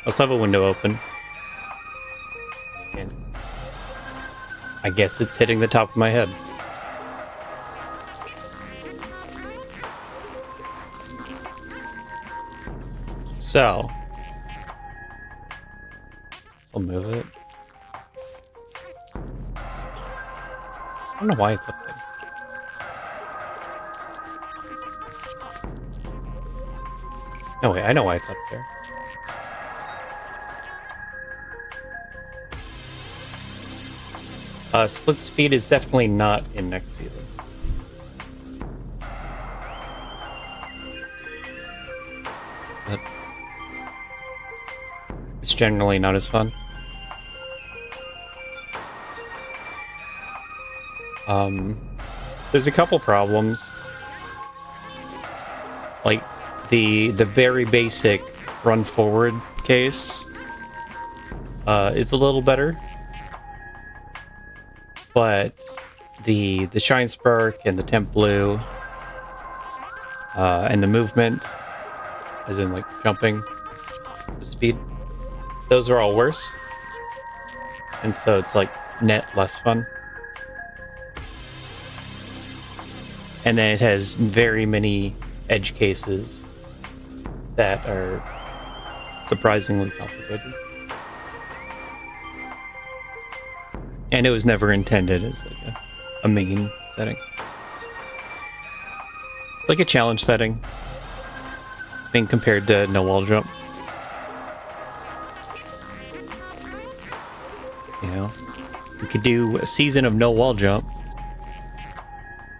also have a window open. And I guess it's hitting the top of my head. So, I'll move it. I don't know why it's up there. No, wait, I know why it's up there. Split speed is definitely not in next season. But it's generally not as fun. There's a couple problems. Like the very basic run forward case is a little better. But the Shine Spark and the Temp Blue and the movement, as in like jumping, the speed, those are all worse. And so it's like net less fun. And then it has very many edge cases that are surprisingly complicated. And it was never intended as like a main setting. It's like a challenge setting. It's being compared to no wall jump. You know, you could do a season of no wall jump.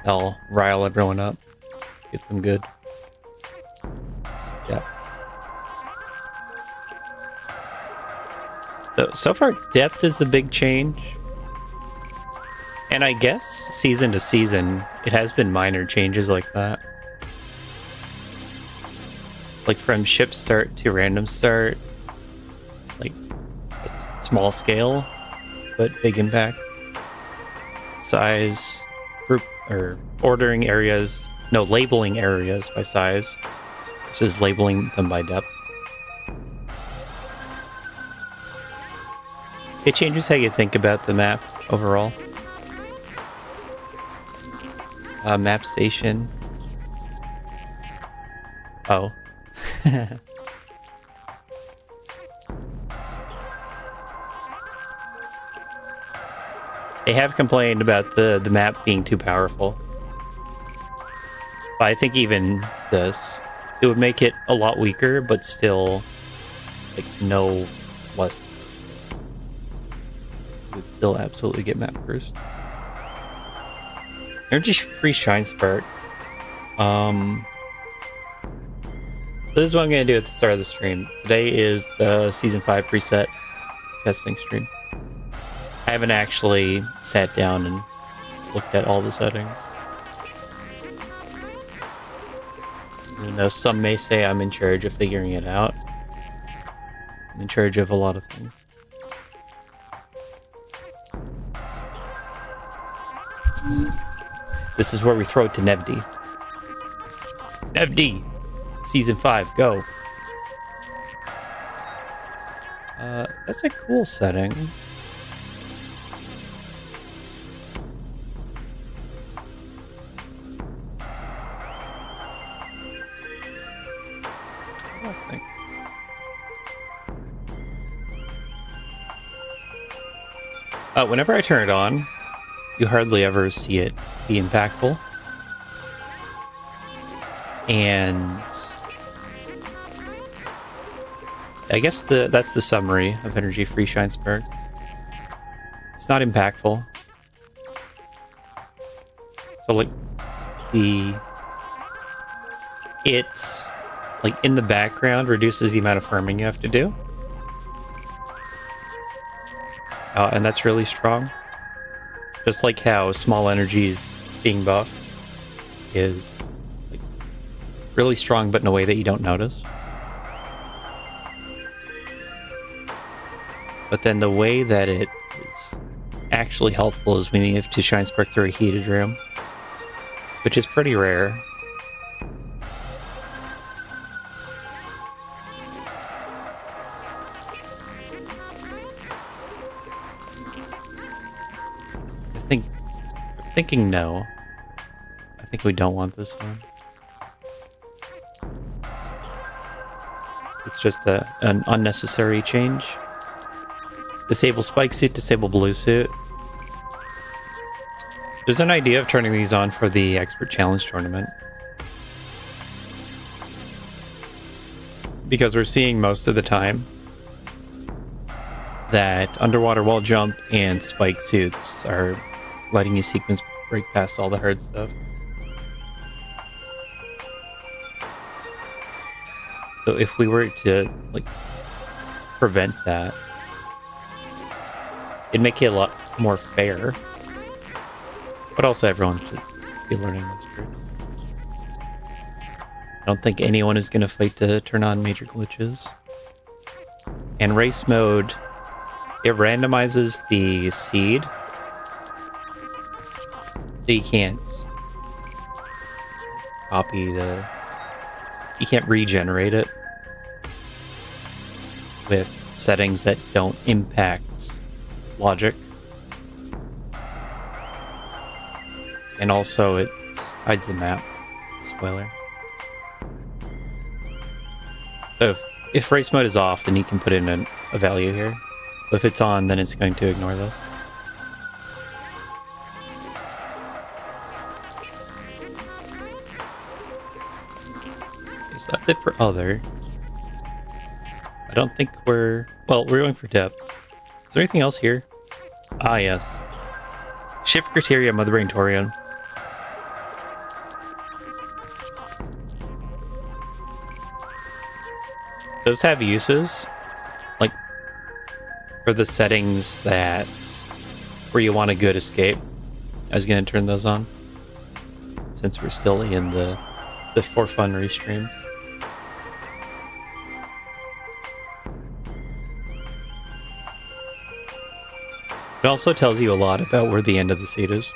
That'll rile everyone up, get them good. Yeah. So far, depth is the big change. And I guess season to season, it has been minor changes like that. Like from ship start to random start. Like, it's small scale, but big impact. Size, group, or ordering areas, no, labeling areas by size, versus labeling them by depth. It changes how you think about the map overall. Map station. Oh. They have complained about the map being too powerful. But I think even this, it would make it a lot weaker, but still, like, no less. It would still absolutely get map first. Energy free Shine Spark. This is what I'm going to do at the start of the stream. Today is the Season 5 preset testing stream. I haven't actually sat down and looked at all the settings. Even though some may say I'm in charge of figuring it out. I'm in charge of a lot of things. This is where we throw it to Nevd. Nevd! Season 5, go! That's a cool setting. I think. Whenever I turn it on, you hardly ever see it be impactful. And I guess that's the summary of Energy Free Shine Spark. It's not impactful. So like it's like in the background reduces the amount of farming you have to do. And that's really strong. Just like how small energies being buffed is like really strong, but in a way that you don't notice. But then the way that it is actually helpful is when you have to Shine Spark through a heated room, which is pretty rare. thinking no. I think we don't want this one. It's just an unnecessary change. Disable spike suit, disable blue suit. There's an idea of turning these on for the expert challenge tournament. Because we're seeing most of the time that underwater wall jump and spike suits are letting you sequence break past all the hard stuff. So if we were to like prevent that, it'd make it a lot more fair. But also everyone should be learning those tricks. I don't think anyone is going to fight to turn on major glitches. And race mode, it randomizes the seed. So you can't copy the... You can't regenerate it with settings that don't impact logic. And also it hides the map. Spoiler. So if race mode is off, then you can put in a value here. But if it's on, then it's going to ignore this. Okay, so that's it for other. I don't think we're... Well, we're going for depth. Is there anything else here? Ah, yes. Shift criteria, Mother Brain Torian. Those have uses, like for the settings that where you want a good escape. I was going to turn those on since we're still in the for fun restreams. It also tells you a lot about where the end of the seed is.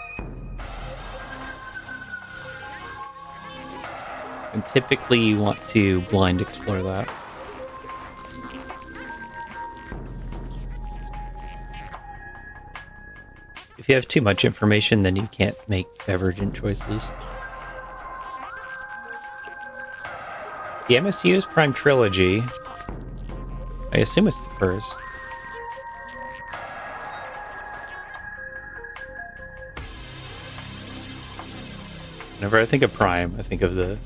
And typically you want to blind explore that. If you have too much information, then you can't make divergent choices. The MSU's Prime Trilogy. I assume it's the first. Whenever I think of Prime, I think of the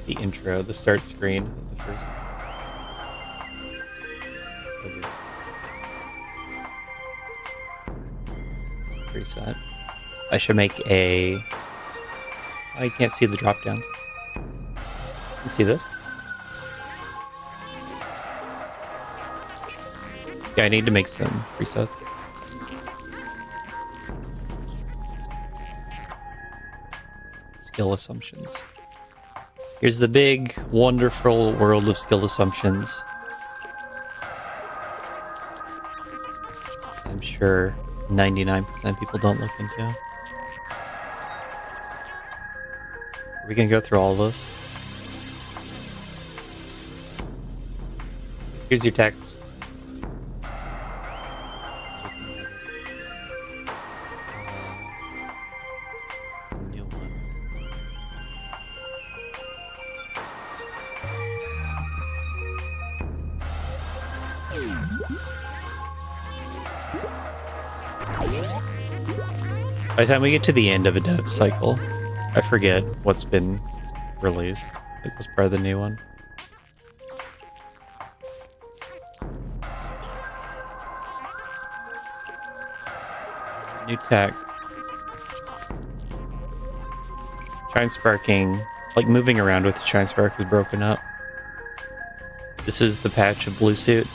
intro, the start screen of the first. Preset. I should make a... I can't see the drop downs. You see this? Yeah, I need to make some presets. Skill assumptions. Here's the big, wonderful world of skill assumptions. I'm sure 99% of people don't look into. Are we gonna go through all of those? Here's your text. New one. By the time we get to the end of a dev cycle, I forget what's been released. It was part of the new one. New tech. Shine sparking, like moving around with the shine spark was broken up. This is the patch of blue suit.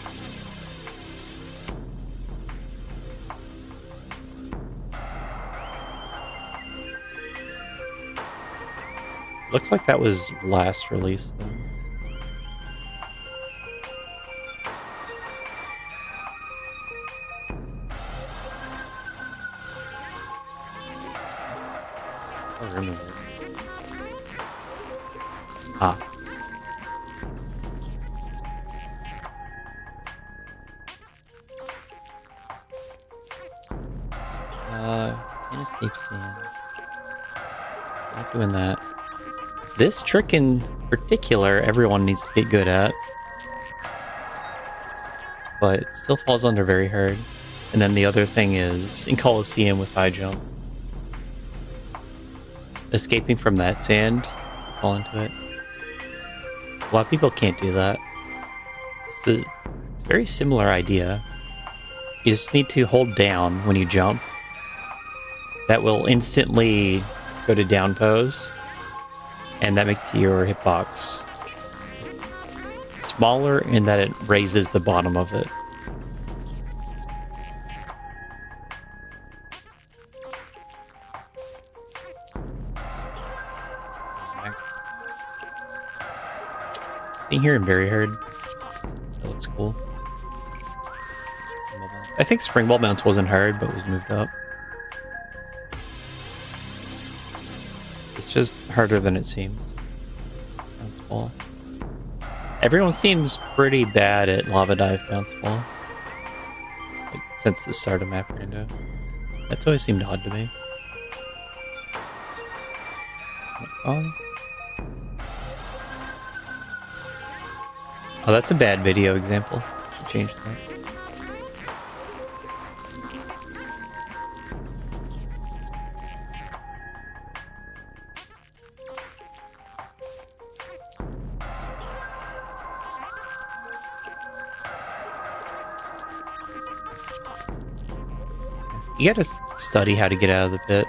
Looks like that was last released then. I remember. Ah. Escape sand. Not doing that. This trick in particular, everyone needs to get good at. But it still falls under very hard. And then the other thing is, in Coliseum with high jump. Escaping from that sand, fall into it. A lot of people can't do that. It's a very similar idea. You just need to hold down when you jump. That will instantly go to down pose. And that makes your hitbox smaller in that it raises the bottom of it. Being here in Very Hard. That looks cool. I think Springbolt Mounts wasn't hard, but was moved up. It's just harder than it seems. Bounce ball. Everyone seems pretty bad at Lava Dive Bounce Ball. Like, since the start of MapRando. That's always seemed odd to me. Oh, that's a bad video example. Should change that. You gotta study how to get out of the pit.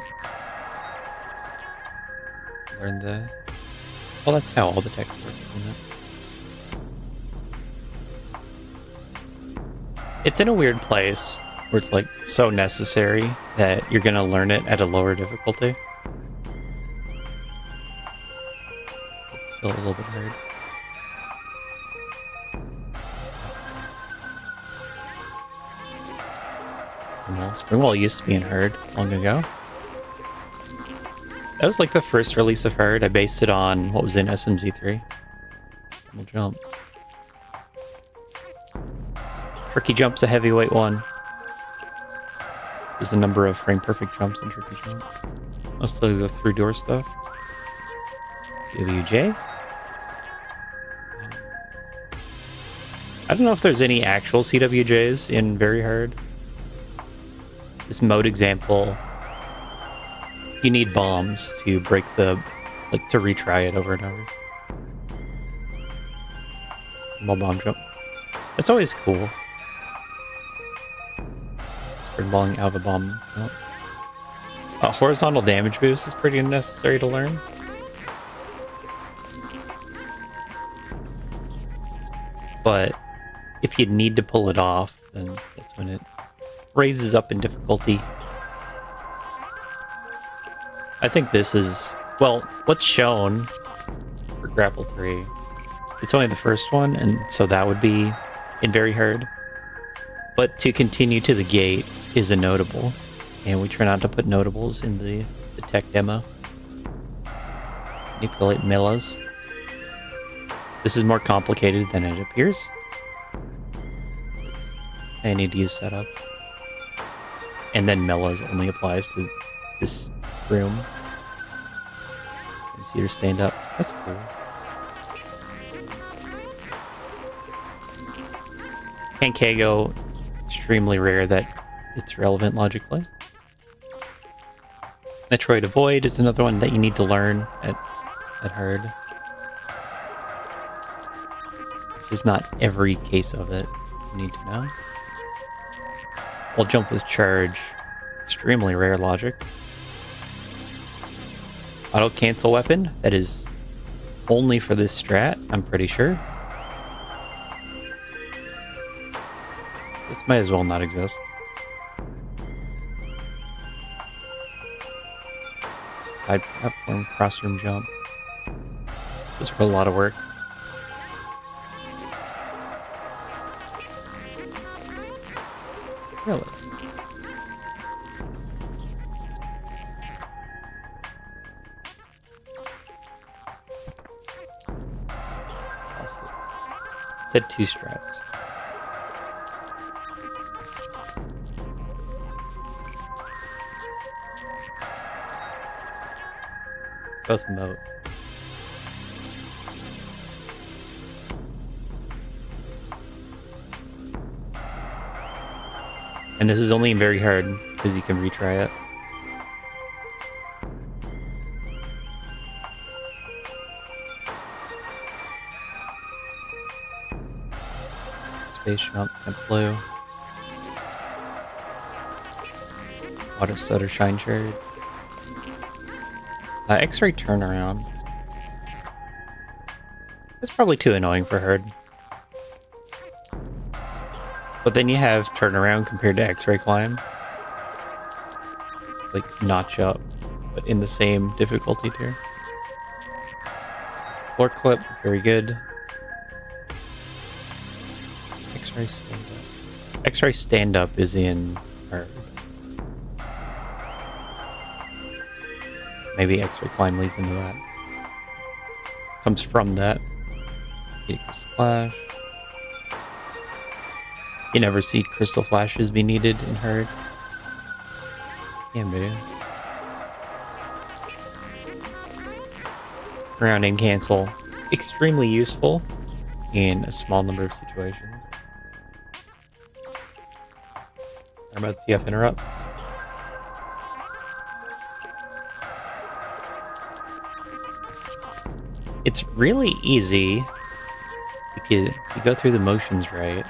Learn the... Well, that's how all the text works, isn't it? It's in a weird place where it's like so necessary that you're gonna learn it at a lower difficulty. It's still a little bit hard. Springwall used to be in Herd long ago. That was like the first release of Herd. I based it on what was in SMZ3. Double jump. Tricky Jump's a heavyweight one. There's a number of frame perfect jumps in Tricky Jump. Mostly the through door stuff. CWJ. I don't know if there's any actual CWJs in Very Hard. This mode example, you need bombs to break the, like, to retry it over and over. Bomb jump. That's always cool. Springballing out of a bomb jump. Horizontal damage boost is pretty necessary to learn. But if you need to pull it off, then that's when it raises up in difficulty. I think this is, well, what's shown for Grapple 3, it's only the first one, and so that would be in Very Hard. But to continue to the gate is a notable, and we try not to put notables in the tech demo. Manipulate Millas. This is more complicated than it appears. I need to use setup. And then Mellas only applies to this room. See her stand up. That's cool. Pancago, extremely rare that it's relevant logically. Metroid Avoid is another one that you need to learn at Herd. There's not every case of it you need to know. We'll jump with charge. Extremely rare logic. Auto cancel weapon. That is only for this strat, I'm pretty sure. This might as well not exist. Side platform, crossroom jump. This is a lot of work. Really? Lost it. It said 2 strats. both emote. And this is only very hard because you can retry it. Space jump and blue. Water stutter shine shard. X-ray turnaround. That's probably too annoying for herd. But then you have turnaround compared to X-ray climb. Like notch up, but in the same difficulty tier. Floor clip, very good. X-ray stand up. X-ray stand up is in herd. Maybe X-ray climb leads into that. Comes from that. Crystal flash. You never see crystal flashes be needed in herd. Yeah, man. Round and cancel. Extremely useful in a small number of situations. I'm about CF interrupt. It's really easy if you go through the motions right.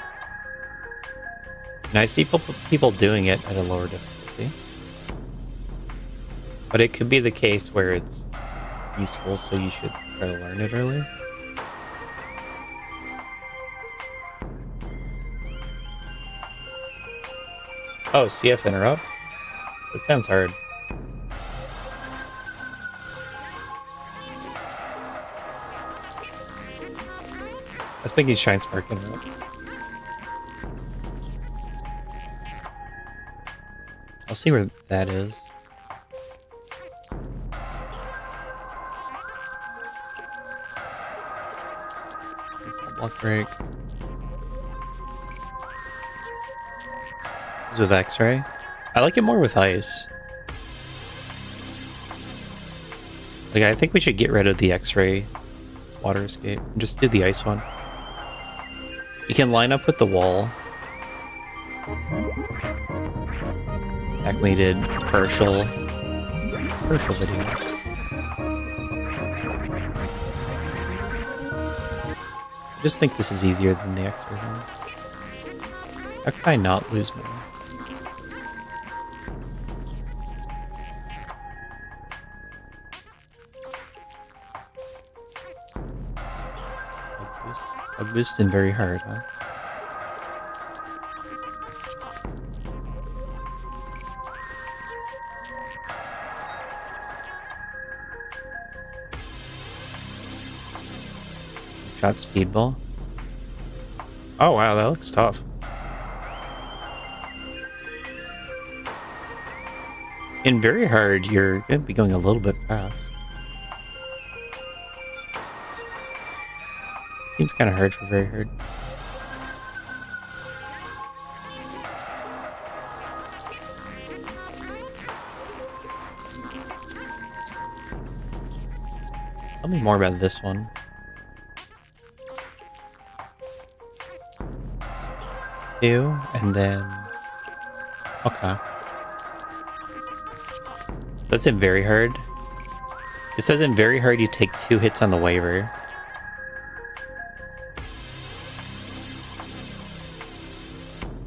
And I see people doing it at a lower difficulty. But it could be the case where it's useful, so you should try to learn it early. Oh, CF interrupt? That sounds hard. I was thinking Shine Spark interrupt. I'll see where that is. Block break. This is with X-ray. I like it more with ice. Like, I think we should get rid of the X-ray water escape and just do the ice one. You can line up with the wall. Back when we did Herschel video. I just think this is easier than the X-ray one. How can I not lose more? Bug boost and very hard, huh? Shot speedball. Oh wow, that looks tough. In very hard, you're gonna be going a little bit fast. Seems kind of hard for very hard. Tell me more about this one. Two, and then... Okay. That's in very hard. It says in very hard you take 2 hits on the waiver.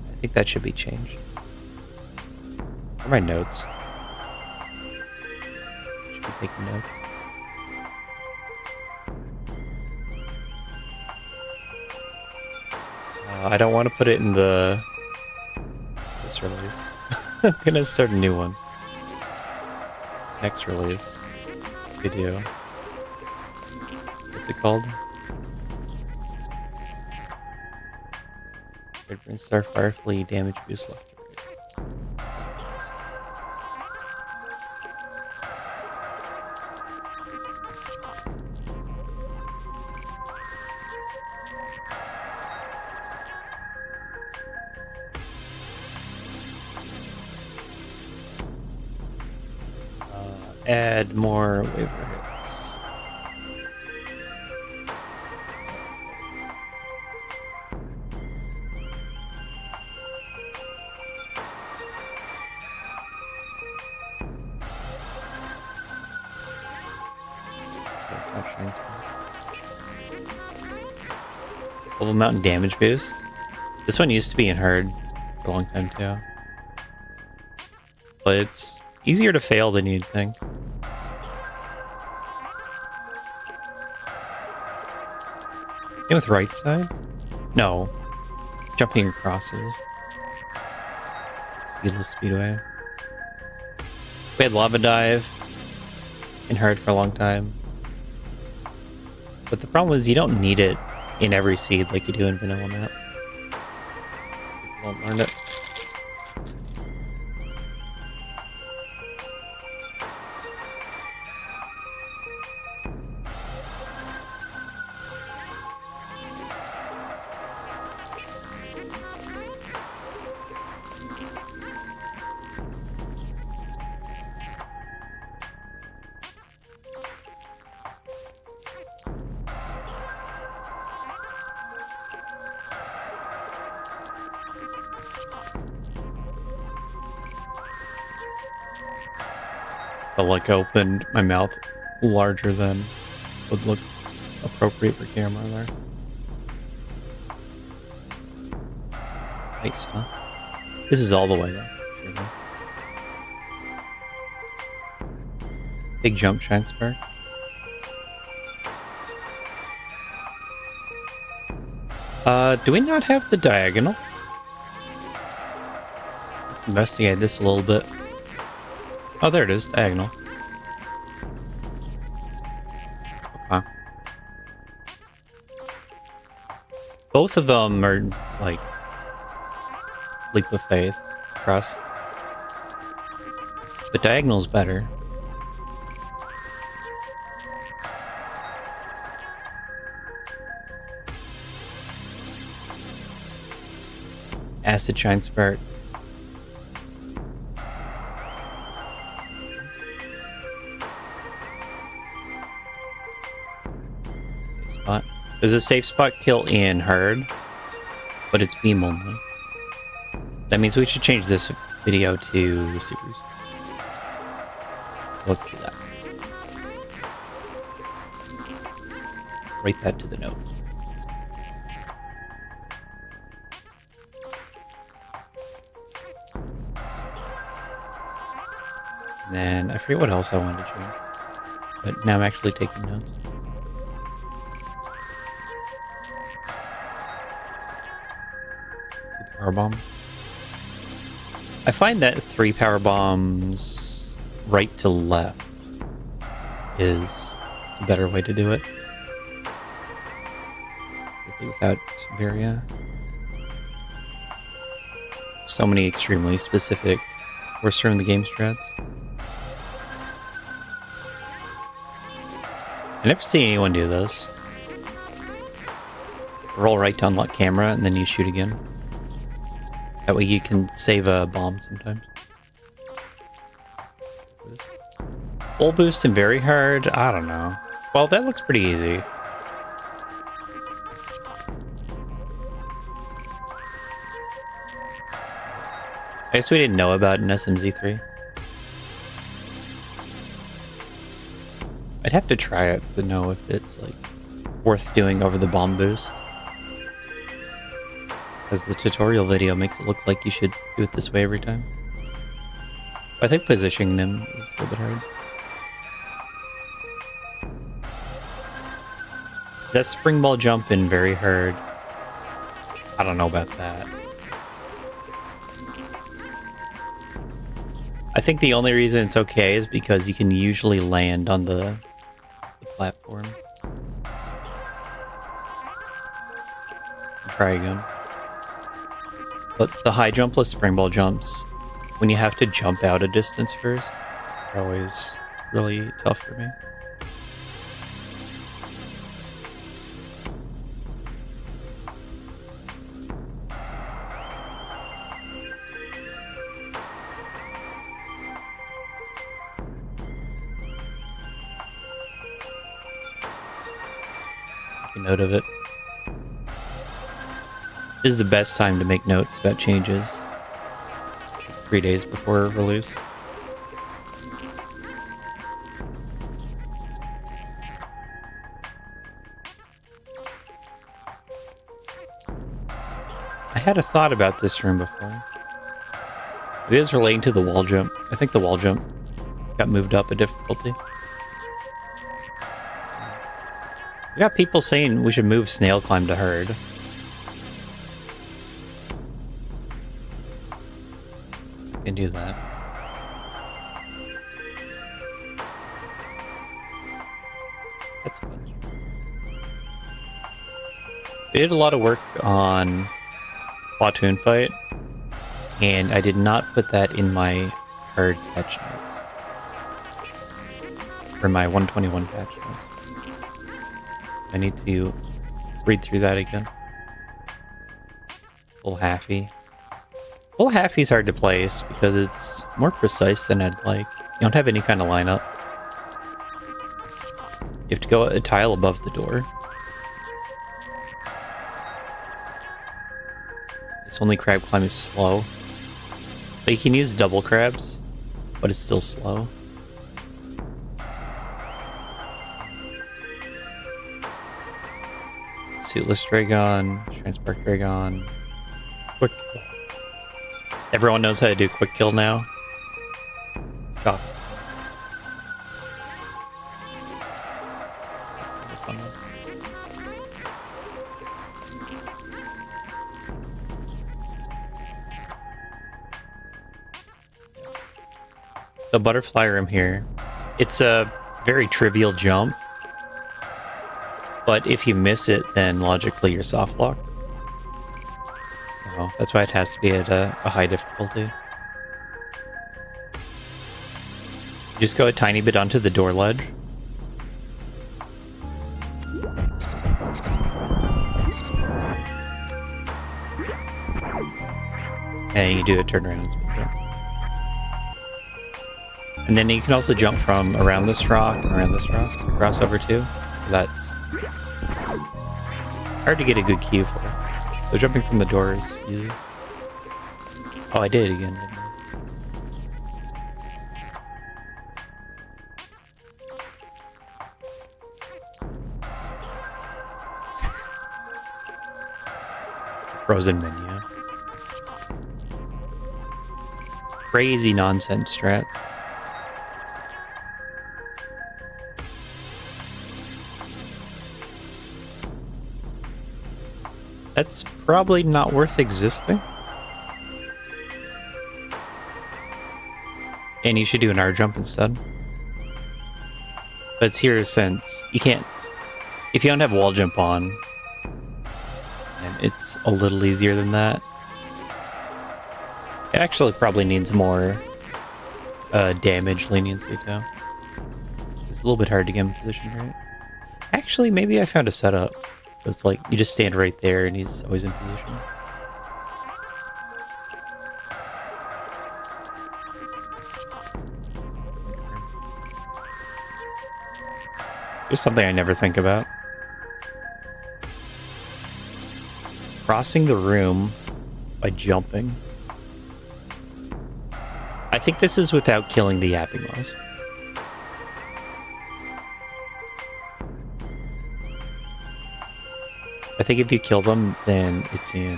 I think that should be changed. Where are my notes? Should be taking notes. I don't want to put it in this release. I'm gonna start a new one. Next release. Video. What's it called? Red Star Firefly damage boost left. Add more waiver hits. Not shine spot. Level mountain damage boost. This one used to be in hard for a long time too. But it's easier to fail than you'd think. Same with right side? No. Jumping across is. Speedless speedway. We had lava dive in hard for a long time. But the problem is you don't need it in every seed like you do in vanilla map. People don't learn it. I like opened my mouth larger than would look appropriate for camera there. Nice, huh? This is all the way though. Sure. Big jump, shine spark. Do we not have the diagonal? Let's investigate this a little bit. Oh, there it is, diagonal. Okay. Both of them are, like, leap of faith, trust. The diagonal's better. Acid shine spark. Spot. There's a safe spot kill in hard, but it's beam only. That means we should change this video to supers. So let's do that. Write that to the note. And then I forget what else I wanted to change, but now I'm actually taking notes. Power bomb. I find that 3 power bombs right to left is a better way to do it. Without Varia. So many extremely specific worst from the game strats. I never see anyone do this. Roll right to unlock camera and then you shoot again. That way you can save a bomb sometimes. Full boost and very hard? I don't know. Well, that looks pretty easy. I guess we didn't know about an SMZ3. I'd have to try it to know if it's like worth doing over the bomb boost. Because the tutorial video makes it look like you should do it this way every time. I think positioning them is a little bit hard. That spring ball jump in very hard. I don't know about that. I think the only reason it's okay is because you can usually land on the platform. Try again. But the high jumpless spring ball jumps, when you have to jump out a distance first, are always really tough for me. Make a note of it. This is the best time to make notes about changes. 3 days before release. had a thought about this room before. It is relating to the wall jump. I think the wall jump got moved up a difficulty. We got people saying we should move snail climb to herd. I can do that. That's fun. We did a lot of work on platoon fight, and I did not put that in my herd patch notes. Or my 121 patch notes. I need to read through that again. Full halfy. Full halfy's hard to place because it's more precise than I'd like. You don't have any kind of lineup. You have to go a tile above the door. This only crab climb is slow. But you can use double crabs, but it's still slow. Suitless Dragon, Transpark Dragon, quick kill. Everyone knows how to do quick kill now. Chop. The butterfly room here. It's a very trivial jump. But if you miss it, then logically you're soft locked. So that's why it has to be at a high difficulty. You just go a tiny bit onto the door ledge. And you do a turnaround speed jump. And then you can also jump from around this rock, cross over too. That's hard to get a good cue for. So jumping from the door is easy. Oh, I did it again, didn't I? Frozen menu. Crazy nonsense strats. That's probably not worth existing. And you should do an R jump instead. But it's here since you can't... If you don't have wall jump on, and it's a little easier than that. It actually probably needs more damage leniency too. It's a little bit hard to get in position, right? Actually, maybe I found a setup. So it's like, you just stand right there and he's always in position. Just something I never think about. Crossing the room by jumping. I think this is without killing the yapping mouse. I think if you kill them, then it's in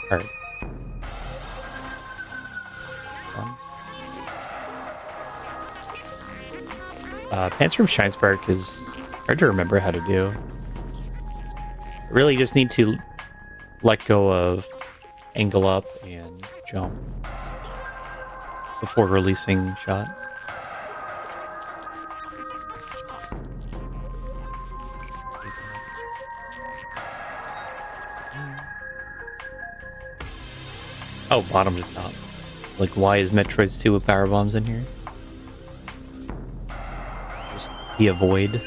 hard. Pants from Shine Spark is hard to remember how to do. Really just need to let go of angle up and jump before releasing shot. Oh, bottom to top. It's like, why is Metroid's 2 with power bombs in here? It's just the avoid.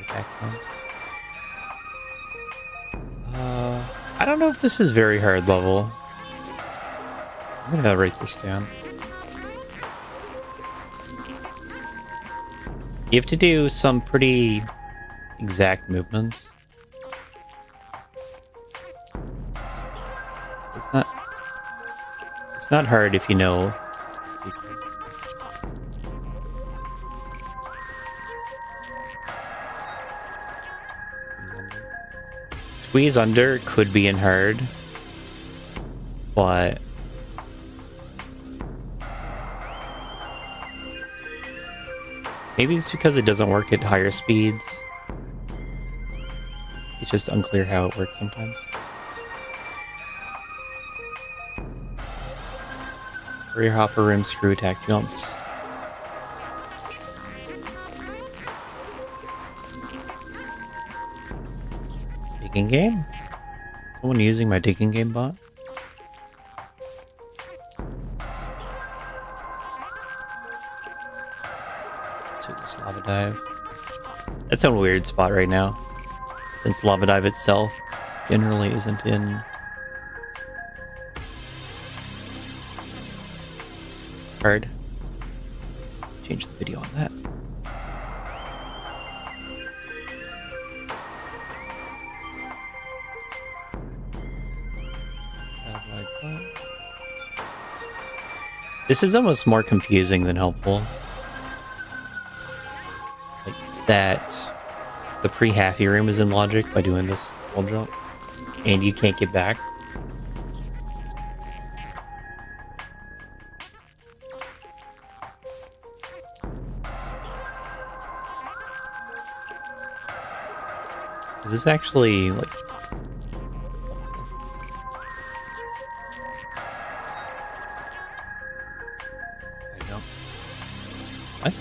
Back bombs. I don't know if this is very hard level. I'm gonna write this down. You have to do some pretty exact movements. It's not hard if you know the secret. Squeeze under could be in hard, but maybe it's because it doesn't work at higher speeds. It's just unclear how it works sometimes. Rear hopper rim screw attack jumps. Digging game? Someone using my digging game bot? Let's do this lava dive. That's a weird spot right now, since lava dive itself generally isn't in hard. Change the video on that. This is almost more confusing than helpful. Like that the pre-halfy room is in logic by doing this wall jump, and you can't get back. Is this actually like what?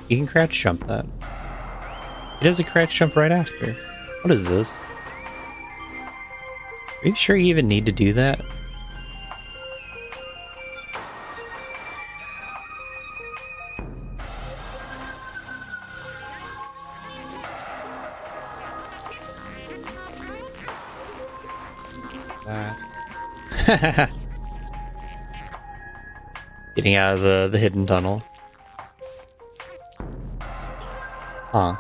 You can crouch jump that. It does a crouch jump right after. What is this? Are you sure you even need to do that? Getting out of the hidden tunnel. Huh.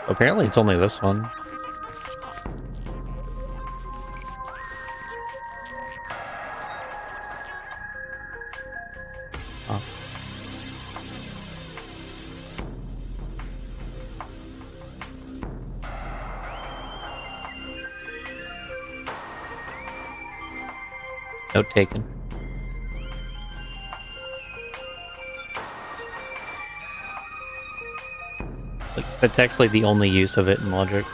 Apparently it's only this one. Huh. Note taken. Like, that's actually the only use of it in logic.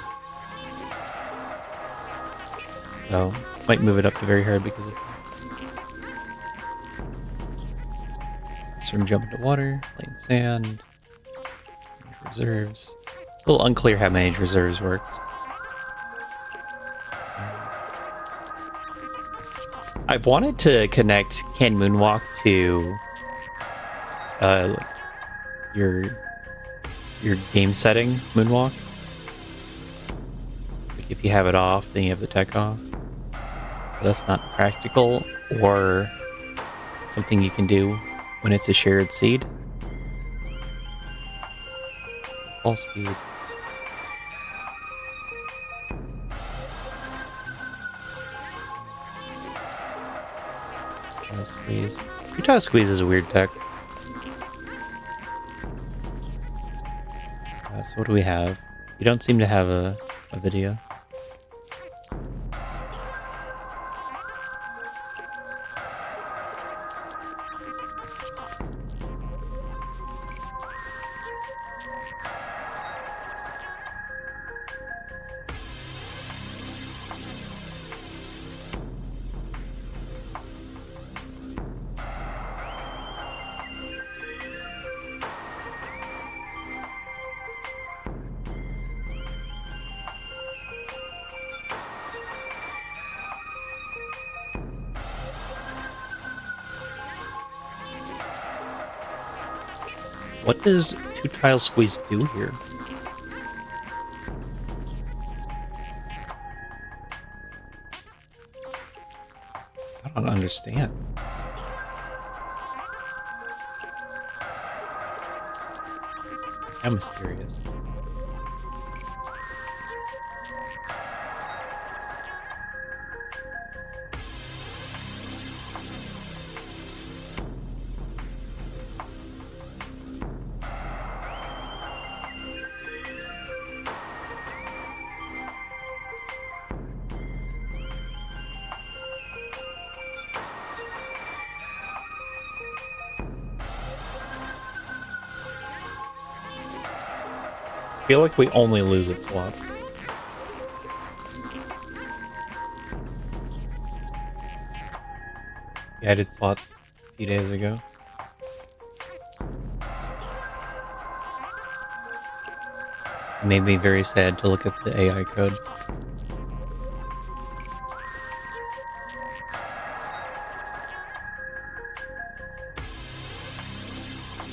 So, might move it up to very hard because of certain jump into water, lane sand, reserves. A little unclear how manage reserves works. I've wanted to connect Can Moonwalk to like your game setting Moonwalk. Like if you have it off, then you have the tech off. But that's not practical or something you can do when it's a shared seed. All speed. Squeeze. Utah Squeeze is a weird tech. So what do we have? You don't seem to have a video. What does two-tile squeeze do here? I don't understand. How mysterious. feel like we only lose at slots. Yeah, I did slots a few days ago. It made me very sad to look at the AI code.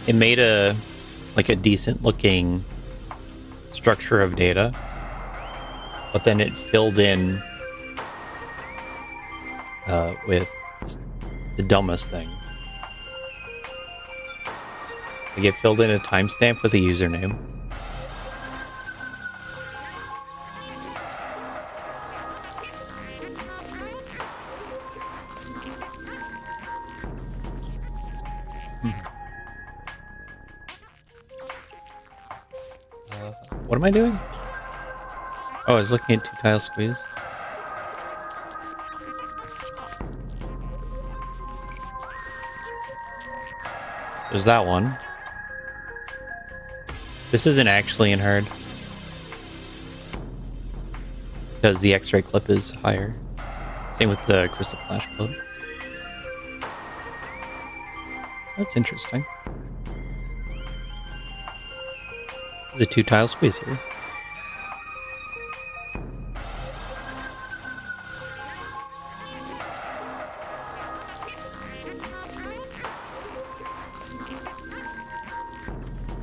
It made a decent looking structure of data, but then it filled in with just the dumbest thing. Like it filled in a timestamp with a username. What am I doing? Oh, I was looking at 2-tile squeeze. There's that one. This isn't actually in hard, because the X-ray clip is higher. Same with the crystal flash clip. That's interesting. There's a 2-tile squeeze here.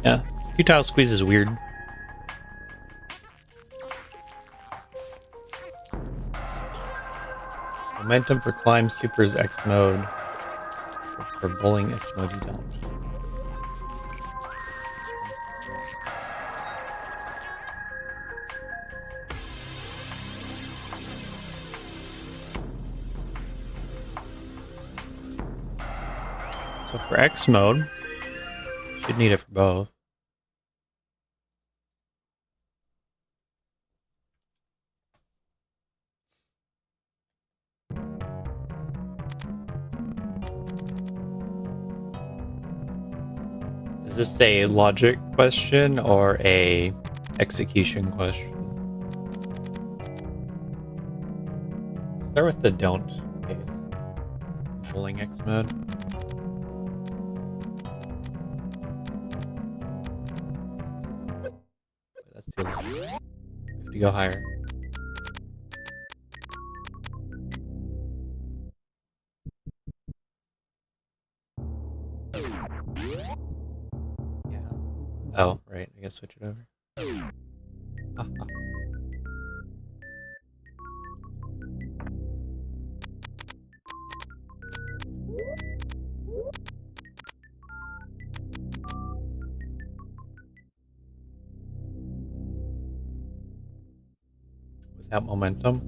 Yeah, 2-tile squeeze is weird. Momentum for climb supers X mode. For bowling X mode you don't. So for X mode, you should need it for both. Is this a logic question or a execution question? Let's start with the don't case. Bowling X mode. That's too low. We have to go higher. Yeah. Oh, right. I guess switch it over. Without momentum.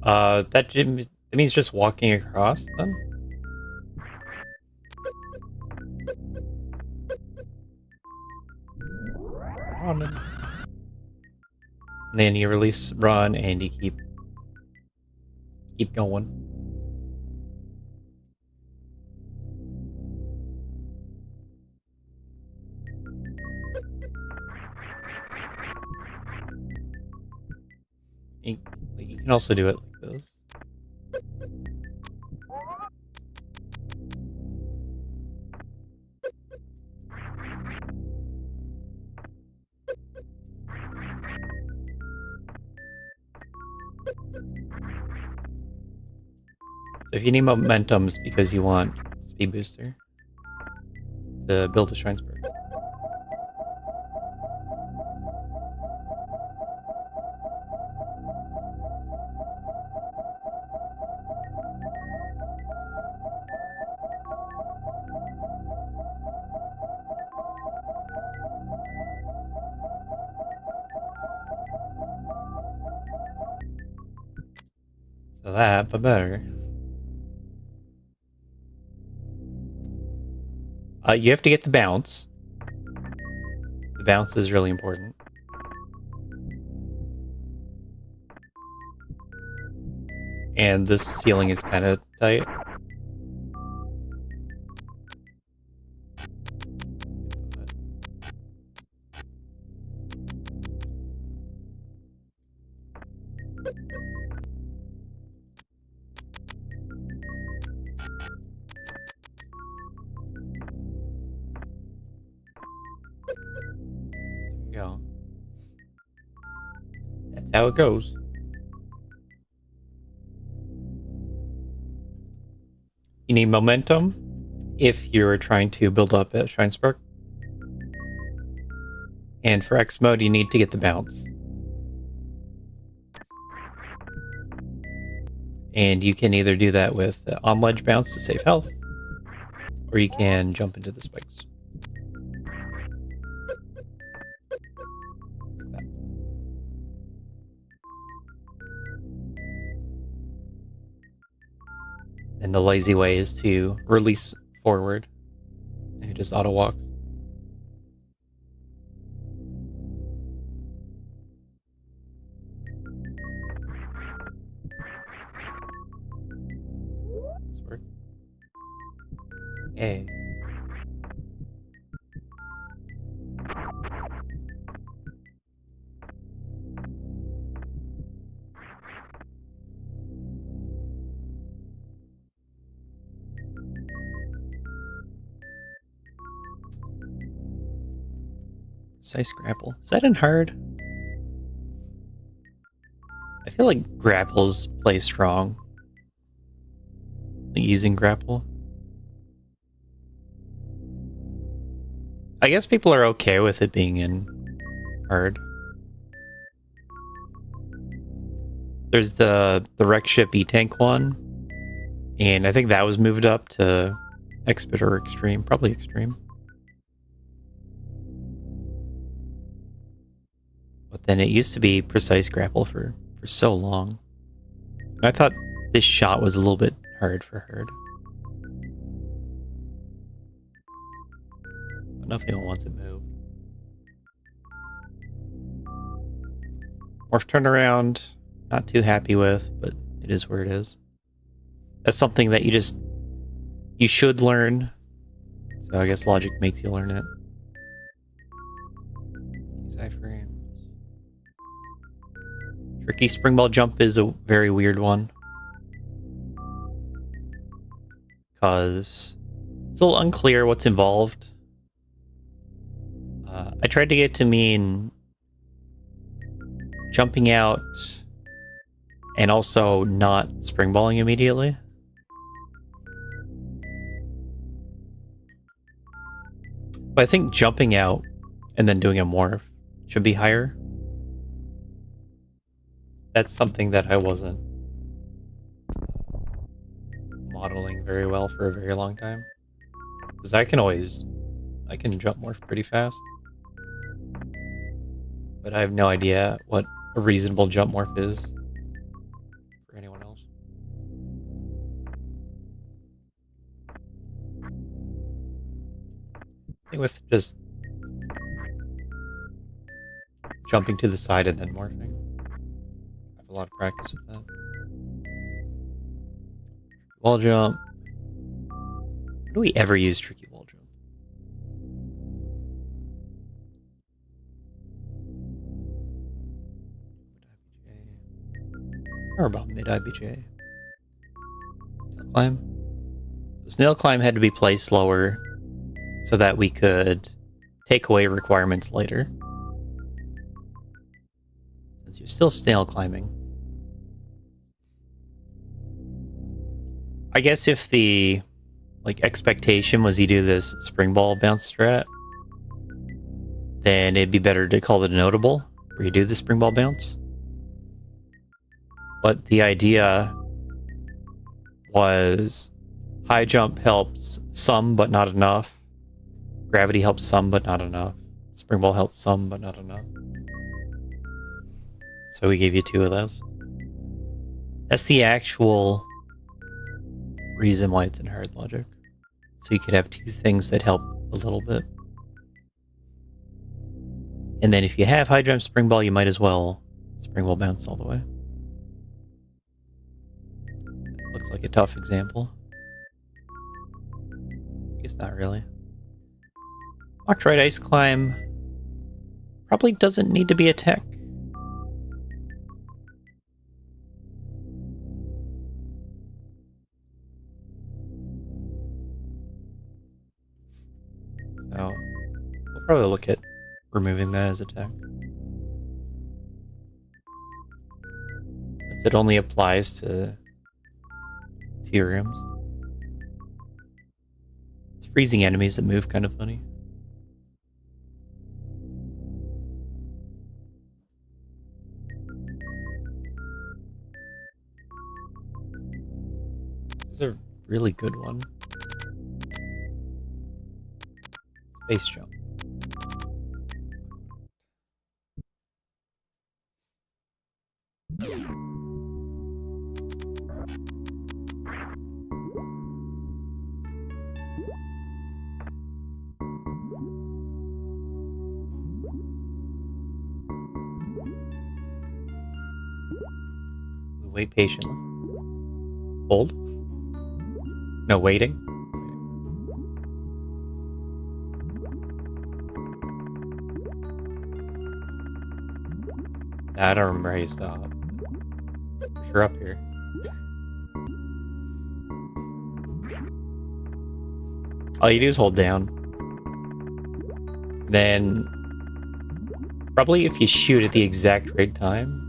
That means just walking across them. Run. And then you release run and you keep going. You can also do it like this. So if you need momentums because you want speed booster to build a Shrine Spur. So that, but better. You have to get the bounce. The bounce is really important. And this ceiling is kind of tight. how it goes. You need momentum if you're trying to build up a Shrine Spark. And for X mode, you need to get the bounce. And you can either do that with on-ledge bounce to save health, or you can jump into the spikes. Like that. And the lazy way is to release forward and just auto walk. This work. Hey. Precise grapple. Is that in hard? I feel like grapples play strong. Like using grapple. I guess people are okay with it being in hard. There's the wreck ship E-Tank one. And I think that was moved up to Expert or Extreme. Probably Extreme. But then it used to be precise grapple for so long. I thought this shot was a little bit hard for hard. But nothing wants it moved. Morph turnaround, not too happy with, but it is where it is. That's something that you should learn. So I guess logic makes you learn it. These iframes. Tricky spring ball jump is a very weird one. Because it's a little unclear what's involved. I tried to get to mean jumping out and also not springballing immediately. But I think jumping out and then doing a morph should be higher. That's something that I wasn't modeling very well for a very long time. Because I can jump morph pretty fast. But I have no idea what a reasonable jump morph is for anyone else. I think with just jumping to the side and then morphing. I have a lot of practice with that. Wall jump. Do we ever use tricky wall jump? Or about mid IBJ. Snail climb. So snail climb had to be placed slower so that we could take away requirements later. Since you're still snail climbing. I guess if the expectation was you do this spring ball bounce strat, then it'd be better to call it a notable, where you do the spring ball bounce. But the idea was high jump helps some, but not enough. Gravity helps some, but not enough. Spring ball helps some, but not enough. So we gave you 2 of those. That's the actual reason why it's in hard logic. So you could have 2 things that help a little bit. And then if you have high jump spring ball, you might as well spring ball bounce all the way. Looks like a tough example. I guess not really. Locked right ice climb probably doesn't need to be a tech. So we'll probably look at removing that as a tech. It only applies to 2 rooms. It's freezing enemies that move kind of funny. There's a really good one. Space jump. Wait patiently. Hold. No, waiting. I don't remember how you stop. For sure up here. All you do is hold down. Then, probably if you shoot at the exact right time.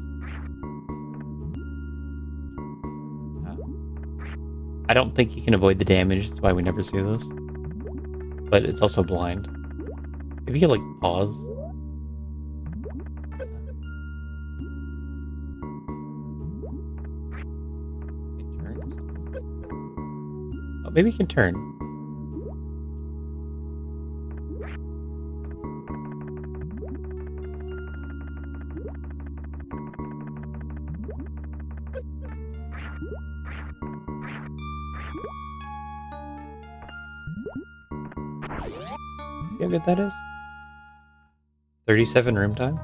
I don't think you can avoid the damage, that's why we never see those. But it's also blind. If you could, like, pause. Turn or something. Oh, maybe you can turn. See how good that is? 37 room time?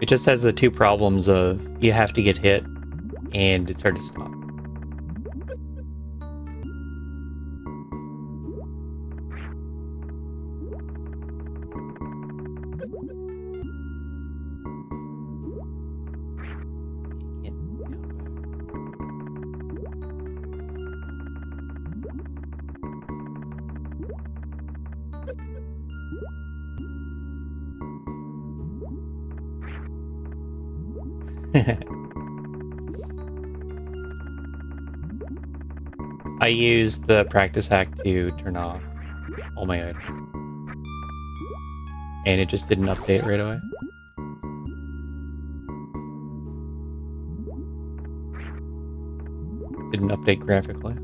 It just has the 2 problems of you have to get hit and it's hard to stop. I used the practice hack to turn off all my items. And it just didn't update right away. Didn't update graphically.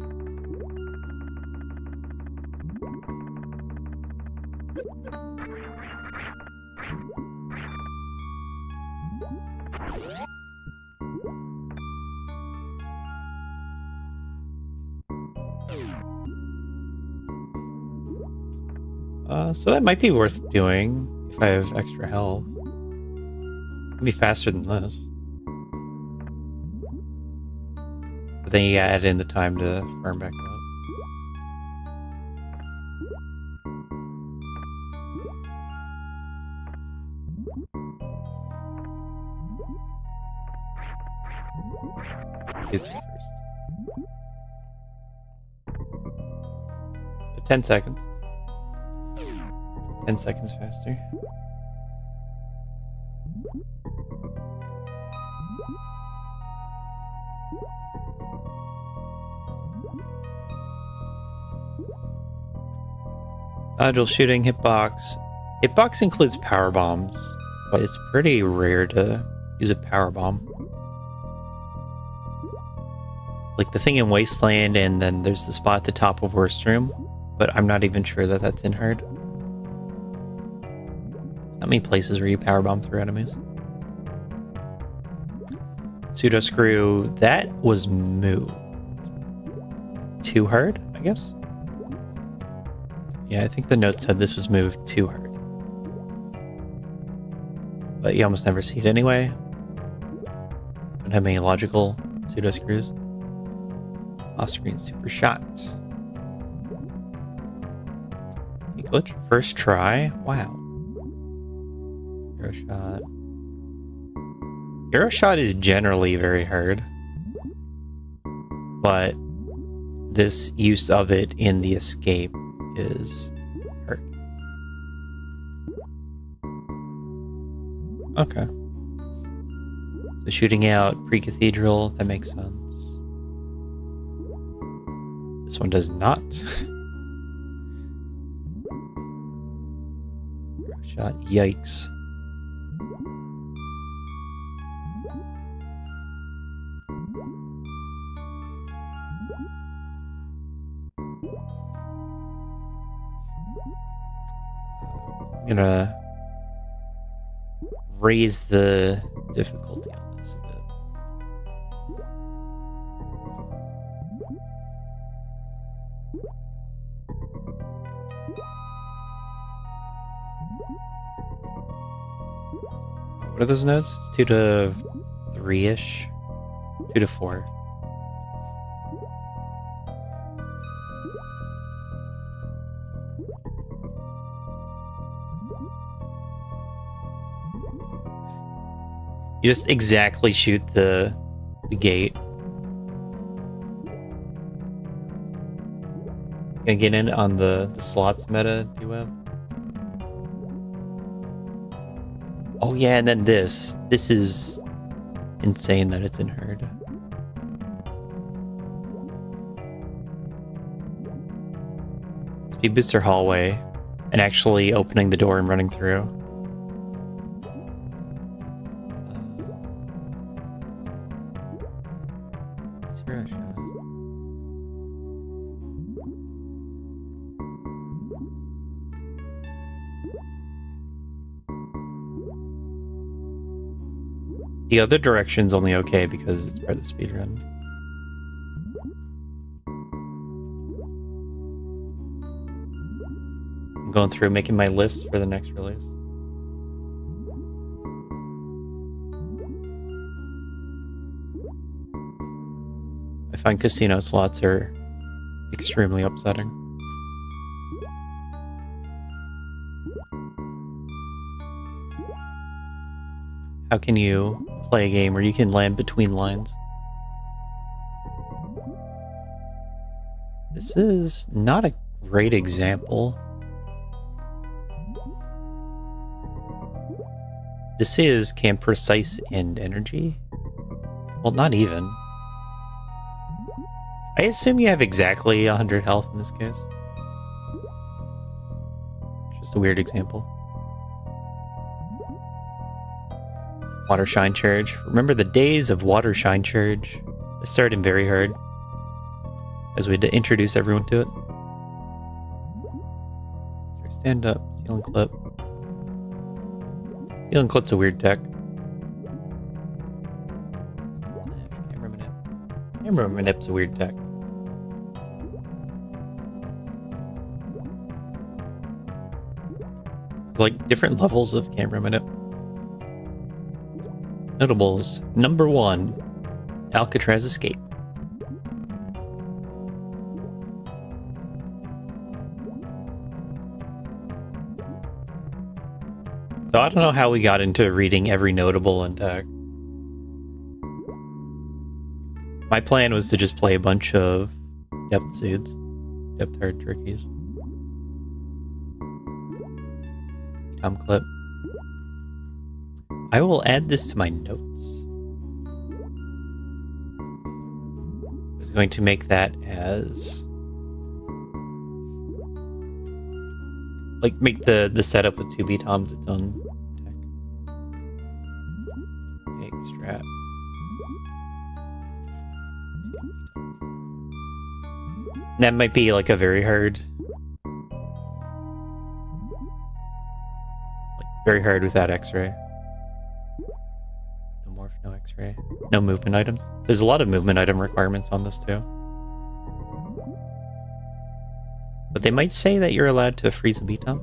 So that might be worth doing if I have extra health. It'll be faster than this. But then you add in the time to farm back up. It's first. 10 seconds. 10 seconds faster. Dual shooting, hitbox. Hitbox includes power bombs, but it's pretty rare to use a power bomb. Like the thing in Wasteland, and then there's the spot at the top of Worst Room, but I'm not even sure that that's in Hard. There's not many places where you power bomb through enemies. Pseudo Screw, that was moved. Too hard, I guess? Yeah, I think the note said this was moved too hard. But you almost never see it anyway. Don't have any logical pseudo screws. Off-screen super shot. Hey, glitch. First try. Wow. Hero shot. Hero shot is generally very hard. But this use of it in the escape is hard. Okay. So shooting out pre-cathedral, that makes sense. This one does not. Shot, yikes. I'm gonna raise the difficulty on this a bit. What are those notes? It's 2 to 3-ish. 2 to 4. You just exactly shoot the gate. Gonna get in on the slots meta, do you have? Oh yeah, and then this. This is insane that it's in herd. Speed booster hallway, and actually opening the door and running through. Zero shot. The other direction's only okay because it's part of the speedrun. I'm going through making my list for the next release. I find casino slots are extremely upsetting. How can you play a game where you can land between lines? This is not a great example. This is can precise end energy. Well, not even. I assume you have exactly 100 health in this case. Just a weird example. Water Shine Charge. Remember the days of Water Shine Charge? It started in very hard. As we had to introduce everyone to it. Stand up, ceiling clip. Ceiling clip's a weird tech. Camera manip. Camera manip's a weird tech. Like different levels of camera manip. Notables. Number 1, Alcatraz Escape. So I don't know how we got into reading every notable in tech. My plan was to just play a bunch of depth suits, depth hard trickies. Clip. I will add this to my notes. I was going to make that as like make the setup with 2 B-toms its own tech. Big strap. That might be like a very hard. Like very hard without X-ray. No morph, no X-ray. No movement items. There's a lot of movement item requirements on this too. But they might say that you're allowed to freeze a B-tom.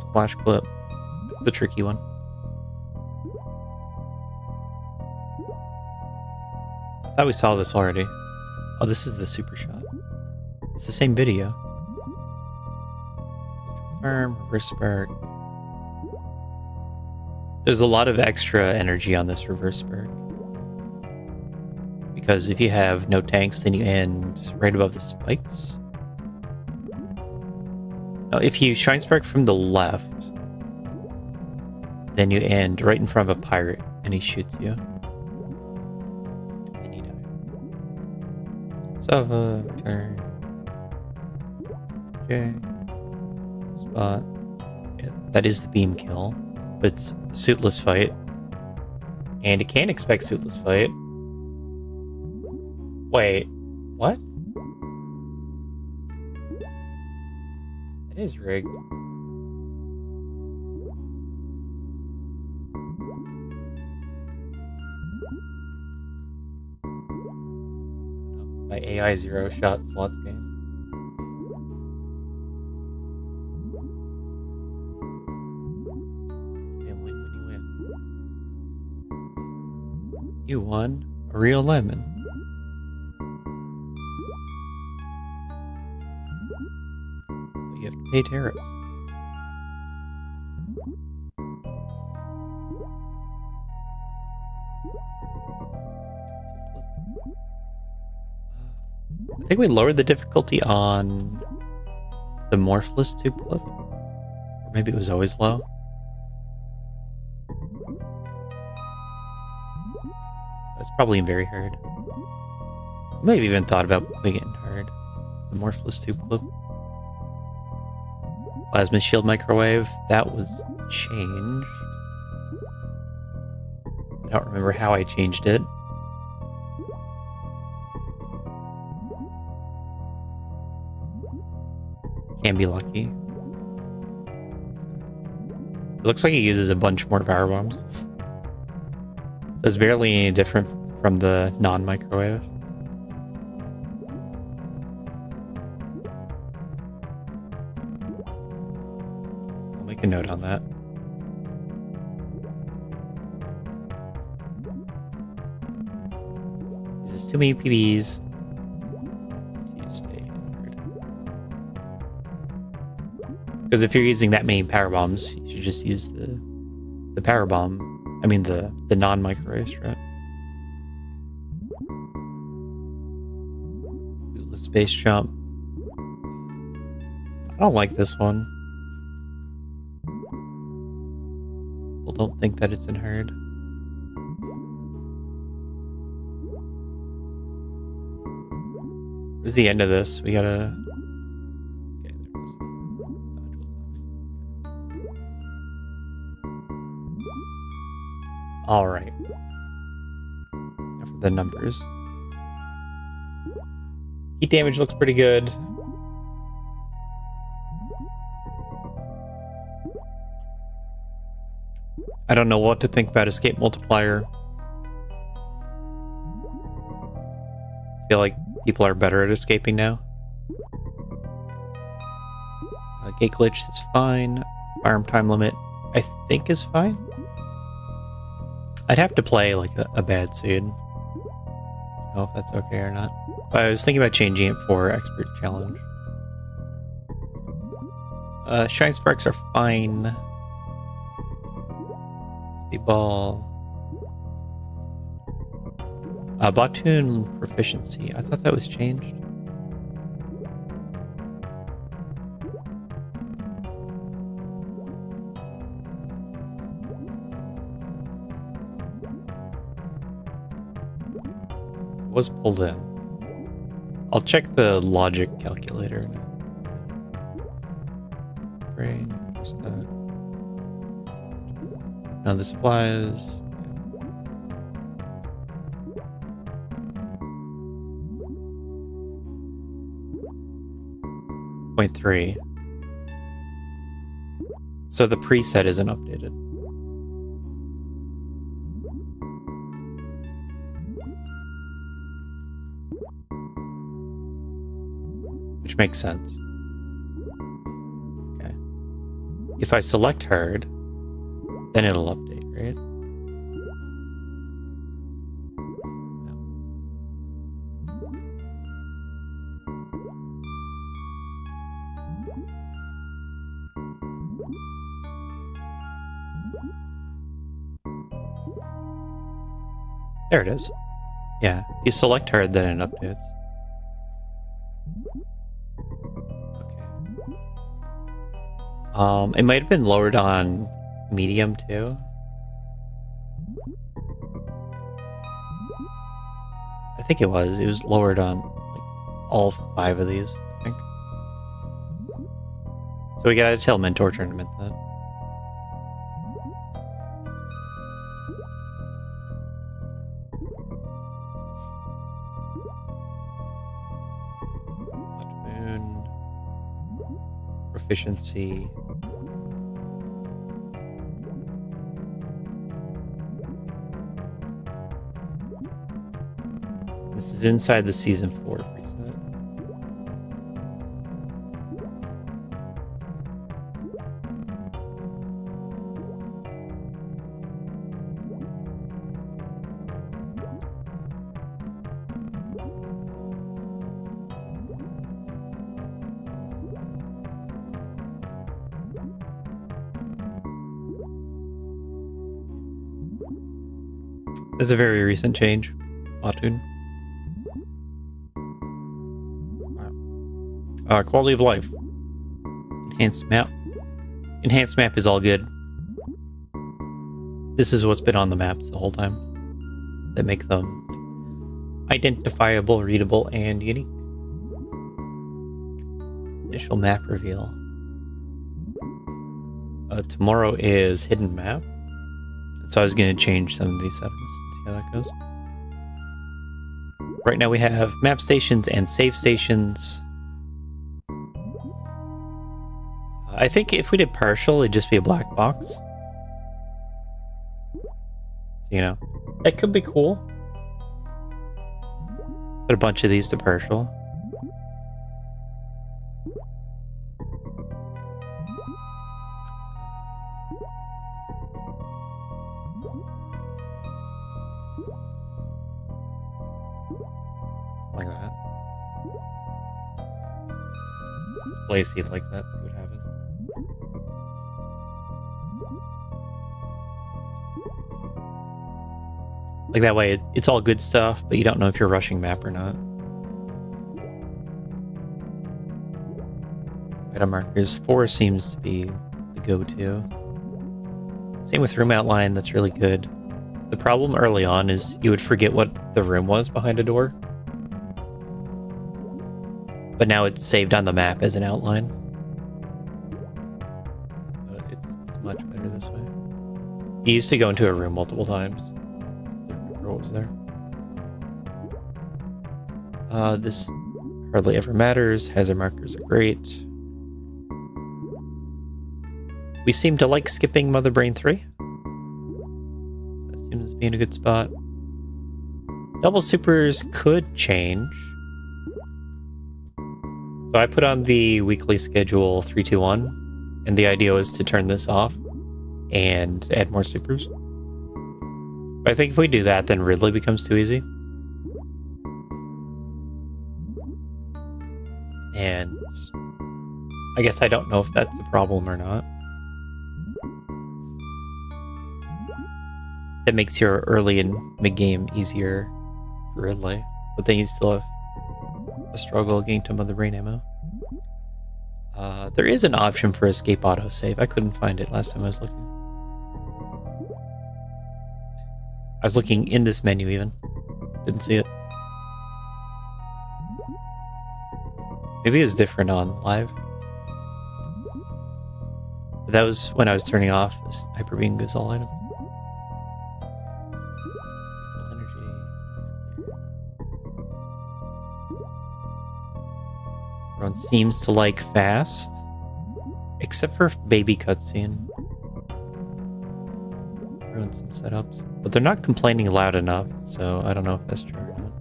Splash clip. It's a tricky one. I thought we saw this already. Oh, this is the super shot. It's the same video. Firm, reverse spark. There's a lot of extra energy on this reverse spark. Because if you have no tanks, then you end right above the spikes. Now, if you shine spark from the left, then you end right in front of a pirate, and he shoots you. And you die. Sava, turn. Okay. Spot. Yeah, that is the beam kill. But it's a suitless fight. And it can't expect suitless fight. Wait. What? It is rigged. My AI zero shot slots game. And win when you win. You won a real lemon. But you have to pay tariffs. I think we lowered the difficulty on the Morphless Tube Clip. Or maybe it was always low. That's probably very hard. Maybe even thought about putting it in hard. The Morphless Tube Clip. Plasma Shield Microwave. That was changed. I don't remember how I changed it. Can be lucky. It looks like he uses a bunch more power bombs. So it's barely any different from the non-microwave. I'll make a note on that. This is too many PBs. Because if you're using that many power bombs, you should just use the power bomb. I mean the non-microwave strat. Bootless space jump. I don't like this one. People don't think that it's in hard. Where's the end of this? We gotta. All right. Now for the numbers. Heat damage looks pretty good. I don't know what to think about escape multiplier. I feel like people are better at escaping now. Gate glitch is fine. Firearm time limit, I think, is fine. I'd have to play like a bad seed. I don't know if that's okay or not. But I was thinking about changing it for expert challenge. Shine sparks are fine. Speedball. Blocktoon proficiency. I thought that was changed. Was pulled in. I'll check the logic calculator. Brain. Now the supplies. 0.3. So the preset isn't updated. Which makes sense. Okay. If I select hard, then it'll update, right? There it is. Yeah, if you select hard, then it updates. Okay. It might have been lowered on medium too. I think it was. It was lowered on like all 5 of these, I think. So we got a Tail Mentor tournament then. Moon. Proficiency. This is inside the Season 4 preset. This is a very recent change. Platoon. Quality of life. Enhanced map. Enhanced map is all good. This is what's been on the maps the whole time. That make them identifiable, readable, and unique. Initial map reveal. Tomorrow is hidden map. So I was going to change some of these settings and see how that goes. Right now we have map stations and save stations. I think if we did partial, it'd just be a black box. You know, that could be cool. Put a bunch of these to partial. Like that. Place it like that. See what happens. Like that way, it's all good stuff, but you don't know if you're rushing map or not. Item markers 4 seems to be the go-to. Same with room outline, that's really good. The problem early on is you would forget what the room was behind a door. But now it's saved on the map as an outline. It's much better this way. You used to go into a room multiple times. What was there? This hardly ever matters. Hazard markers are great. We seem to like skipping Mother Brain 3. That seems to be in a good spot. Double supers could change. So I put on the weekly schedule 321, and the idea was to turn this off and add more supers. I think if we do that, then Ridley becomes too easy. And I guess I don't know if that's a problem or not. That makes your early and mid-game easier for Ridley. But then you still have a struggle getting to Mother Brain ammo. There is an option for escape autosave. I couldn't find it last time I was looking. I was looking in this menu even. Didn't see it. Maybe it was different on live. But that was when I was turning off this Hyper Beam gives all item. Everyone seems to like fast. Except for baby cutscene. Ruined some setups. But they're not complaining loud enough, so I don't know if that's true or not.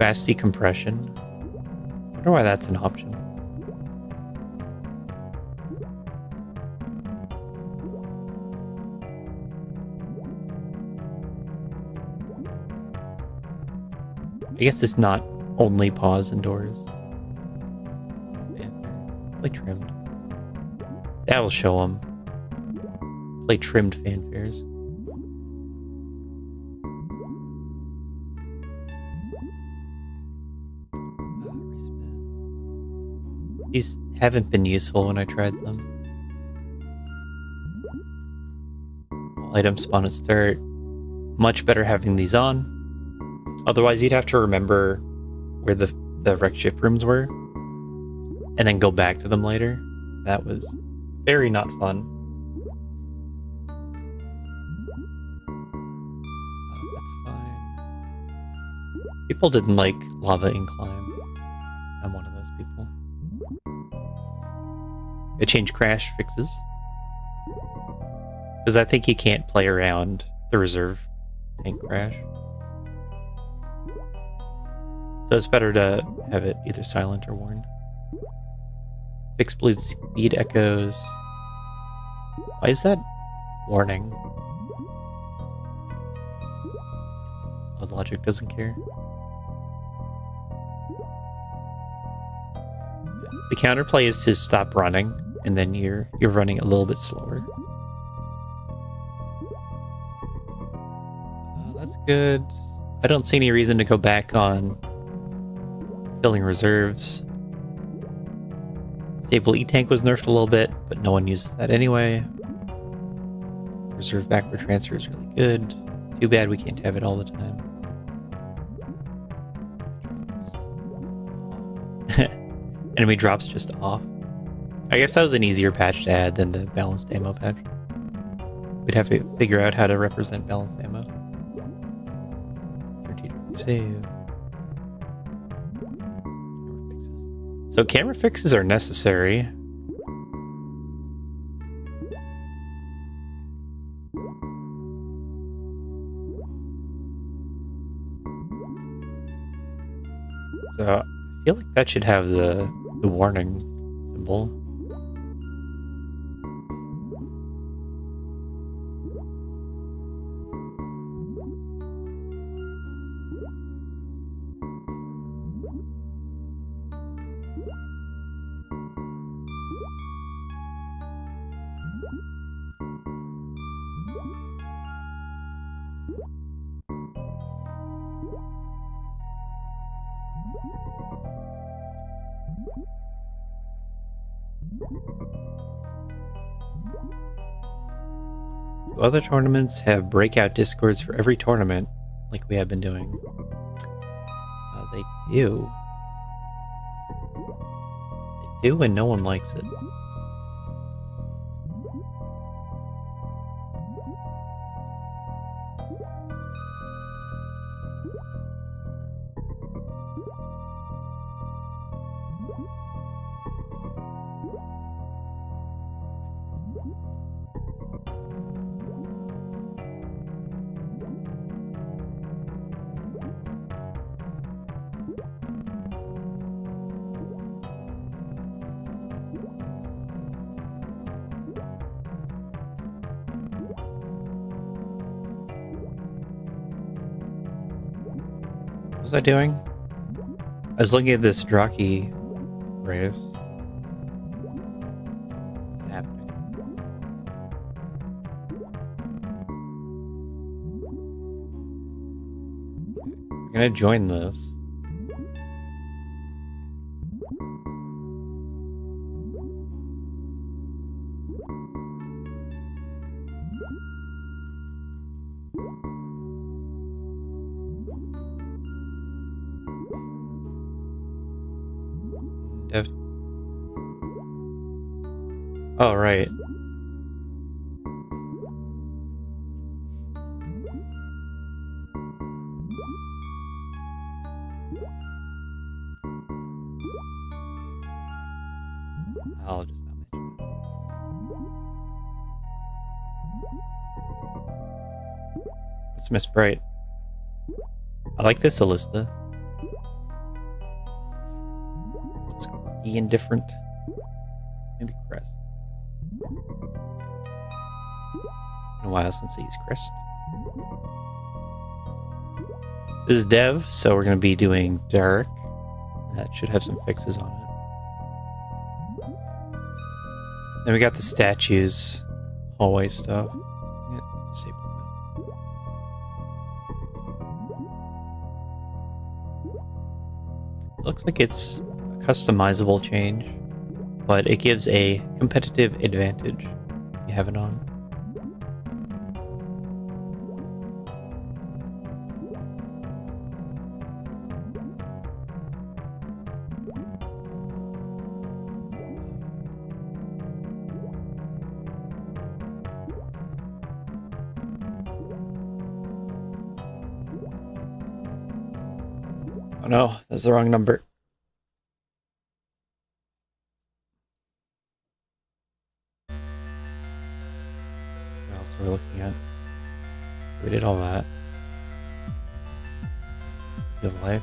Fast decompression. I wonder why that's an option. I guess it's not only pause indoors. Play trimmed. That'll show them. Play trimmed fanfares. These haven't been useful when I tried them. All items spawn at start. Much better having these on. Otherwise, you'd have to remember where the wreck ship rooms were and then go back to them later. That was very not fun. That's fine. People didn't like lava incline. I'm one of those people. I changed crash fixes. Because I think you can't play around the reserve tank crash. So it's better to have it either silent or warned. Fix blue speed echoes. Why is that warning? Oh, logic doesn't care. The counterplay is to stop running, and then you're running a little bit slower. Oh, that's good. I don't see any reason to go back on filling reserves. Stable E-Tank was nerfed a little bit, but no one uses that anyway. Reserve backward transfer is really good. Too bad we can't have it all the time. Enemy drops just off. I guess that was an easier patch to add than the balanced ammo patch. We'd have to figure out how to represent balanced ammo. Save. So camera fixes are necessary. So I feel like that should have the warning symbol. Do other tournaments have breakout discords for every tournament, like we have been doing? They do. They do, and no one likes it. What was I doing? I was looking at this Draki race. What's happening? I'm gonna join this. Oh, right. I'll just not mention it. What's Miss Bright? I like this Alista. Looks quirky and different. Maybe Crest. Been a while since I used Crest. This is Dev, so we're going to be doing Dark. That should have some fixes on it. Then we got the statues, hallway stuff. Yeah, disable that. Looks like it's a customizable change. but it gives a competitive advantage if you have it on. Oh no, that's the wrong number. What else are we looking at? We did all that. Feel life.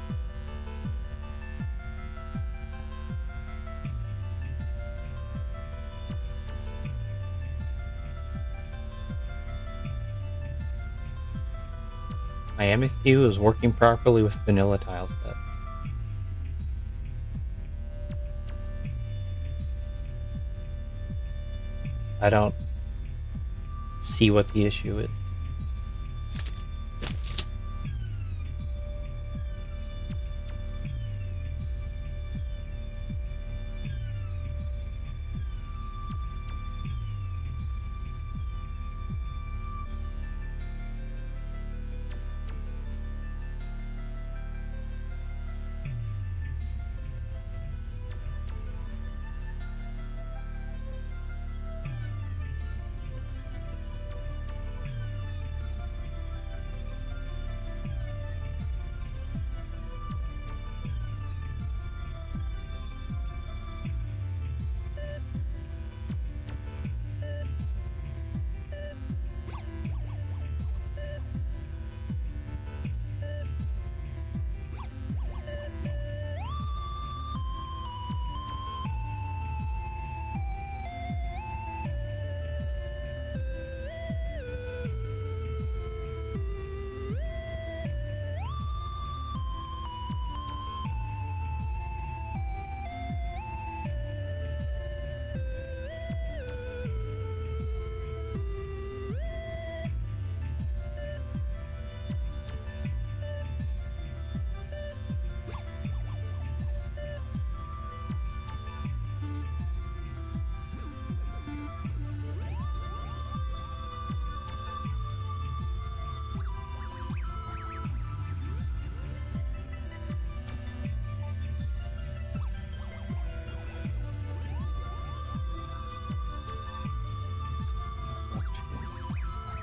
My MSU is working properly with vanilla tile set. I don't see what the issue is.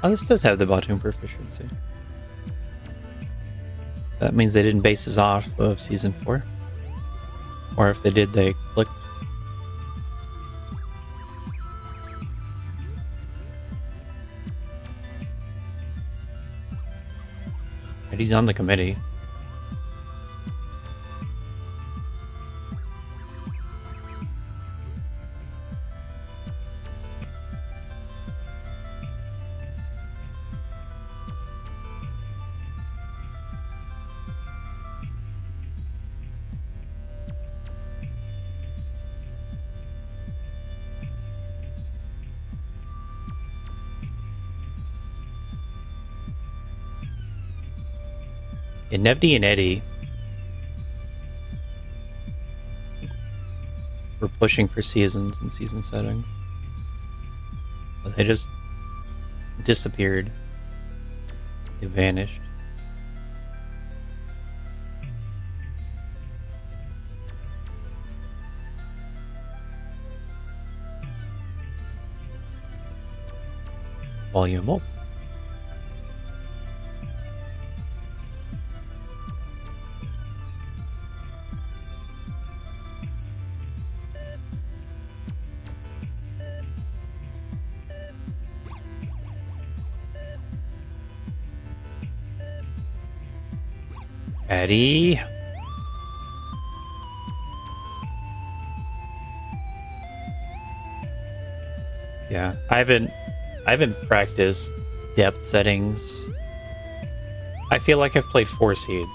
Oh, this does have the bottom proficiency. That means they didn't base this off of Season 4. Or if they did, they clicked. But he's on the committee. And Nevdi and Eddie were pushing for seasons and season settings. But they just disappeared. They vanished. Volume up. Eddie. Yeah, I haven't practiced depth settings. I feel like I've played 4 seeds.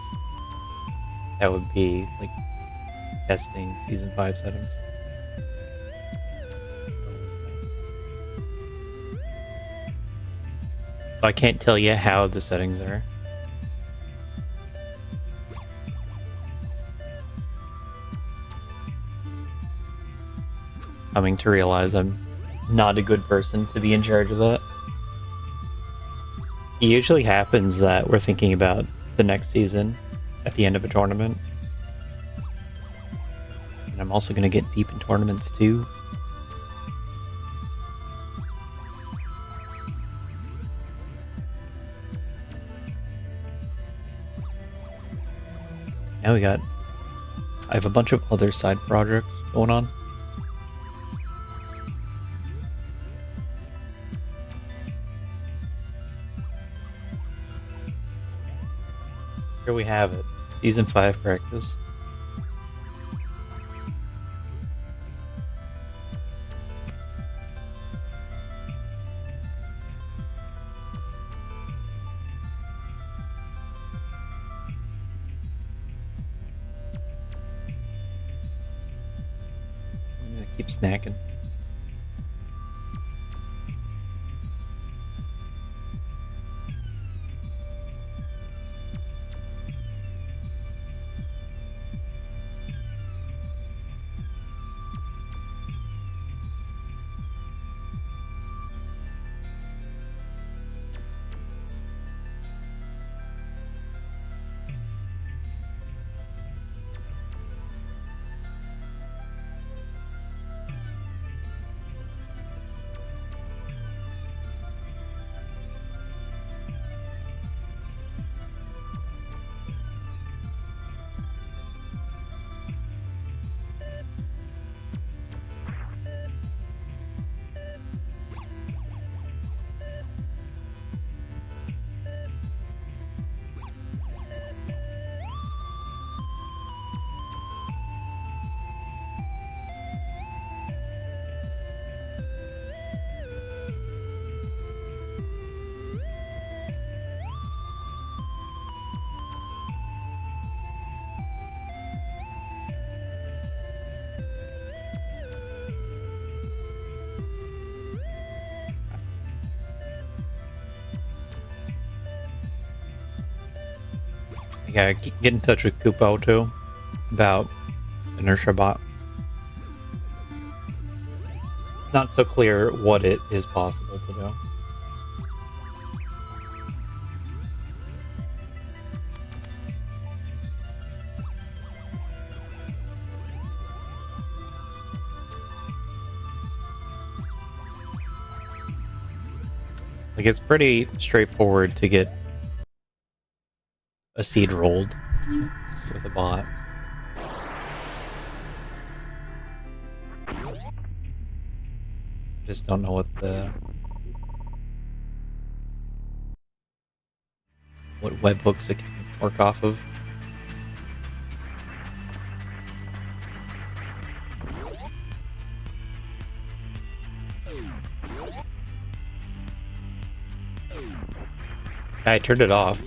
That would be like testing season 5 settings. So I can't tell you how the settings are. coming to realize I'm not a good person to be in charge of that. It usually happens that we're thinking about the next season at the end of a tournament. And I'm also going to get deep in tournaments too. Now I have a bunch of other side projects going on. Here we have it. Season 5 practice. I'm gonna keep snacking. Yeah, get in touch with Kupo too about inertia bot. Not so clear what it is possible to do. Like, it's pretty straightforward to get a seed rolled with a bot. Just don't know what webhooks it can work off of. I turned it off.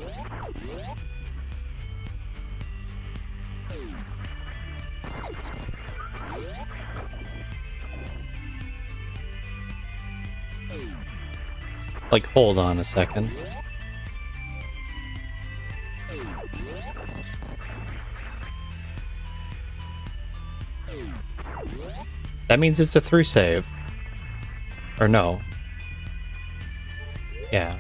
Like, hold on a second. That means it's a through save. Or no. Yeah.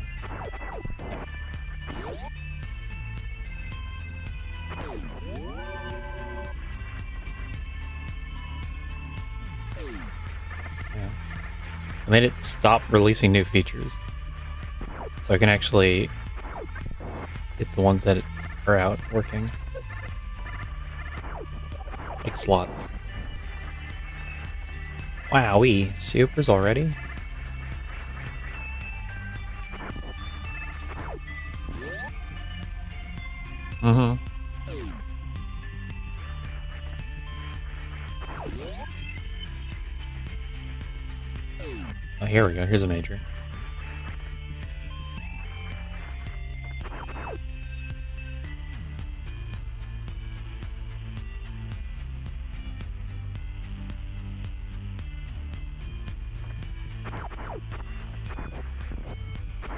I made it stop releasing new features. So I can actually get the ones that are out working. Like slots. Wowee, supers already? Mm-hmm. Oh, here we go. Here's a major.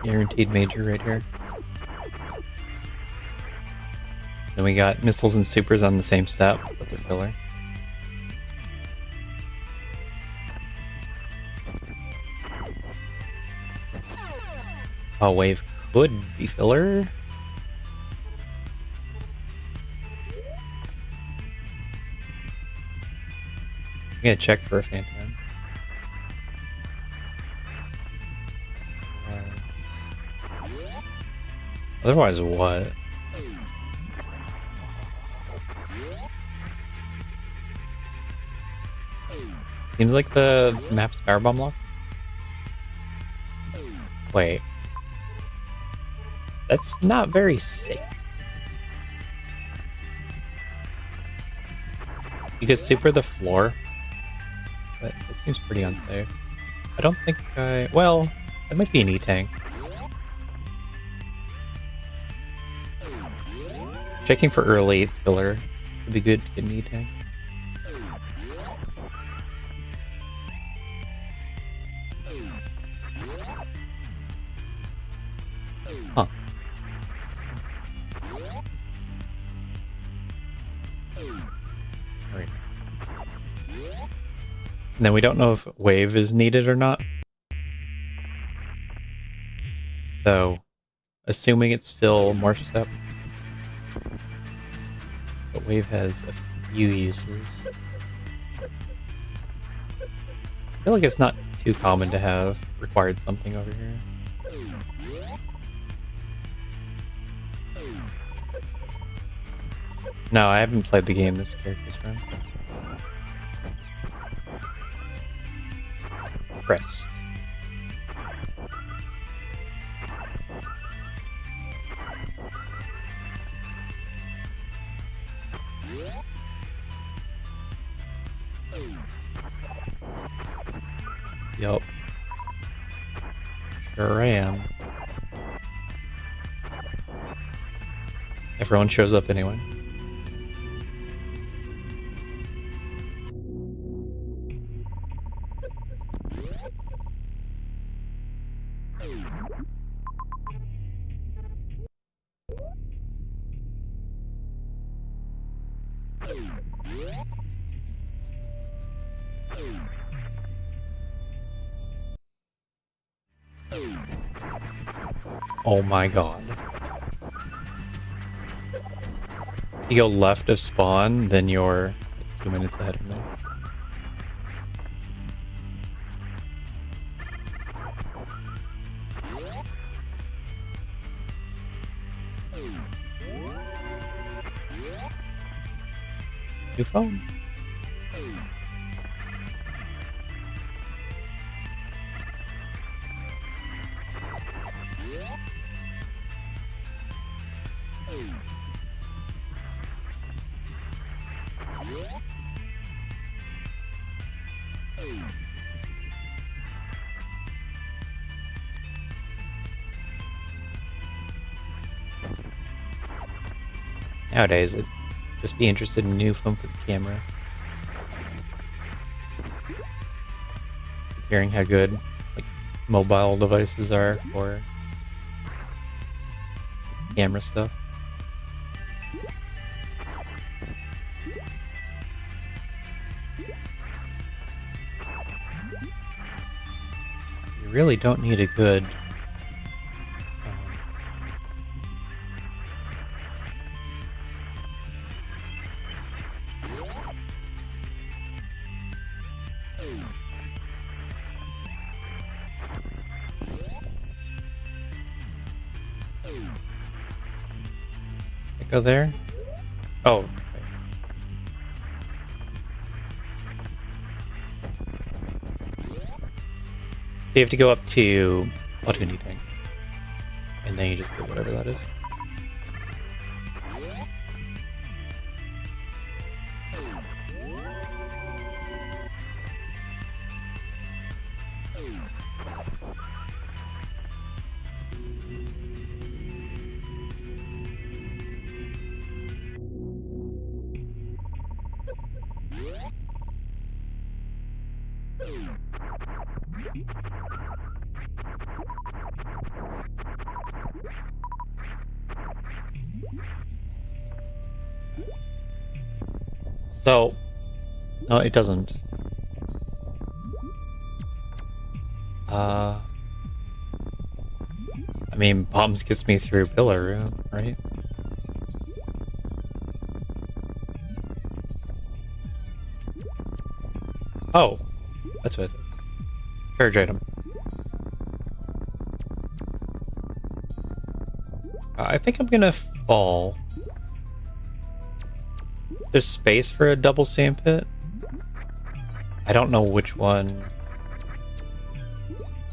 Guaranteed major right here. Then we got missiles and supers on the same step with the filler. Oh, wave could be filler. I'm gonna check for a phantom. Otherwise, what? Seems like the map's power bomb lock. Wait. That's not very safe. You could super the floor, but it seems pretty unsafe. I don't think I... Well, that might be an E-tank. Checking for early filler would be good to get an E-tank. Huh. Right. And then we don't know if wave is needed or not. So, assuming it's still morph step. But wave has a few uses. I feel like it's not too common to have required something over here. No, I haven't played the game this character's from. Crest. Yup. Sure am. Everyone shows up anyway. Oh my god. You go left of spawn, then you're 2 minutes ahead of me. New phone. Nowadays, I'd just be interested in a new phone for the camera. Hearing how good like mobile devices are for camera stuff. You really don't need a good go there? Oh. Okay. You have to go up to Platoon Tank. And then you just get whatever that is. So, no, it doesn't. I mean, bombs gets me through pillar room, right? Oh, that's what it is. Charge item. I think I'm gonna fall. There's space for a double sand pit. I don't know which one.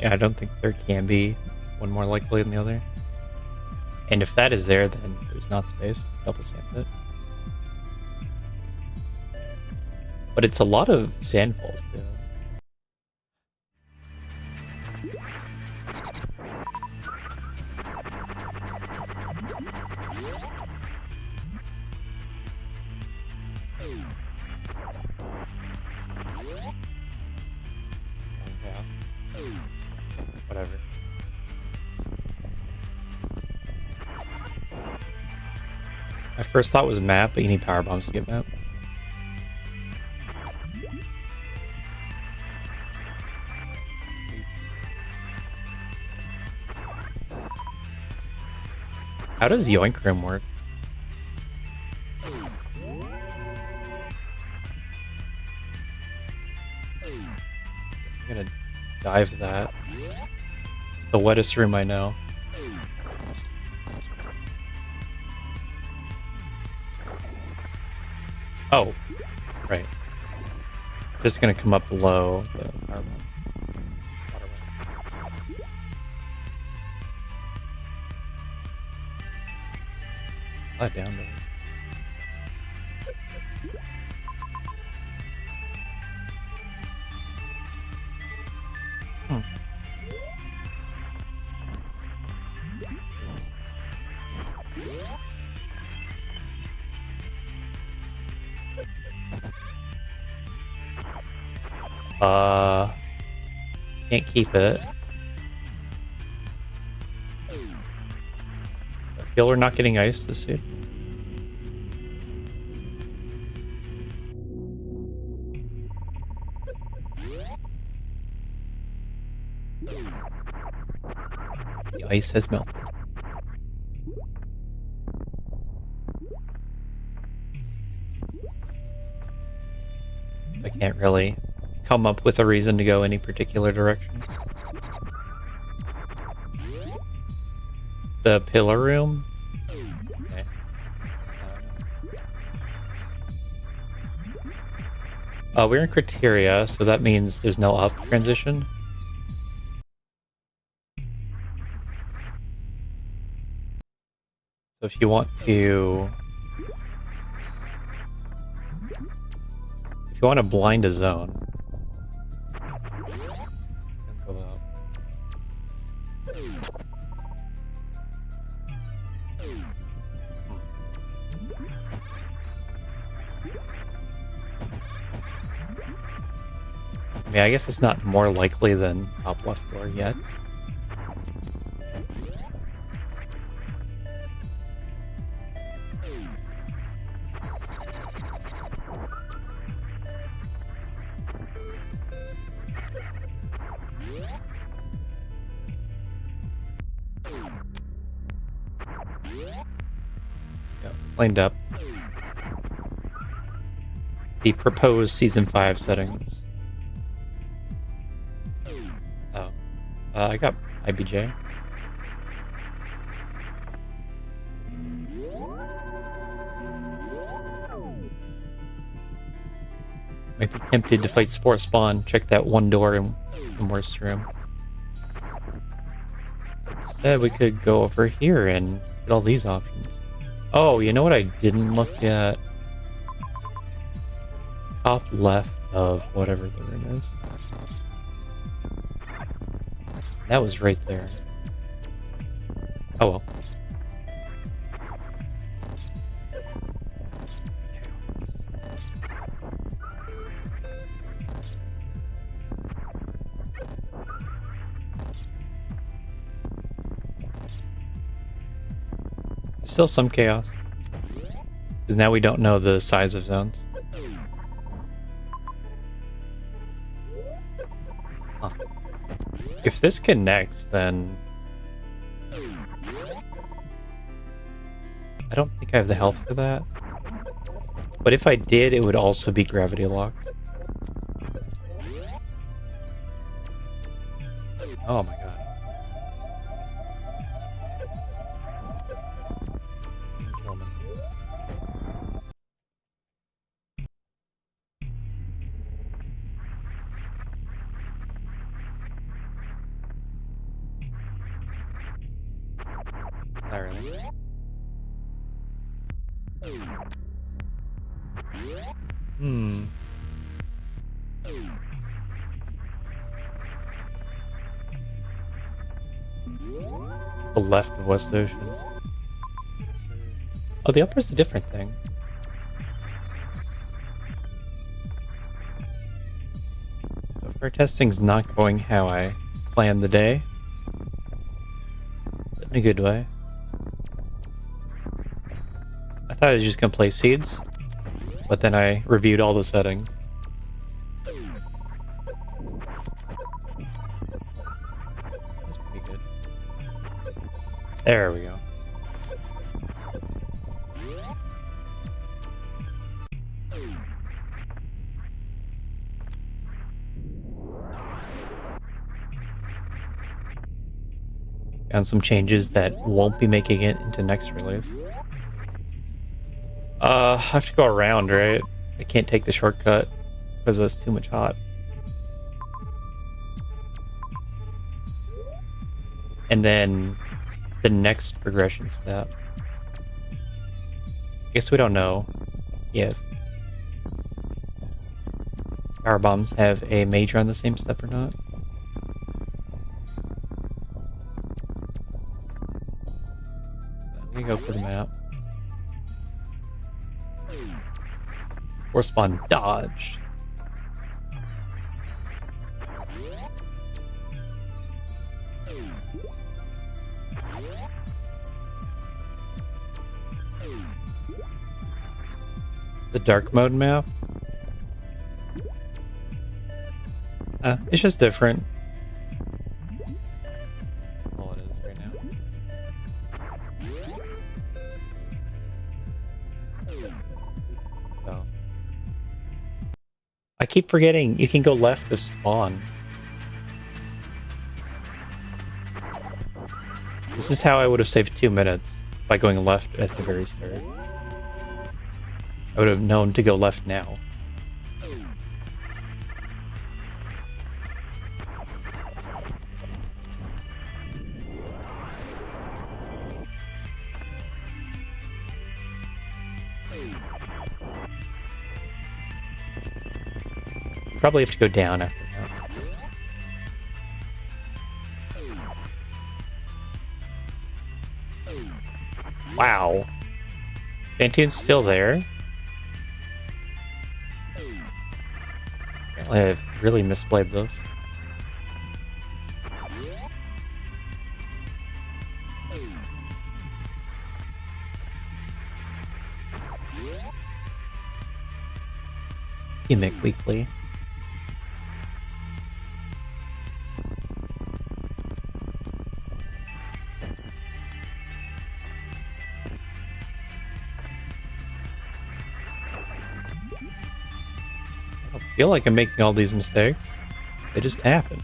Yeah, I don't think there can be one more likely than the other. And if that is there, then there's not space. Double sand pit. But it's a lot of sandfalls too. Whatever. My first thought was map, but you need power bombs to get map. How does Yoink Room work? I'm gonna dive that. It's the wettest room I know. Oh, right. Just gonna come up below the power bomb. Down there. Can't keep it. I feel we're not getting ice this suit. The ice has melted. I can't really come up with a reason to go any particular direction. The pillar room? Okay. We're in criteria, so that means there's no up transition. So if you want to blind a zone, go out. I mean, I guess it's not more likely than top left floor yet. Lined up the proposed season 5 settings. Oh, I got IBJ. Might be tempted to fight Spore Spawn. Check that one door in worst room. Instead, we could go over here and get all these options. Oh, you know what I didn't look at? Top left of whatever the room is. That was right there. Oh well. Still some chaos. Because now we don't know the size of zones. Huh. If this connects, then I don't think I have the health for that. But if I did, it would also be gravity locked. Oh my god. Kill me. Not really. Hmm. The left of West Ocean. Oh, the upper's a different thing. So if our testing's not going how I planned the day, in a good way. I thought I was just gonna play seeds, but then I reviewed all the settings. That's pretty good. There we go. Found some changes that won't be making it into next release. I have to go around, right? I can't take the shortcut because that's too much hot. And then the next progression step. I guess we don't know if power bombs have a major on the same step or not. I'm gonna go for the map. Or spawn dodged. The dark mode map? It's just different. That's all it is right now. So I keep forgetting you can go left to spawn. This is how I would have saved 2 minutes, by going left at the very start. I would have known to go left now. Probably have to go down after that. Wow. Pantoon's still there? Apparently I've really misplayed this. Gimmick Weekly. I feel like I'm making all these mistakes. They just happen.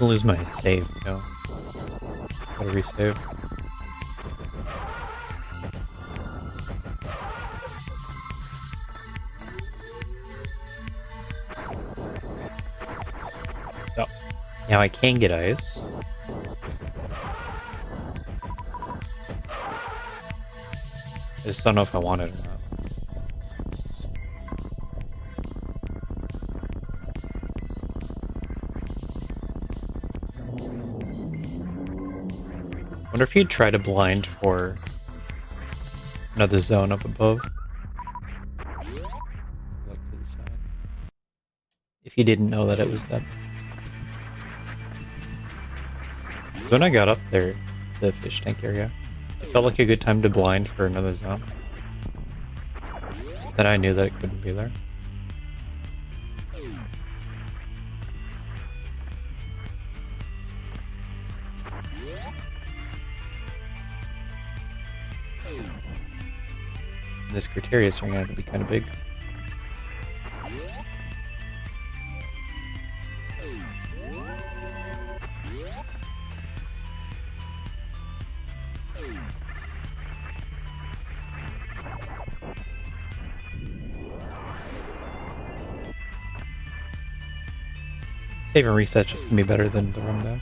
I'll lose my save, no. Gotta resave. Oh. Now I can get ice. I just don't know if I want it or not. Wonder if you'd try to blind for Another zone up above. Look to the side. If you didn't know that it was that. So when I got up there, the fish tank area, it felt like a good time to blind for another zone. Then I knew that it couldn't be there. And this criteria is turning out to be kind of big. Save and reset just gonna be better than the rundown.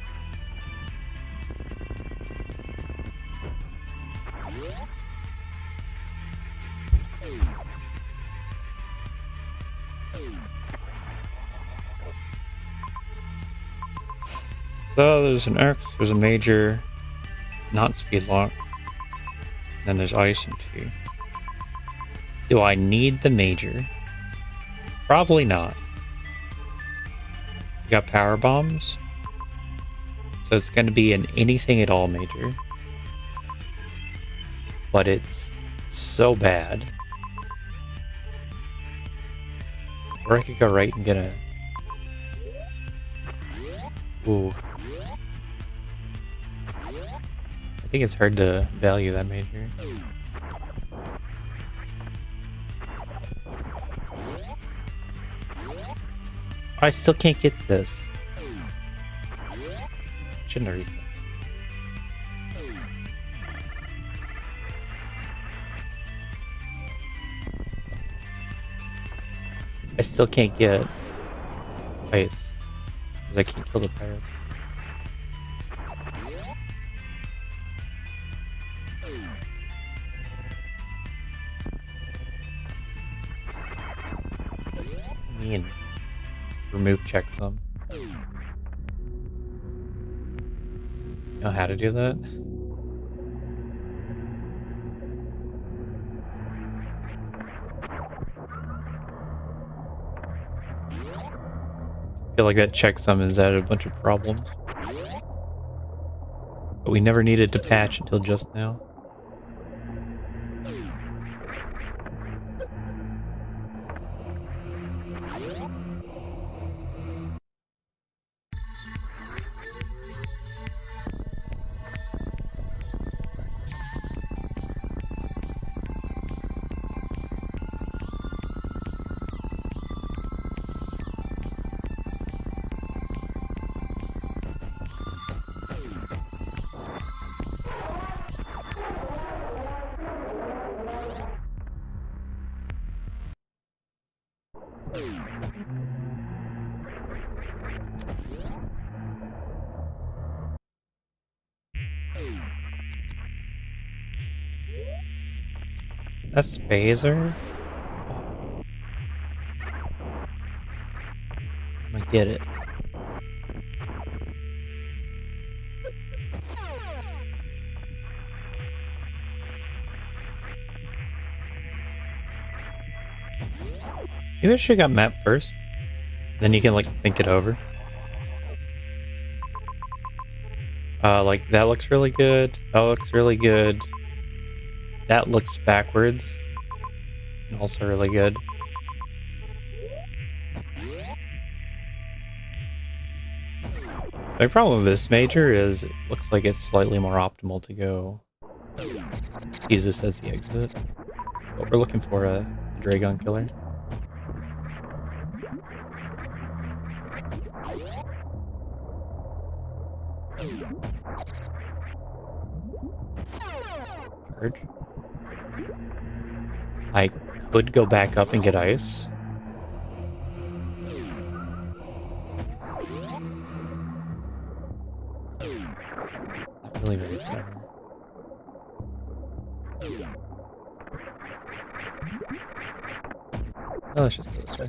So there's an X, there's a major, not speed lock, then there's ice and T. Do I need the major? Probably not. You got power bombs, so it's going to be an anything at all major, but it's so bad. Or I could go right and get a... Ooh. I think it's hard to value that major. I still can't get this. Shouldn't have reset. I still can't get ice because I can't kill the pirate. Mean. Remove checksum. Know how to do that? I feel like that checksum has added a bunch of problems. But we never needed to patch until just now. That's Phaser? I'm gonna get it. Maybe I should have got map first. Then you can like think it over. Like that looks really good. That looks really good. That looks backwards. And also really good. My problem with this major is it looks like it's slightly more optimal to go use this as the exit. But we're looking for a Dragon killer. Charge. I could go back up and get ice. Not really very clever. Oh, let's just go this way.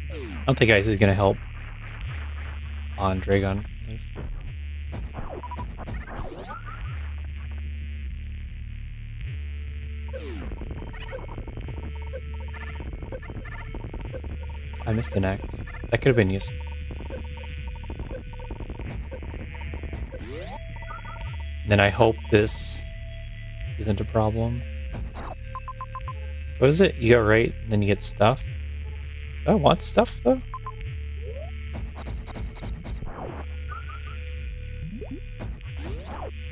I don't think ice is gonna help. on Dragon. I missed an X. That could have been useful. Then I hope this isn't a problem. What is it? You go right, and then you get stuff? Do I want stuff, though?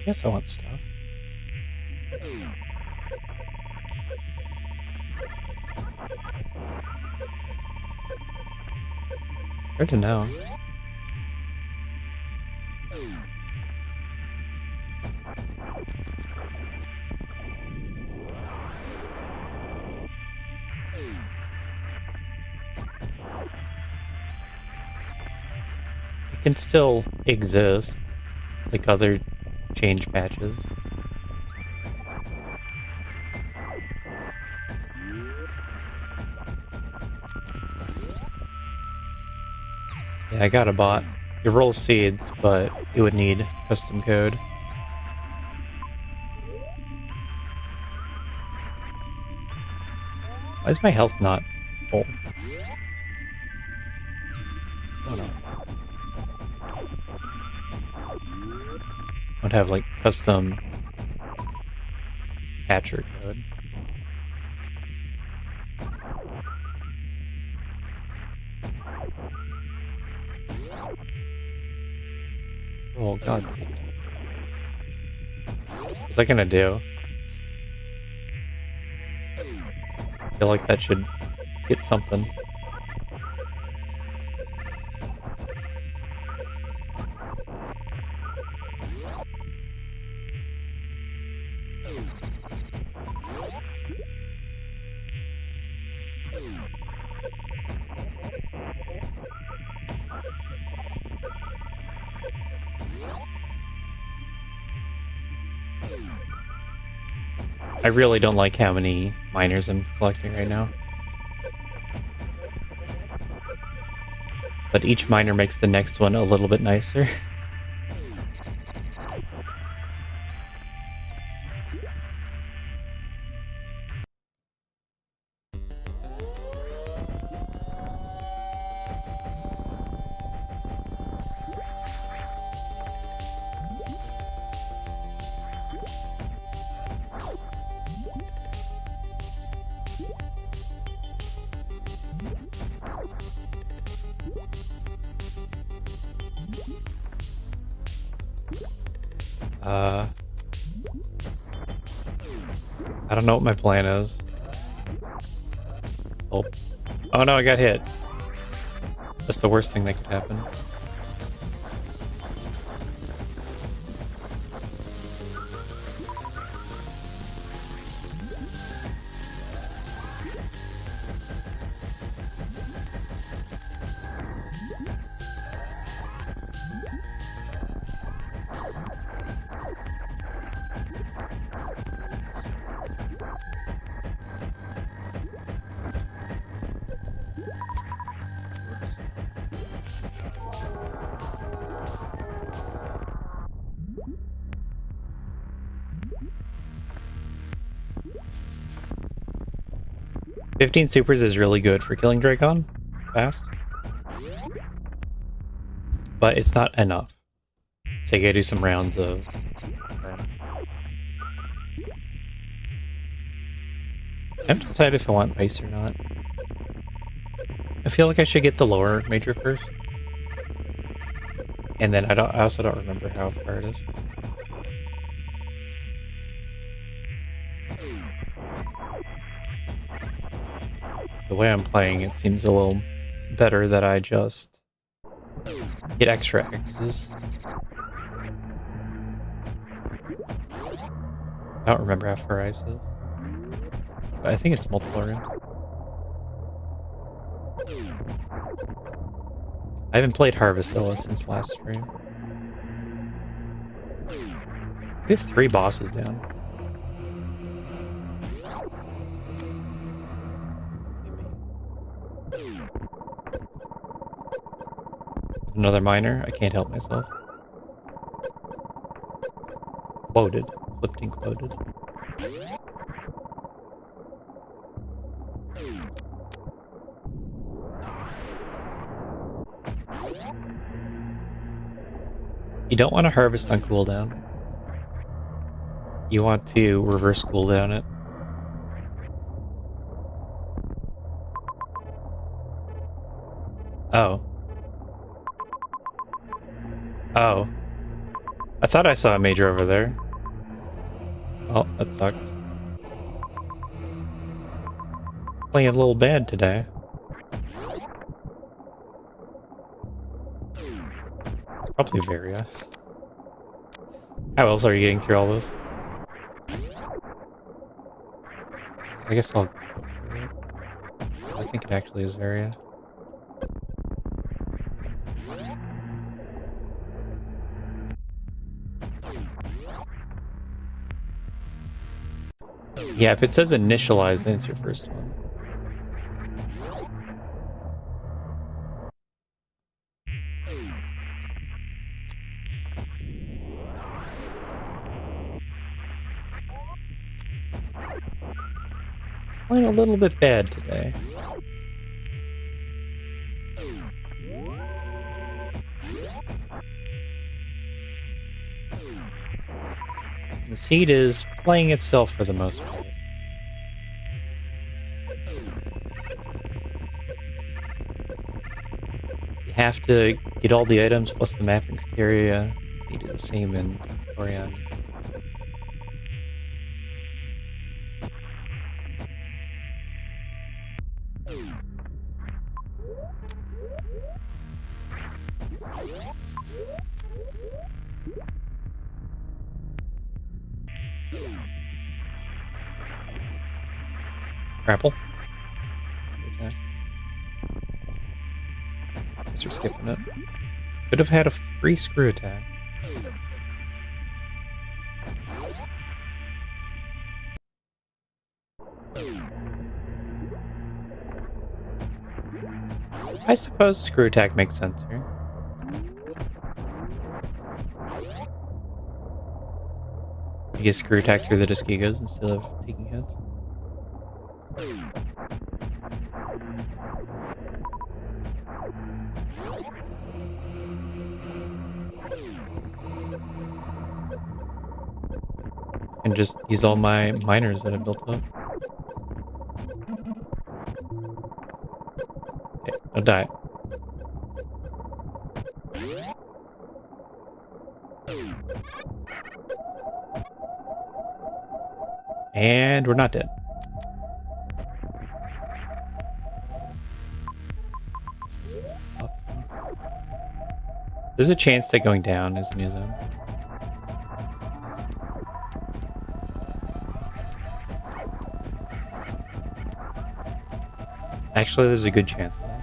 Yes, I want stuff. Hard to know. It can still exist, like other change patches. Yeah, I got a bot. It rolls seeds, but it would need custom code. Why is my health not full? Oh no. I would have like custom patcher code. Oh, God seed. What's that gonna do? I feel like that should get something. I really don't like how many miners I'm collecting right now. But each miner makes the next one a little bit nicer. I don't know what my plan is. Oh. Oh no, I got hit. That's the worst thing that could happen. "15 supers is really good for killing Dracon fast, but it's not enough. So you gotta do some rounds of... I haven't decided if I want ice or not. I feel like I should get the lower major first. And then I also don't remember how far it is. The way I'm playing, it seems a little better that I just get extra X's. I don't remember how far ice is. But I think it's multiple rooms. I haven't played Harvestella since last stream. We have 3 bosses down. Another miner? I can't help myself. Quoted. Flipped and quoted. You don't want to harvest on cooldown. You want to reverse cooldown it. Oh. Oh. I thought I saw a major over there. Oh, that sucks. Playing a little bad today. It's probably Varia. How else are you getting through all this? I guess I'll go for it. I think it actually is Varia. Yeah, if it says initialize, then it's your first one. Playing a little bit bad today. The seed is playing itself for the most part. You have to get all the items plus the mapping criteria. You do the same in Orion. Grapple. Okay. Guess we're skipping it. Could have had a free screw attack. I suppose screw attack makes sense here. You get screw attack through the Discigos instead of taking hits. And just use all my miners that I built up. Okay, don't die. And we're not dead. There's a chance that going down is a new zone. Actually, there's a good chance of that.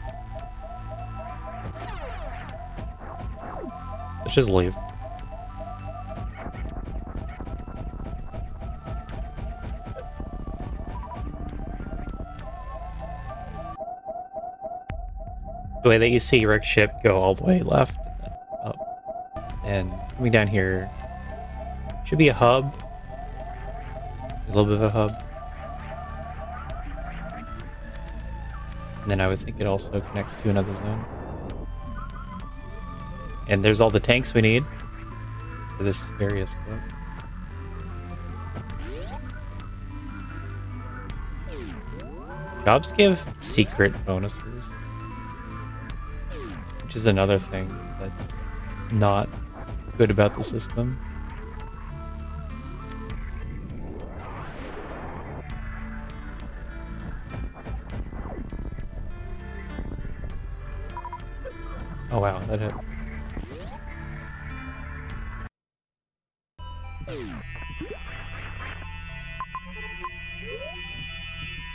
Let's just leave. The way that you see Rick's ship go all the way left and then up. And coming down here should be a hub. A little bit of a hub. And then I would think it also connects to another zone. And there's all the tanks we need for this various book. Jobs give secret bonuses, which is another thing that's not good about the system. Oh wow, that hit.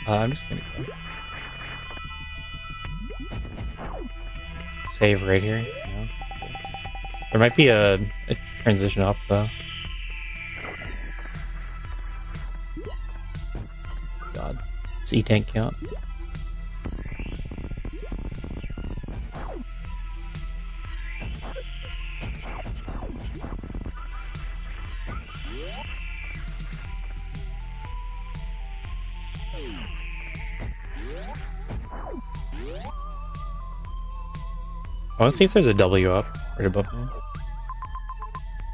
I'm just gonna go. Save right here. Yeah. There might be a transition up though. God, it's E-tank count. I want to see if there's a W up right above me.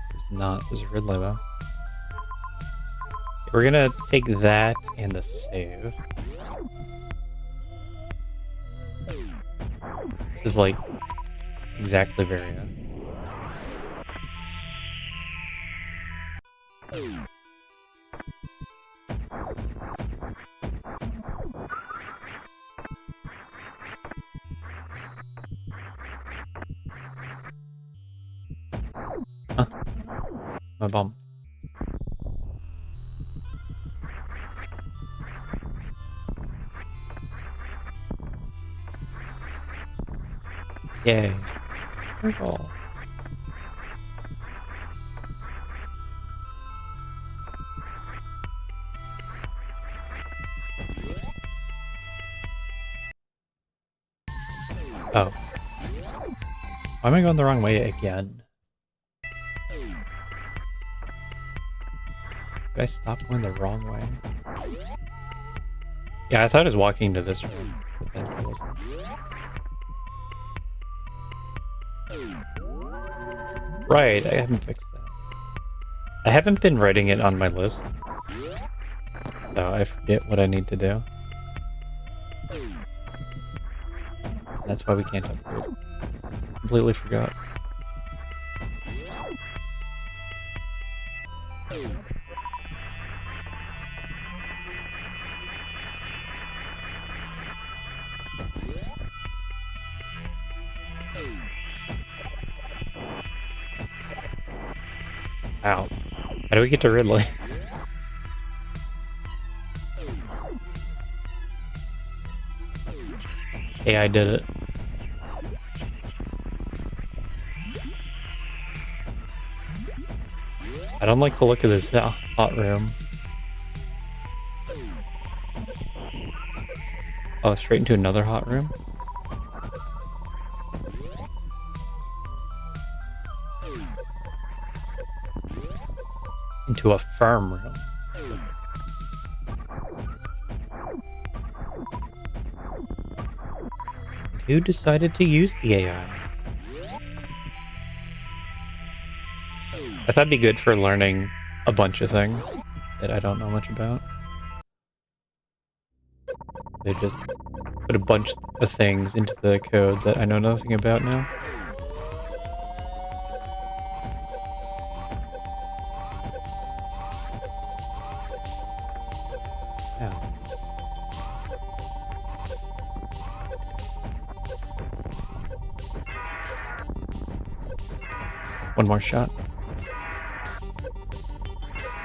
There's not. There's a ridley though. We're gonna take that and the save. This is like exactly Varia. Huh. My bomb. Yay. Purple. Oh. Why am I going the wrong way again? Did I stop going the wrong way? Yeah, I thought I was walking to this room, but then it wasn't. Right, I haven't fixed that. I haven't been writing it on my list, so I forget what I need to do. That's why we can't upgrade. Completely forgot. Ow. How do we get to Ridley? Hey, I did it. I don't like the look of this hot room. Oh, straight into another hot room? Into a farm room. Who decided to use the AI? I thought it'd be good for learning a bunch of things that I don't know much about. They just put a bunch of things into the code that I know nothing about now. Yeah. One more shot.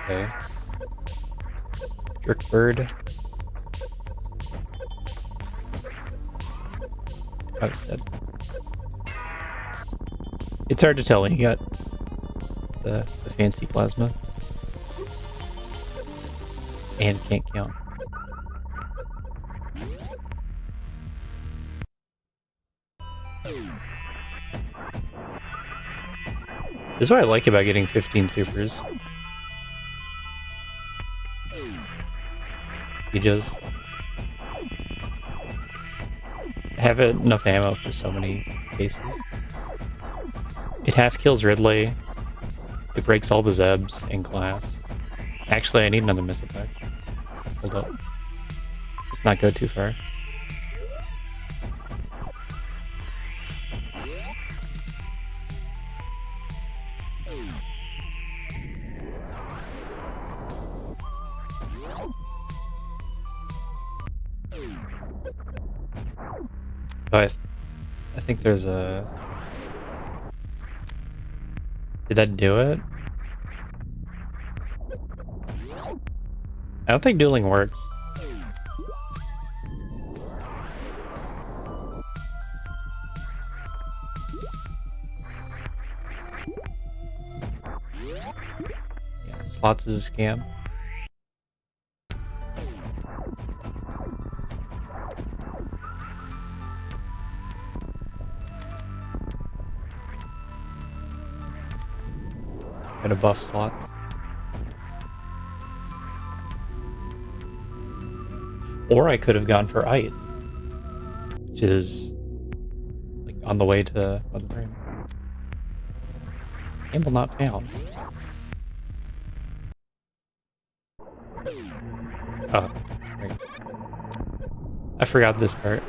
Okay. Jerk bird. Oh, it's dead. It's hard to tell when you got the fancy plasma. And can't count. This is what I like about getting 15 supers. You just have enough ammo for so many cases. It half kills Ridley. It breaks all the Zebs in class. Actually, I need another missile pack. Hold up. Let's not go too far. Oh, I think there's a... Did that do it? I don't think dueling works. Yeah, slots is a scam. Gotta buff slots. Or I could have gone for ice, which is like on the way to Mother Brain. Gamble not found. Oh, great. I forgot this part.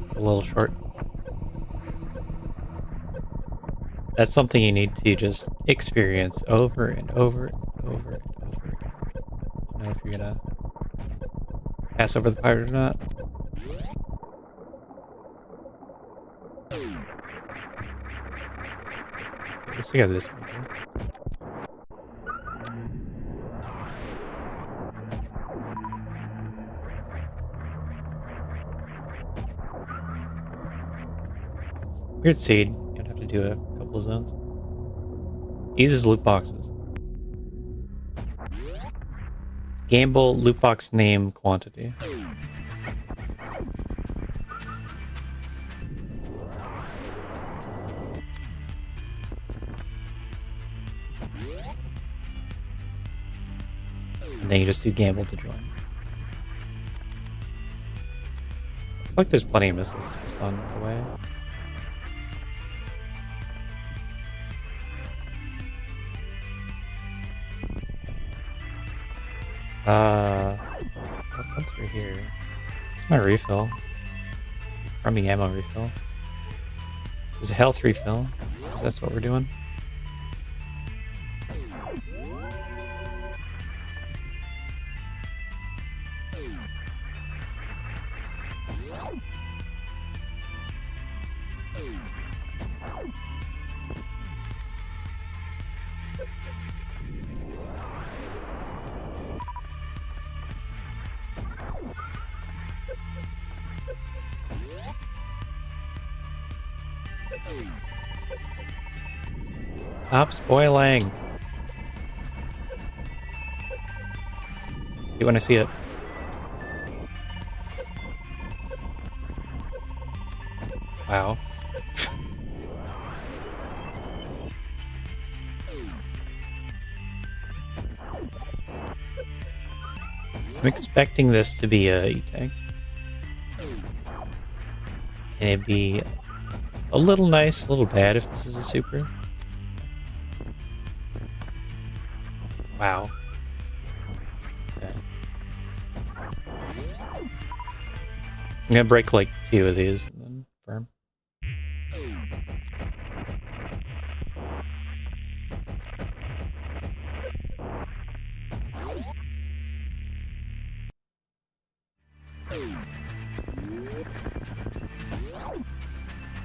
A little short. That's something you need to just experience over and over and over and over again. You know if you're gonna pass over the pirate or not. Let's look at this one here. Weird seed. You'd have to do a couple of zones. Uses loot boxes. It's gamble, loot box name, quantity. And then you just do gamble to join. Looks like there's plenty of missiles just on the way. I'll come through here. It's my refill. From the ammo refill. There's a health refill. That's what we're doing. Stop spoiling. See when I see it. Wow. I'm expecting this to be a E-tank. And it'd be a little nice, a little bad if this is a super. Wow. Okay. I'm gonna break like 2 of these and then firm.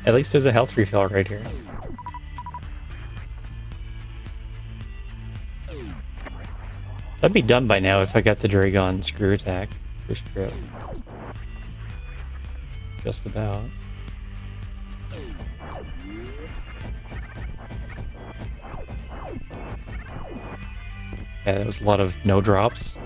At least there's a health refill right here. So I'd be done by now if I got the Dragon screw attack first trip. Just about. Yeah, that was a lot of no drops.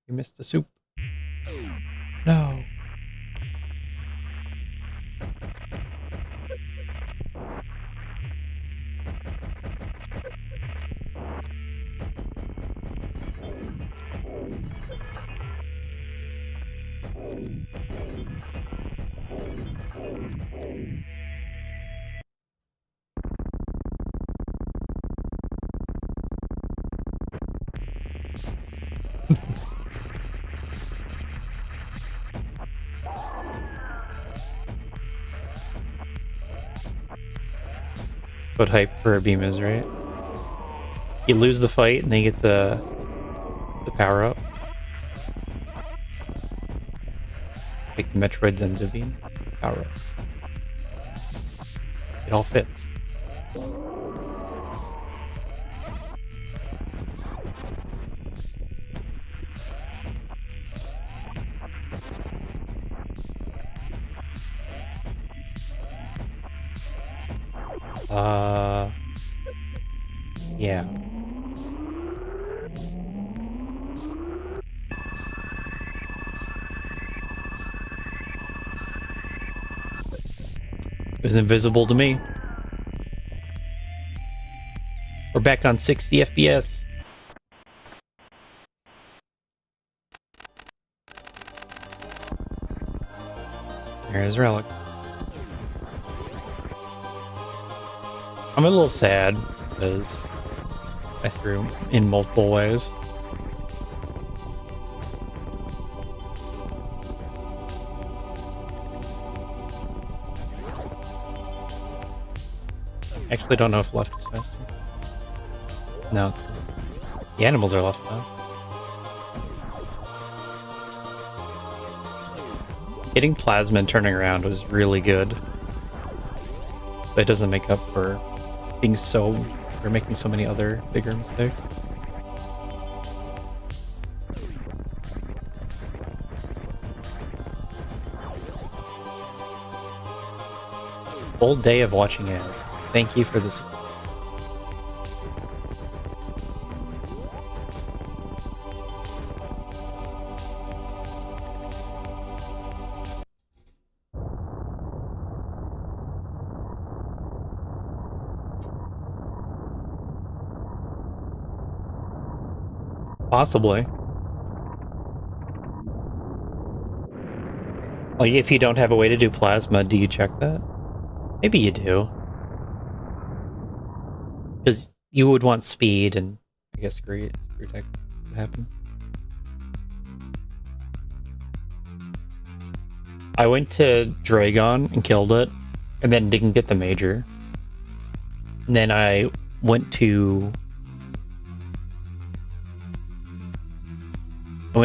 You missed the soup. No. What hype for a beam is, right? You lose the fight and then you get the power up. Like the Metroid Zenzu beam. Power up. It all fits. Yeah. It was invisible to me. We're back on 60 FPS. There's Relic. I'm a little sad because I threw in multiple ways. I actually don't know if left is faster. No, it's not. The animals are left now. Hitting plasma and turning around was really good. But it doesn't make up for being making so many other bigger mistakes. Full day of watching ads. Thank you for the support. Possibly. Like, if you don't have a way to do plasma, do you check that? Maybe you do. Because you would want speed, and I guess screw tech would happen. I went to Dragon and killed it, and then didn't get the major. And then I went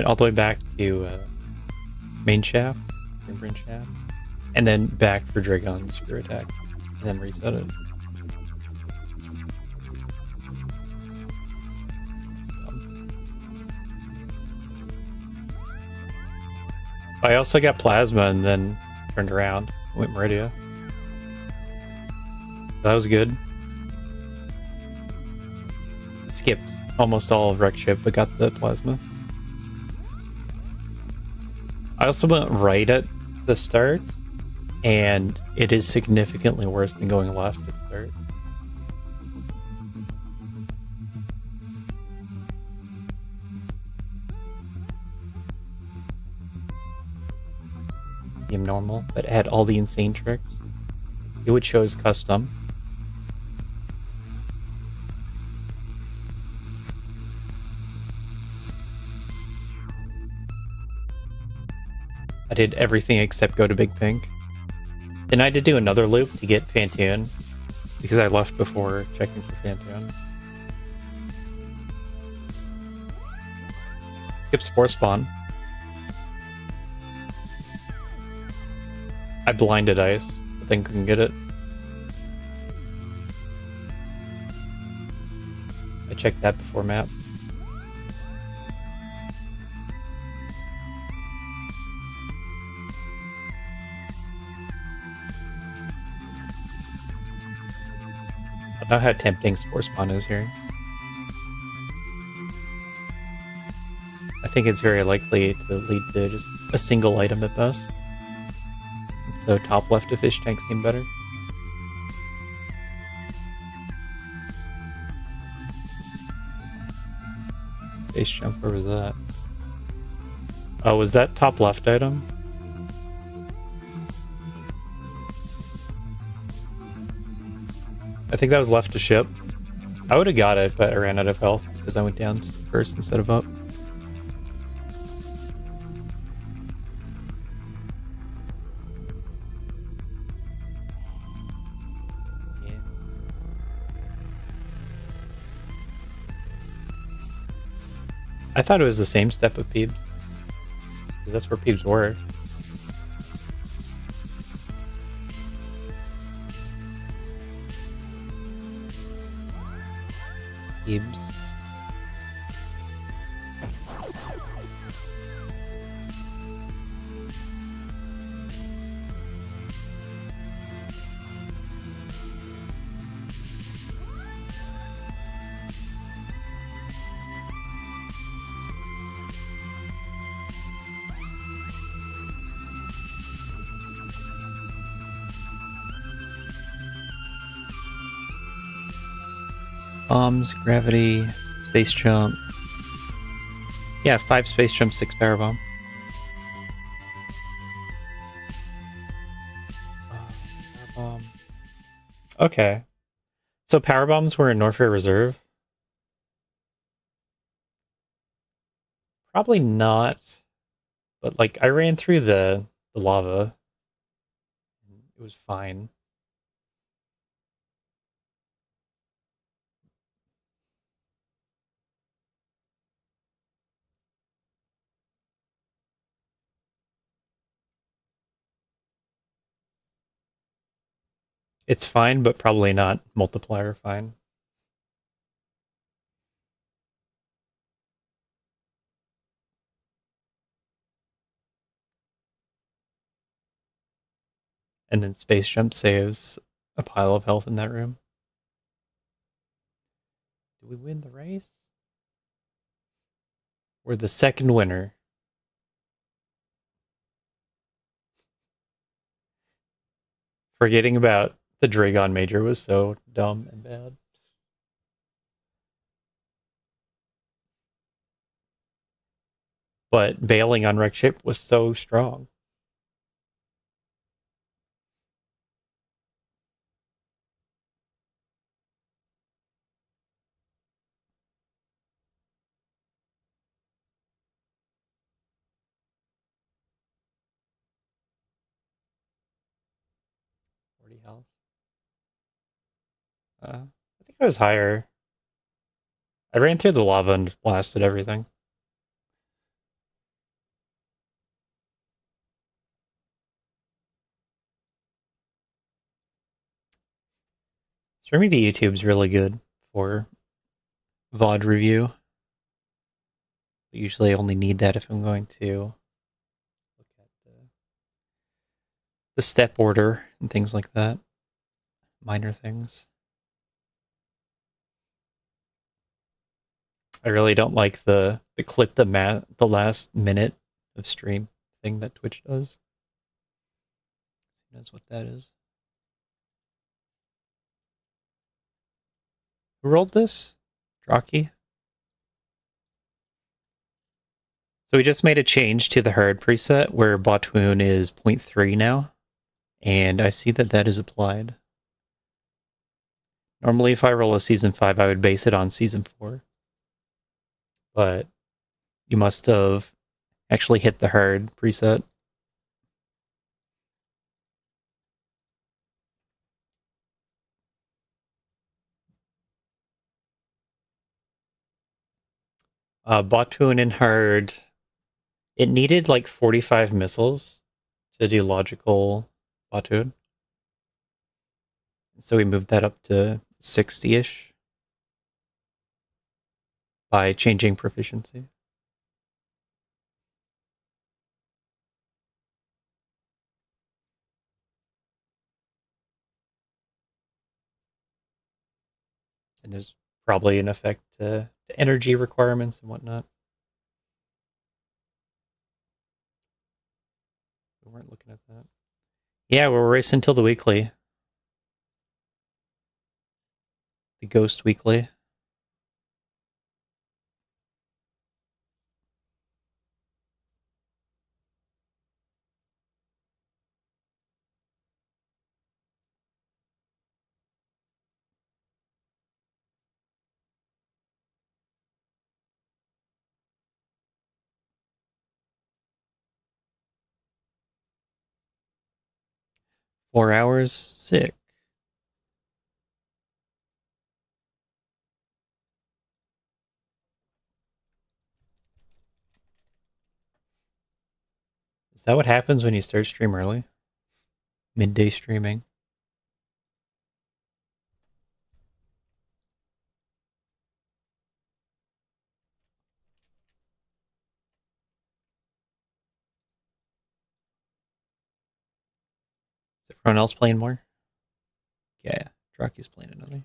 all the way back to main shaft, Brimbrand shaft, and then back for Dragon's spear attack, and then reset it. I also got plasma and then turned around, went Meridia. That was good. Skipped almost all of Wreck Ship, but got the plasma. I also went right at the start, and it is significantly worse than going left at start. Game normal, but had all the insane tricks. It would show as custom. I did everything except go to Big Pink. Then I had to do another loop to get Fantoon, because I left before checking for Fantoon. Skip Spore Spawn. I blinded Ice, but then couldn't get it. I checked that before map. I don't know how tempting Spore Spawn is here. I think it's very likely to lead to just a single item at best. And so top left of fish tank seemed better. Space jump, where was that? Oh, was that top left item? I think that was left to ship. I would have got it, but I ran out of health because I went down first instead of up. Yeah. I thought it was the same step of Peebs, because that's where Peebs were. Peebs. Bombs, gravity, space jump. Yeah, 5 space jump, 6 power bomb. Power bomb. Okay. So power bombs were in Norfair Reserve? Probably not. But like I ran through the lava. It was fine. It's fine, but probably not multiplier fine. And then space jump saves a pile of health in that room. Did we win the race? We're the second winner. Forgetting about the Dragon Major was so dumb and bad. But bailing on wreck ship was so strong. Health. I think I was higher. I ran through the lava and blasted everything. Streaming to YouTube is really good for VOD review. I usually only need that if I'm going to look at the step order and things like that. Minor things. I really don't like the clip the last minute of stream thing that Twitch does. Who knows what that is? Who rolled this? Draki? So we just made a change to the hard preset where Botwoon is 0.3 now. And I see that that is applied. Normally if I roll a Season 5, I would base it on Season 4. But you must have actually hit the hard preset. Botwoon in hard, it needed like 45 missiles to do logical Botwoon. So we moved that up to 60-ish by changing proficiency. And there's probably an effect to energy requirements and whatnot. We weren't looking at that. Yeah, we're racing till the weekly. The Ghost Weekly. Four hours, sick. Is that what happens when you start stream early? Midday streaming. Is everyone else playing more? Yeah, Draki's playing another.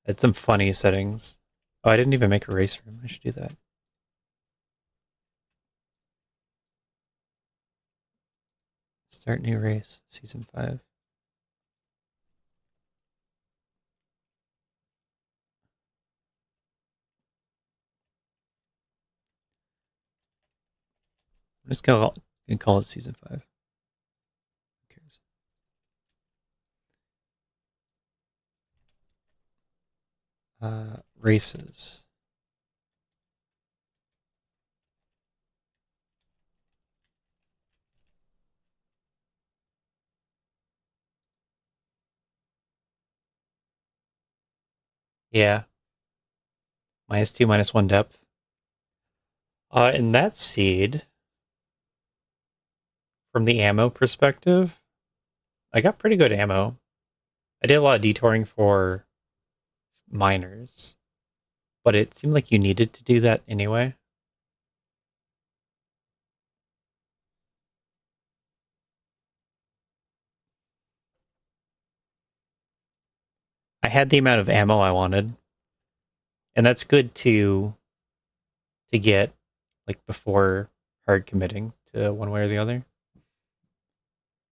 Had some funny settings. Oh, I didn't even make a race room. I should do that. Start new race, season 5. I'm just gonna call it season 5. Who cares? Races. Yeah. -2, -1 depth. In that seed, from the ammo perspective, I got pretty good ammo. I did a lot of detouring for miners, but it seemed like you needed to do that anyway. I had the amount of ammo I wanted, and that's good to get like before hard committing to one way or the other.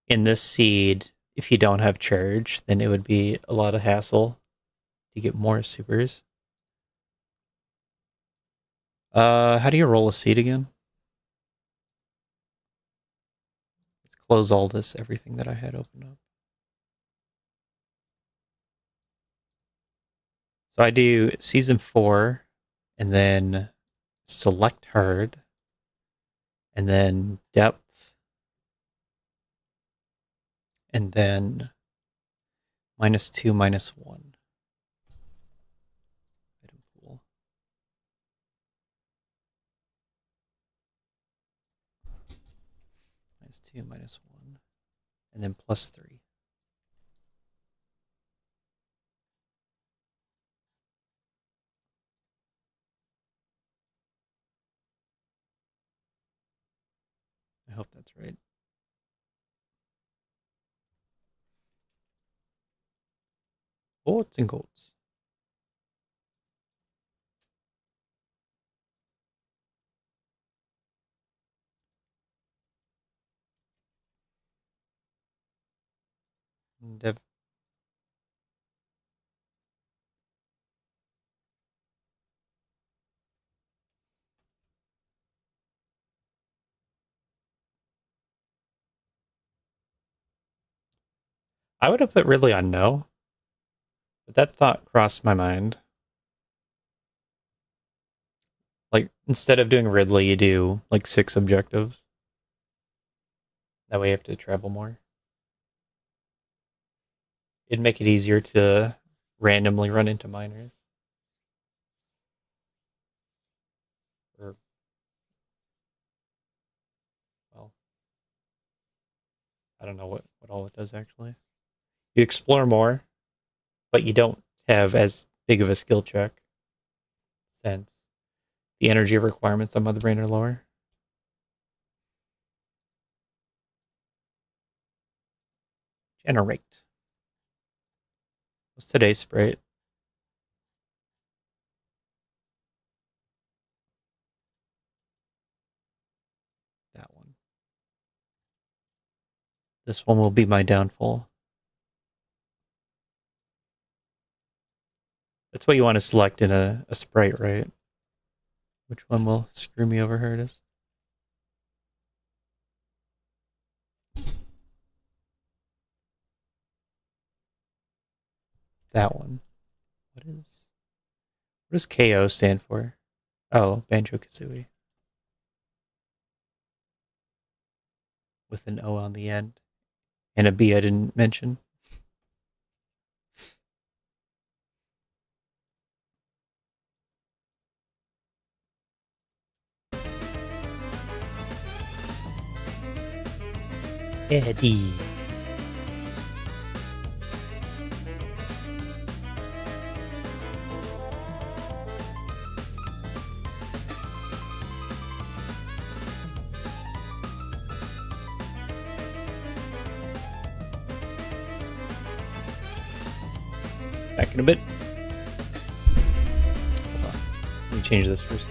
In this seed, if you don't have charge, then it would be a lot of hassle to get more supers. How do you roll a seed again? Let's close all this, everything that I had opened up. So I do season 4, and then select hard, and then depth, and then -2, -1. Item pool. -2, -1, and then +3. I hope that's right. Bullets and golds. Dev. I would have put Ridley on no, but that thought crossed my mind. Like, instead of doing Ridley, you do like 6 objectives. That way you have to travel more. It'd make it easier to randomly run into miners. Or, well, I don't know what all it does actually. You explore more, but you don't have as big of a skill check since the energy requirements on Mother Brain are lower. Generate. What's today's sprite? That one. This one will be my downfall. That's what you want to select in a sprite, right? Which one will screw me over hardest? That one. What does KO stand for? Oh, Banjo-Kazooie. With an O on the end. And a B I didn't mention. Eddie. Back in a bit. Hold on. Let me change this first.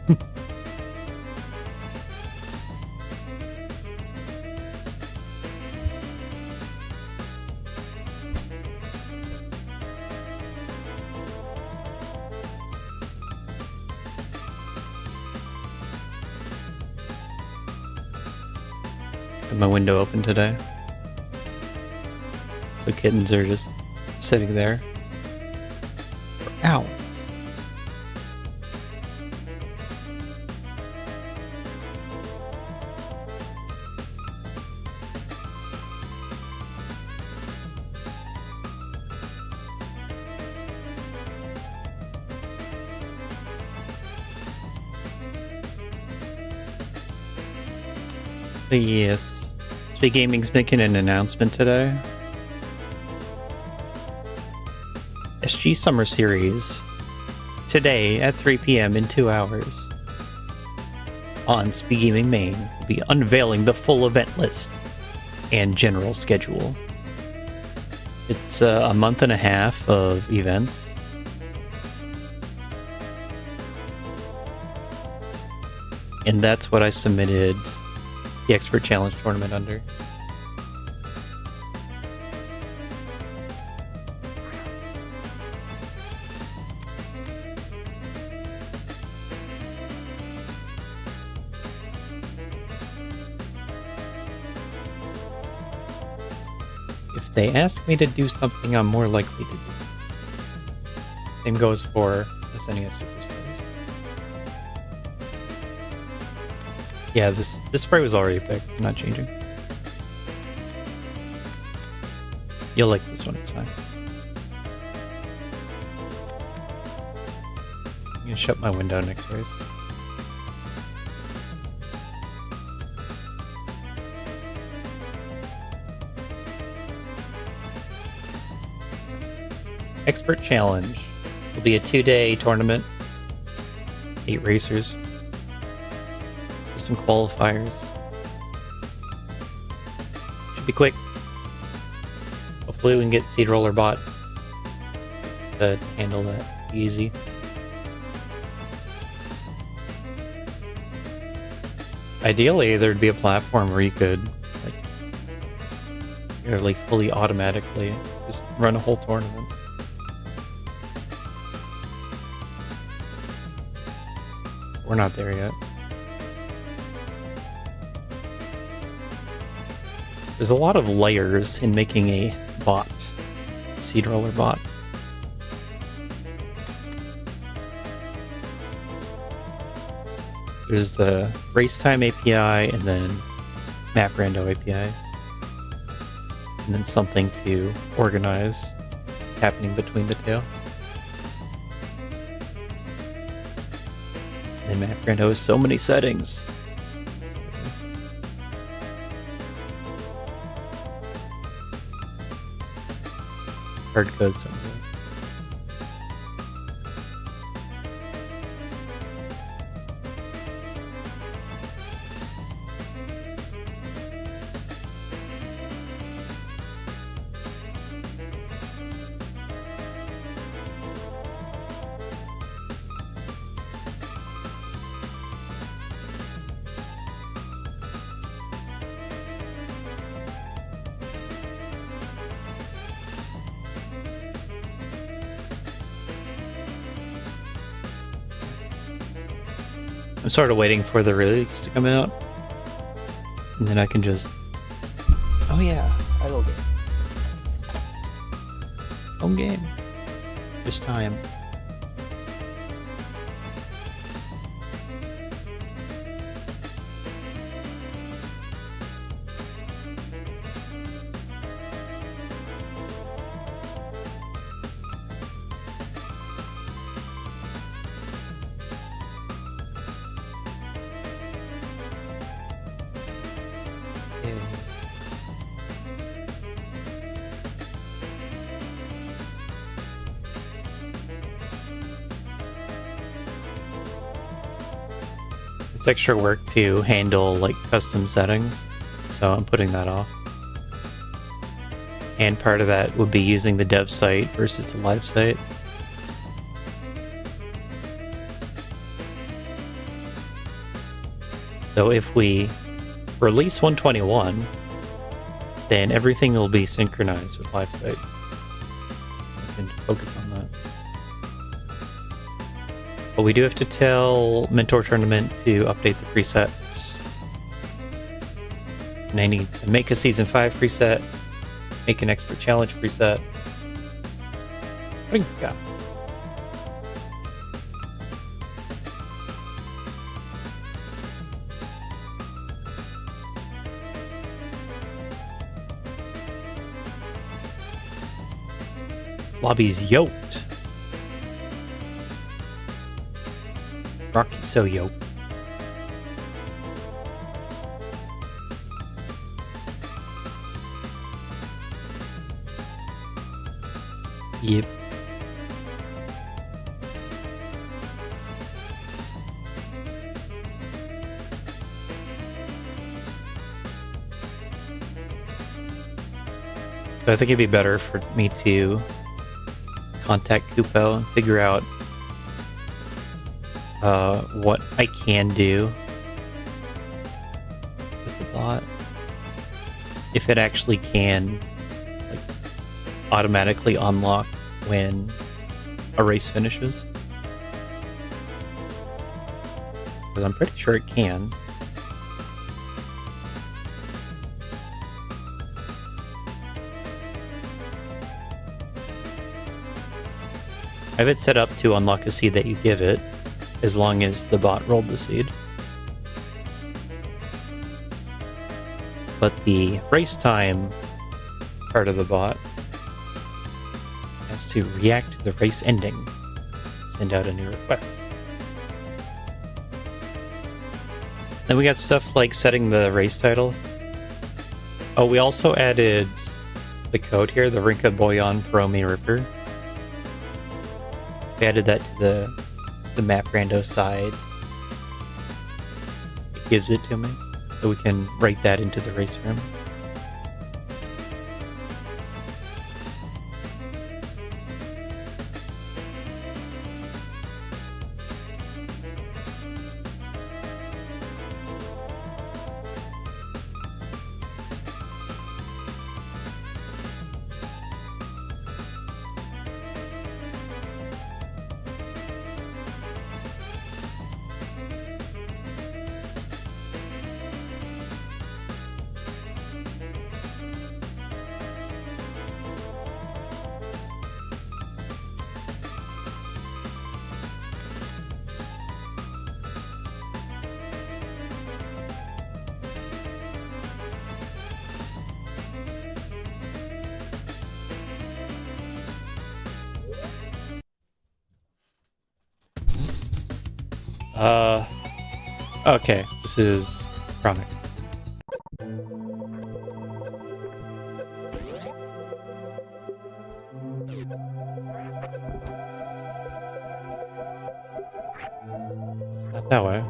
My window open today, so kittens are just sitting there for hours. But yes, Speed Gaming's making an announcement today. SG Summer Series today at 3 p.m. in 2 hours on Speed Gaming Main will be unveiling the full event list and general schedule. It's a month and a half of events. And that's what I submitted the Expert Challenge tournament under. If they ask me to do something, I'm more likely to do it. Same goes for SNES Superstars. Yeah, this spray was already picked. I'm not changing. You'll like this one, it's fine. I'm gonna shut my window next race. Expert Challenge will be a 2-day tournament. 8 racers. There's some qualifiers. Should be quick. Hopefully we can get Seed Roller Bot to handle that easy. Ideally, there'd be a platform where you could like fully automatically just run a whole tournament. We're not there yet. There's a lot of layers in making a bot, a Seed Roller bot. There's the Race Time API and then MapRando API. And then something to organize what's happening between the two. And MapRando has so many settings. Hard code somewhere. I'm sort of waiting for the release to come out, and then I can just... Oh yeah, idle game. Home game. Just time. It's extra work to handle like custom settings, so I'm putting that off. And part of that would be using the dev site versus the live site. So if we release 121, then everything will be synchronized with LiveSite. We can focus on that. But we do have to tell Mentor Tournament to update the preset. And I need to make a Season 5 preset, make an Expert Challenge preset. What do you got? This lobby's yoked. Rocky's so yoked. Yep. So I think it'd be better for me to contact Kupo and figure out what I can do with the bot. If it actually can like automatically unlock when a race finishes. Because I'm pretty sure it can. I have it set up to unlock a seed that you give it, as long as the bot rolled the seed. But the race time part of the bot has to react to the race ending, send out a new request. Then we got stuff like setting the race title. Oh, we also added the code here, the Rinka Boyan Promi Ripper. We added that to the MapRando side. It gives it to me, so we can write that into the race room. Okay, this is chronic. It's not that way.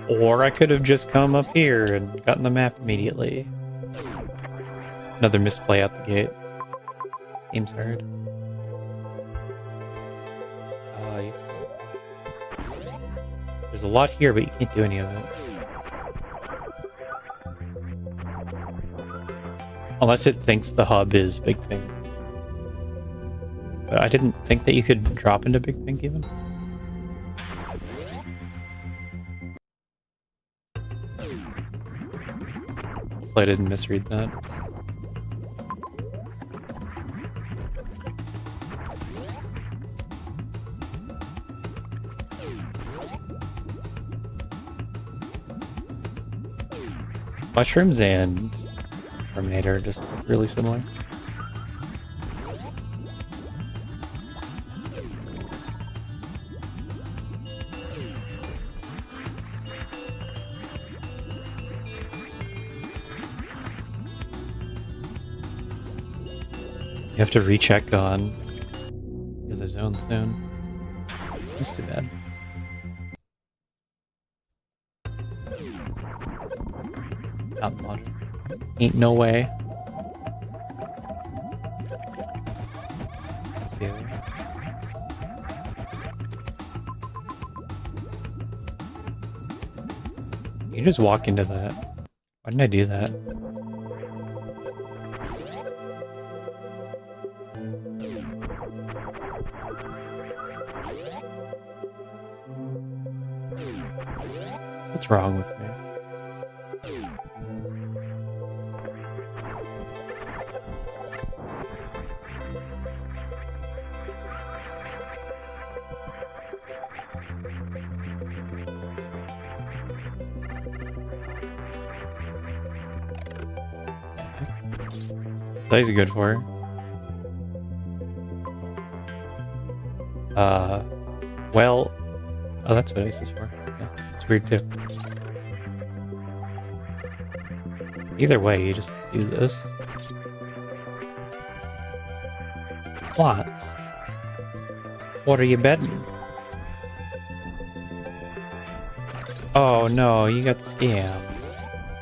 Or I could have just come up here and gotten the map immediately. Another misplay out the gate. This game's hard. There's a lot here, but you can't do any of it. Unless it thinks the hub is Big Pink. But I didn't think that you could drop into Big Pink even. I didn't misread that. Mushrooms and Terminator are just really similar. You have to recheck on the other zone soon. That's too bad. Out in water. Ain't no way. Let's see there. You just walk into that. Why didn't I do that? What's wrong with me? That's good for her. Well, oh, that's what ice is for. Okay. It's weird too. Either way, you just do this. Slots. What are you betting? Oh no, you got scammed.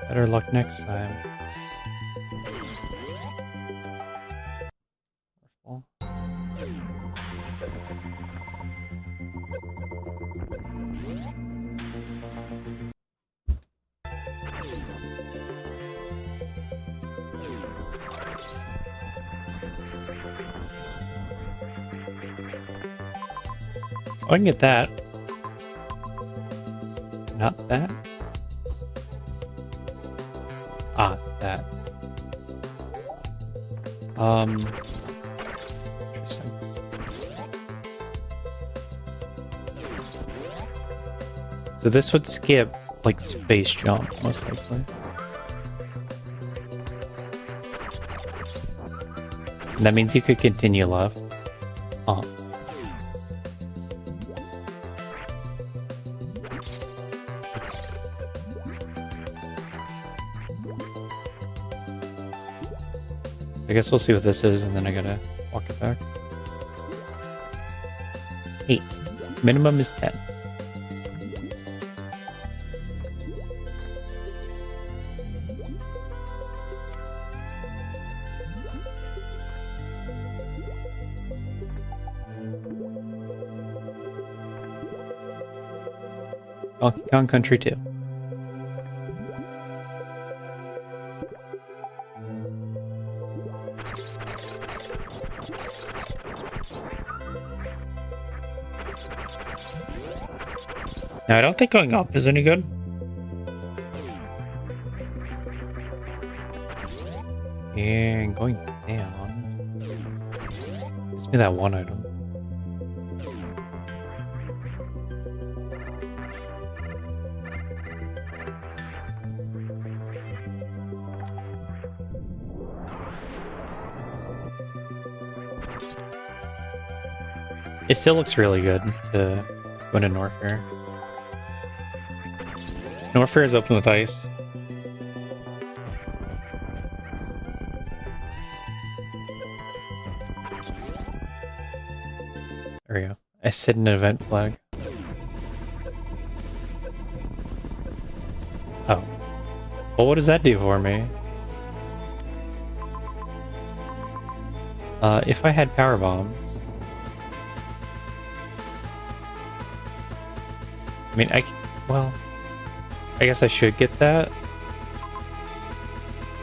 Better luck next time. Oh, I can get that. Not that. Ah, it's that. Interesting. So this would skip, like, space jump, most likely. And that means you could continue left. Oh. I guess we'll see what this is, and then I gotta walk it back. 8. Minimum is 10. Donkey Kong Country 2. Now, I don't think going up is any good. And going down. Gives me that one item. It still looks really good to go into North Fair. North Fair is open with ice. There we go. I set an event flag. Oh. Well, what does that do for me? If I had power bombs. I mean, well, I guess I should get that.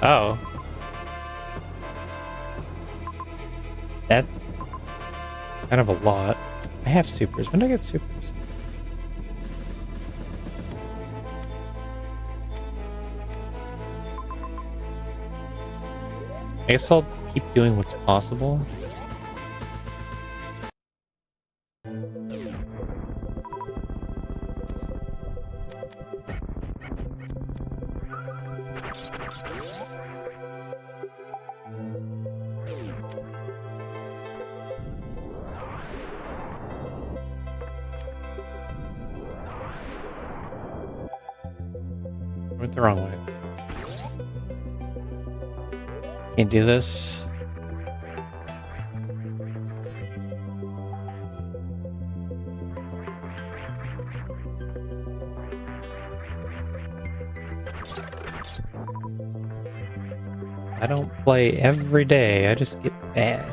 Oh. That's kind of a lot. I have supers. When do I get supers? I guess I'll keep doing what's possible. Went the wrong way. Can't do this. I don't play every day, I just get bad.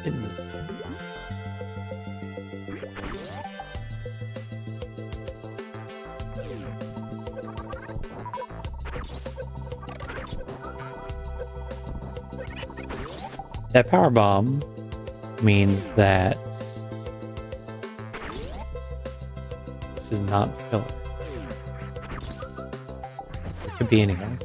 In this. That power bomb means that this is not filler. It could be anything.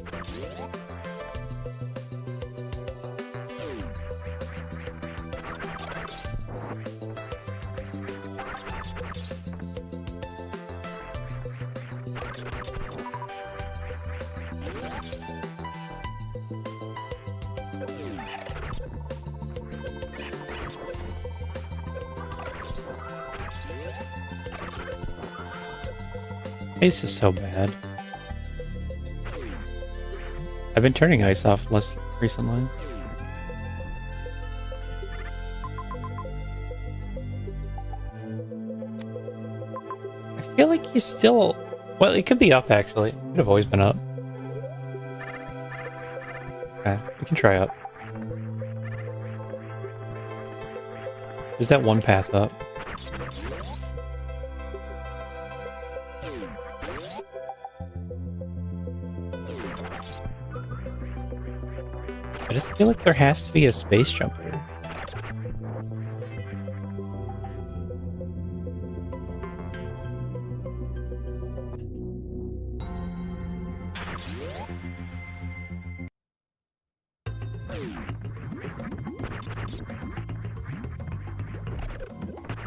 Ice is so bad. I've been turning ice off less recently. I feel like he's still... Well, it could be up, actually. It could have always been up. Okay, we can try up. There's that one path up. I just feel like there has to be a space jump here.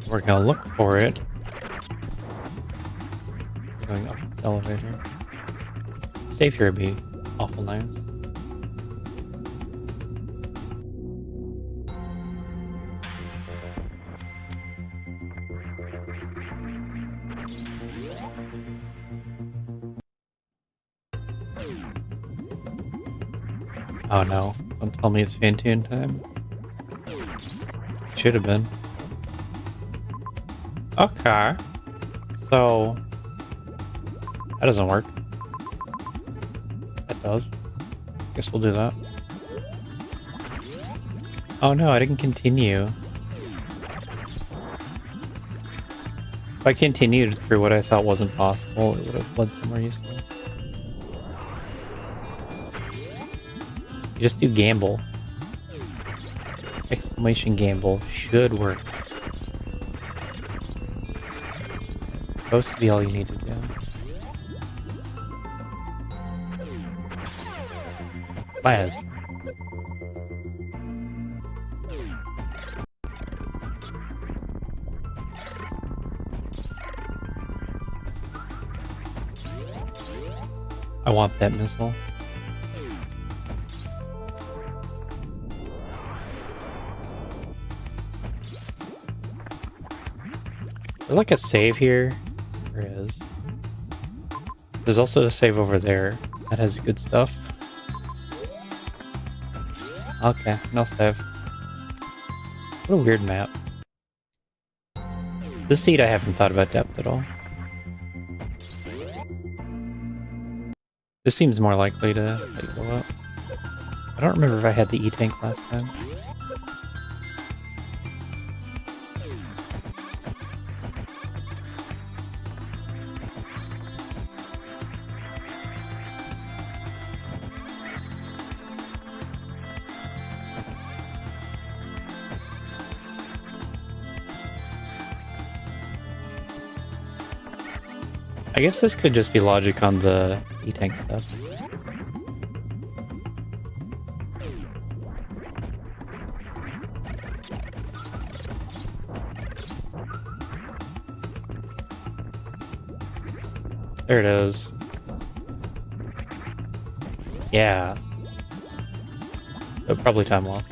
We're gonna look for it. Going up this elevator. Save here would be awful nice. Oh no, don't tell me it's Fantune time. Should have been. Okay. So... that doesn't work. That does. Guess we'll do that. Oh no, I didn't continue. If I continued through what I thought wasn't possible, it would have led somewhere useful. You just do gamble. Exclamation gamble should work. It's supposed to be all you need to do. Plaz. I want that missile. There's like a save here. There is. There's also a save over there that has good stuff. Okay, no save. What a weird map. This seat I haven't thought about depth at all. This seems more likely to go up. I don't remember if I had the E-tank last time. I guess this could just be logic on the E-tank stuff. There it is. Yeah. But probably time loss.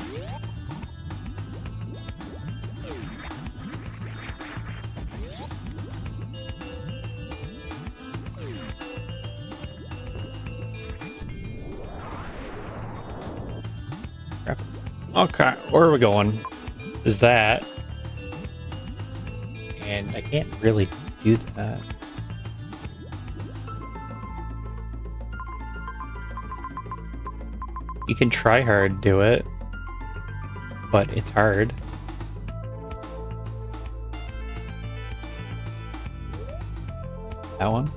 Okay, where are we going? Is that? And I can't really do that. You can try hard do it, but it's hard. That one?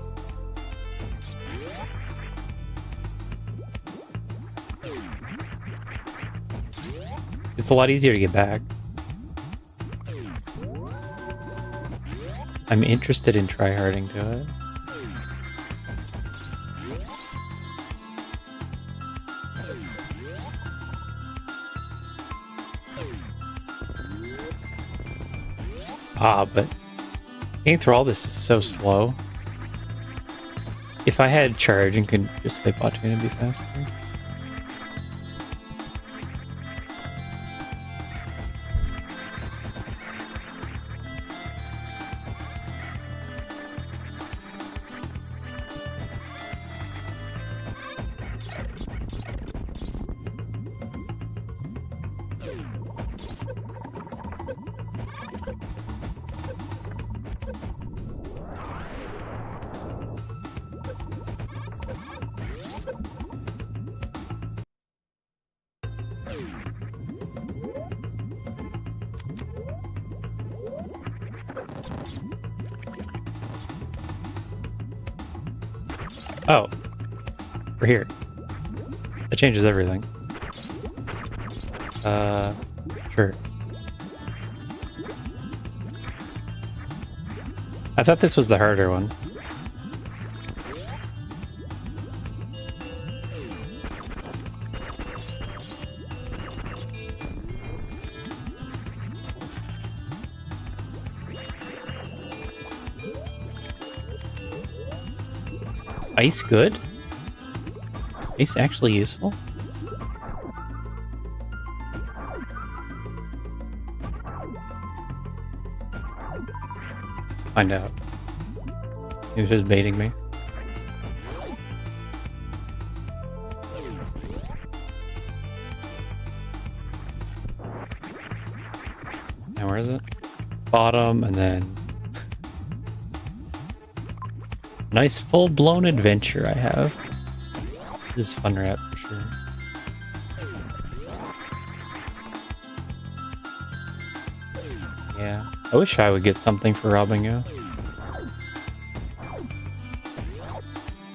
It's a lot easier to get back. I'm interested in tryharding to it. But getting through all this is so slow. If I had charge and could just play bot lane, it'd be faster. Oh, we're here. That changes everything. Sure. I thought this was the harder one. Ice good? Ice actually useful? Find out. He was just baiting me. Now where is it? Bottom and then... Nice full-blown adventure I have. This is fun rap for sure. Yeah, I wish I would get something for robbing you.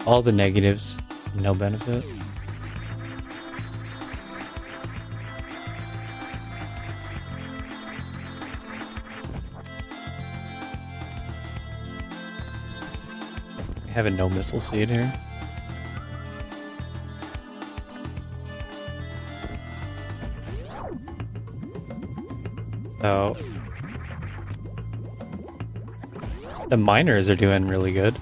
All the negatives, no benefit. I have a no missile seed here. So the miners are doing really good.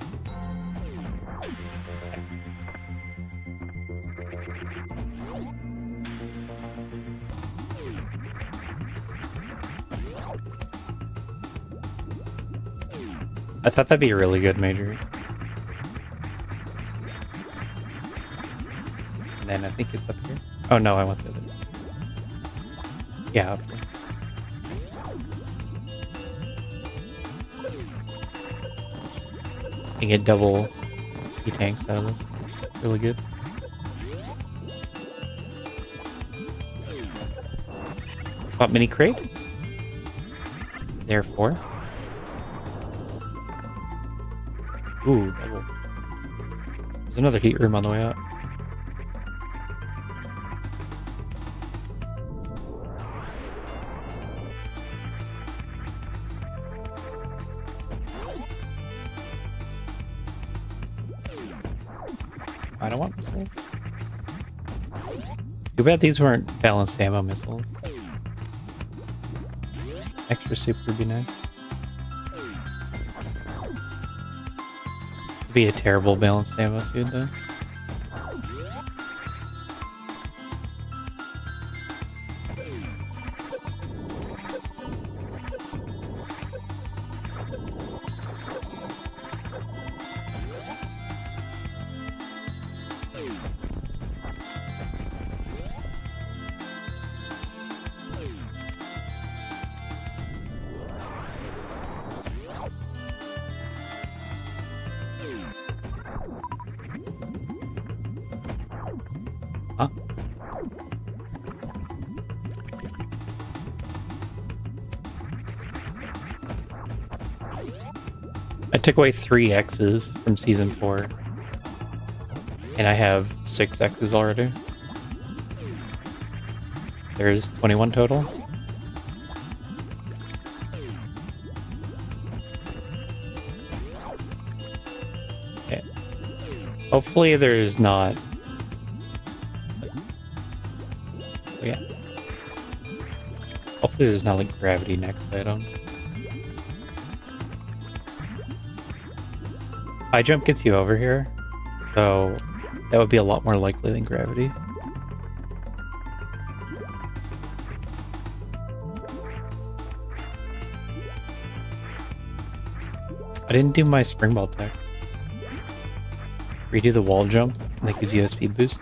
I thought that'd be a really good major. And then I think it's up here. Oh no, I went through it. Yeah, up here. You get double E-tanks out of this. It's really good. Fought mini crate. Therefore. Ooh, double. There's another heat room on the way out. I don't want missiles. Too bad these weren't balanced ammo missiles. Extra super would be nice. It'd be a terrible balanced ammo suit though. I took away 3 X's from Season 4. And I have 6 X's already. There's 21 total. Okay. Hopefully there's not... Yeah. Hopefully there's not like gravity next item. High jump gets you over here, so that would be a lot more likely than gravity. I didn't do my spring ball tech. Redo the wall jump, and that gives you a speed boost.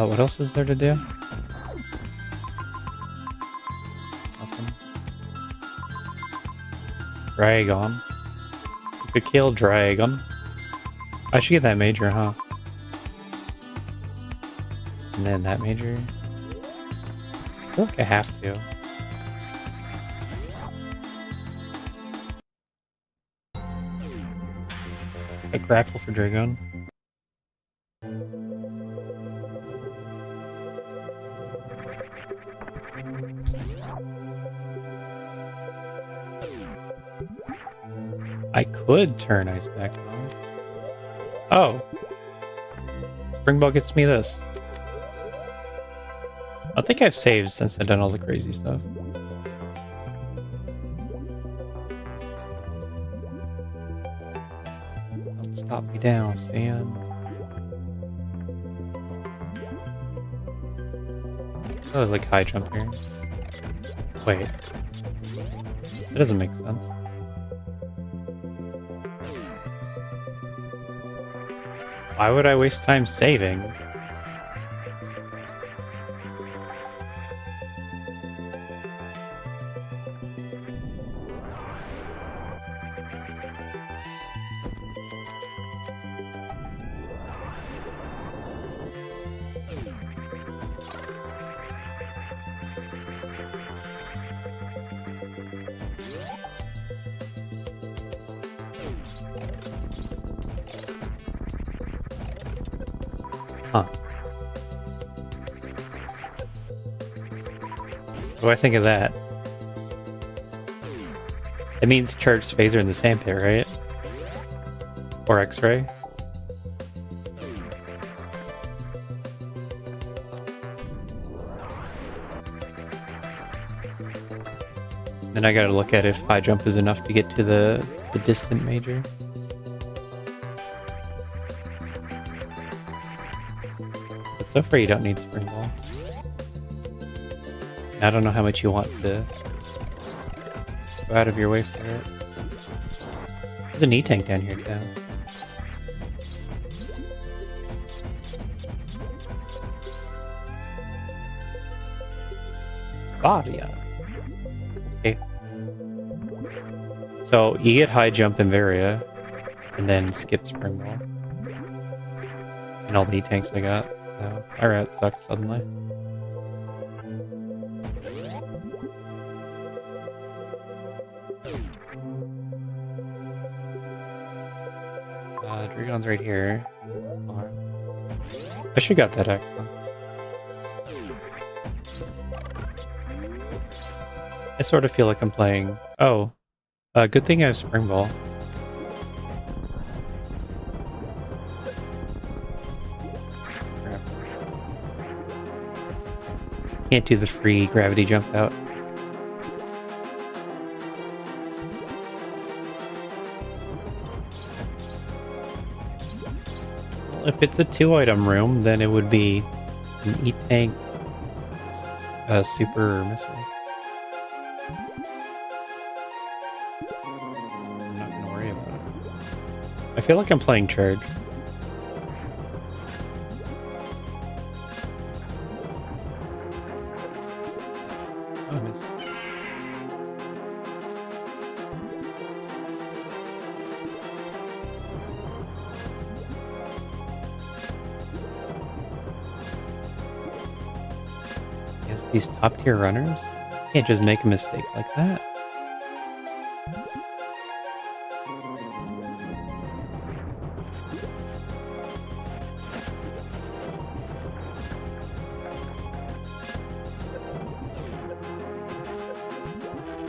What else is there to do? Nothing. Dragon. You could kill Dragon. I should get that major, huh? And then that major. I feel like I have to. A grapple for Dragon. I could turn ice back on. Oh. Spring ball gets me this. I think I've saved since I've done all the crazy stuff. Don't stop me down, Stan. Oh, like high jump here. Wait. That doesn't make sense. Why would I waste time saving? Huh. What do I think of that? It means charge phaser in the sandpit, right? Or X-ray? Then I gotta look at if high jump is enough to get to the distant major. But so far you don't need spring ball. I don't know how much you want to go out of your way for it. There's an E-tank down here too. Badia. Okay. So you get high jump in Varia, and then skip spring ball. And all the E-tanks I got. So alright, sucks suddenly. Dragon's right here. I should got that X, huh? I sort of feel like I'm playing... Oh. Good thing I have Spring Ball. Crap. Can't do the free gravity jump out. If it's a 2-item room, then it would be an E-tank super missile. I'm not gonna worry about it. I feel like I'm playing charge. Oh, I missed. these top tier runners, you can't just make a mistake like that.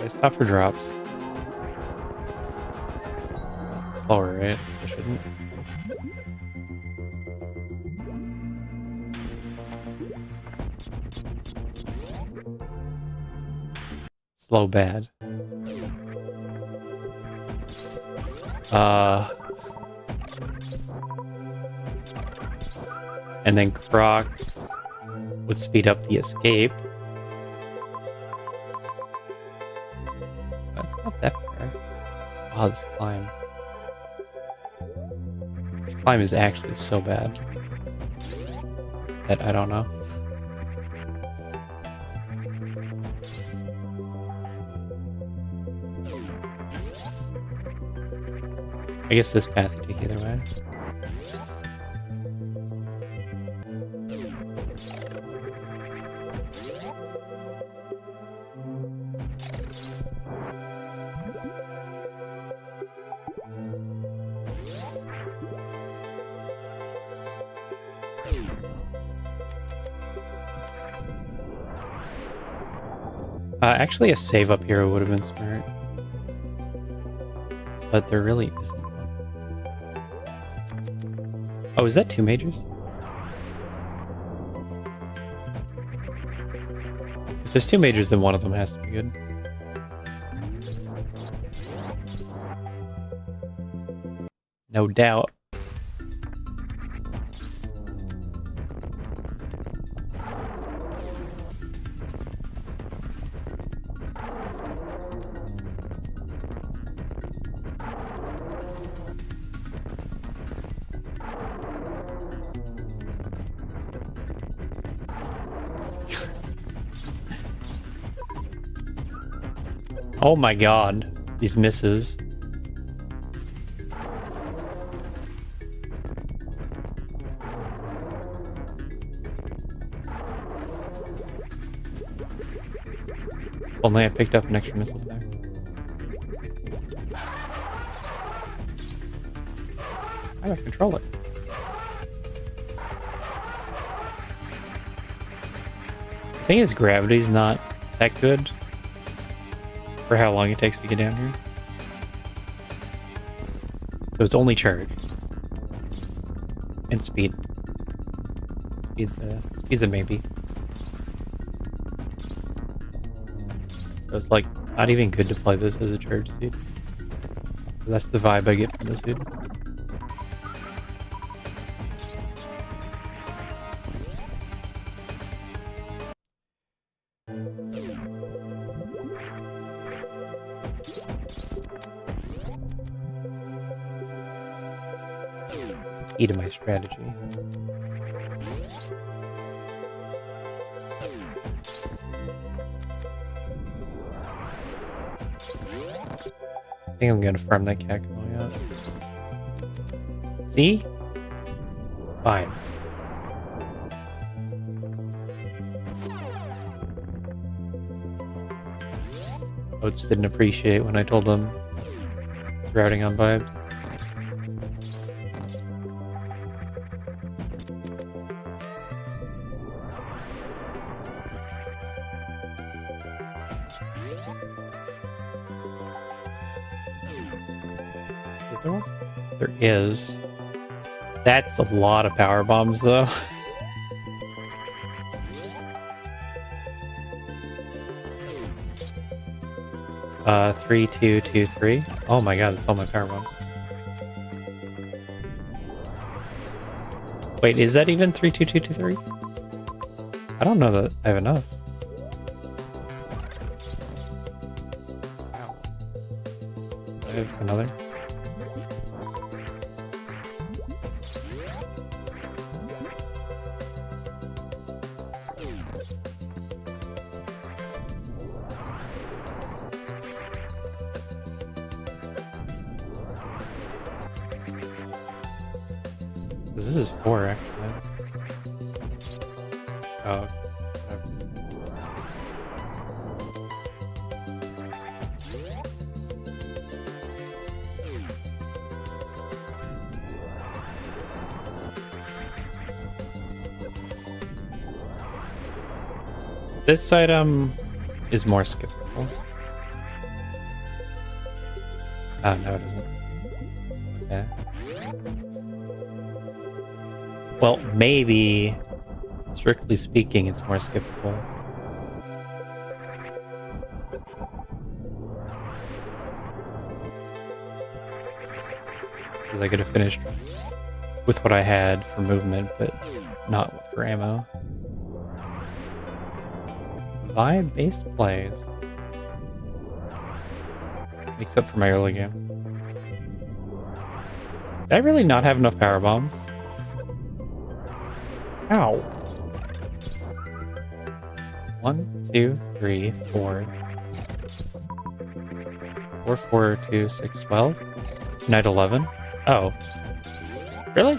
It's tough for drops. It's slower, right? So I shouldn't. Slow bad. And then Croc would speed up the escape. That's not that fair. Wow, this climb. This climb is actually so bad that I don't know. I guess this path could take either way. Actually, a save up here would have been smart. But there really isn't one. Oh, is that 2 majors? If there's 2 majors, then one of them has to be good. No doubt. Oh my god, these misses. Only I picked up an extra missile there. How do I control it? The thing is, gravity's not that good for how long it takes to get down here. So it's only charge. And speed. Speed's a maybe. So it's like not even good to play this as a charge suit. That's the vibe I get from this suit. It's key to my strategy. I think I'm gonna farm that cat going out. See? Vibes. Oats didn't appreciate when I told them it's routing on vibes. Is there one? There is. That's a lot of power bombs, though. Three, two, two, three. Oh my god, that's all my power bombs. Wait, is that even 3, 2, 2, 2, 3? I don't know that I have enough. Wow. I have another. This is 4, actually. Oh. Okay. This item is more skippable. Oh, no, it isn't. Okay. Well, maybe, strictly speaking, it's more skippable. Because I could have finished with what I had for movement, but not for ammo. Vibe based plays. Except for my early game. Did I really not have enough power bombs? Ow. 1, 2, 3, 4. 4, 4, 2, 6, 12. Night 11. Oh. Really?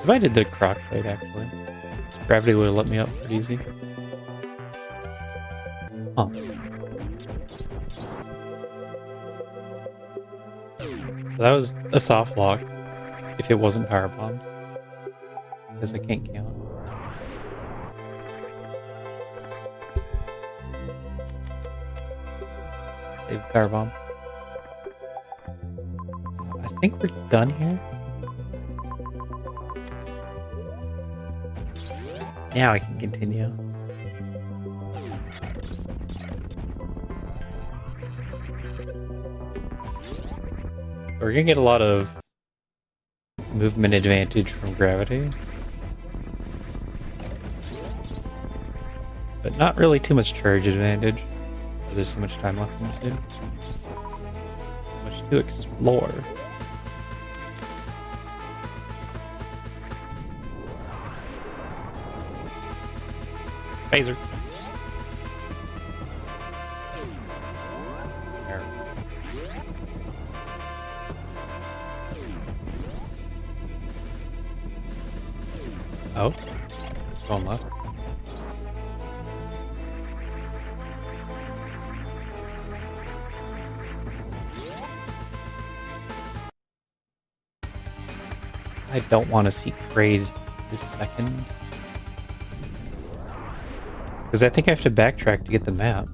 If I did the croc plate, actually. Gravity would have let me up pretty easy. Huh. So that was a soft lock, if it wasn't power bombed. Because I can't count. Save the power bomb. I think we're done here. Now I can continue. We're gonna get a lot of movement advantage from gravity. But not really too much charge advantage. Because there's so much time left in this dude. So much to explore. Phaser. There. Oh. Going left. I don't want to seek raid this second. Because I think I have to backtrack to get the map.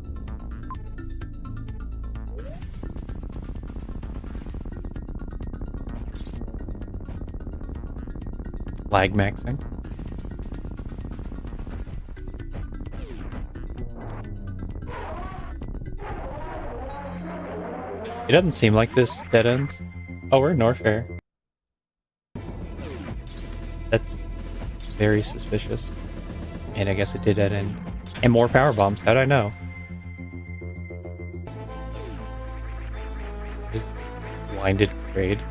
Lag maxing. It doesn't seem like this dead end. Oh, we're in Norfair. That's very suspicious. And I guess it did dead end. And more power bombs. How'd I know? Just blinded grade.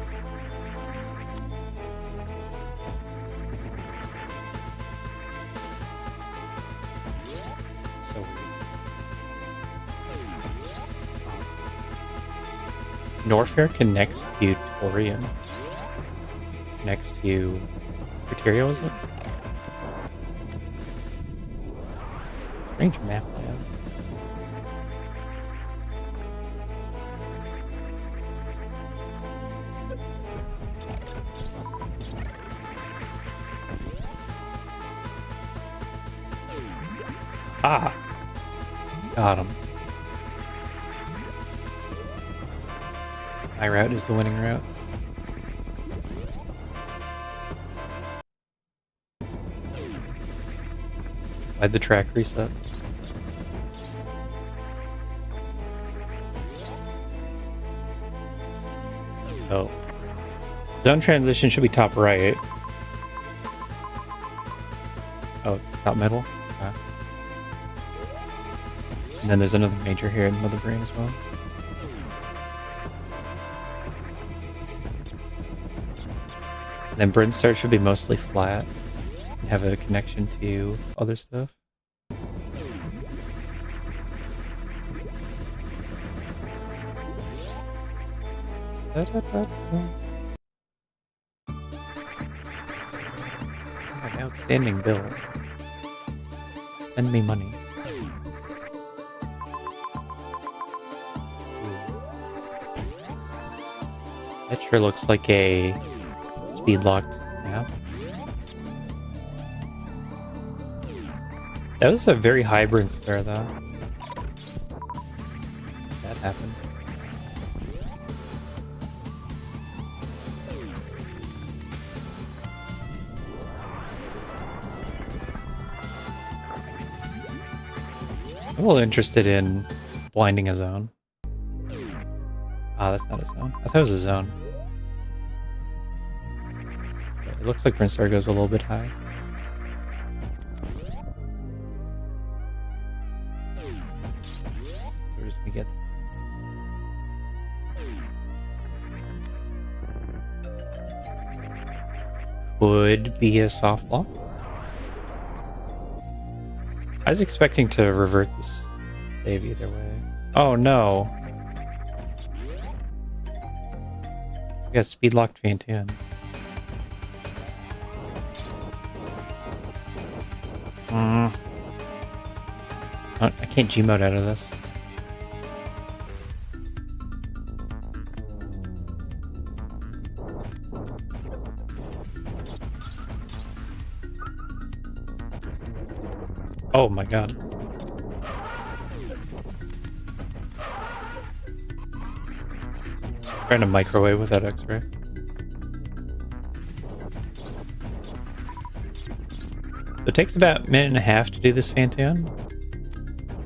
So weird. Norfair connects to Torium. Connects to Criteria, was it? Strange map layout. Ah! Got him. My route is the winning route. Why'd the track reset? Oh. Zone transition should be top right. Oh, top middle? Okay. And then there's another major here in Mother Brain as well. And then Bryn Start should be mostly flat. And have a connection to other stuff. Da, da, da, da. An outstanding bill. Send me money. That sure looks like a speed locked map. That was a very hybrid star, though. That happened. I'm a little interested in blinding a zone. Ah, that's not a zone. I thought it was a zone. It looks like Prince Star goes a little bit high. So we're just gonna get... Could be a soft block. I was expecting to revert this save either way. Oh no! I got speed locked Fantian. I can't Gmod out of this. Oh my god. Trying to microwave with that X-ray. So it takes about a minute and a half to do this Fantian.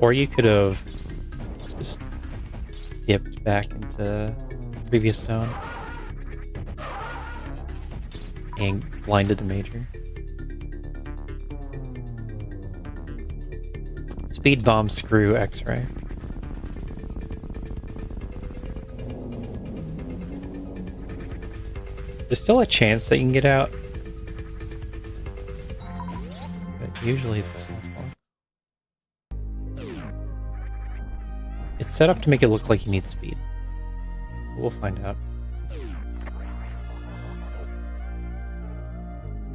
Or you could have just dipped back into the previous zone and blinded the major. Speed bomb, screw X-ray. There's still a chance that you can get out, but usually it's a soft block. It's set up to make it look like you need speed. We'll find out.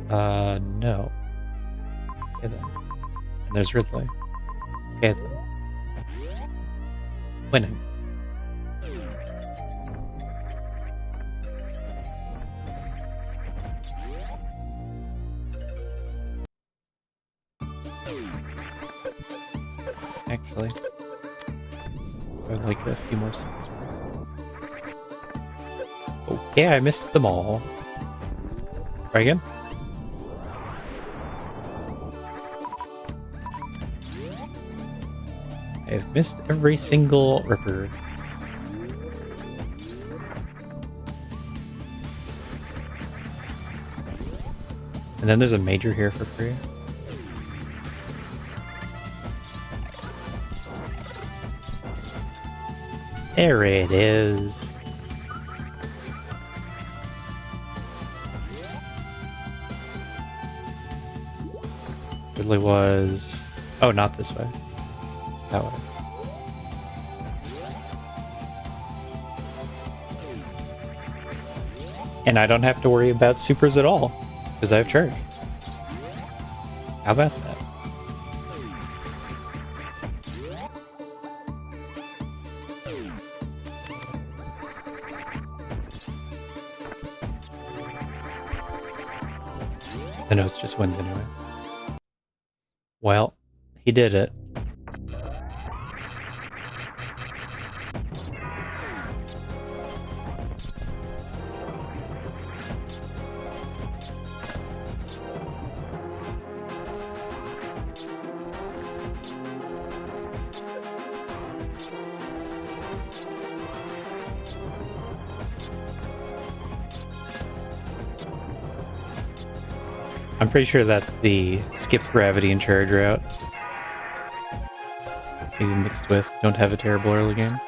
No. Okay then. And there's Ridley. Okay then. Winning. Actually, I'd like a few more supers. Okay, I missed them all. Try again. I've missed every single Ripper. And then there's a major here for free. There it is. Really was... Oh, not this way. It's that way. And I don't have to worry about supers at all, because I have charge. How about that? The nose just wins anyway. Well, he did it. I'm pretty sure that's the skip gravity and charge route. Maybe mixed with don't have a terrible early game.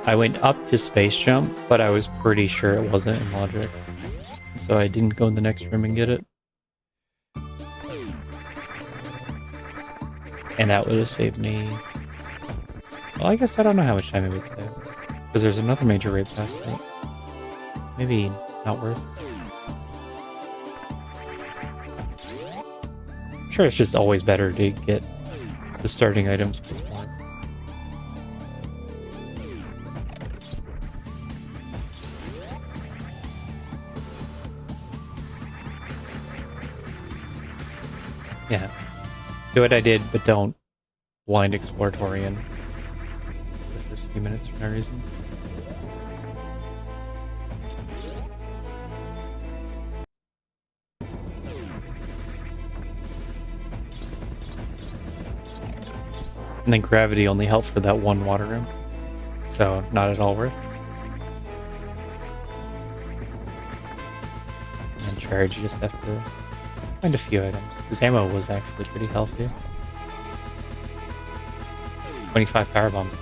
I went up to space jump, but I was pretty sure it wasn't in logic. So I didn't go in the next room and get it. And that would have saved me... Well, I guess I don't know how much time it would save. Because there's another major right past it. Maybe not worth. I'm sure it's just always better to get the starting items plus more. Yeah. Do what I did, but don't blind exploratorian the first few minutes for no reason. And then gravity only helped for that one water room. So not at all worth. And charge, you just have to find a few items. Because ammo was actually pretty healthy. 25 power bombs though.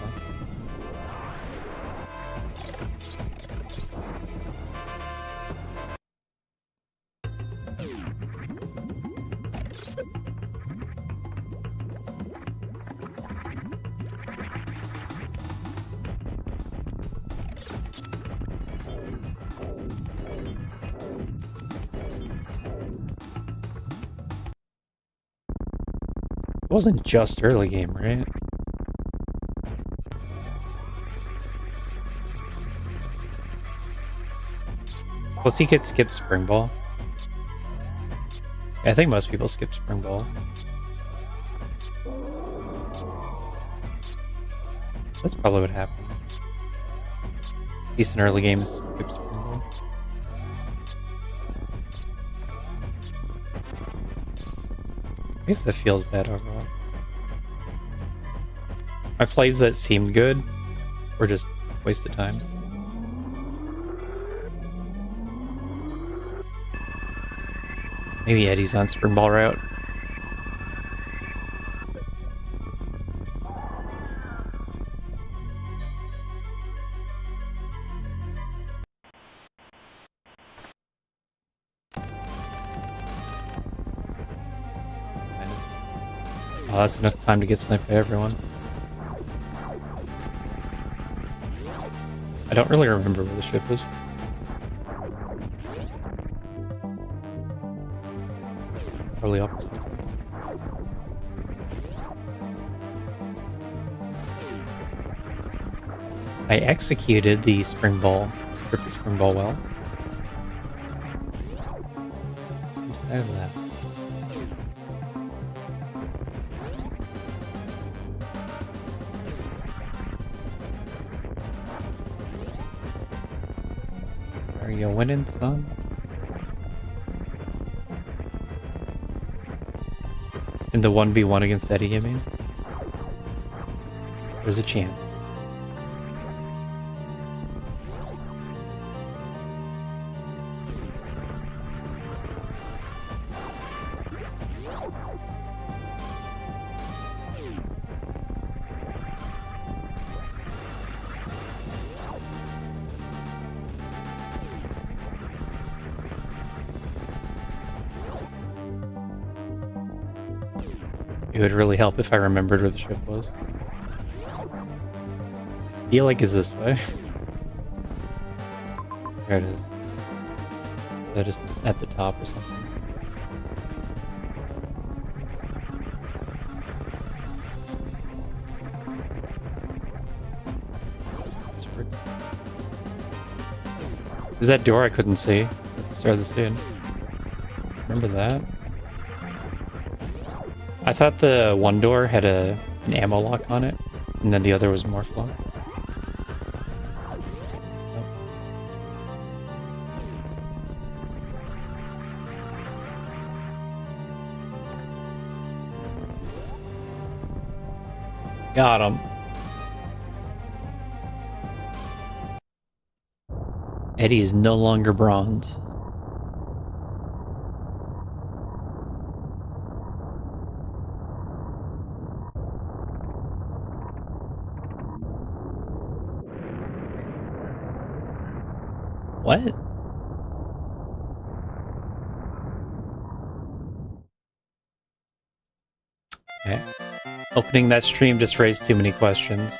It wasn't just early game, right? Plus he could skip Spring Ball. I think most people skip Spring Ball. That's probably what happened. Decent early games skip Spring Ball. I guess that feels bad overall. My plays that seemed good were just a waste of time. Maybe Eddie's on Spring Ball route. Oh, that's enough time to get sniped by everyone. I don't really remember where the ship is. Probably up or something. I executed the Spring Ball, trippy Spring Ball well. At least I have that. Are you winning, son? In the 1v1 against Eddie, I mean? There's a chance. It would really help if I remembered where the ship was. I feel like it's this way. There it is. That is at the top or something. This works. There's that door I couldn't see at the start of the scene. Remember that? I thought the one door had an ammo lock on it, and then the other was morph lock. Got him. Eddie is no longer bronze. What? Okay. Opening that stream just raised too many questions.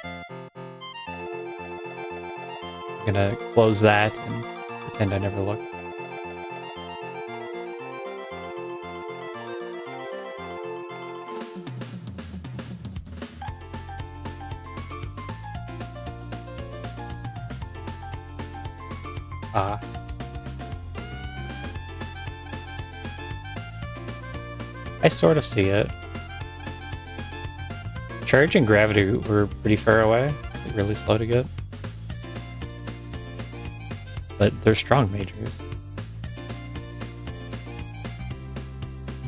I'm gonna close that and pretend I never looked. Ah. I sort of see it. Charge and gravity were pretty far away. Like really slow to get. But they're strong majors.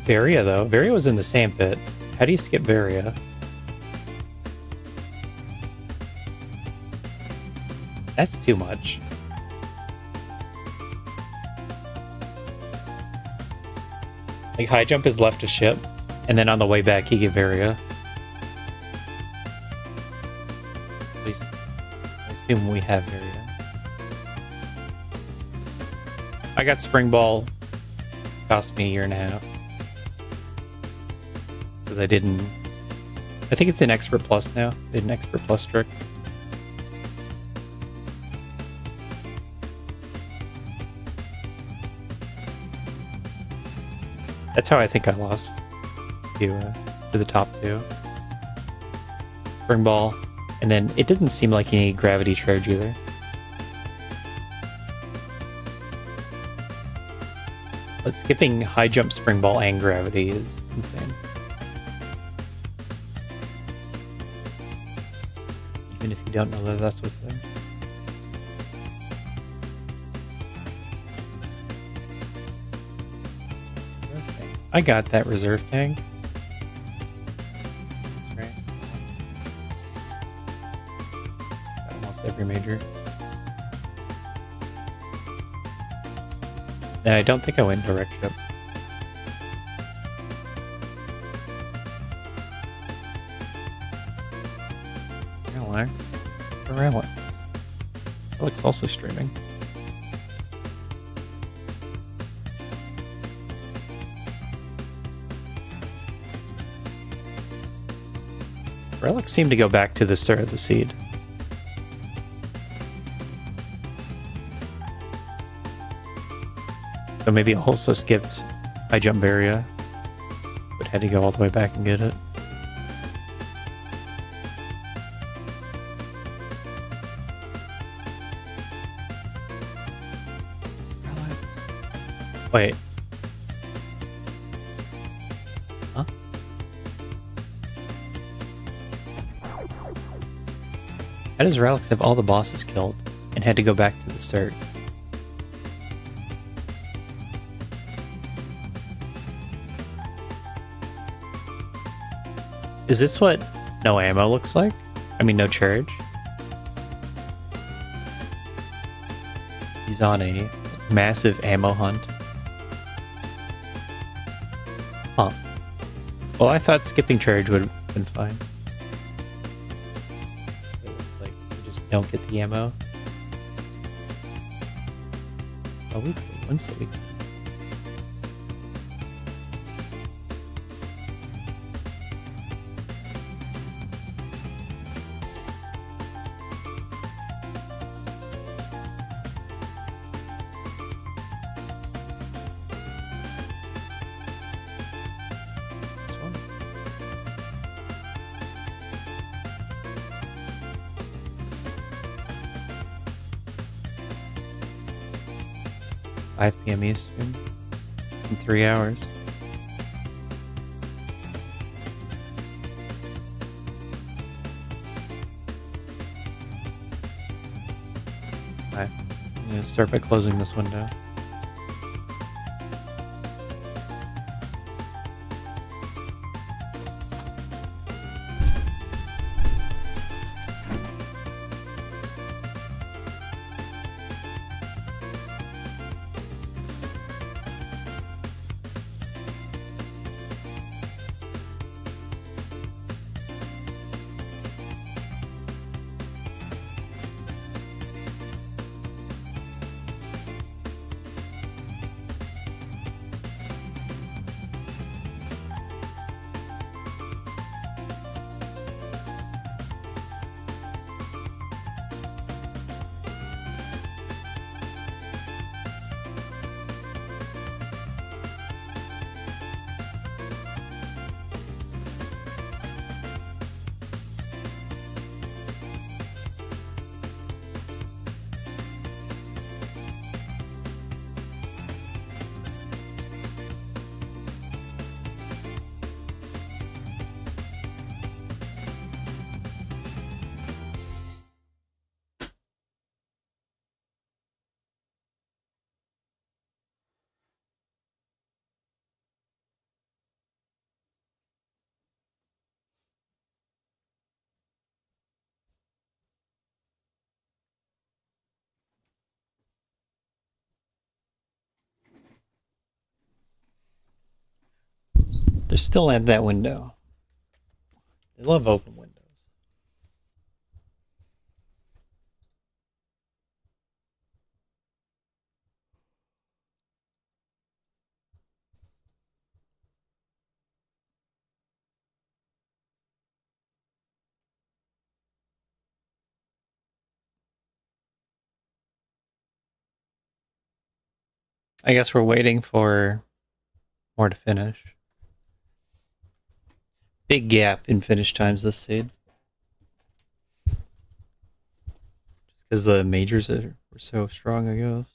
Varia, though. Varia was in the sand pit. How do you skip Varia? That's too much. Like, high jump is left of ship, and then on the way back you get Varia. At least, I assume we have Varia. I got Spring Ball. Cost me a year and a half. Because I didn't... I think it's in Expert Plus now. I did an Expert Plus trick. That's how I think I lost to the top two. Spring Ball, and then it didn't seem like you need Gravity Charge either. But skipping High Jump, Spring Ball, and Gravity is insane. Even if you don't know that that's what's there. I got that reserve tank. That's right. Got almost every major. And I don't think I went direct ship. Relax. Relax. Alex also streaming. Relics seem to go back to the start of the seed. So maybe also skipped High Jump Varia, but had to go all the way back and get it. Relax. Wait. Huh? How does Relics have all the bosses killed and had to go back to the start? Is this what no ammo looks like? I mean, no charge? He's on a massive ammo hunt. Huh. Well, I thought skipping charge would have been fine. Like, you just don't get the ammo. Oh, weekly. When's the weekly? This one? "5 p.m. Eastern in 3 hours." Alright, I'm gonna start by closing this window. They're still at that window. They love open windows. I guess we're waiting for more to finish. Big gap in finish times this seed. Just because the majors were so strong, I guess.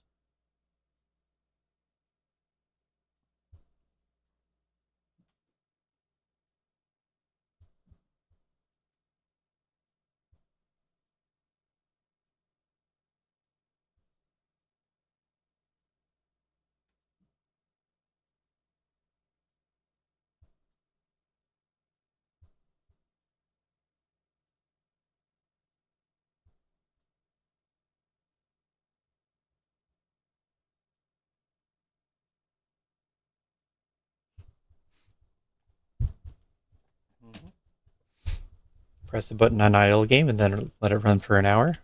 Press the button on idle game and then let it run for an hour. That's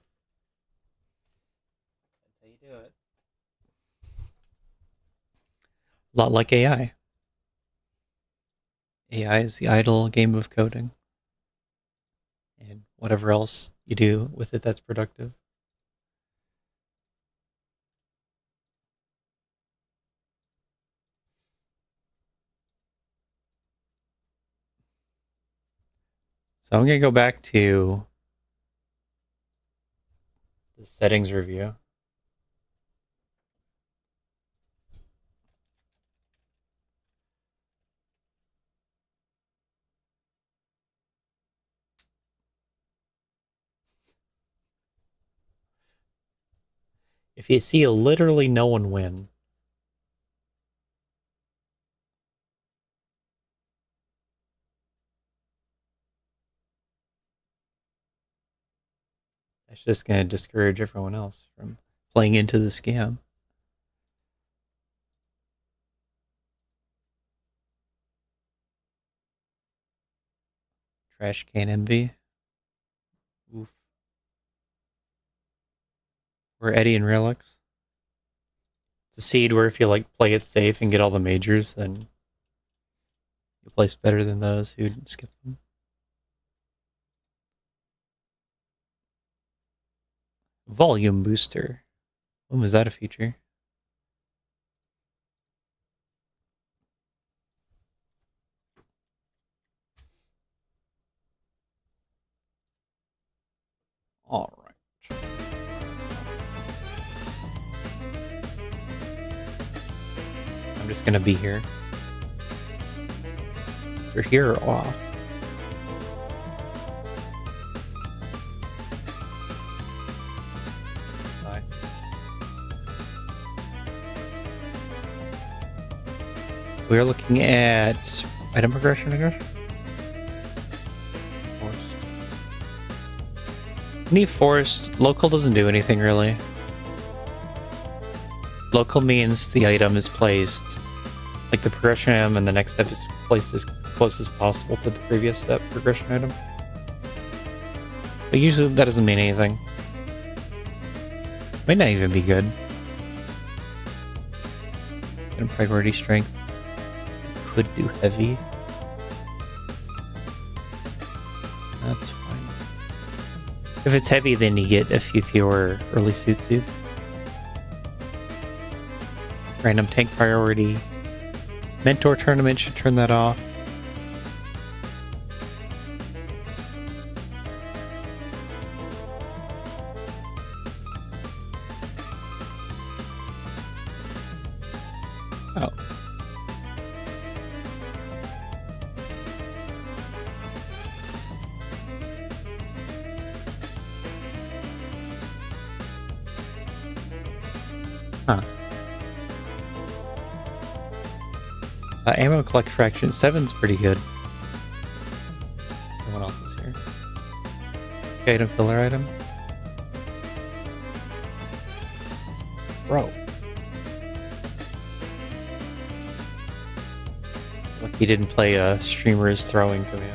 how you do it. A lot like AI. AI is the idle game of coding. And whatever else you do with it that's productive. So I'm going to go back to the settings review. If you see literally no one win, that's just going to discourage everyone else from playing into the scam. Trash can envy. Oof. We're Eddie and Relix. It's a seed where if you like play it safe and get all the majors, then you place better than those who skip them. Volume booster. When was that a feature? All right. I'm just gonna be here. You're here or off. Bye. We're looking at item progression, I guess. Need forest. Local doesn't do anything really. Local means the item is placed, like the progression item, and the next step is placed as close as possible to the previous step progression item. But usually that doesn't mean anything. Might not even be good. And priority strength could do heavy. That's fine. If it's heavy, then you get a few fewer early suits. Random tank priority. Mentor tournament should turn that off. Oh. Huh. Ammo collect fraction 7's pretty good. What else is here? Item filler item. Bro. Look He didn't play a streamer's throwing command.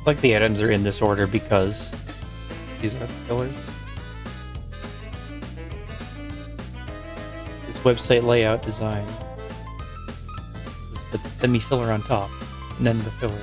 Like the items are in this order because these are the pillars. This website layout design. Just put the semi-filler on top, and then the filler.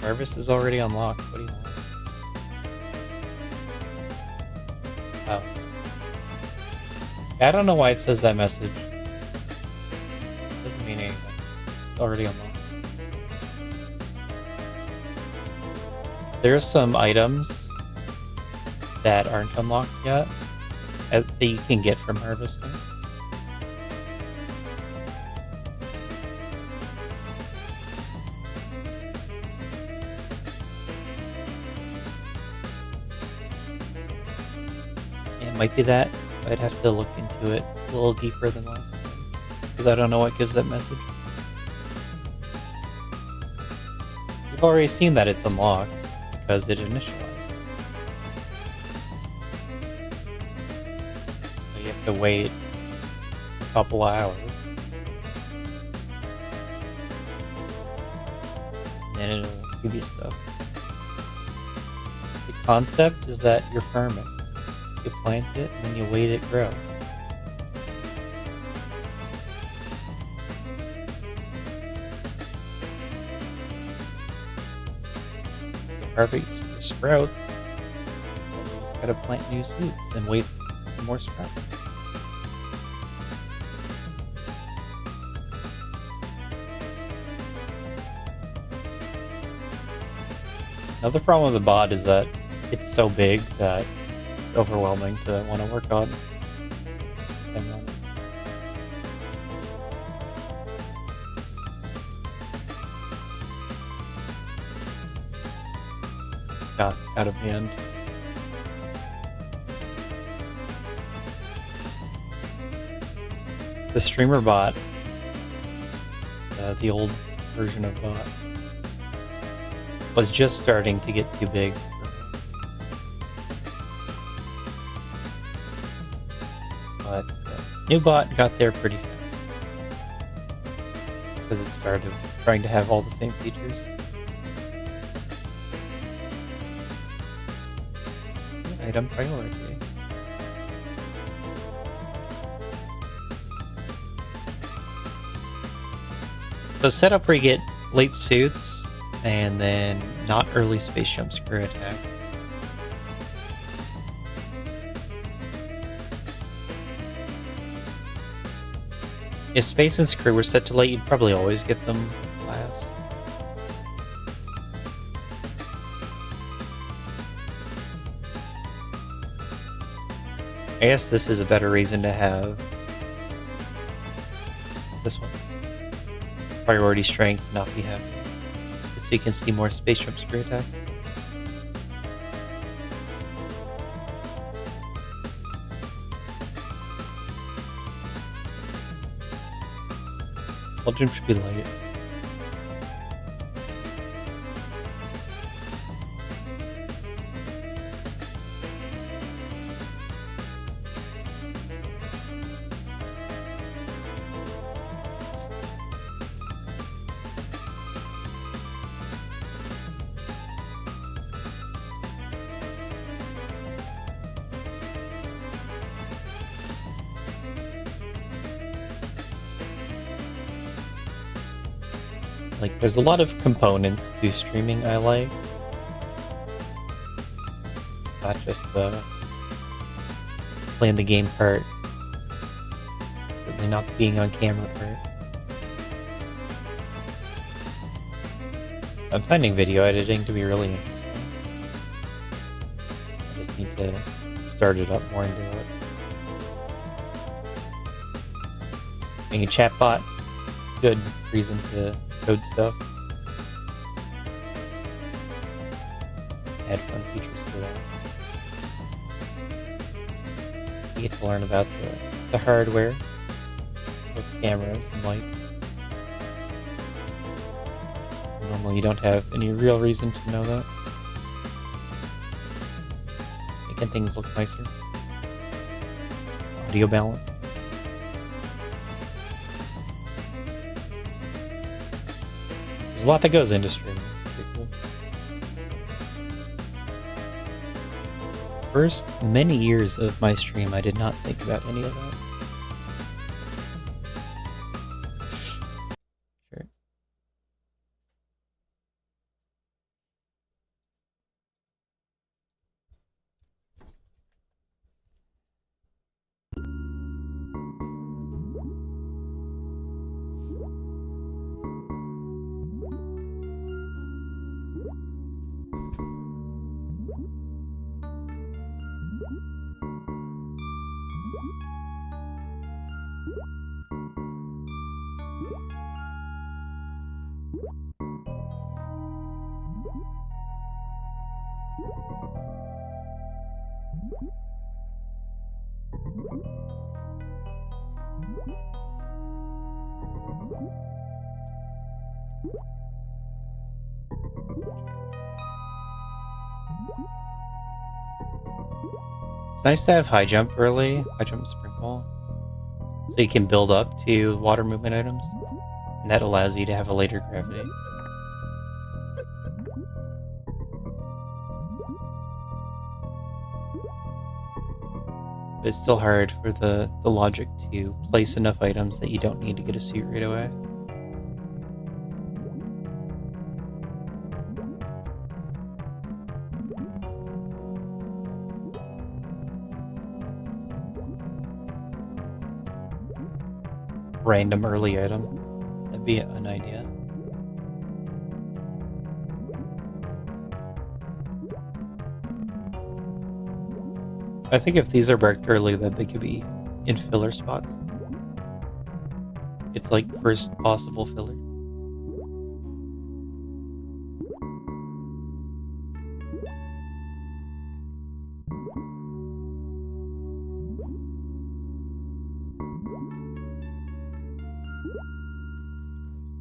Harvest is already unlocked. What do you want? Oh. I don't know why it says that message. Doesn't mean anything. It's already unlocked. There are some items that aren't unlocked yet that you can get from harvesting. Might be that. I'd have to look into it a little deeper than last time, because I don't know what gives that message. You've already seen that it's unlocked, because it initialized. So you have to wait a couple of hours. And then it'll give you stuff. The concept is that you're farming. You plant it, and then you wait it grow. You harvest your sprouts, and you just gotta plant new seeds and wait for more sprouts. Another problem with the bot is that it's so big that overwhelming to want to work on. Got out of hand. The streamer bot, the old version of bot, was just starting to get too big. But new bot got there pretty fast because it started trying to have all the same features. Item priority. So setup where you get late suits and then not early space jump screw attack. If space and screw were set to late, you'd probably always get them last. I guess this is a better reason to have this one. Priority strength, not be happy. So you can see more space jump screw attack. Children should be late. Like, there's a lot of components to streaming I like. not just the playing the game part. Certainly not the being on camera part. I'm finding video editing to be really interesting. I just need to start it up more and do it. Being a chatbot, good reason to code stuff. Add fun features to that. You get to learn about the hardware with cameras and lights. Normally you don't have any real reason to know that. Making things look nicer. Audio balance. There's a lot that goes into streaming. Pretty cool. First many years of my stream, I did not think about any of that. Sure. It's nice to have high jump early, high jump spring ball, so you can build up to water movement items, and that allows you to have a later gravity. But it's still hard for the logic to place enough items that you don't need to get a suit right away. Random early item. That'd be an idea. I think if these are marked early, then they could be in filler spots. It's like first possible filler.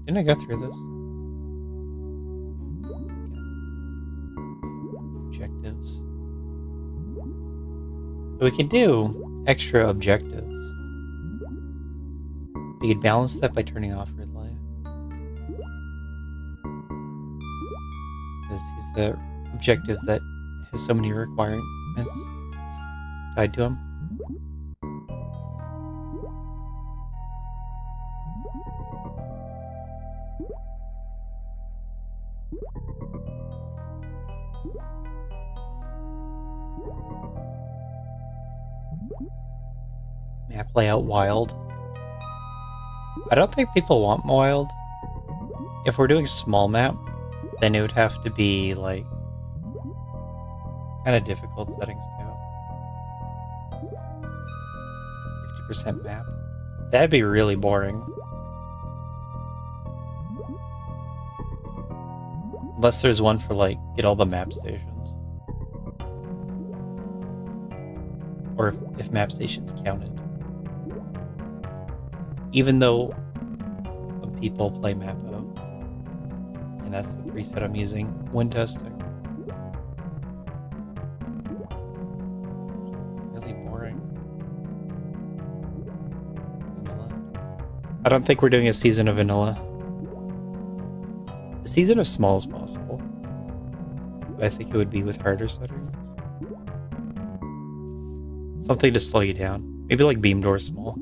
Didn't I go through this? Yeah. Objectives. So we can do extra objectives. We could balance that by turning off red light. Because he's the objective that has so many requirements tied to him. Map layout wild. I don't think people want wild. If we're doing small map, then it would have to be like kind of difficult settings too. 50% map. That'd be really boring. Unless there's one for like get all the map stations. Or if map stations counted. Even though some people play Mapo, and that's the preset I'm using when testing. Really boring. Vanilla. I don't think we're doing a season of vanilla. A season of small is possible. But I think it would be with harder settings. Something to slow you down. Maybe like beam door small.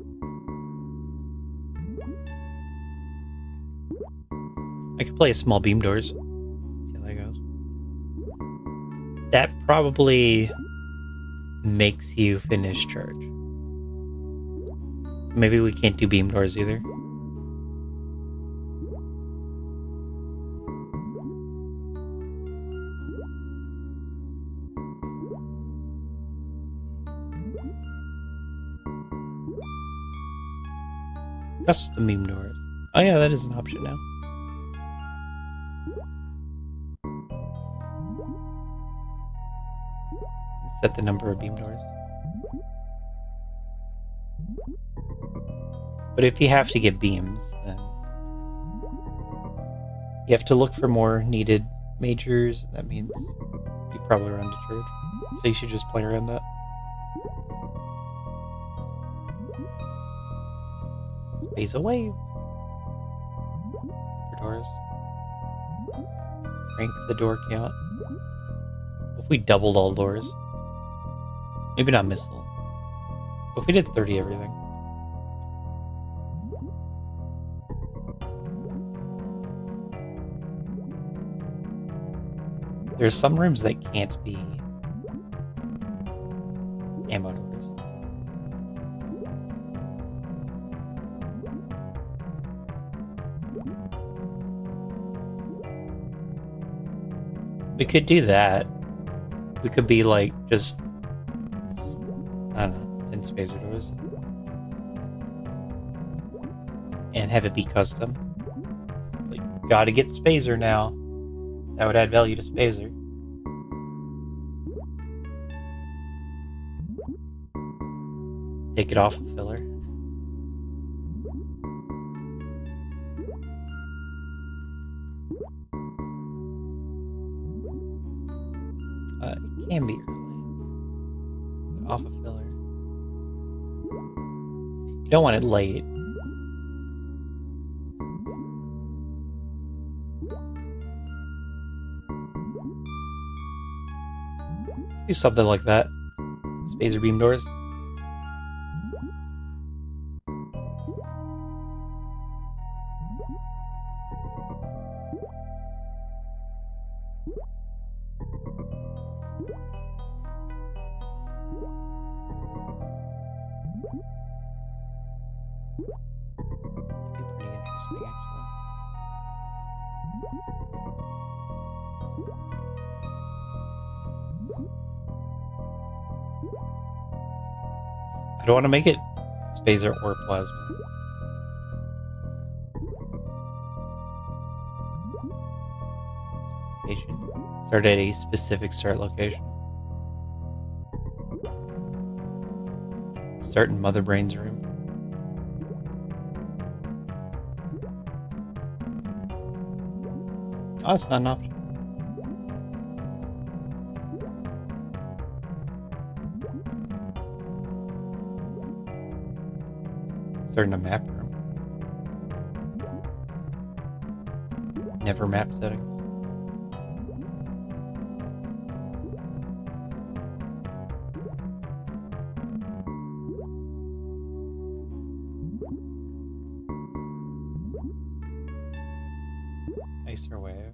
I could play a small beam doors. See how that goes. That probably makes you finish charge. Maybe we can't do beam doors either. Custom beam doors. Oh yeah, that is an option now. Set the number of beam doors. But if you have to get beams, then you have to look for more needed majors. That means you probably run to church. So you should just play around that. Space away. Super doors. Rank the door count. If we doubled all doors. Maybe not missile. But if we did 30 everything. There's some rooms that can't be ammo doors. We could do that. We could be like just, I don't know, 10 spacer doors. And have it be custom. Like, gotta get spacer now. That would add value to spacer. Take it off of filler. It can be early. But off of filler. You don't want it late. Do something like that. Spacer beam doors. That'd be pretty interesting, actually. I don't want to make it spacer or plasma. Location. Start at a specific start location. Start in Mother Brain's room. Oh, that's not an option. Start in a map room. Never map settings. Nicer wave.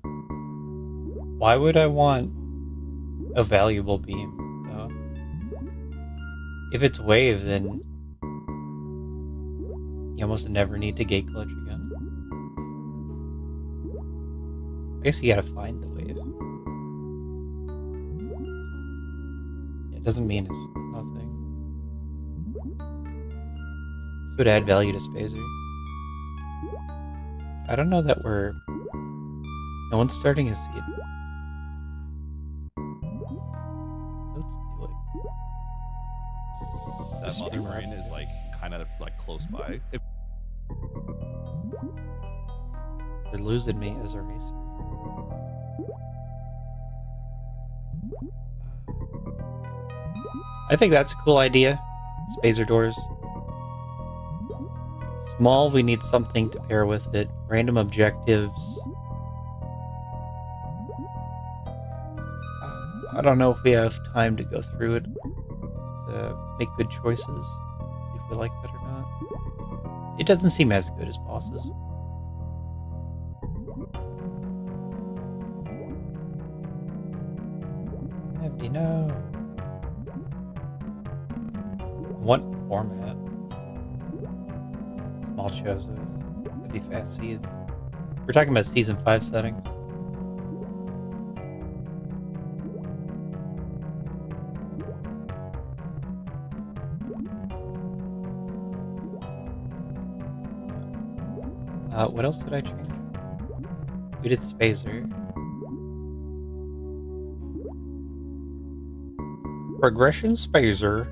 Why would I want a valuable beam, though? If it's wave, then you almost never need to gate clutch again. I guess you gotta find the wave. It doesn't mean it's nothing. This would add value to spacer. I don't know that we're... No one's starting a seed. Let's do it. That Mother Brain is like kind of like close by. They're losing me as a racer. I think that's a cool idea. Spacer doors. Small, we need something to pair with it. Random objectives. I don't know if we have time to go through it to make good choices. See if we like that or not. It doesn't seem as good as bosses. Empty, no. What format? Small chozos. Could be fast seeds. We're talking about season 5 settings. What else did I change? We did Spacer. Progression Spacer.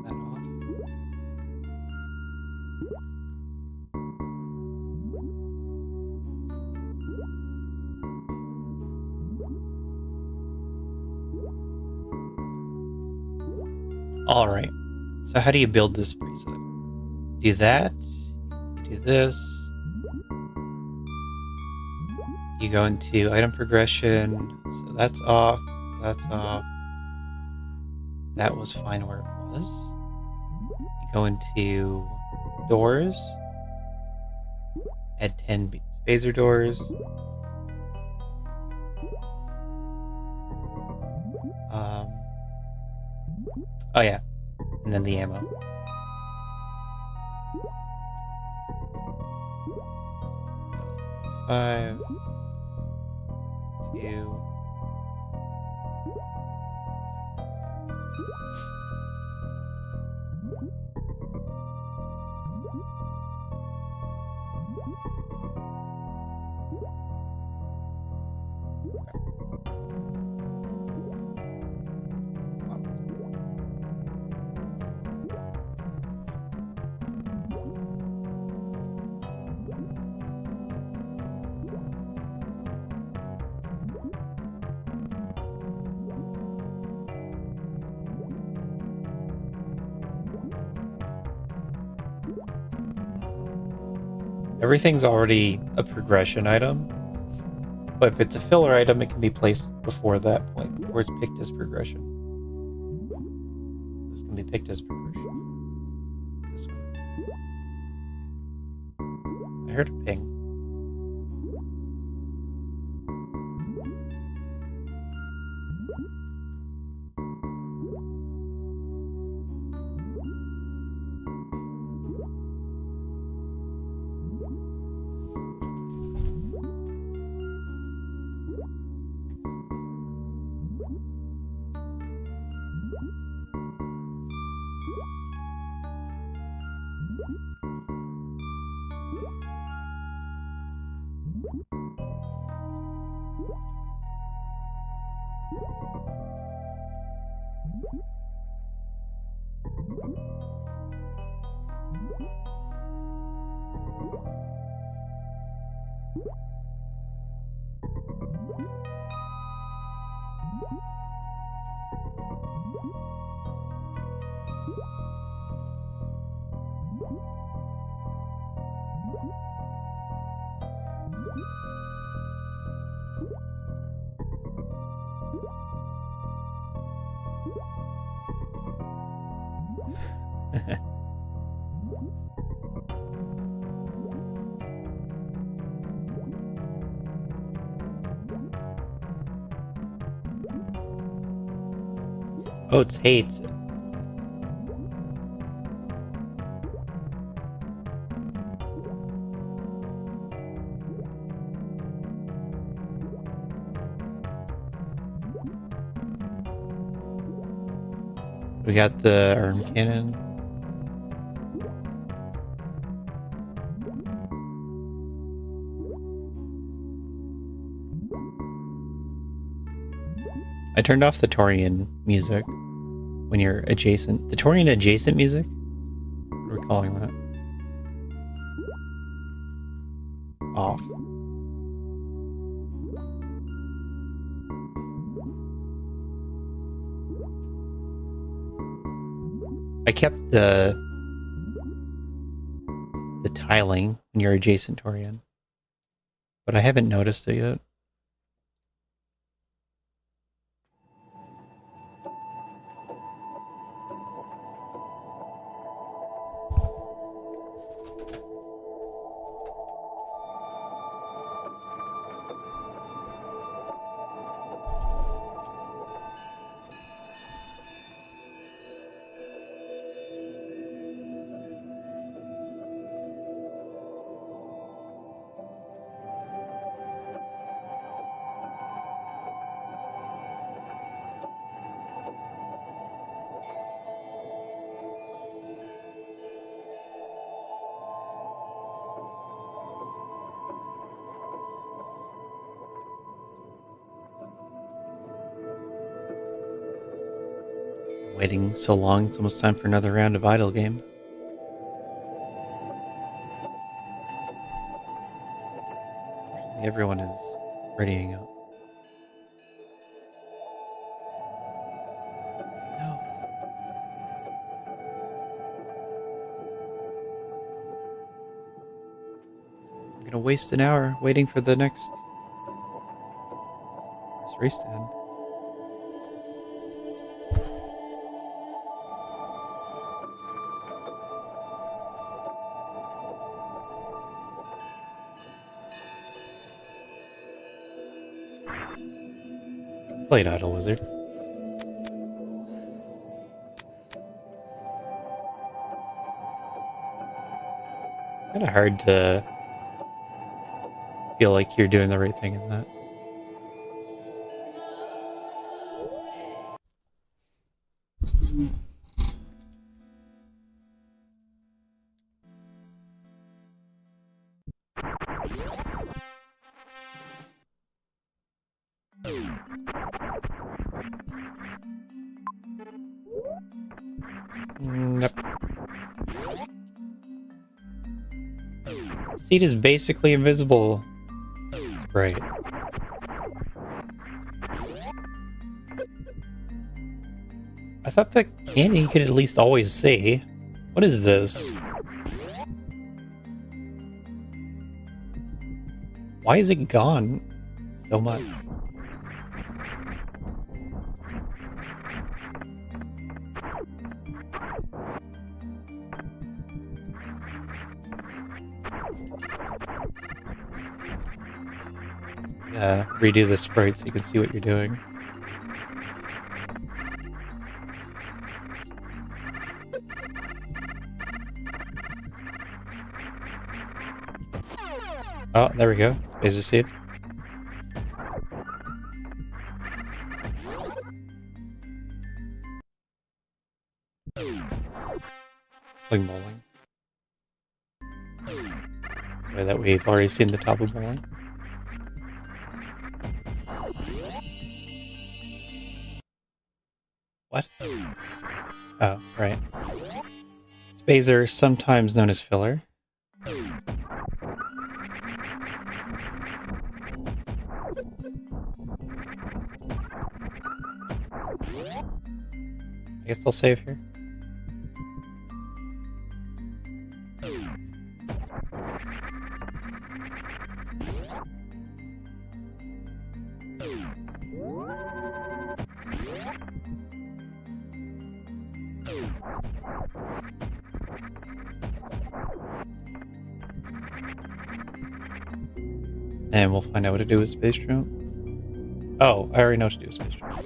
That off? All right. So how do you build this preset? Do that. You do this. You go into item progression. So that's off. That's off. That was fine where it was. You go into doors. Add 10 phaser doors. Oh yeah. And then the ammo. Five, 2. Everything's already a progression item, but if it's a filler item, it can be placed before that point, before it's picked as progression. This can be picked as progression. This one. I heard a ping. Oats hates it. We got the arm cannon. I turned off the Torian music when you're adjacent. The Torian adjacent music? What are we calling that? Off. I kept the tiling when you're adjacent Torian, but I haven't noticed it yet. Waiting so long, it's almost time for another round of idle game. Everyone is readying up. No. I'm gonna waste an hour waiting for this race to end. Played Idle Wizard. It's kind of hard to feel like you're doing the right thing in that. Nope. Seat is basically invisible. It's great. I thought that candy you could at least always see. What is this? Why is it gone so much? Redo the sprite so you can see what you're doing. Oh, there we go. Spacer seed. Playing bowling. Way that we've already seen the top of bowling. What? Oh, right. Spazer, sometimes known as filler. I guess I'll save here. And we'll find out what to do with Space Drone. Oh, I already know what to do with Space Drone.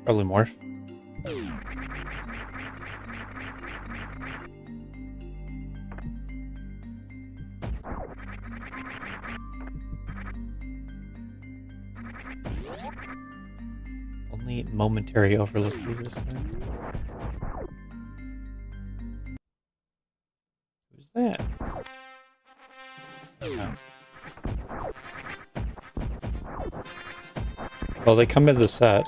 Probably morph. Only momentary overlook uses. Who's that? Oh. Well, they come as a set.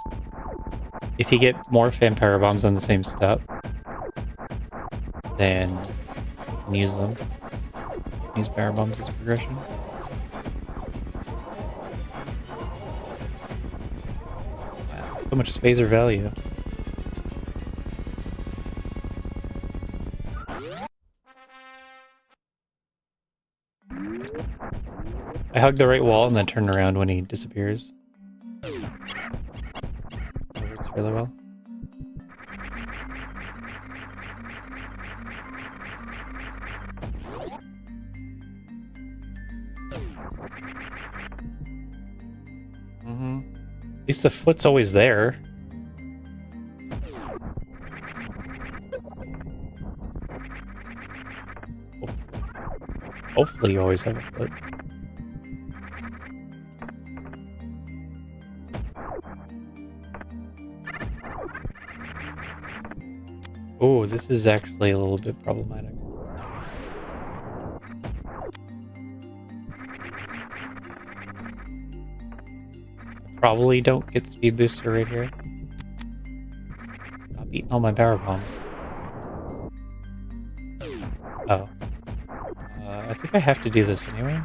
If you get morph and power bombs on the same step, then you can use them. Use power bombs as progression. Wow, so much spacer value. I hug the right wall and then turn around when he disappears. That works really well. At least the foot's always there. Hopefully you always have a foot. Oh, this is actually a little bit problematic. probably don't get speed booster right here. Stop eating all my power bombs. Oh. I think I have to do this anyway.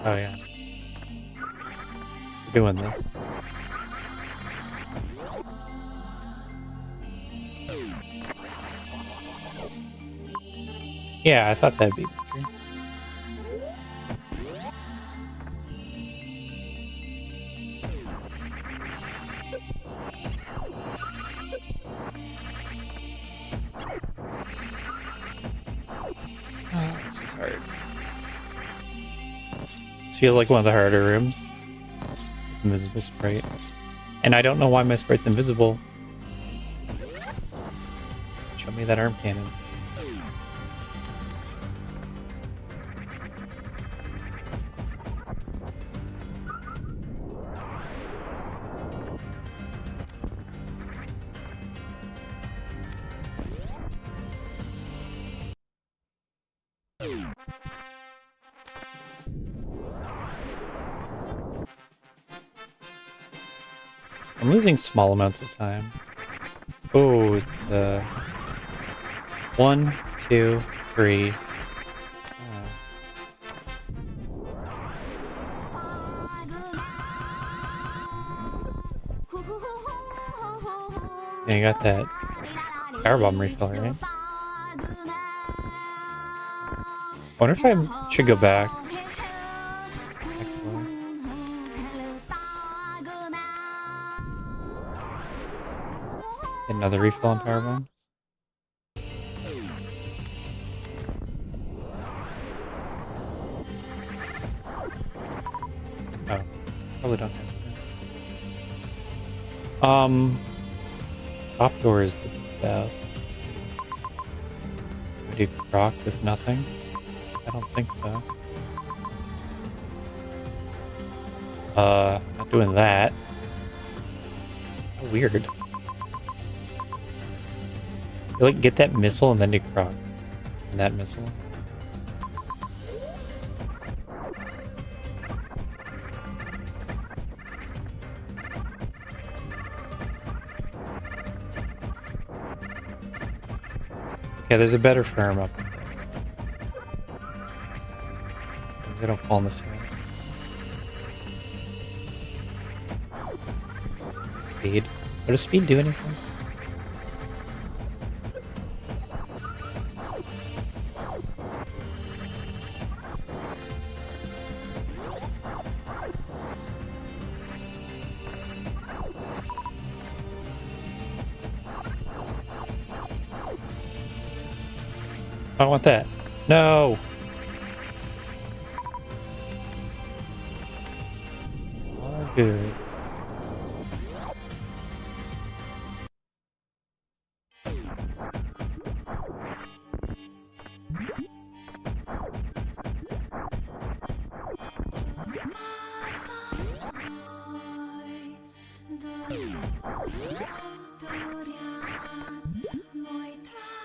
Oh yeah. We're doing this. Yeah, I thought that'd be better. Oh, this is hard. This feels like one of the harder rooms. Invisible sprite. And I don't know why my sprite's invisible. Show me that arm cannon. I'm losing small amounts of time. Oh, it's 1, 2, 3. Yeah, you got that power bomb refill, right? I wonder if I should go back. Get another refill on power bombs. Oh, probably don't have to. Top door is the best. Would you proc with nothing? I don't think so. Not doing that. How weird. You like get that missile and then do croc. And that missile. Okay, there's a better firm up there. They don't fall in the sand. Speed. What does speed do anything? I don't want that. No! All good.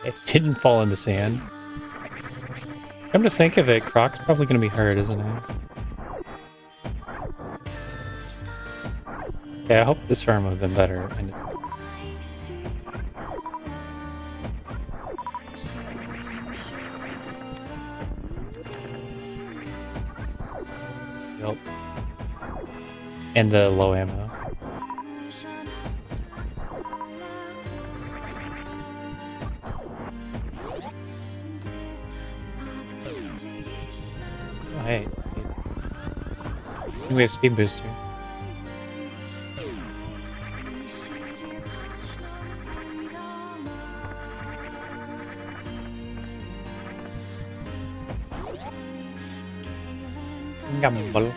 It didn't fall in the sand. Come to think of it, Croc's probably going to be hurt, isn't it? Yeah, I hope this farm would have been better. And it's... Yep. And the low ammo. Oh, hey. I think we have speed booster. Gamble.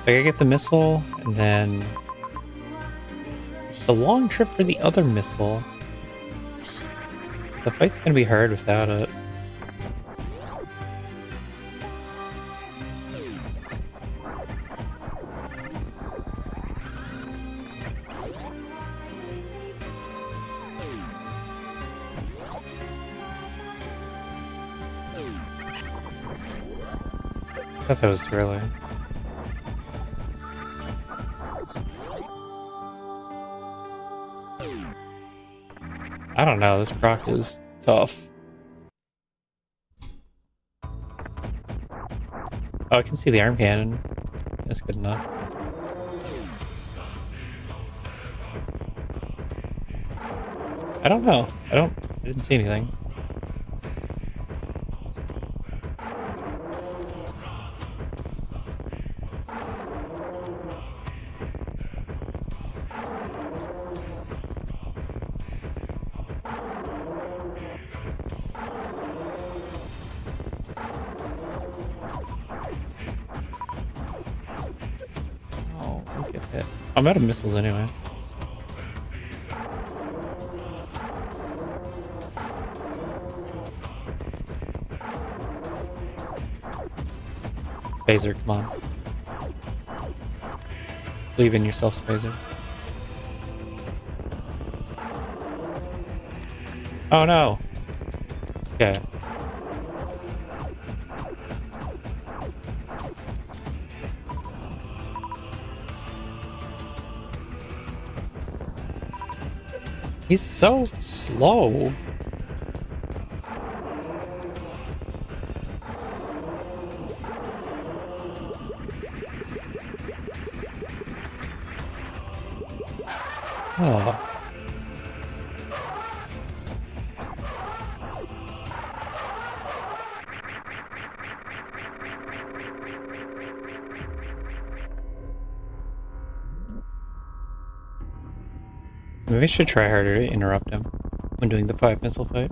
I gotta get the missile, and then the long trip for the other missile. The fight's gonna be hard without it. thought that was too early. I don't know, this croc is tough. Oh, I can see the arm cannon. That's good enough. I don't know. I didn't see anything. Oh, don't get hit. I'm out of missiles anyway. Phaser, come on. Believe in yourself, Phaser. Oh no! Okay. He's so slow. Oh. Maybe I should try harder to interrupt him when doing the 5 missile fight.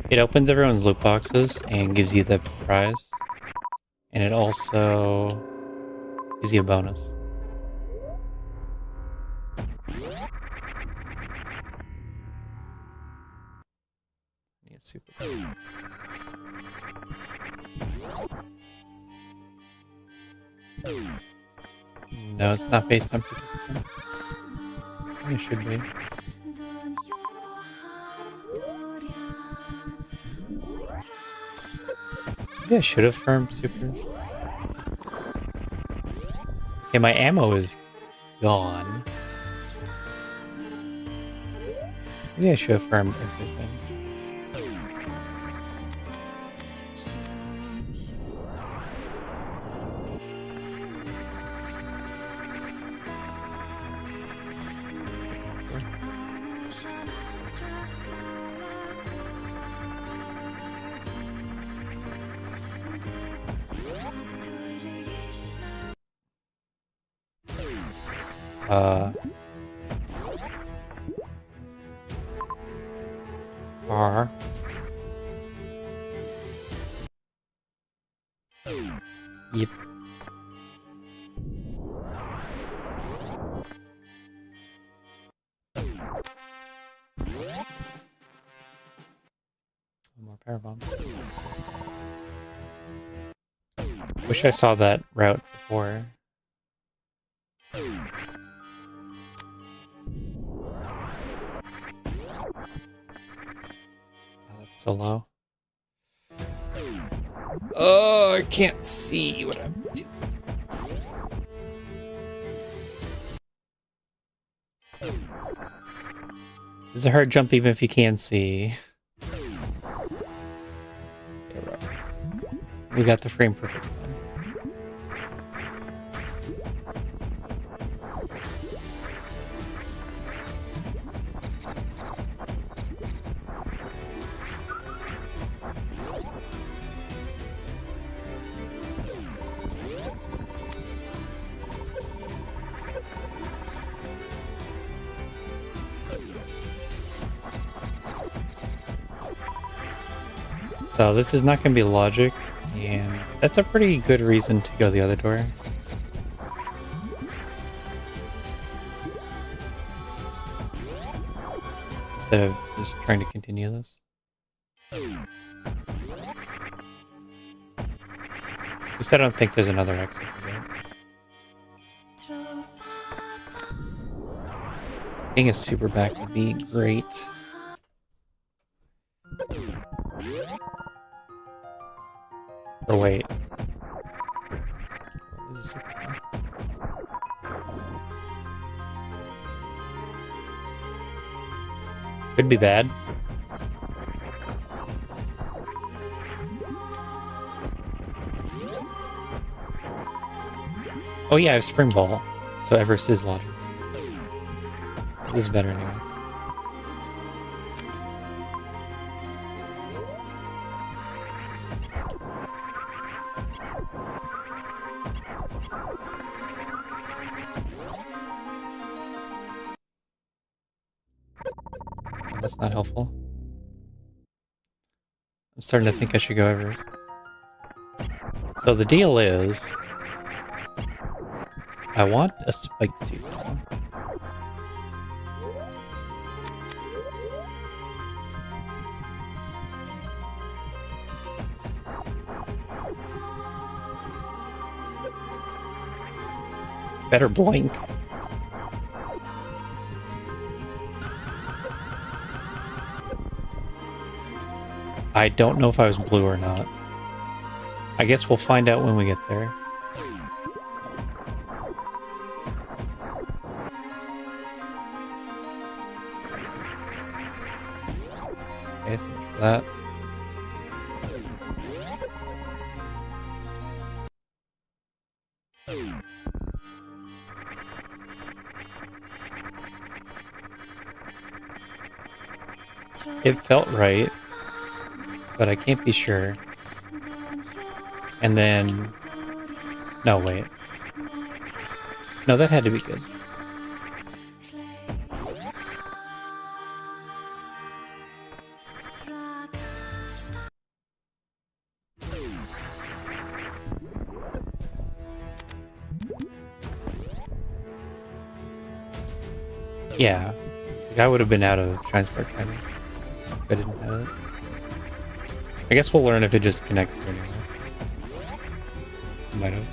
It opens everyone's loot boxes and gives you the prize. And it also gives you a bonus. Yeah, super. No, it's not based on participant. It should be. Maybe I should have farmed super. Okay, my ammo is gone. Maybe I should have farmed everything. R. Yep. One more power bomb. Wish I saw that route before. So low. Oh, I can't see what I'm doing. It's a hard jump even if you can see. Yeah, right. We got the frame perfect one. So this is not going to be logic, and that's a pretty good reason to go the other door. Instead of just trying to continue this. At least I don't think there's another exit for that. Getting a super back would be great. Or wait. What is a super back? Could be bad. Oh yeah, I have Spring Ball. So Everest is logical. This is better anyway. That's not helpful. I'm starting to think I should go Everest. So the deal is, I want a spike suit now. Better blink. I don't know if I was blue or not. I guess we'll find out when we get there. Okay, so much for that. It felt right, but I can't be sure. And then... No, wait. No, that had to be good. Yeah. Like I would have been out of transport timing if I didn't have it. I guess we'll learn if it just connects here anyway. Might have.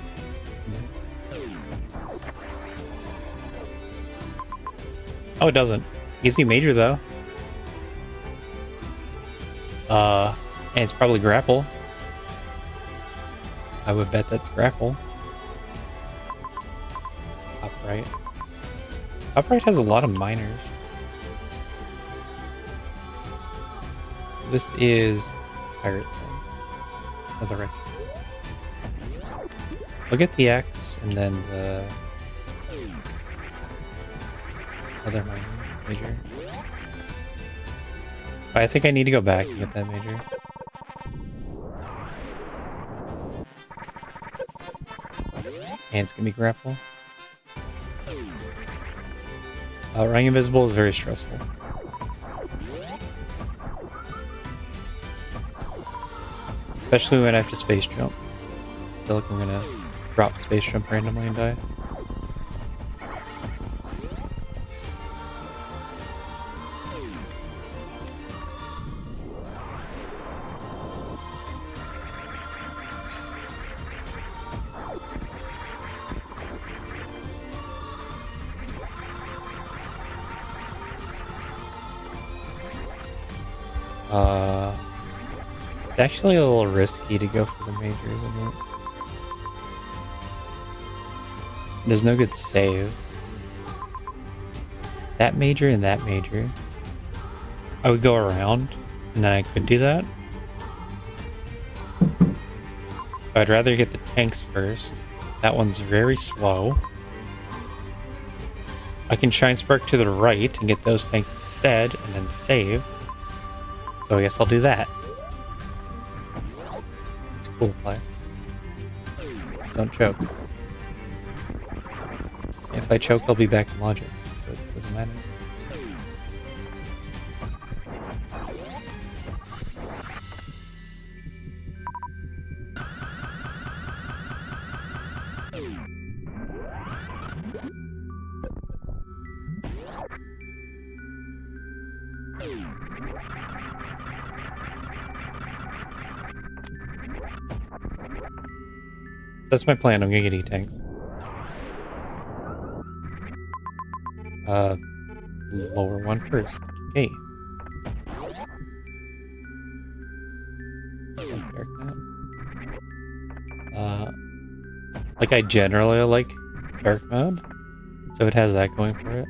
Oh, it doesn't. Gives you major though. And it's probably grapple. I would bet that's grapple. Upright. Upright has a lot of minors. This is pirate thing. Another record. I'll get the X and then the other minor, major. But I think I need to go back and get that major. And it's gonna be grapple. Running invisible is very stressful. Especially when I have to space jump. I feel like I'm gonna drop space jump randomly and die. It's actually a little risky to go for the major, isn't it? There's no good save. That major and that major. I would go around, and then I could do that. But I'd rather get the tanks first. That one's very slow. I can shine spark to the right and get those tanks instead, and then save. So I guess I'll do that. It's a cool play. Just don't choke. If I choke, I'll be back in logic. So it doesn't matter. That's my plan. I'm gonna get E-tanks. lower one first. Okay. Like dark mode. Like I generally like dark mode, so it has that going for it.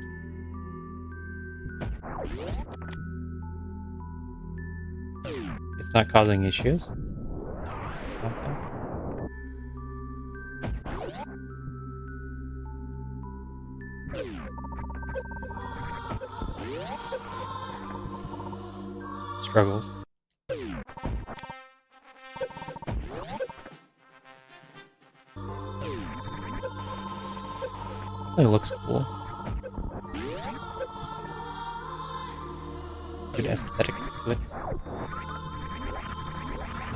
It's not causing issues. I don't think. Struggles. It looks cool. Good aesthetic to it.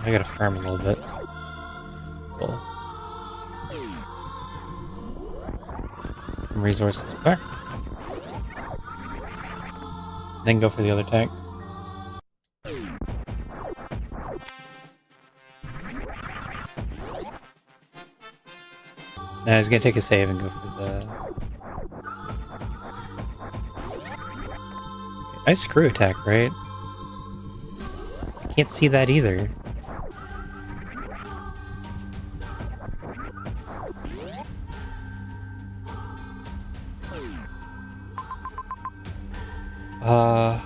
I gotta farm a little bit. So some resources back. Then go for the other tank. Now I was gonna take a save and go for the... I screw attack, right? I can't see that either. I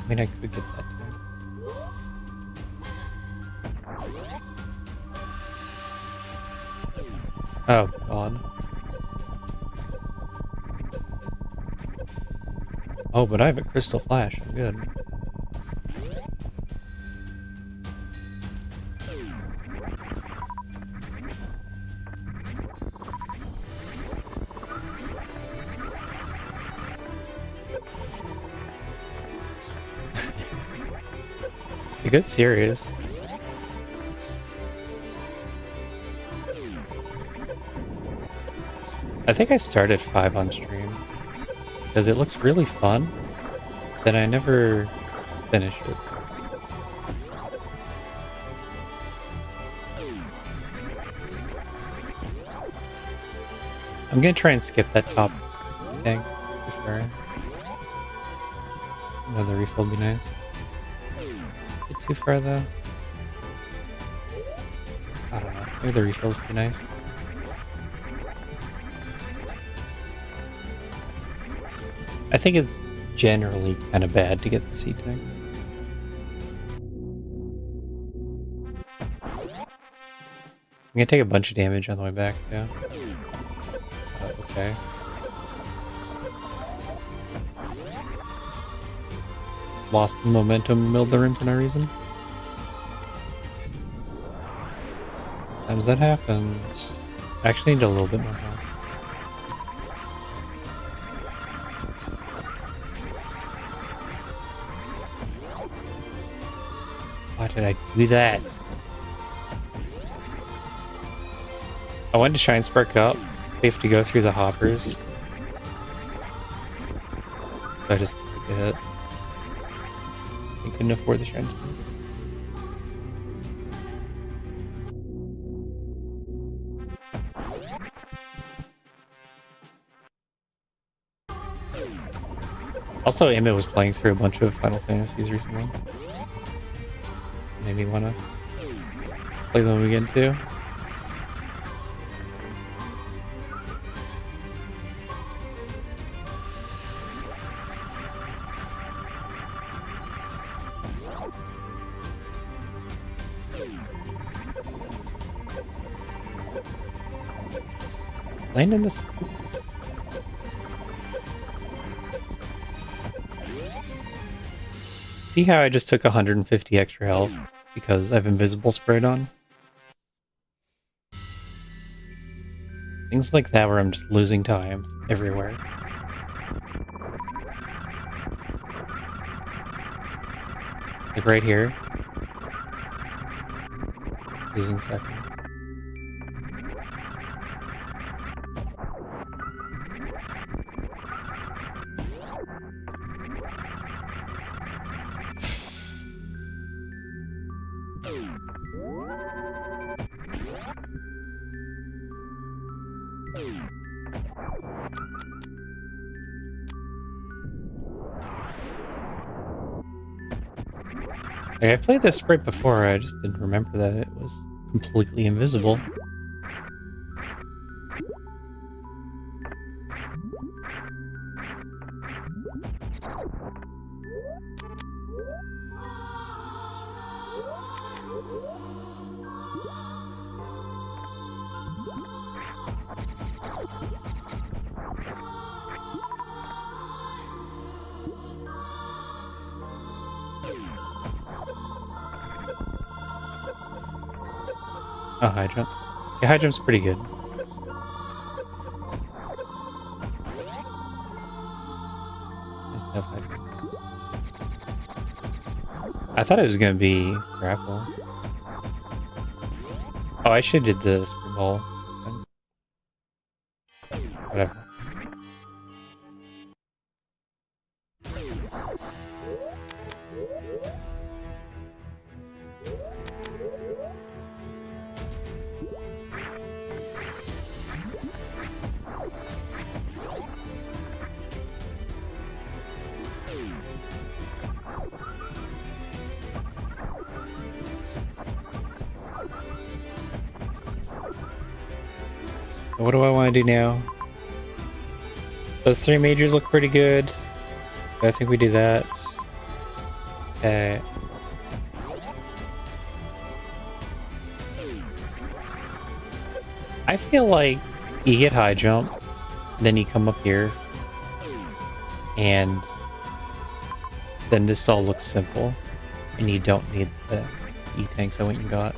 mean, I could get that too. Oh, God. Oh, but I have a crystal flash. I'm good. You get serious. I think I started 5 on stream because it looks really fun, then I never finished it. I'm gonna try and skip that top tank. It's too far. Another refill would be nice. Is it too far though? I don't know. Maybe the refill's too nice. I think it's generally kind of bad to get the C tank. I'm gonna take a bunch of damage on the way back, yeah. Okay. Just lost momentum, milled the rim for no reason. Sometimes that happens. I actually need a little bit more health. Why did I do that? I wanted to shine spark up. We have to go through the hoppers. So I just took a hit. I couldn't afford the shine spark. Also, Emmett was playing through a bunch of Final Fantasies recently. Made me want to play them again too. Land in this. See how I just took 150 extra health because I have invisible sprayed on? Things like that where I'm just losing time everywhere. Like right here. Losing seconds. Like, I played this right before, I just didn't remember that it was completely invisible. Oh, high jump. Yeah, high jump's pretty good. Nice to have high jump. I thought it was gonna be grapple. Oh, I should have did the spring ball. Whatever. What do I want to do now? Those 3 majors look pretty good. I think we do that. Okay. I feel like you get high jump, then you come up here, and then this all looks simple, and you don't need the E-tanks I went and got.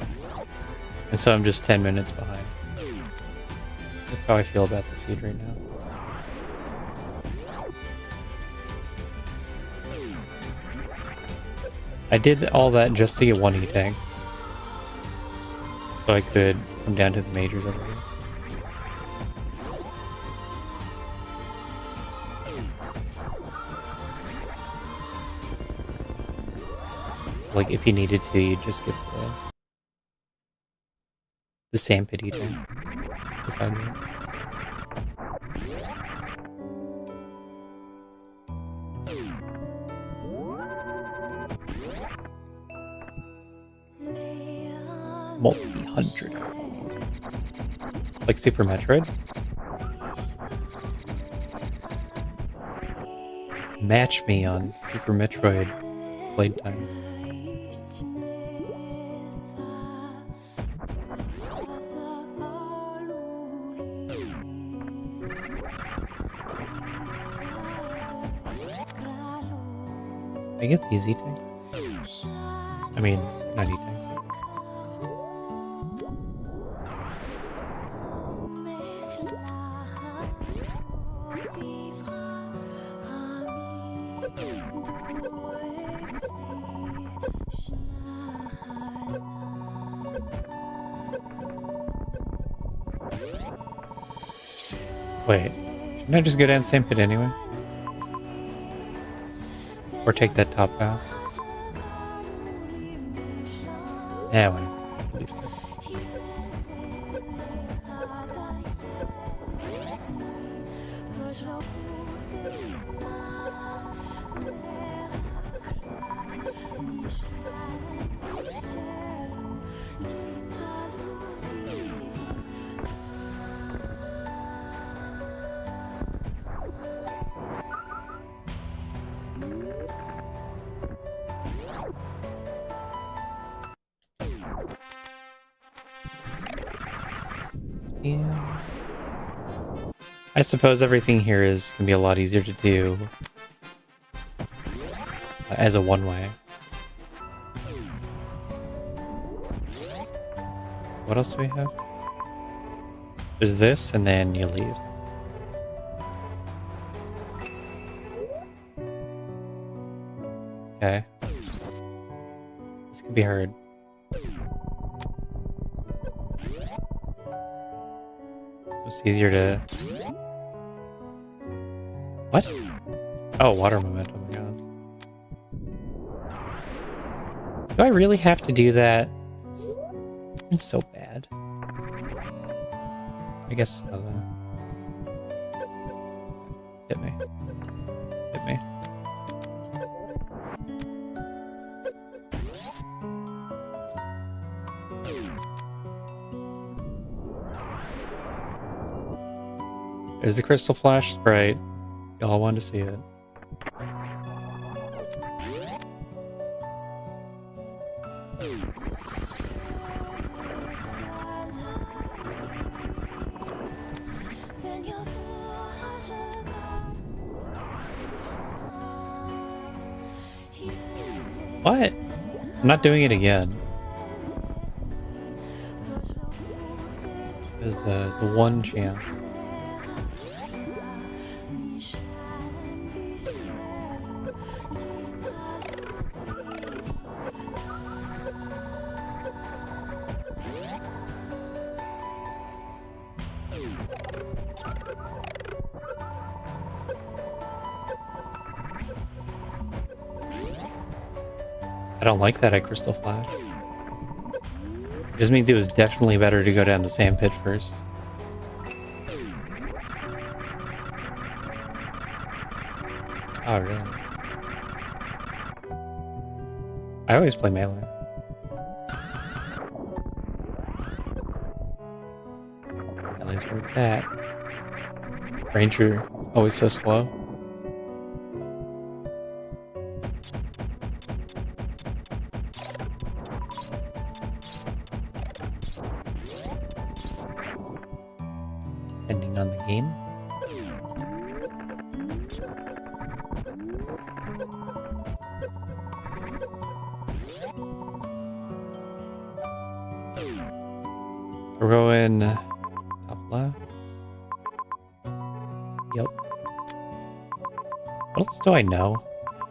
And so I'm just 10 minutes behind. That's how I feel about the seed right now. I did all that just to get 1 E-tank. So I could come down to the majors over here. Like, if you needed to, you'd just get the sandpit E-tank. If I knew. Multi-100. Like Super Metroid? Match me on Super Metroid playtime. I get these E-tanks? I mean, not E-tanks. Wait, shouldn't I just go down same pit anyway? Or take that top path? Yeah, whatever. It'll be fine. Yeah. I suppose everything here is gonna be a lot easier to do as a one-way. What else do we have? There's this, and then you leave. Okay. This could be hard. It's easier to... What? Oh, water momentum, yeah. Do I really have to do that? It seems so bad. I guess so, then. Hit me. Hit me. There's the Crystal Flash sprite. Y'all want to see it. What? I'm not doing it again. There's the one chance. I don't like that at Crystal Flash. It just means it was definitely better to go down the sand pit first. Oh, really? I always play melee. Melee's where it's at. Ranger, always so slow. Depending on the game. We're going top left. Yep. What else do I know?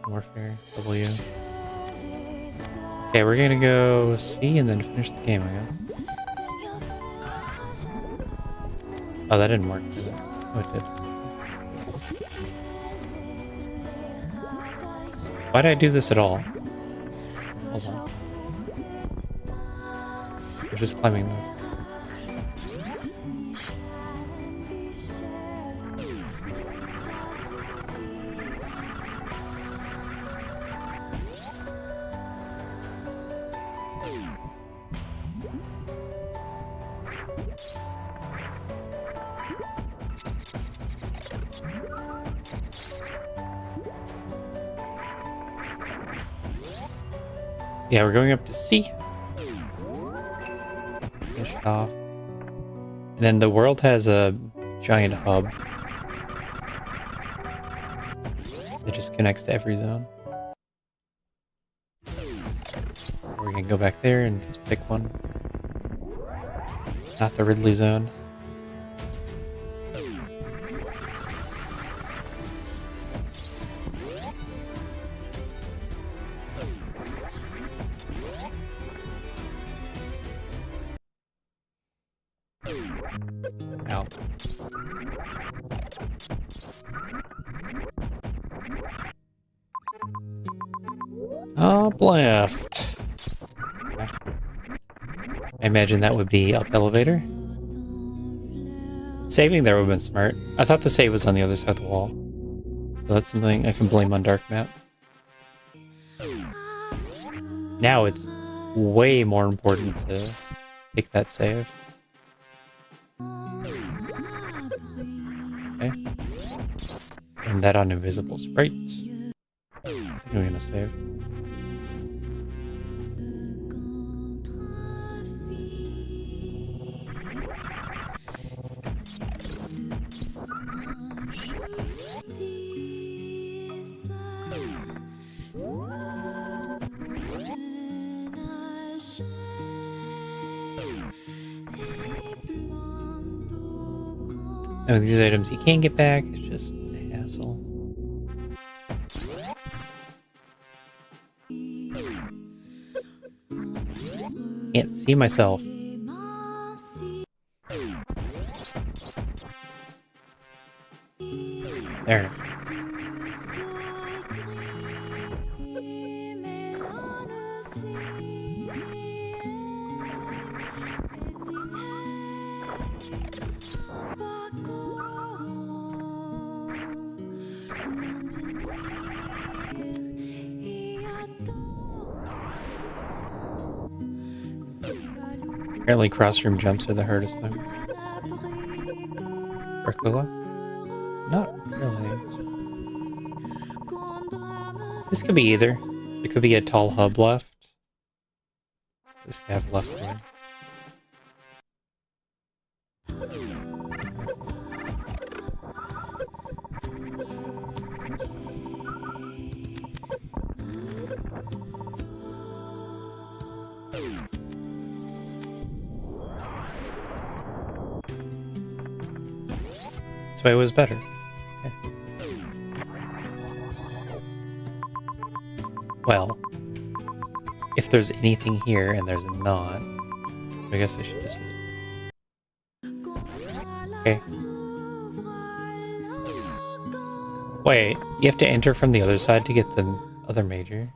Warfare, W. Okay, we're gonna go C and then finish the game, I guess. Oh, that didn't work, did it? Oh, it did. Why did I do this at all? Hold on. We're just climbing this. Yeah, we're going up to C. Finish it off. And then the world has a giant hub that just connects to every zone. We're gonna go back there and just pick one. Not the Ridley zone. Out. Up left. Okay. I imagine that would be up elevator. Saving there would have been smart. I thought the save was on the other side of the wall. So that's something I can blame on Dark Map. Now it's way more important to take that save. Okay. And that on invisible sprite. I think I'm gonna save. And with these items you can get back, it's just a hassle. Can't see myself. There. Apparently cross-room jumps are the hardest thing. Recklula? This could be either. It could be a tall hub left. This could have left door. This way was better. Okay. Well, if there's anything here and there's not, I guess I should just leave. Okay. Wait, you have to enter from the other side to get the other major.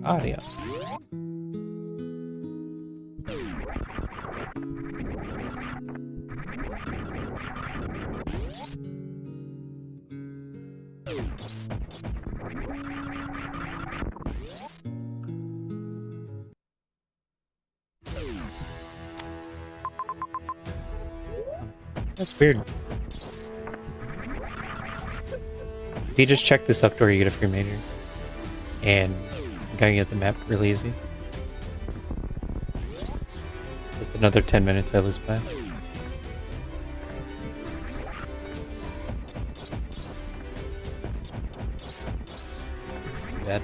Audio. That's weird. If you just check this up door, you get a free major. And I'm gonna get the map really easy. Just another 10 minutes I lose by. It's too bad.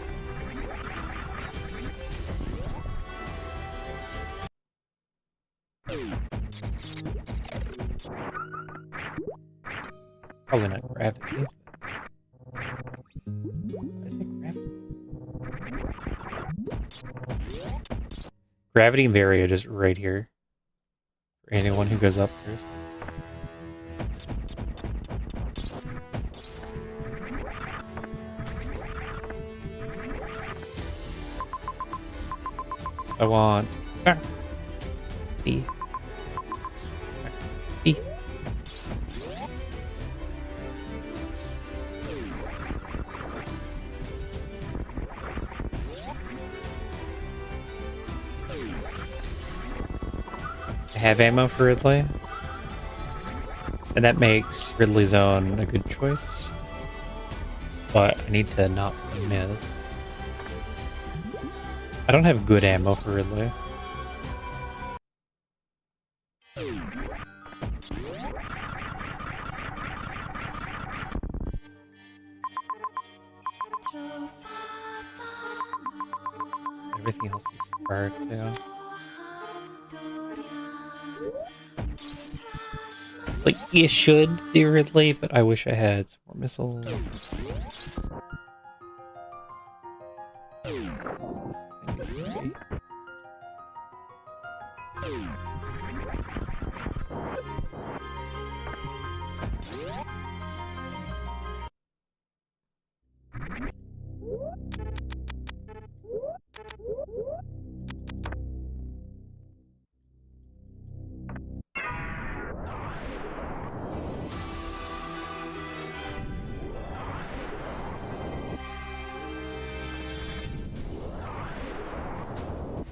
Probably not gravity. Why is that gravity? Gravity and Varia just right here. For anyone who goes up first. I want B. B. I have ammo for Ridley, and that makes Ridley's Zone a good choice, but I need to not miss. I don't have good ammo for Ridley. Everything else is far too. It's like, you should do Ridley, but I wish I had some more missiles. This thing is great.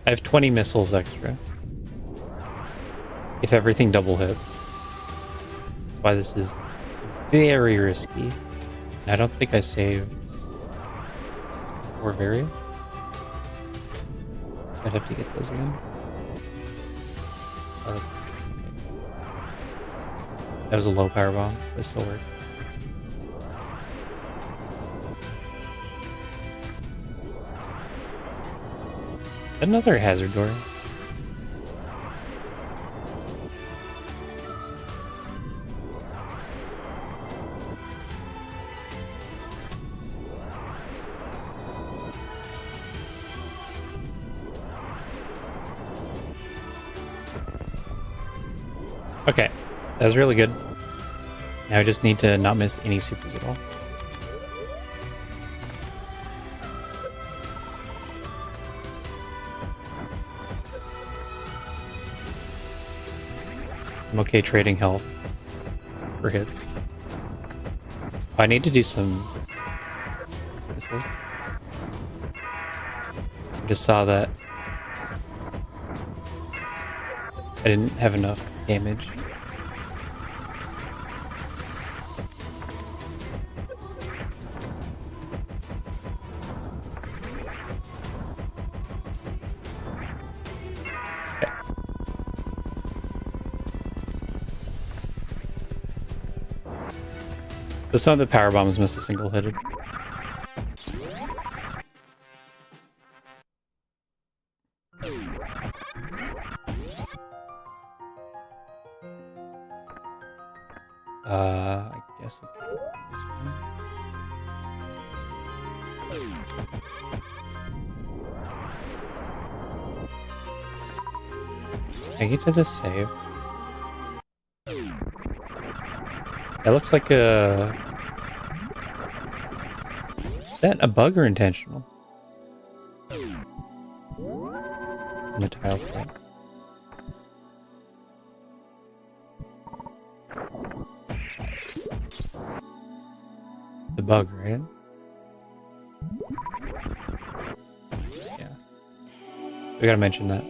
I have 20 missiles extra. If everything double hits. That's why this is very risky. And I don't think I saved before Varia. I'd have to get those again. Oh, okay. That was a low power bomb, but it still worked. Another hazard door. Okay, that was really good. Now I just need to not miss any supers at all. I'm okay trading health for hits. I need to do some missiles. I just saw that. I didn't have enough damage. Okay. So some of the power bombs must have single-hitted. I guess I could do this one. Can I get to this save? That looks like a... Is that a bug or intentional? On the tile set. It's a bug, right? Yeah. We gotta mention that.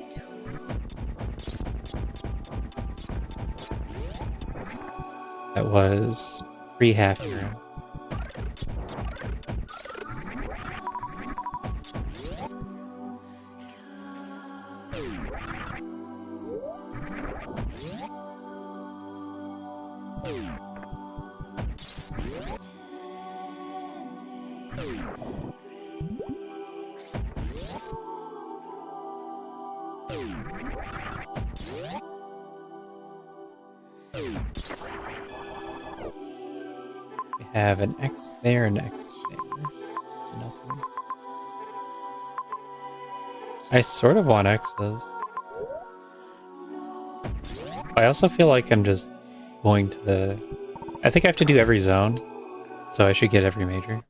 That was pre-half hero. We have an X there, an X there. Nothing. I sort of want X's. I also feel like I'm just going to the... I think I have to do every zone, so I should get every major.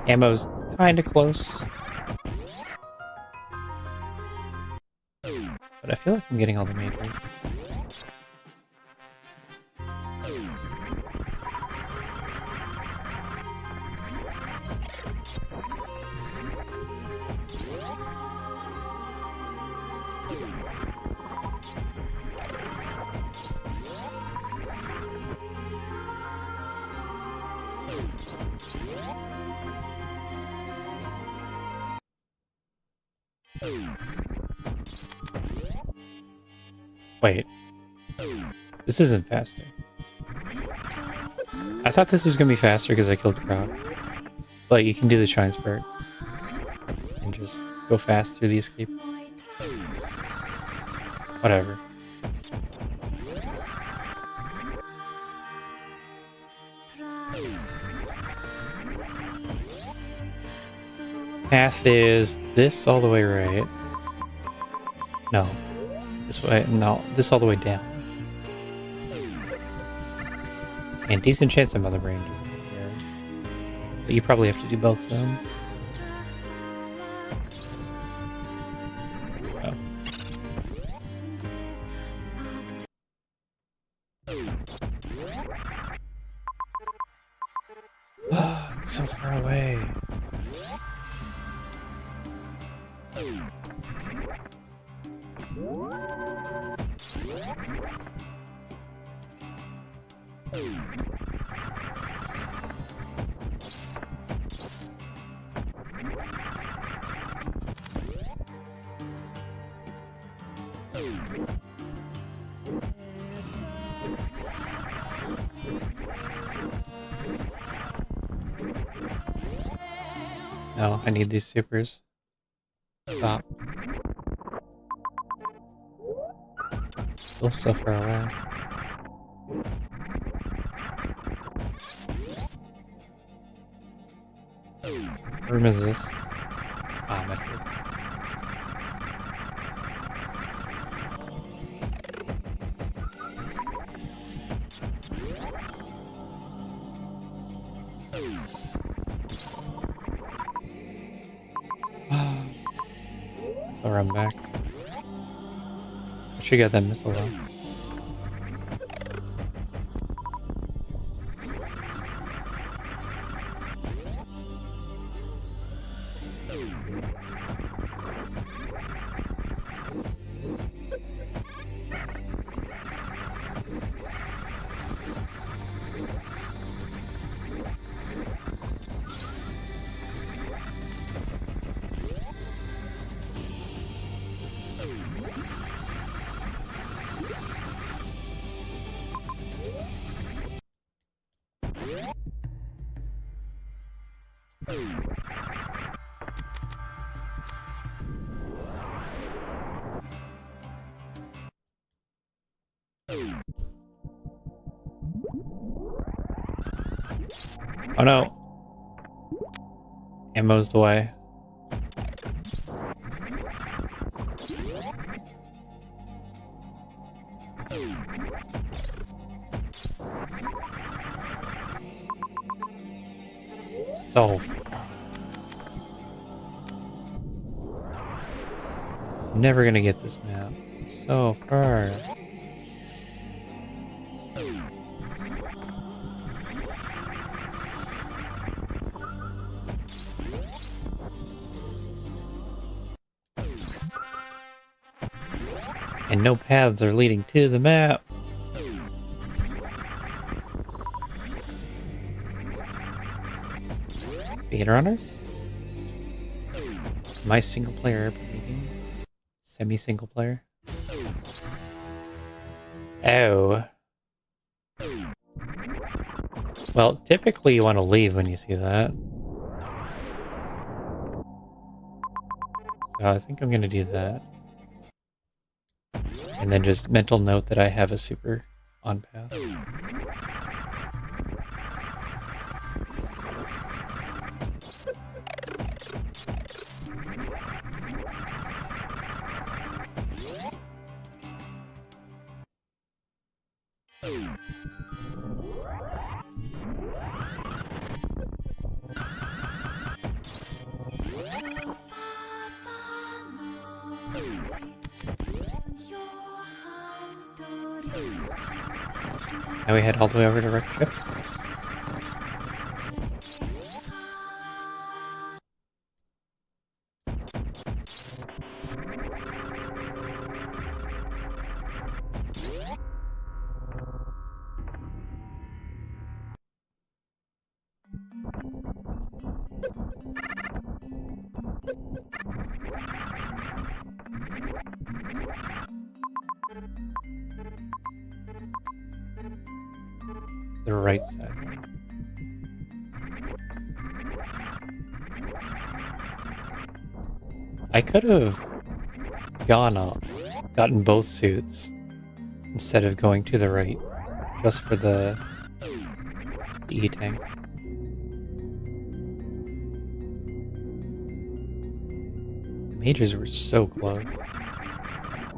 Ammo's kinda close. But I feel like I'm getting all the majors. Wait. This isn't faster. I thought this was gonna be faster because I killed Crowd. But you can do the Shine Spurt. And just go fast through the escape. Whatever. Path is this all the way right. No. This way, no, this all the way down. And decent chance I'm on the ranges here. But you probably have to do both zones. Oh, it's so far away. No, I need these supers. Stop. Still so far away. What room is this? Ah, Metroid. So I'll run back. I should get that missile though. Oh no. Ammo's the way. So never gonna get this map. It's so far. And no paths are leading to the map. Speedrunners? My single player semi-single player. Oh. Well, typically you want to leave when you see that. So I think I'm going to do that. And then just mental note that I have a super on path. Now we head all the way over to wreck ship. The right side. I could have gone up, gotten both suits, instead of going to the right, just for the E-tank. The majors were so close.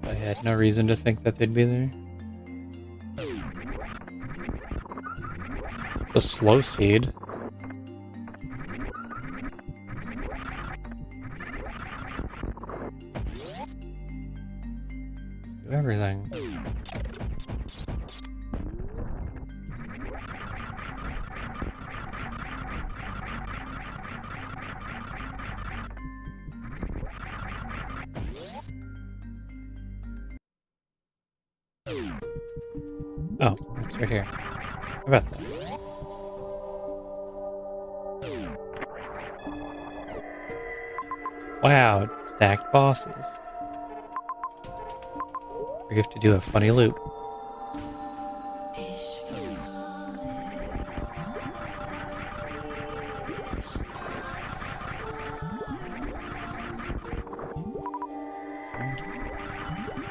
I had no reason to think that they'd be there. It's a slow seed. Let's do everything. Oh, it's right here. How about that? Wow, stacked bosses. We have to do a funny loop.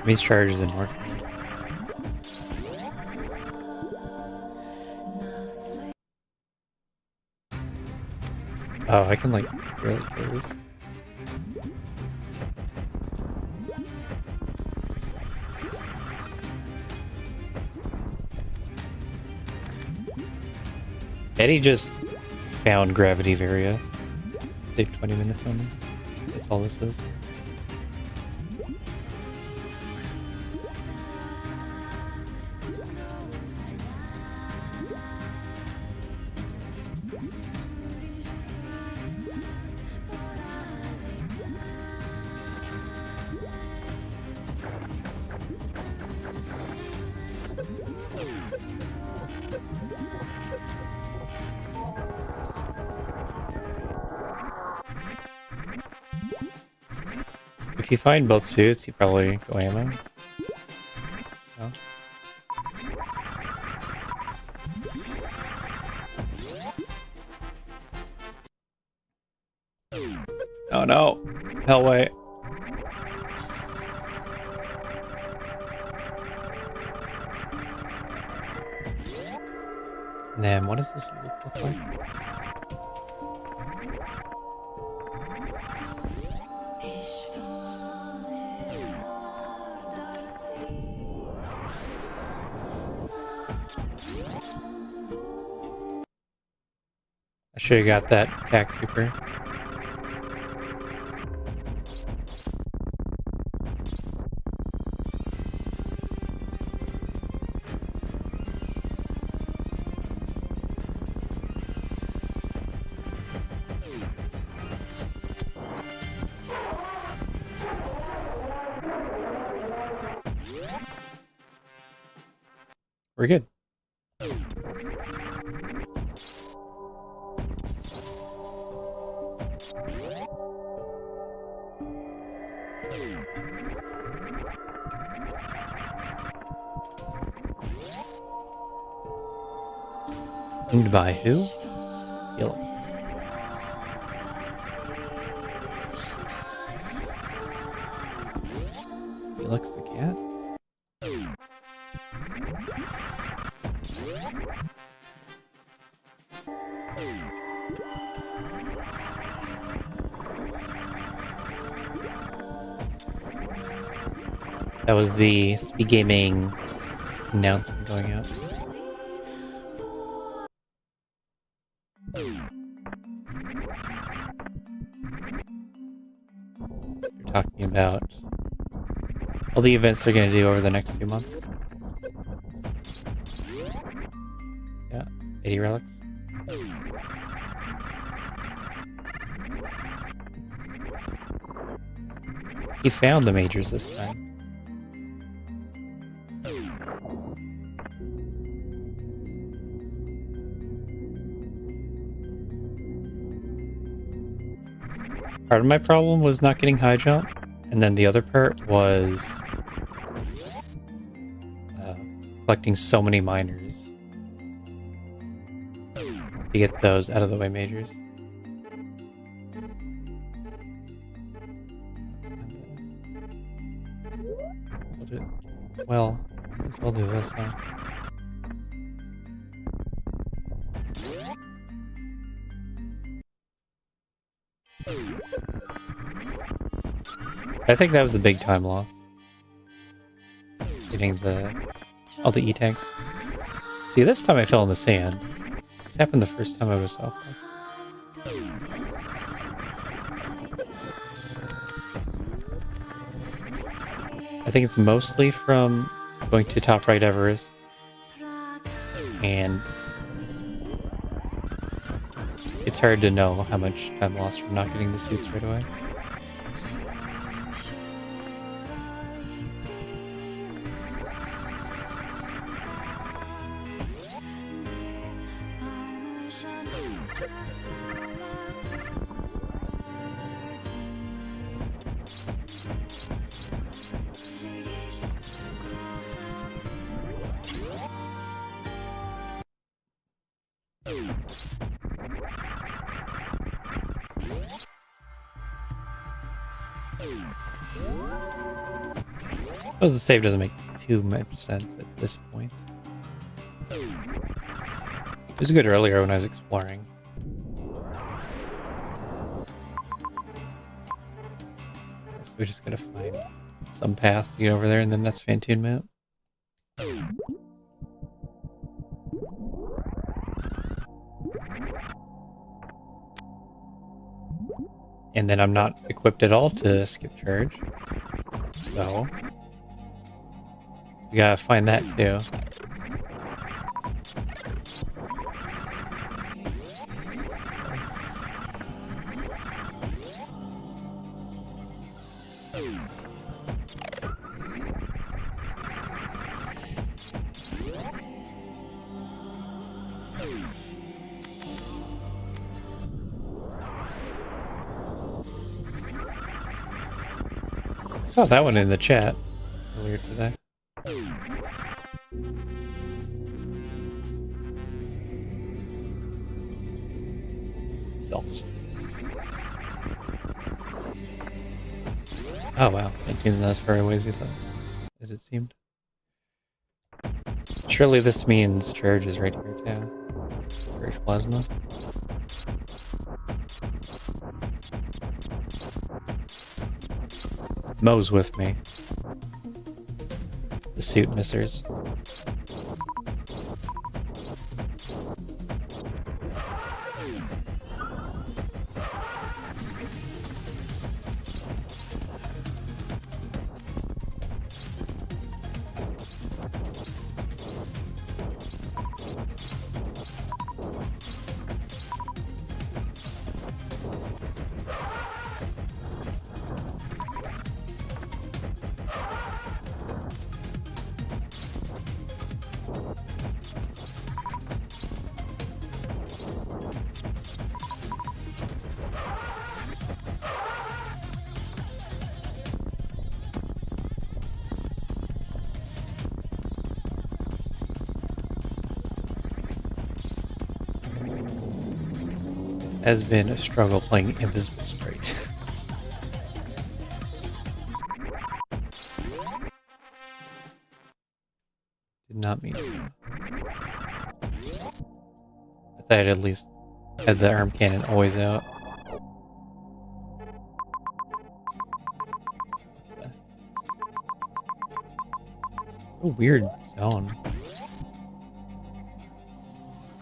These charges in North. Oh, I can like really kill these. Eddie just found gravity Varia. Saved 20 minutes on me. That's all this is. If you find both suits, you probably go ammo. Oh. Oh no. Hellway. And then what does this look like? I should have got that cack super. We're good. Owned by who? Felix. Felix the cat? That was the Speed Gaming announcement going out. They're talking about all the events they're going to do over the next 2 months. Yeah, 80 relics. He found the majors this time. Part of my problem was not getting high jump, and then the other part was collecting so many miners to get those out of the way majors. Well, might as well do this now. I think that was the big time loss. Getting all the E-tanks. See, this time I fell in the sand. This happened the first time I was off. I think it's mostly from going to top right Everest and it's hard to know how much time lost from not getting the suits right away. I suppose the save doesn't make too much sense at this point. It was good earlier when I was exploring. So we just gotta find some path to get over there, and then that's Fantoon map. And then I'm not equipped at all to skip charge. So we gotta find that too. Saw that one in the chat earlier today. Oh wow, Neptune's not as far away as you thought, as it seemed. Surely this means Charge is right here too. Charge Plasma. Mo's with me. The suit missers. Has been a struggle playing Invisible Sprite. Did not mean to. I thought I'd at least had the arm cannon always out. A weird zone.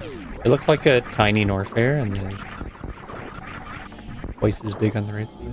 It looked like a tiny Norfair, and then twice as big on the right side.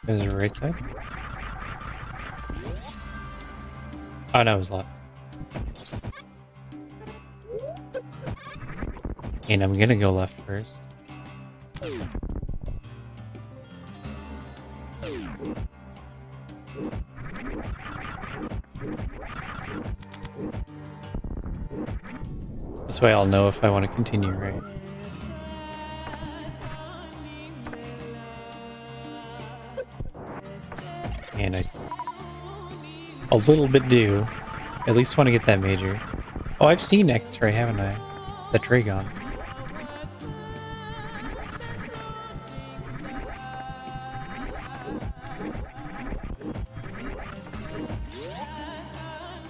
There's a right side. Oh no, it was left. And I'm gonna go left first. This way I'll know if I want to continue right. And I a little bit do. At least want to get that major. Oh, I've seen X-Ray, haven't I? That Dragon.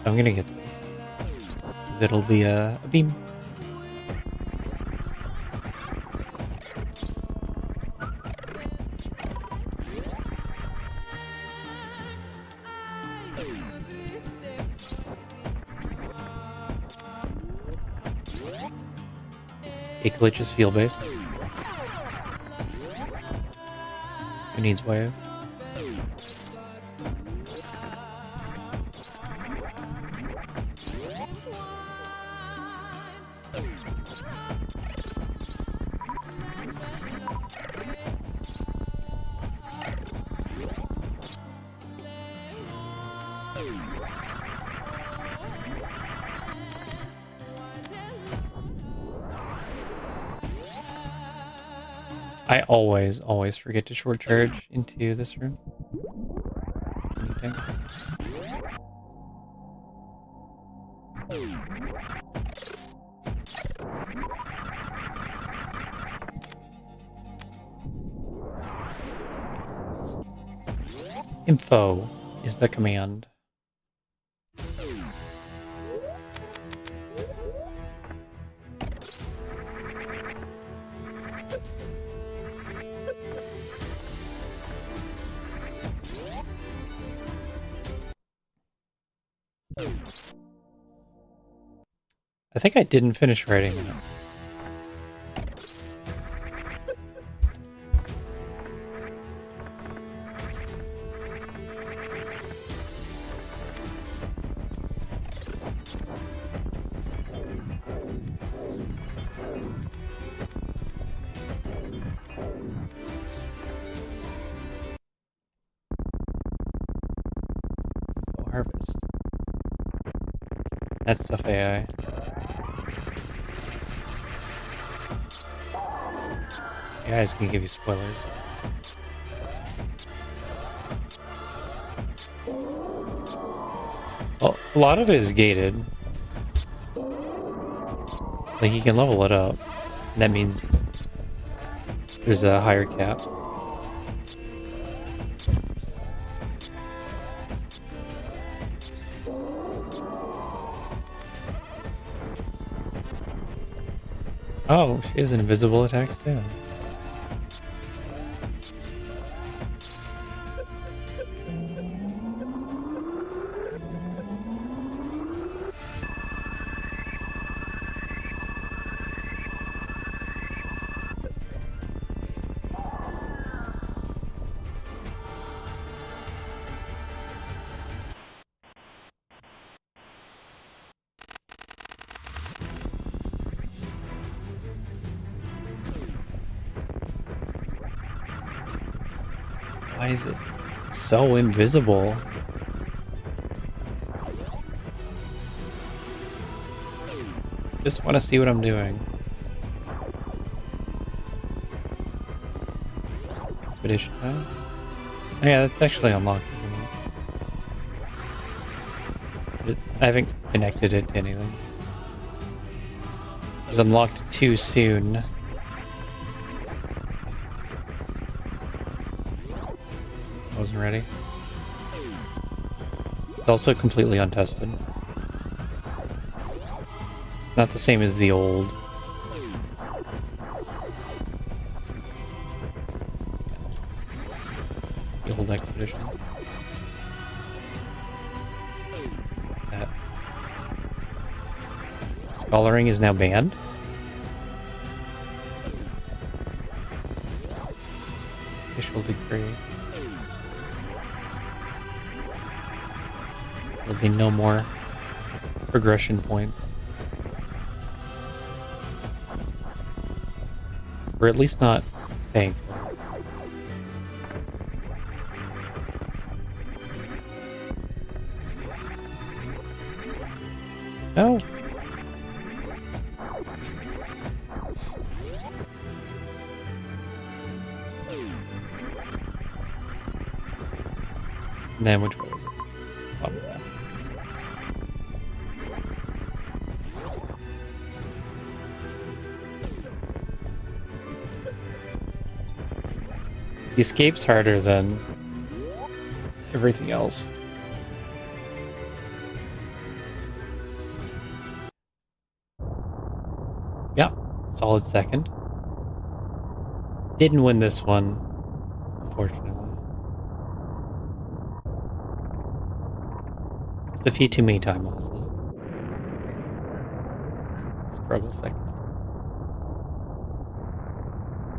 I'm gonna get this. Because it'll be a beam. A glitch is field based. Who needs wave? I always forget to short charge into this room. Okay. Info is the command. I think I didn't finish writing that. Oh, harvest. That's stuff AI. AI is gonna give you spoilers. Well, a lot of it is gated. Like, you can level it up. And that means there's a higher cap. Oh, she has invisible attacks too. Why is it so invisible? Just want to see what I'm doing. Expedition time? Oh, yeah, that's actually unlocked, isn't it? I haven't connected it to anything. It was unlocked too soon. I wasn't ready. It's also completely untested. It's not the same as the old. The old expedition. That. Scholaring is now banned. Official decree. There'll be no more progression points. Or at least not paying for it. No. And then which way was it? Probably that. The escape's harder than everything else. Yeah, solid second. Didn't win this one, unfortunately. Just a few too many time losses. Struggle second.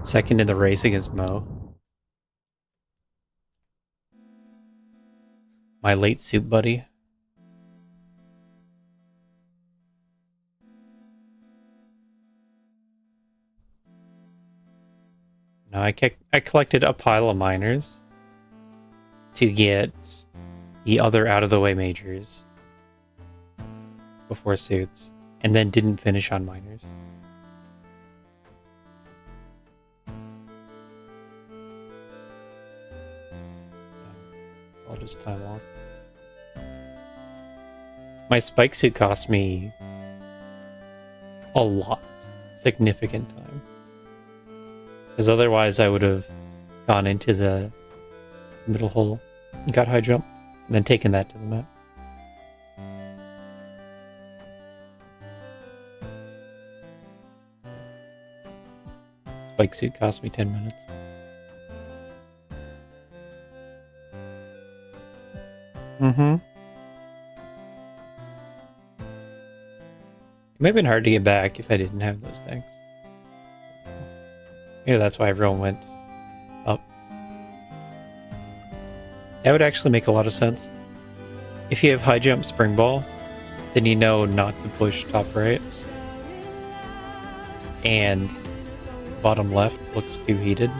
Second in the race against Mo. My late soup buddy. No, I collected a pile of miners to get the other out-of-the-way majors before suits, and then didn't finish on miners. All just time loss. My spike suit cost me a lot. Significant time. Because otherwise I would have gone into the middle hole and got high jump, and then taken that to the map. Spike suit cost me 10 minutes. Mm-hmm. It may have been hard to get back if I didn't have those tanks. Maybe that's why everyone went up. That would actually make a lot of sense. If you have high jump spring ball, then you know not to push top right. And bottom left looks too heated,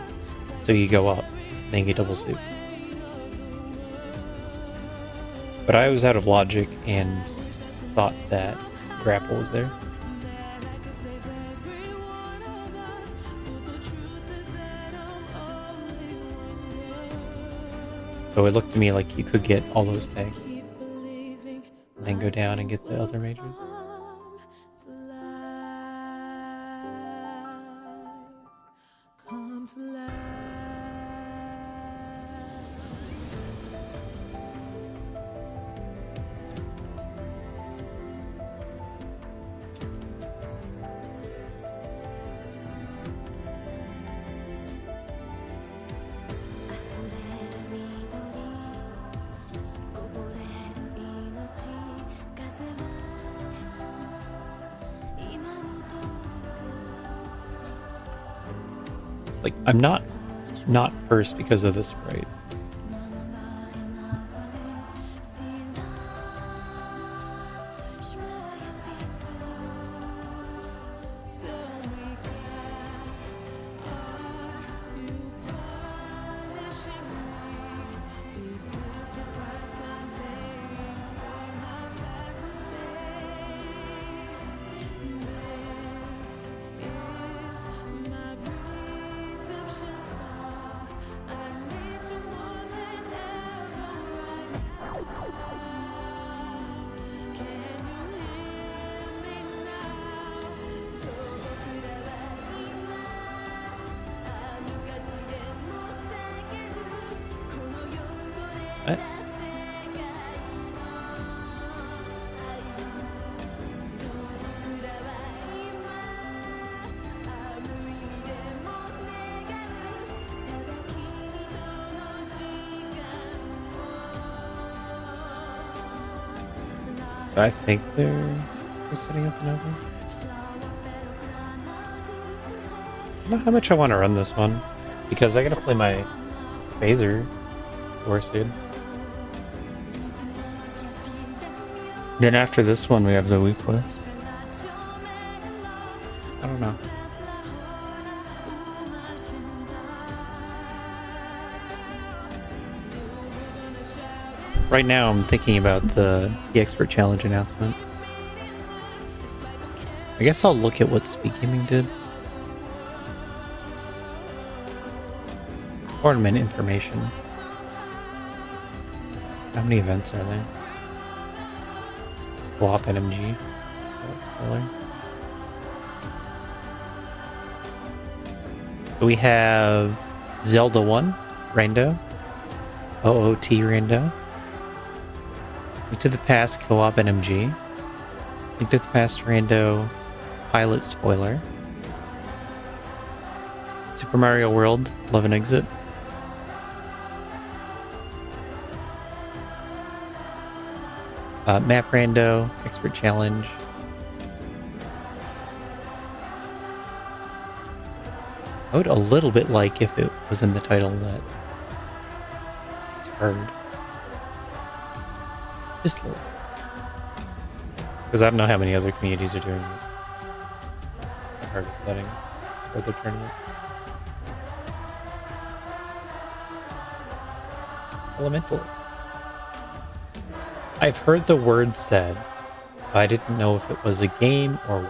so you go up, then you get double soup. But I was out of logic and thought that grapple was there. So it looked to me like you could get all those tanks and then go down and get the other majors. Like, I'm not first because of this sprite. What? So I think they're setting up another. I don't know how much I want to run this one, because I gotta play my Spazer worsted. Then after this one, we have the week list. I don't know. Right now, I'm thinking about the expert challenge announcement. I guess I'll look at what Speed Gaming did. Tournament information. How many events are there? Co-op NMG. That's spoiler. So we have Zelda 1, Rando. OOT Rando. Link to the Past, Co-op NMG. Link to the Past Rando, Pilot Spoiler. Super Mario World, Love and Exit. MapRando, Expert Challenge. I would a little bit like if it was in the title that it's hard. Just a little. Because I don't know how many other communities are doing it. The hardest setting for the tournament. Elementals. I've heard the word said, but I didn't know if it was a game or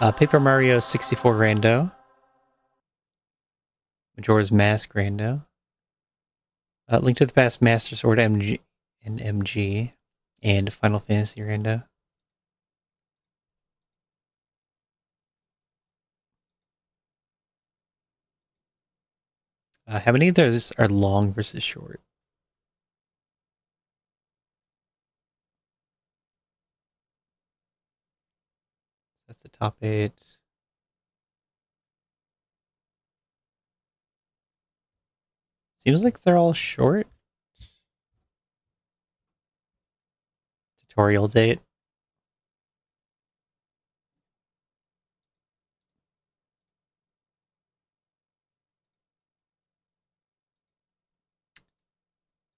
what. Paper Mario 64 Rando. Majora's Mask Rando. Link to the Past Master Sword MG and MG. And Final Fantasy Rando. How many of those are long versus short? That's the top 8. Seems like they're all short. Tutorial date.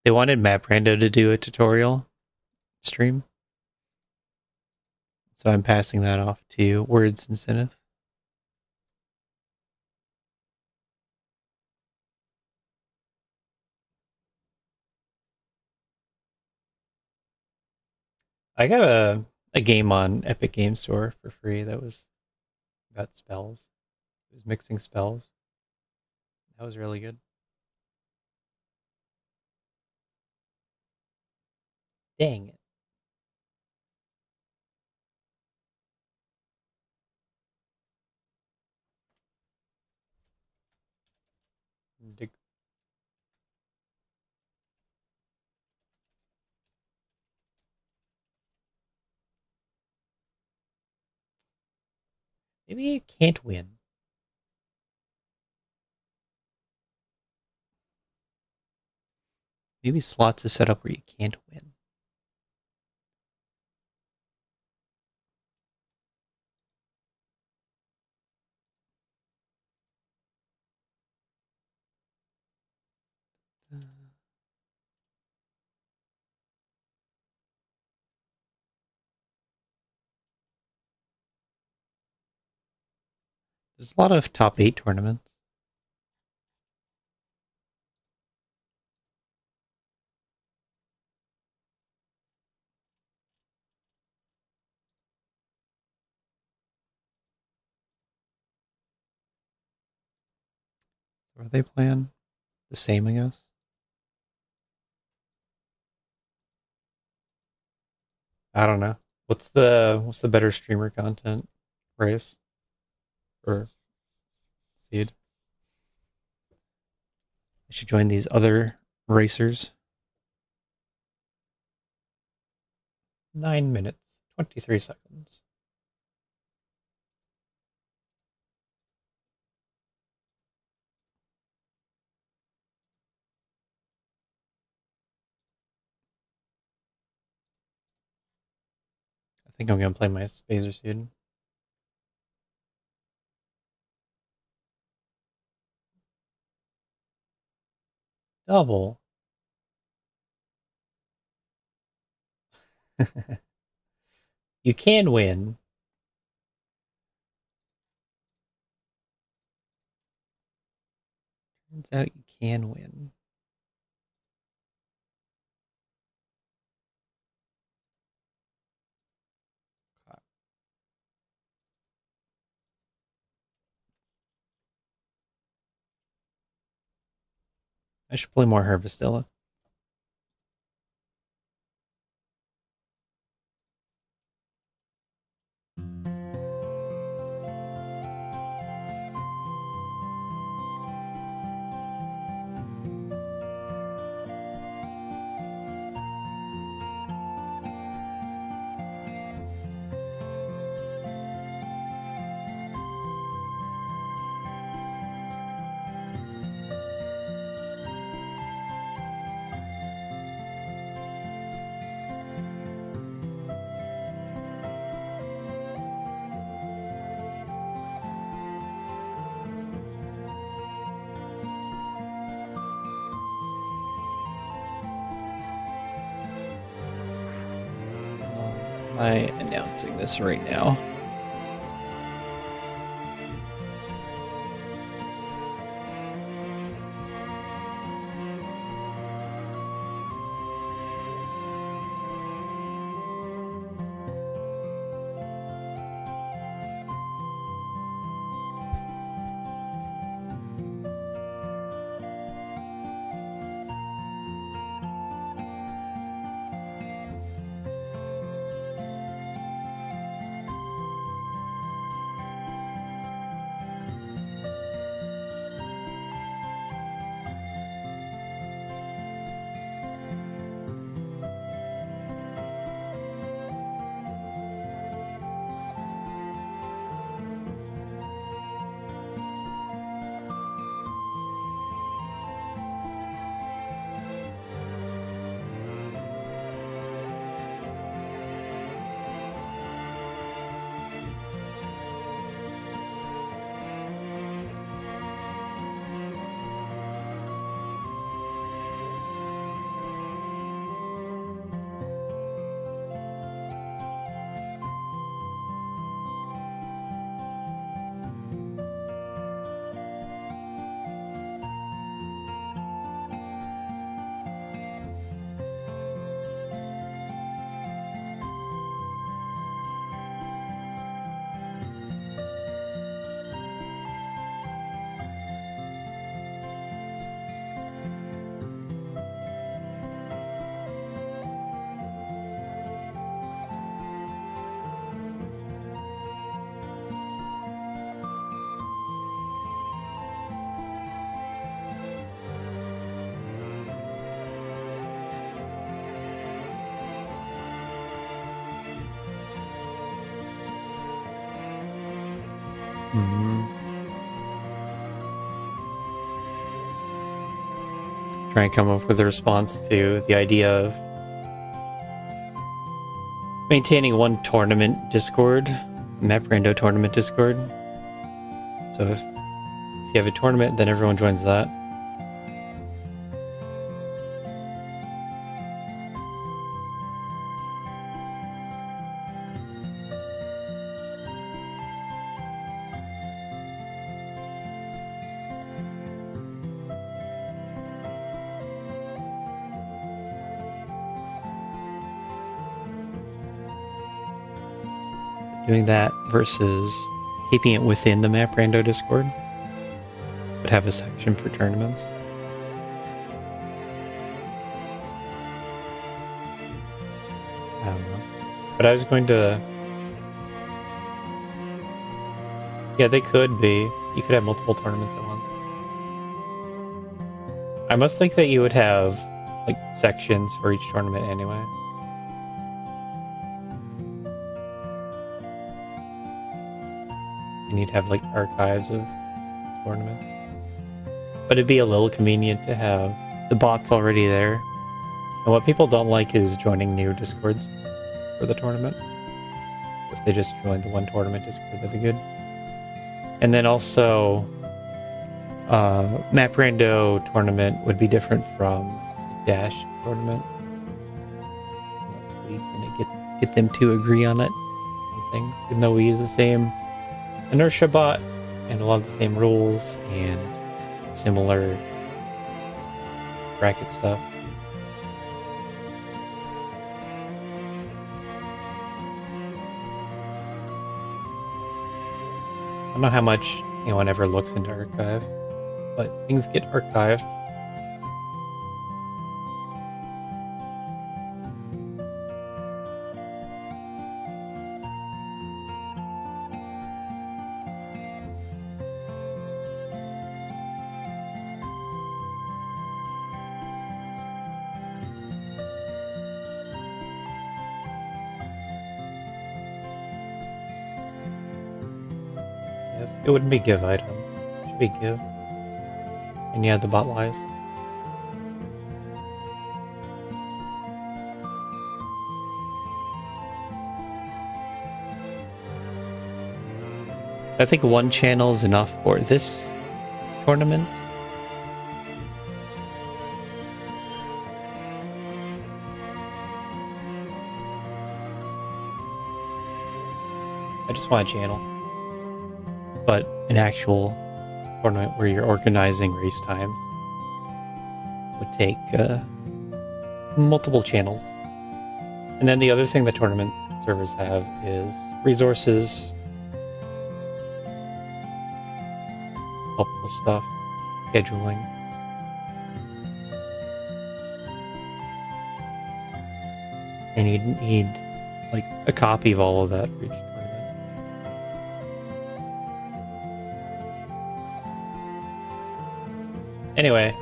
They wanted MapRando to do a tutorial stream. So I'm passing that off to Words Incentive. I got a game on Epic Game Store for free that was about spells. It was mixing spells. That was really good. Dang it. Maybe you can't win. Maybe slots is set up where you can't win. There's a lot of top 8 tournaments. What are they playing? The same, I guess. I don't know. What's the better streamer content? Race or Seed? I should join these other racers. 9 minutes, 23 seconds. I think I'm gonna play my Spazer Seed. Double. You can win. Turns out you can win. I should play more Harvestella. Am I announcing this right now? Try and come up with a response to the idea of maintaining one tournament Discord, MapRando Tournament Discord. So if you have a tournament, then everyone joins that. Doing that versus keeping it within the MapRando Discord, but have a section for tournaments. I don't know. But I was going to... Yeah, they could be. You could have multiple tournaments at once. I must think that you would have, like, sections for each tournament anyway. And you'd have, like, archives of tournaments. But it'd be a little convenient to have the bots already there. And what people don't like is joining new Discords for the tournament. If they just join the one tournament Discord, that'd be good. And then also, MapRando tournament would be different from Dash tournament. Unless we can get them to agree on it. On things. Even though we use the same inertia bot and a lot of the same rules and similar bracket stuff. I don't know how much anyone ever looks into archive, but things get archived. It wouldn't be give item. It should be give. And yeah, the bot lies. I think one channel is enough for this tournament. I just want a channel. But an actual tournament where you're organizing race times would take multiple channels. And then the other thing the tournament servers have is resources, helpful stuff, scheduling. And you'd need like a copy of all of that for each tournament. Anyway,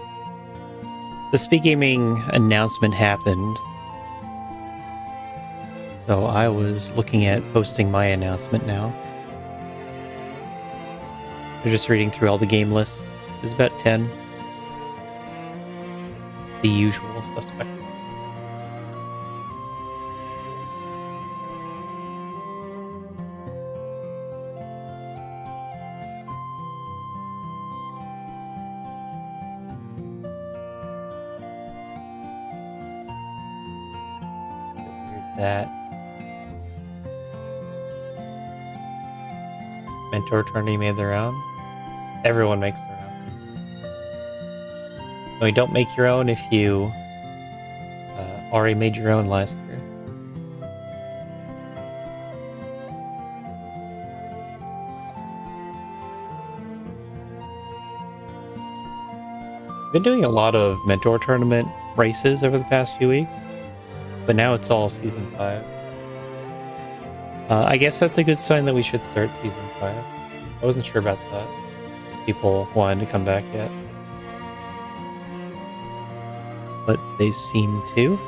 the Speed Gaming announcement happened, so I was looking at posting my announcement now. I'm just reading through all the game lists. There's about 10. The usual suspects. That mentor tourney made their own. Everyone makes their own. No, you don't make your own if you already made your own last year. I've been doing a lot of mentor tournament races over the past few weeks. But now it's all Season 5. I guess that's a good sign that we should start Season 5. I wasn't sure about that. If people wanted to come back yet. But they seem to.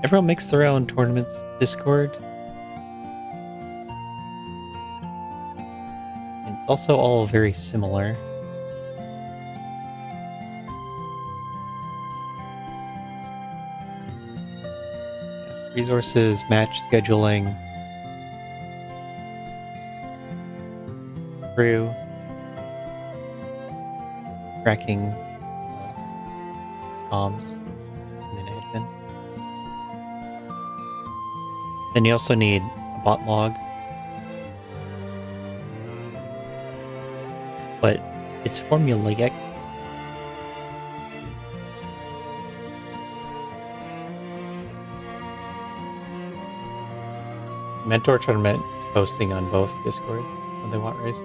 Everyone makes their own tournaments Discord. And it's also all very similar. Resources, match scheduling, crew, tracking, comms, and then admin. Then you also need a bot log. But it's formulaic. Mentor Tournament is posting on both Discords when they want races.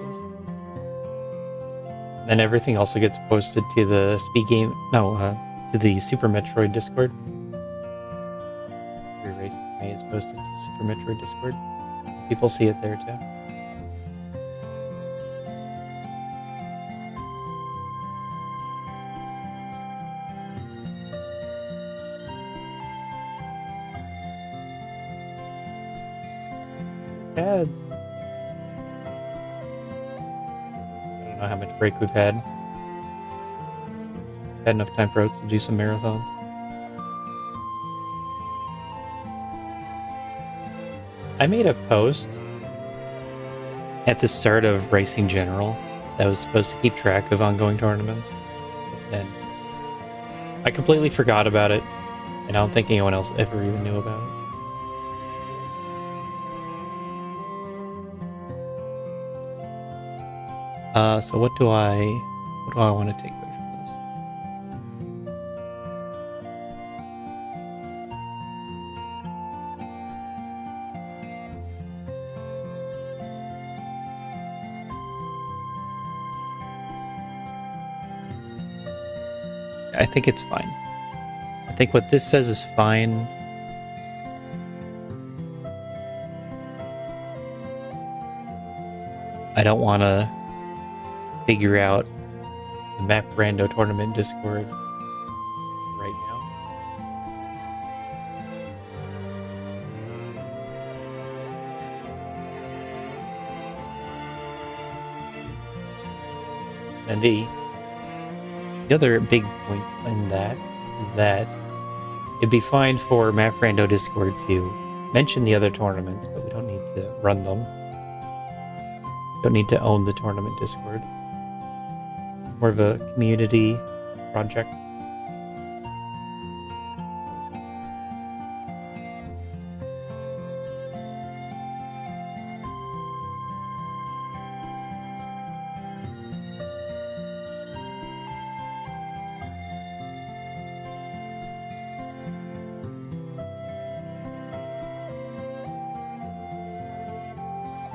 Then everything also gets posted to the to the Super Metroid Discord. Every race that's made is posted to Super Metroid Discord. People see it there too. Ads. I don't know how much break we've had. Had enough time for Oats to do some marathons. I made a post at the start of Racing General that was supposed to keep track of ongoing tournaments. But then I completely forgot about it, and I don't think anyone else ever even knew about it. So what do I want to take away from this? I think it's fine. I think what this says is fine. I don't want to figure out the MapRando Tournament Discord right now. And the other big point in that is that it'd be fine for MapRando Discord to mention the other tournaments, but we don't need to run them. Don't need to own the tournament Discord. It's more of a community project.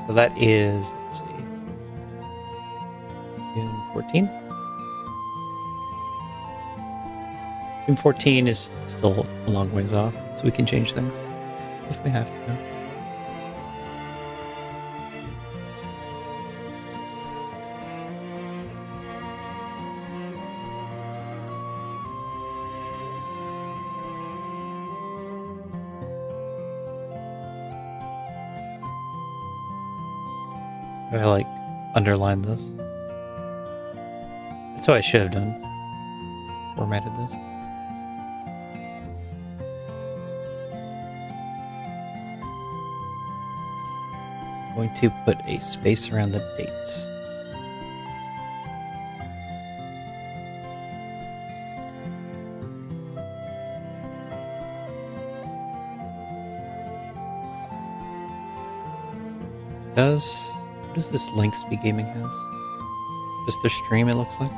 So that is, let's see, June 14? June 14 is still a long ways off, so we can change things if we have to. I like underline this. That's what I should have done. Formatted this. I'm going to put a space around the dates. What does this link Speed Gaming has? Just their stream, it looks like.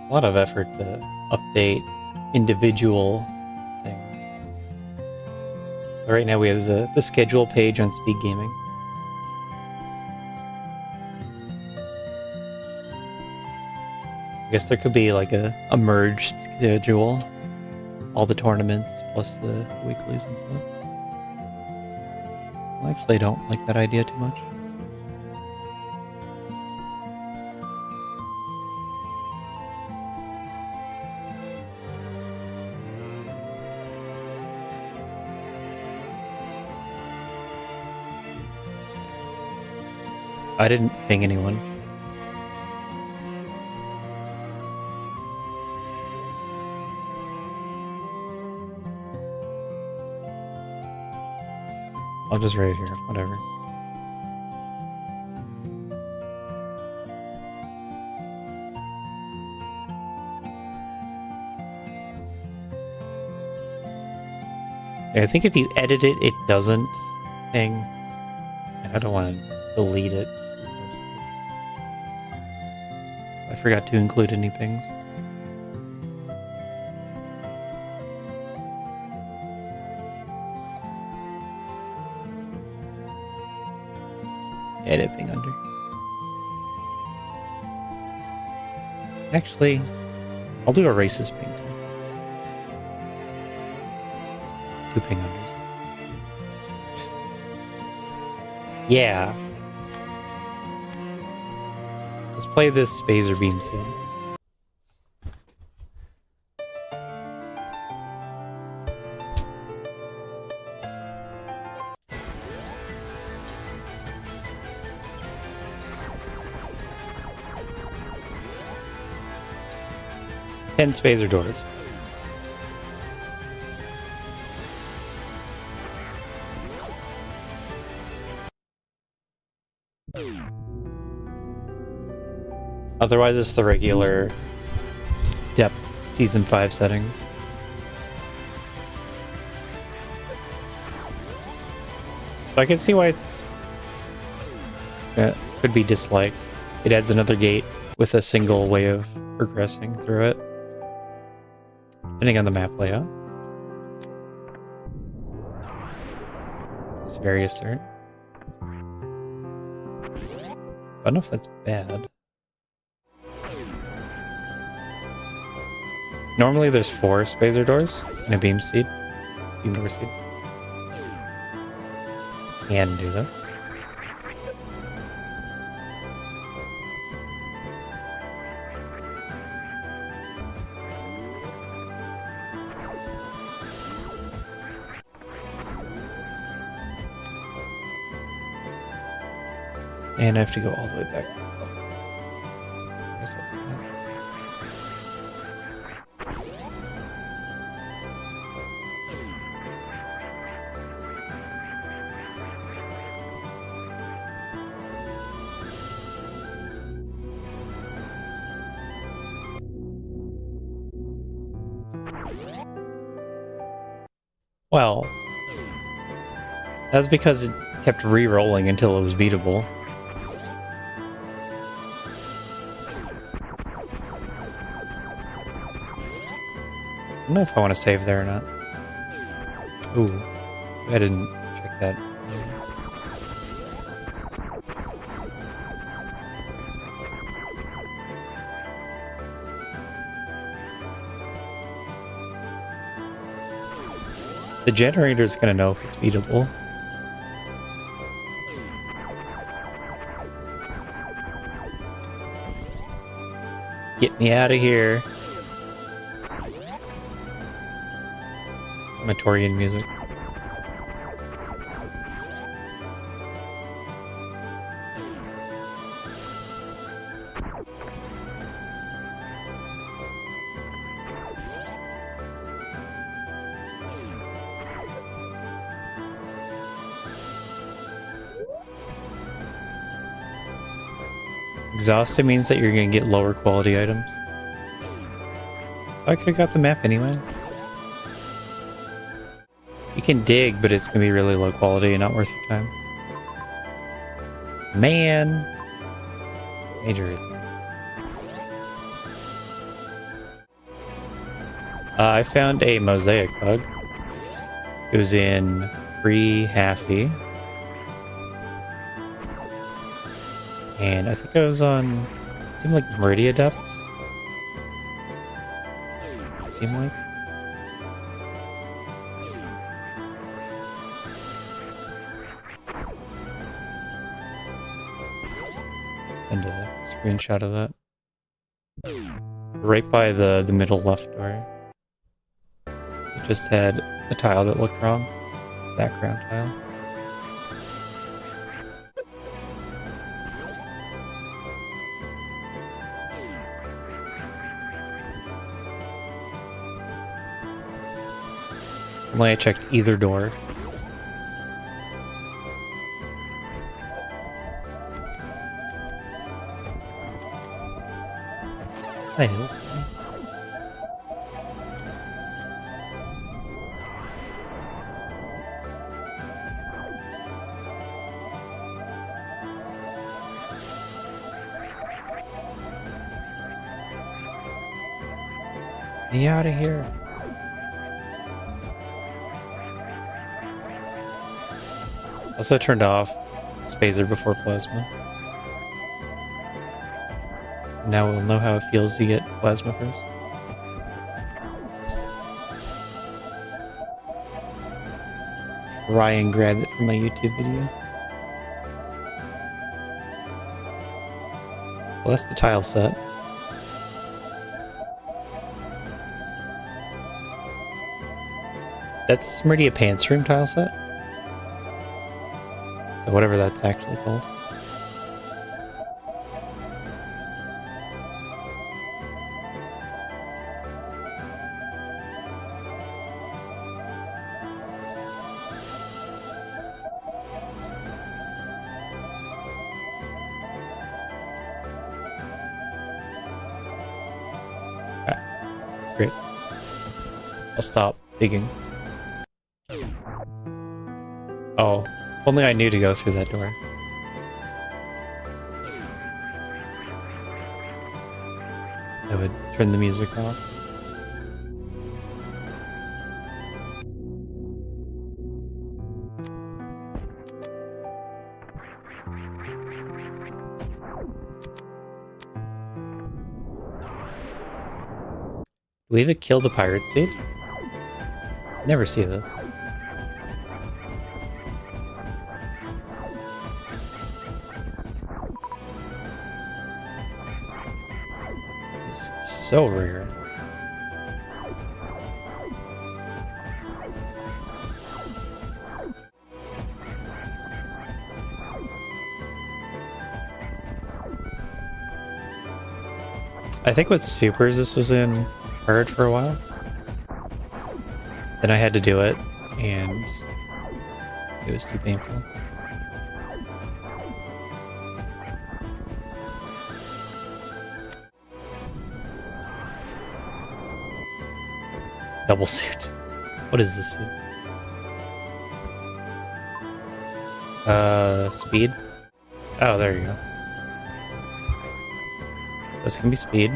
A lot of effort to update individual things. Right now we have the schedule page on Speed Gaming. I guess there could be like a merged schedule. All the tournaments plus the weeklies and stuff. Well, actually, I don't like that idea too much. I didn't ping anyone. I'll just write it here, whatever. Yeah, I think if you edit it, it doesn't ping. And I don't want to delete it. I forgot to include any pings. Edit ping under. Actually, I'll do a racist ping too. 2 ping unders. Yeah. Let's play this Spazer Beam soon. Ten Spazer doors. Otherwise, it's the regular depth season 5 settings. So I can see why it's could be disliked. It adds another gate with a single way of progressing through it, depending on the map layout. It's various start. I don't know if that's bad. Normally there's 4 Spazer doors in a beam seed. Beam door seed. Can do that. And I have to go all the way back. I guess I'll do that. Well, that's because it kept re-rolling until it was beatable. I don't know if I want to save there or not. Ooh, I didn't check that. The generator's gonna know if it's beatable. Get me out of here. Matorian music. Exhausted means that you're going to get lower quality items. I could have got the map anyway. You can dig, but it's going to be really low quality and not worth your time. Man! Major right there. I found a mosaic bug. It was in pre-halfy. And I think I was on, it seemed like Meridia Depths. It seemed like. Send a screenshot of that. Right by the middle left door. It just had a tile that looked wrong. Background tile. Only I checked either door. Hey, that's fine. Me out of here. Also turned off Spazer before Plasma. Now we'll know how it feels to get Plasma first. Try and grab it from my YouTube video. Well, that's the tile set. That's Meridia Pants Room tile set. So whatever that's actually called. Alright. Great. I'll stop digging. Oh, if only I knew to go through that door. I would turn the music off. Do we even kill the pirate seed? Never see this. This is so rare. I think with supers this was in hard for a while. Then I had to do it, and it was too painful. Double suit. What is this suit? Speed? Oh, there you go. This can be speed.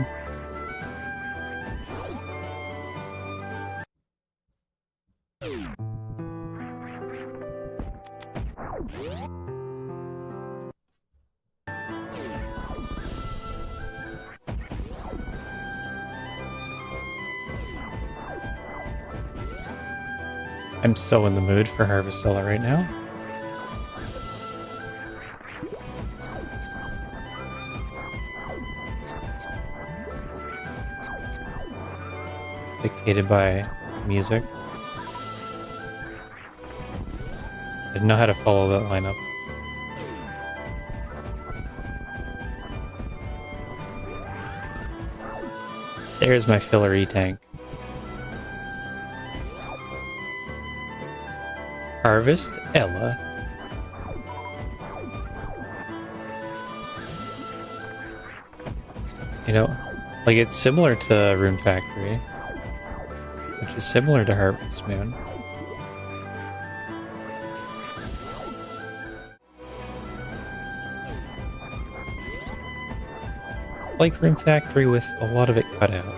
I'm so in the mood for Harvestella right now. It's dictated by music. I didn't know how to follow that lineup. There's my fillery tank. Harvest Ella. You know, like it's similar to Rune Factory, which is similar to Harvest Moon. It's like Rune Factory with a lot of it cut out.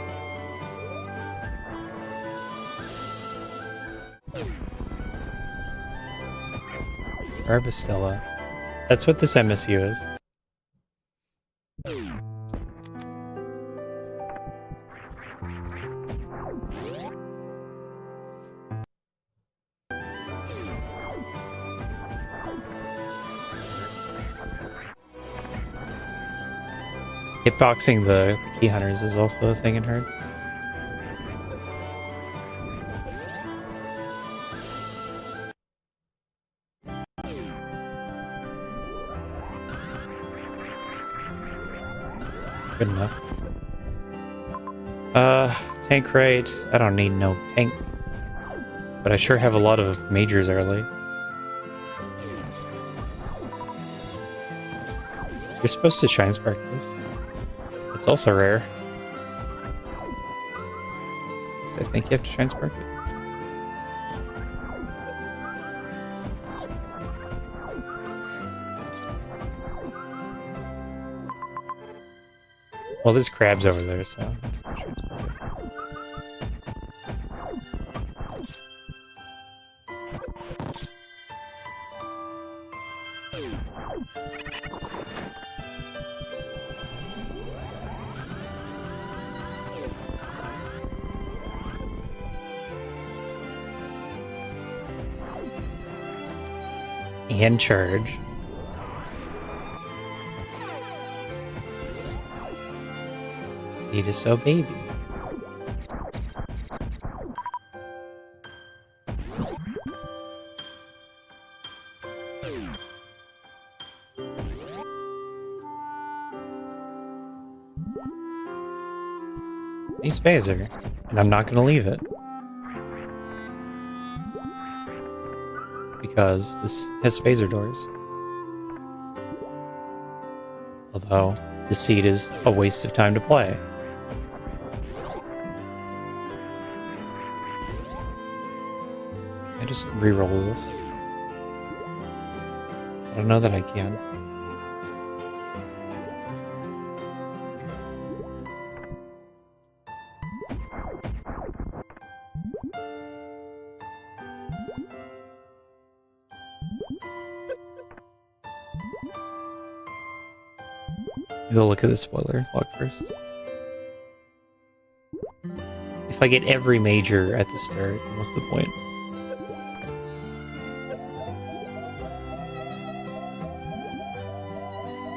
Arbostella. That's what this MSU is. Hitboxing the key hunters is also a thing in Herd. Good enough. Tank right. I don't need no tank. But I sure have a lot of majors early. You're supposed to Shine Spark this. It's also rare. So I think you have to Shine Spark it. Well, there's crabs over there, so I'm just gonna Shine Spark it. And charge. Seed is so baby. He's phaser, and I'm not gonna leave it. Because this has phaser doors. Although, the seed is a waste of time to play. I just re-roll this. I don't know that I can. We'll look at the spoiler log first. If I get every major at the start, then what's the point?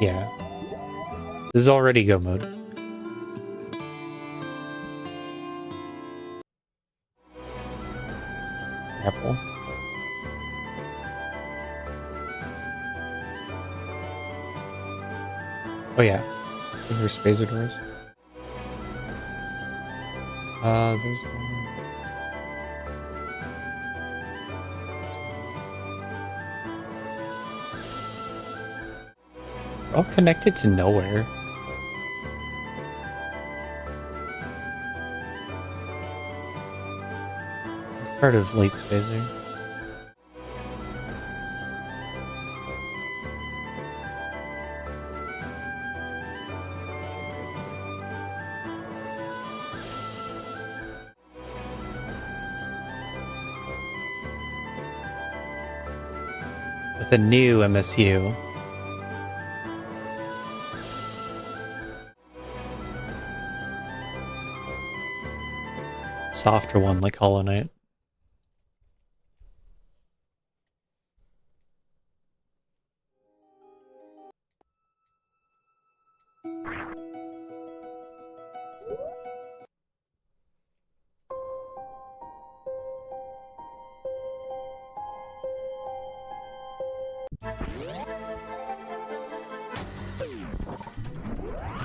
Yeah. This is already go mode. Apple. Oh yeah, there's phaser doors. There's one. They're all connected to nowhere. It's part of late phaser. With a new MSU. Softer one like Hollow Knight.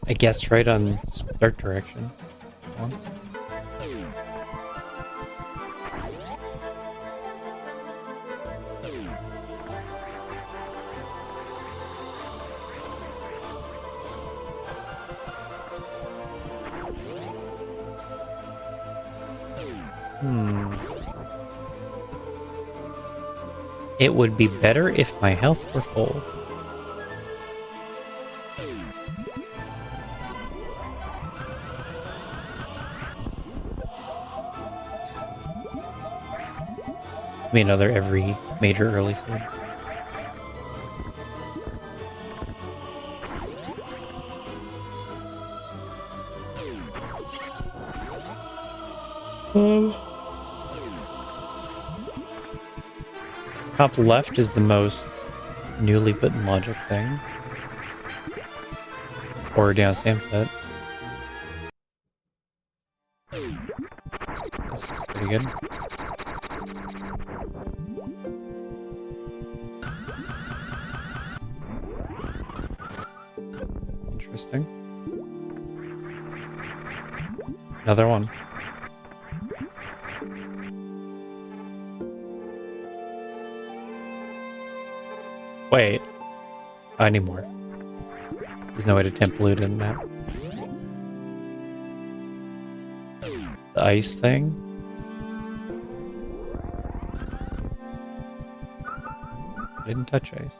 I guessed right on start direction once. It would be better if my health were full. I mean, another every major early seed. Top left is the most newly put in logic thing. Or down sand pit. That's pretty good. Interesting. Another one. Wait. I need more. There's no way to temp loot in that. The ice thing? I didn't touch ice.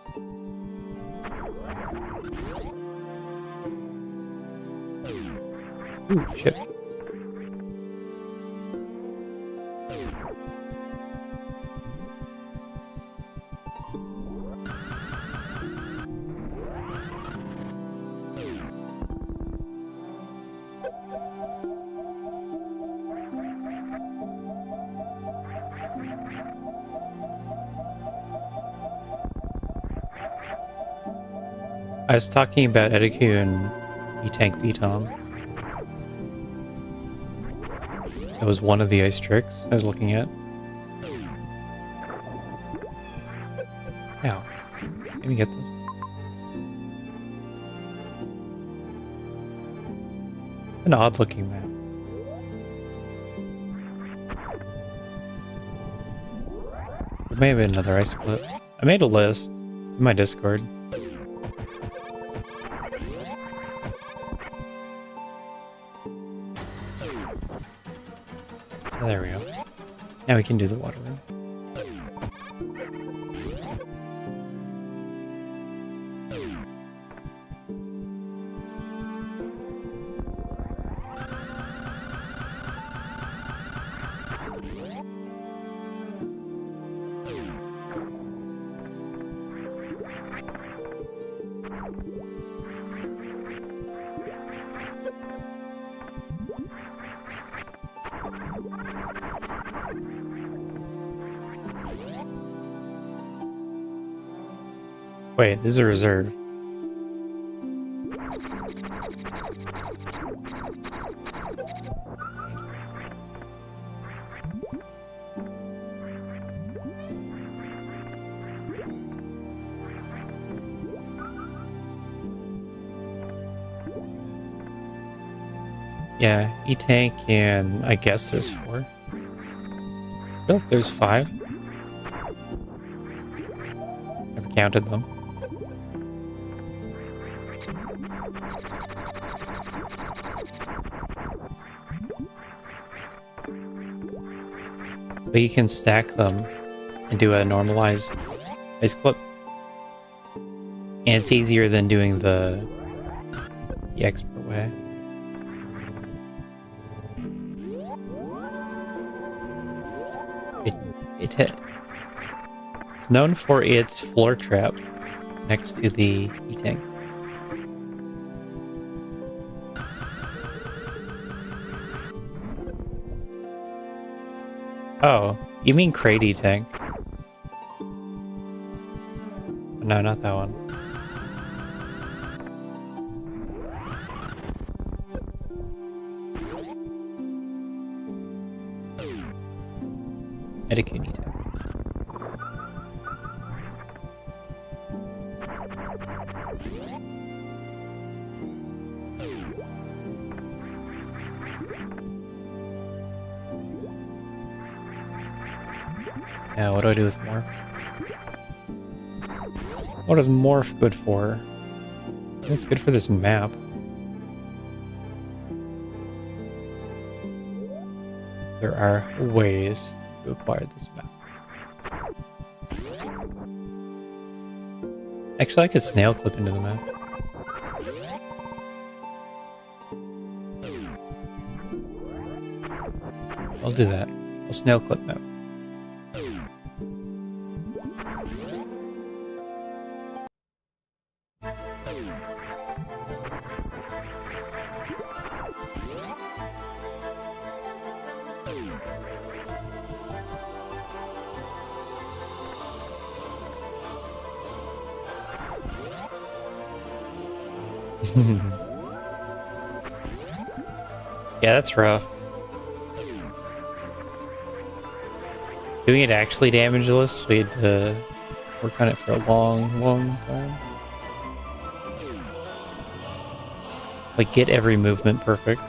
Ooh, shit. I was talking about Ediku and E-Tank B-Tom. That was one of the ice tricks I was looking at. Ow. Let me get this. An odd looking map. There may have been another ice clip. I made a list. It's in my Discord. There we go. Now we can do the water room. Wait, this is a reserve. Yeah, E-Tank and I guess there's 4. I feel like there's 5. Never counted them. But you can stack them and do a normalized ice clip. And it's easier than doing the expert way. It's known for its floor trap next to the E-Tank. Oh, you mean crate E-Tank? No, not that one. Etiquette E-Tank. Yeah, what do I do with morph? What is morph good for? It's good for this map. There are ways to acquire this map. Actually, I could snail clip into the map. I'll do that. I'll snail clip map. Yeah, that's rough. Doing it actually damageless, we had to work on it for a long, long time. Like, get every movement perfect.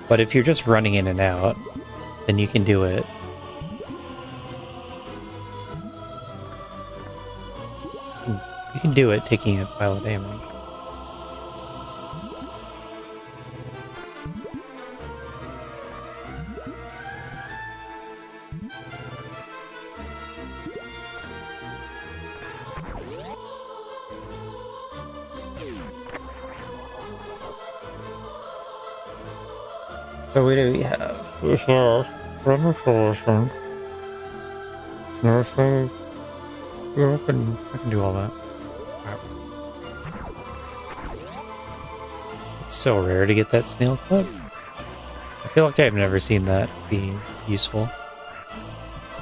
But if you're just running in and out, then you can do it. You can do it taking a pile of damage. So what do we have? We have rubber solution. No, so yeah, I can do all that. It's so rare to get that snail clip. I feel like I've never seen that be useful.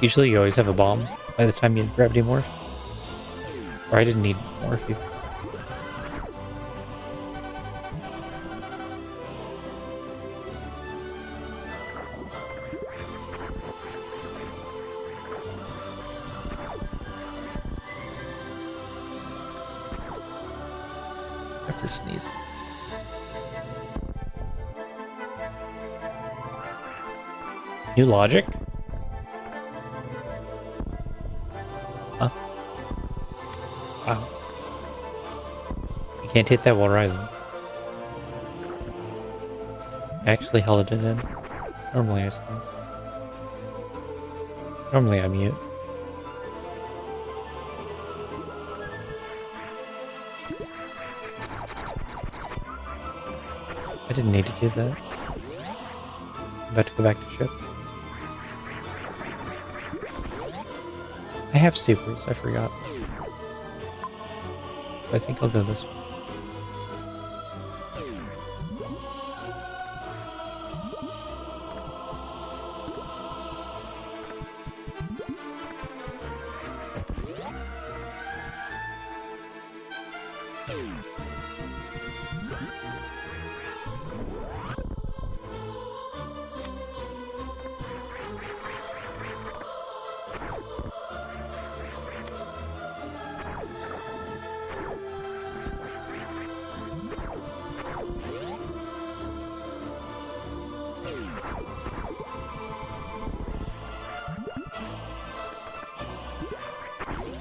Usually you always have a bomb by the time you have gravity morph. Or I didn't need morph either. I have to sneeze. New logic? Huh? Wow. You can't hit that while rising. I actually held it in. Normally I sneeze. Normally I mute. I didn't need to do that. I'm about to go back to ship. I have supers, I forgot. I think I'll go this way.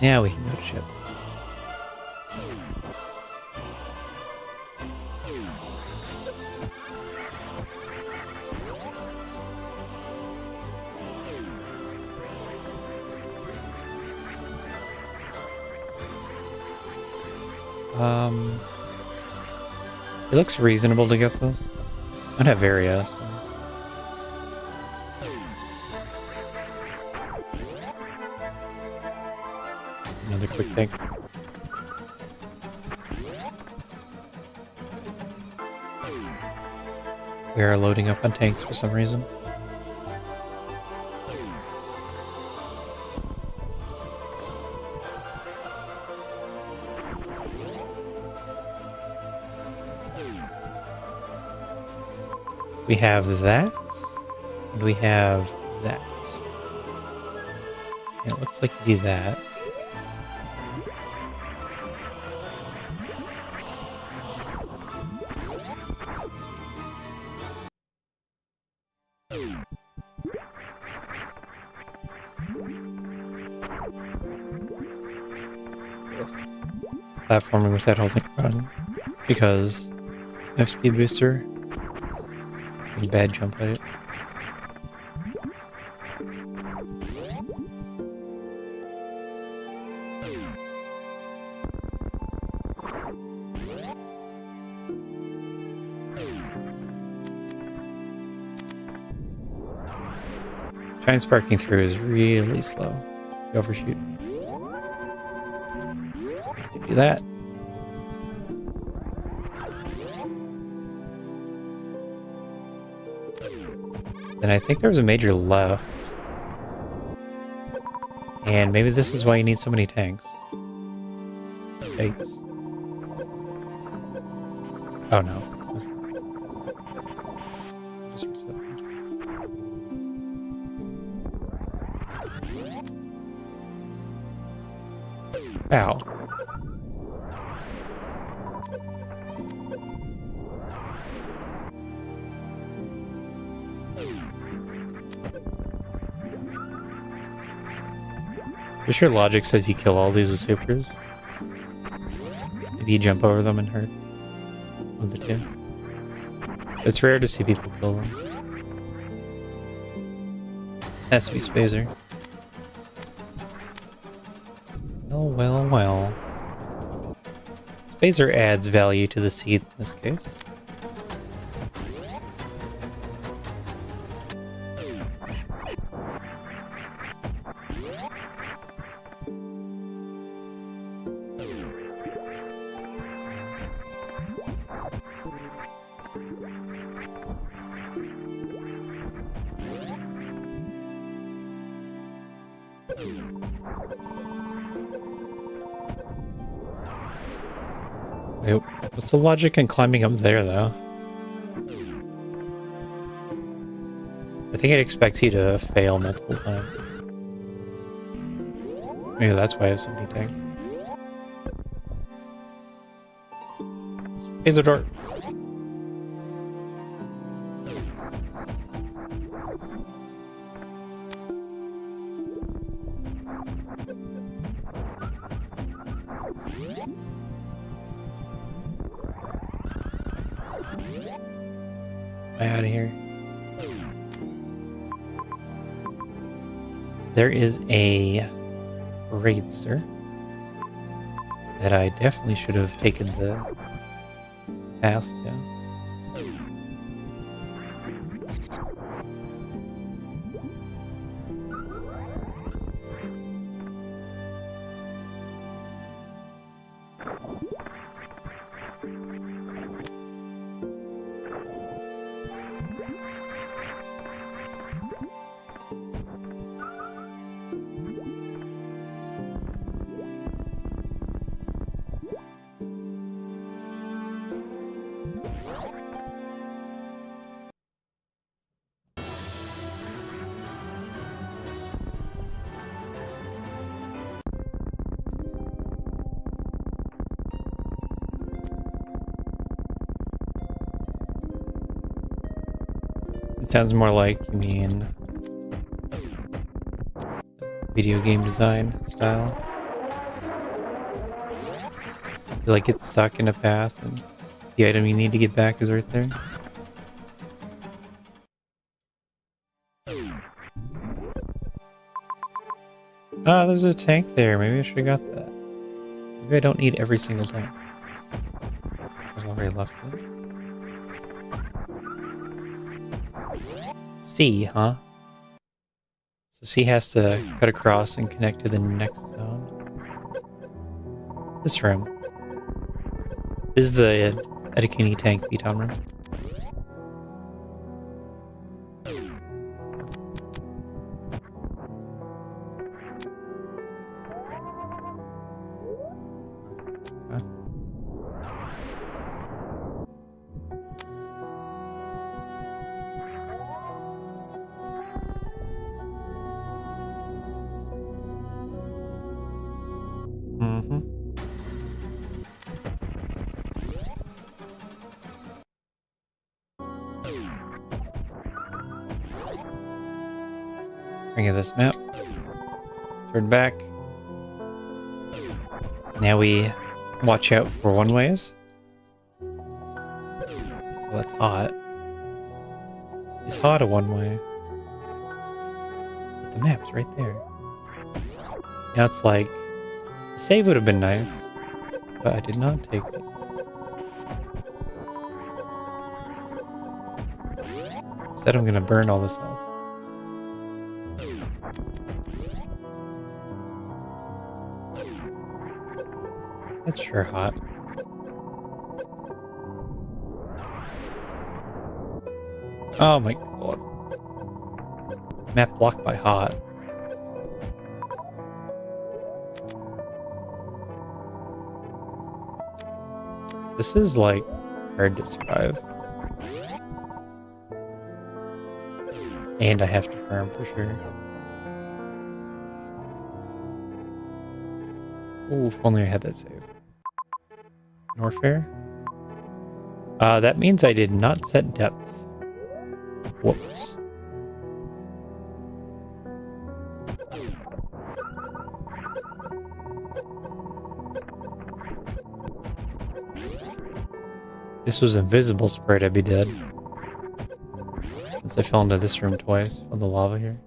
Now we can go to ship. It looks reasonable to get those. I don't have Varia, so. Another quick tank. We are loading up on tanks for some reason. We have that, and we have that. And it looks like you do that. Platforming without holding run, because FP booster. Bad jump at it. Shine sparking through is really slow. You overshoot. Do that. Then I think there was a major left. And maybe this is why you need so many tanks. Fakes. Oh no. Just reset. Ow. For sure logic says you kill all these with supers. If you jump over them and hurt one of the two. It's rare to see people kill them. Has to be Spazer. Well, well, well. Spazer adds value to the seed in this case. Wait, what's the logic in climbing up there, though? I think it expects you to fail multiple times. Maybe that's why I have so many tanks. Spazer door. Am I out of here? There is a raidster that I definitely should have taken the path down. It sounds more like you mean video game design style. You like get stuck in a path and the item you need to get back is right there. Ah, there's a tank there. Maybe I should have got that. Maybe I don't need every single tank. There's already left it. C, huh? So C has to cut across and connect to the next zone. This room. This is the Edikini tank beatdown room. Okay. Bring in this map. Turn back. Now we watch out for one-ways. Well, that's hot. It's hot a one-way. But the map's right there. Now it's like, the save would have been nice, but I did not take it. Said I'm gonna burn all this off. That's sure hot. Oh my god. Map blocked by hot. This is like hard to survive. And I have to farm for sure. Ooh, if only I had that save. Norfair? That means I did not set depth. Whoops. This was invisible sprite, I'd be dead. Since I fell into this room twice on the lava here.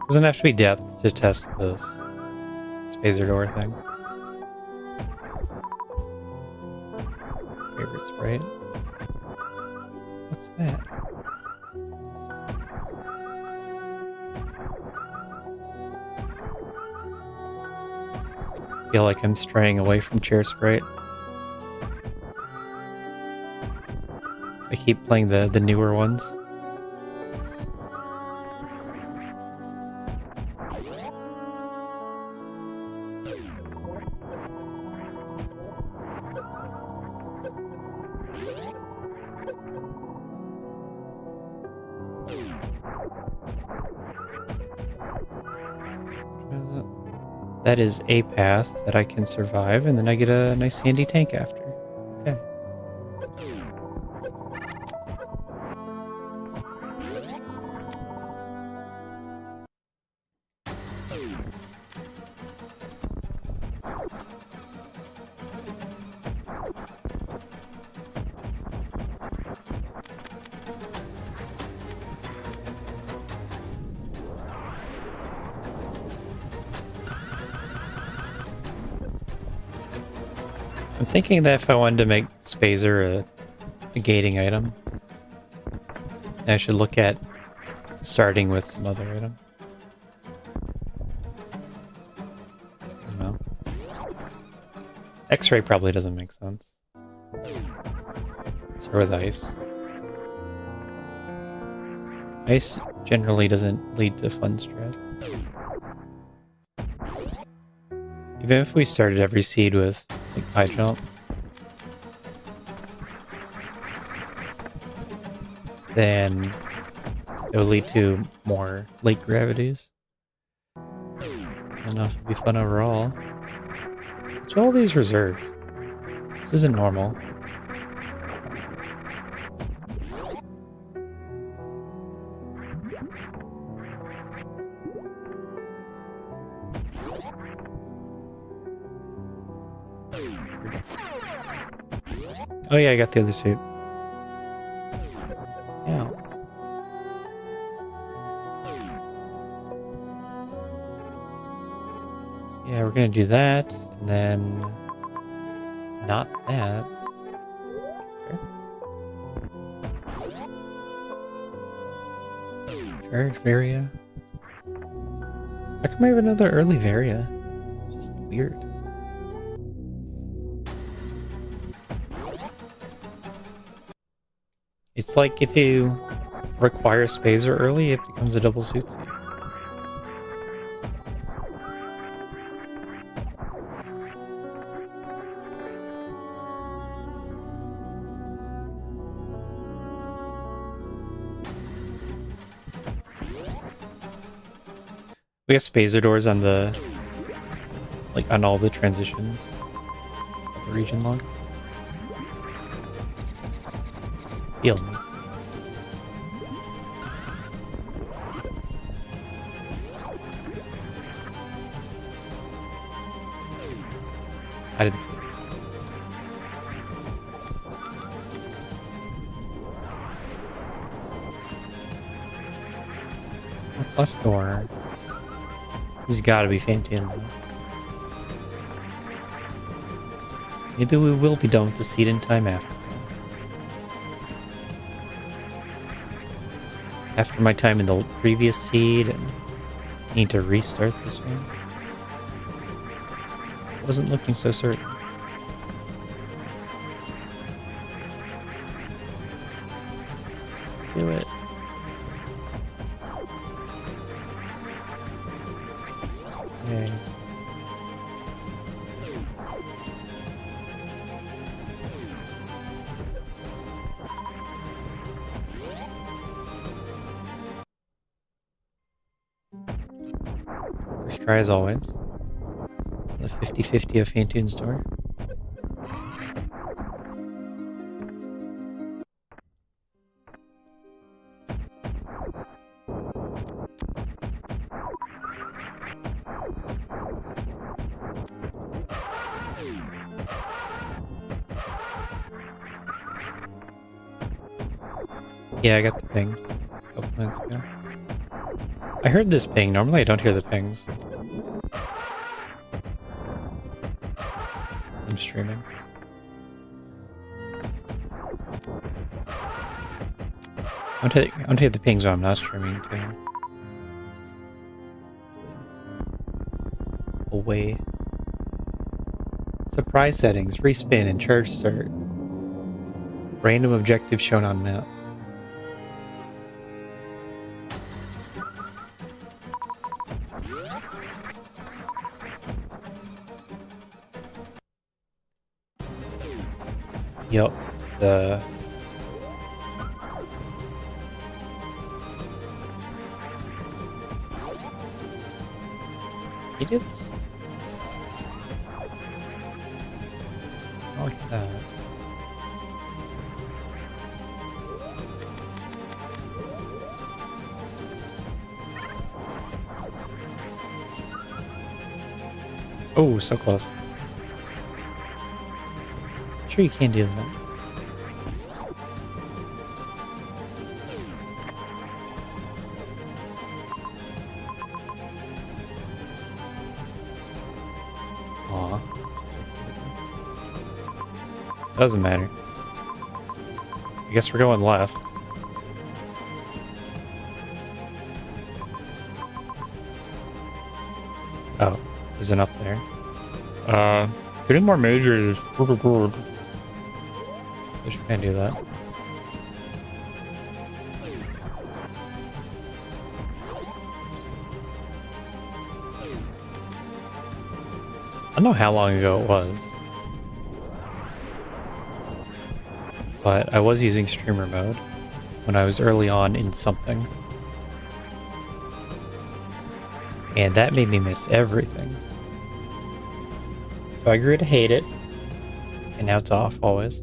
Doesn't have to be depth to test this spacer door thing. Favorite sprite. What's that? Feel like I'm straying away from chair sprite. I keep playing the newer ones. That is a path that I can survive, and then I get a nice handy tank after. Okay. I'm thinking that if I wanted to make Spazer a gating item, I should look at starting with some other item. I don't know. X-ray probably doesn't make sense. Start with ice. Ice generally doesn't lead to fun strats. Even if we started every seed with like high jump, then it would lead to more late gravities. I don't know if it'd be fun overall. What's all these reserves? This isn't normal. Oh yeah, I got the other suit. Yeah. Yeah, we're gonna do that, and then not that. Charge Varia. How come I have another early Varia? Just weird. It's like if you require Spazer early, it becomes a double suit. We got Spazer doors on the, like, on all the transitions of the region logs. Heal me. I didn't see it. Left door. He's gotta be Fantan. Maybe we will be done with the seed in time after. After my time in the previous seed, and need to restart this one. Wasn't looking so certain. Do it. try as always. The 50-50 of Faintoon's door. Yeah, I got the ping a couple minutes ago. I heard this ping. Normally I don't hear the pings. I'm streaming. I don't hear the pings while I'm not streaming too. Away. Surprise settings, respin and charge start. Random objective shown on map. Yup, he did this? I like that. Oh, so close. Sure you can't do that. Aw. Doesn't matter. I guess we're going left. Oh, there's an up there. Getting more majors is pretty good. Wish we can't do that. I don't know how long ago it was, but I was using streamer mode when I was early on in something, and that made me miss everything. So I grew to hate it, and now it's off always.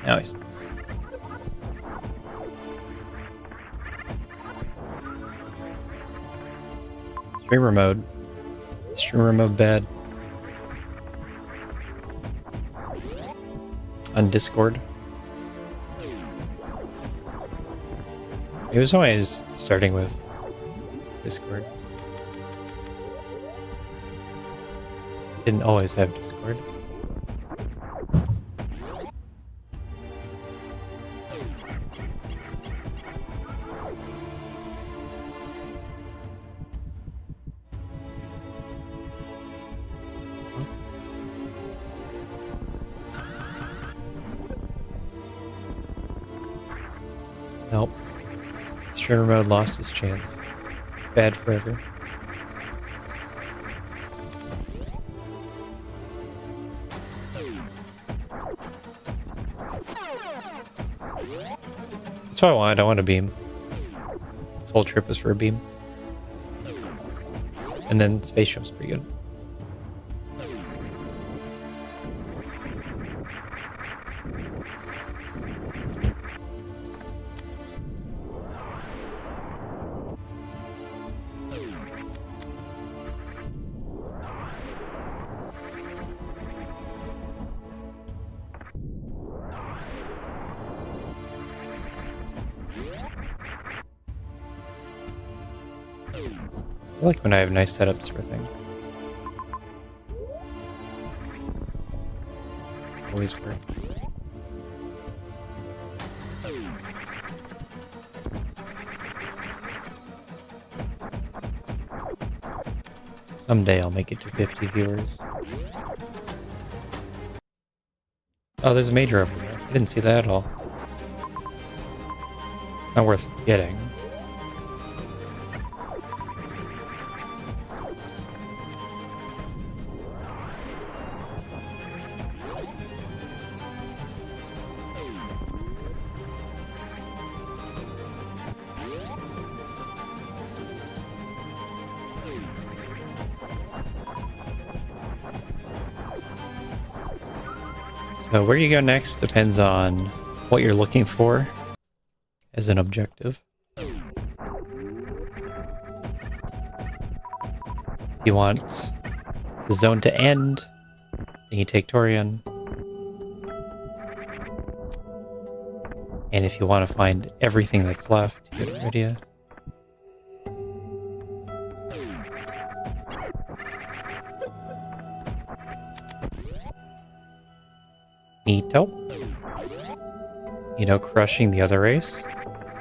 Now he stops. Streamer mode. Streamer mode bad. On Discord. It was always starting with Discord. Didn't always have Discord. Nope. Streamer mode lost its chance. It's bad forever. That's what I wanted. I want a beam. This whole trip was for a beam. And then space jump's pretty good. I like when I have nice setups for things. Always work. Someday I'll make it to 50 viewers. Oh, there's a major over there. I didn't see that at all. Not worth getting. So where you go next depends on what you're looking for as an objective. If you want the zone to end, then you take Torian. And if you want to find everything that's left, you go to Meridia. Neato. You know, crushing the other race.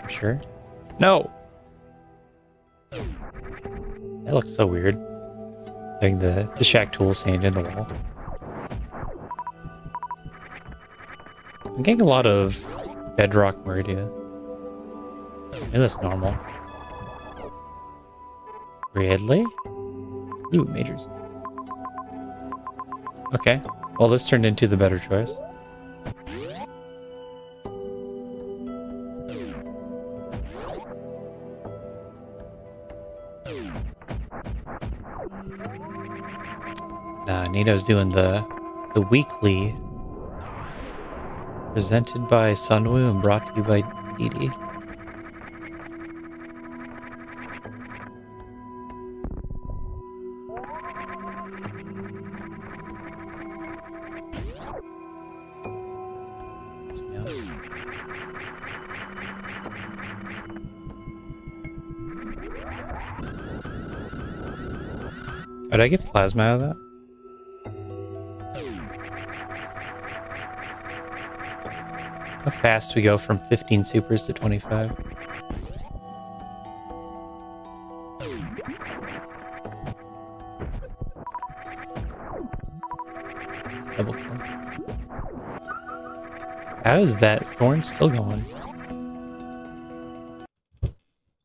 I'm sure. No! That looks so weird. Having the shack tool sand in the wall. I'm getting a lot of bedrock Meridia. Maybe that's normal. Really? Ooh, majors. Okay. Well, this turned into the better choice. Nito's doing the weekly presented by Sunwoo and brought to you by Didi. Yes. Oh, did I get plasma out of that? How fast we go from 15 supers to 25. Double kill. How is that thorn still going?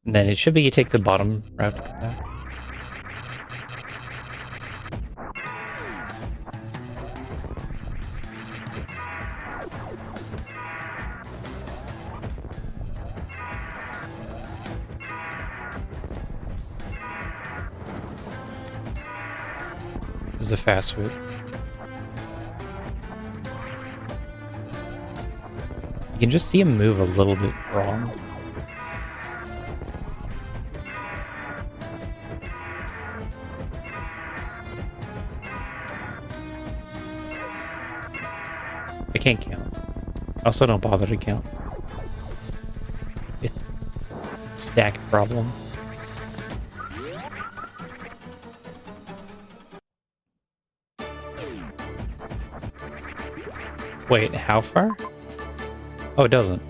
And then it should be you take the bottom route to come back. It was a fast swoop. You can just see him move a little bit wrong. I can't count. I also don't bother to count. It's a stacked problem. Wait, how far? Oh, it doesn't.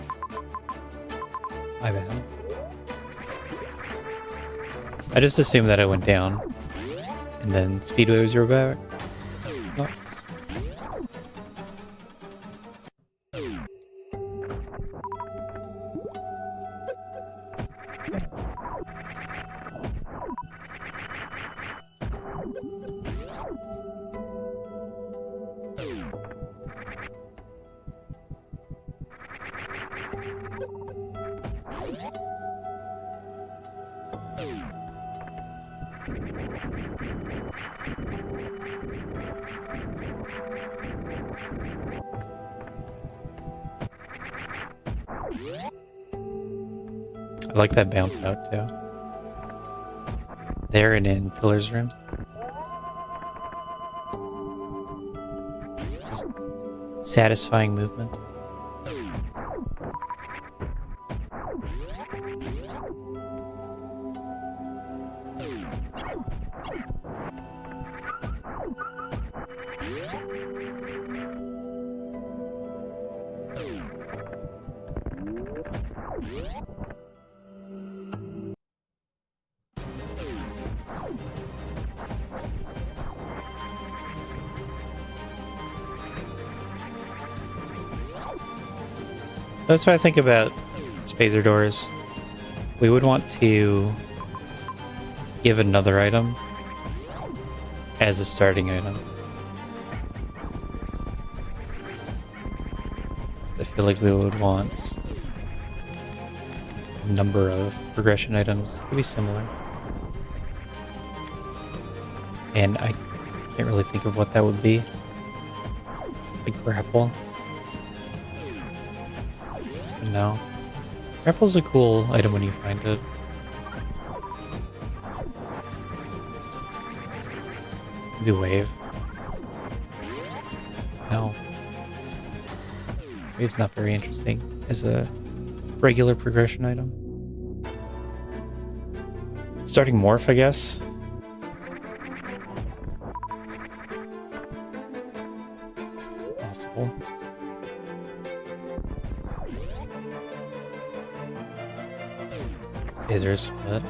My bad. I just assumed that I went down. And then Speedway was your back. It's not. I like that bounce out too. There and in Pillar's room. Just satisfying movement. That's what I think about spacer doors. We would want to give another item as a starting item. I feel like we would want a number of progression items to be similar. And I can't really think of what that would be. Like grapple. But no. Grapple's a cool item when you find it. Maybe wave. No. Wave's not very interesting as a regular progression item. Starting morph, I guess. Possible. Spacer split.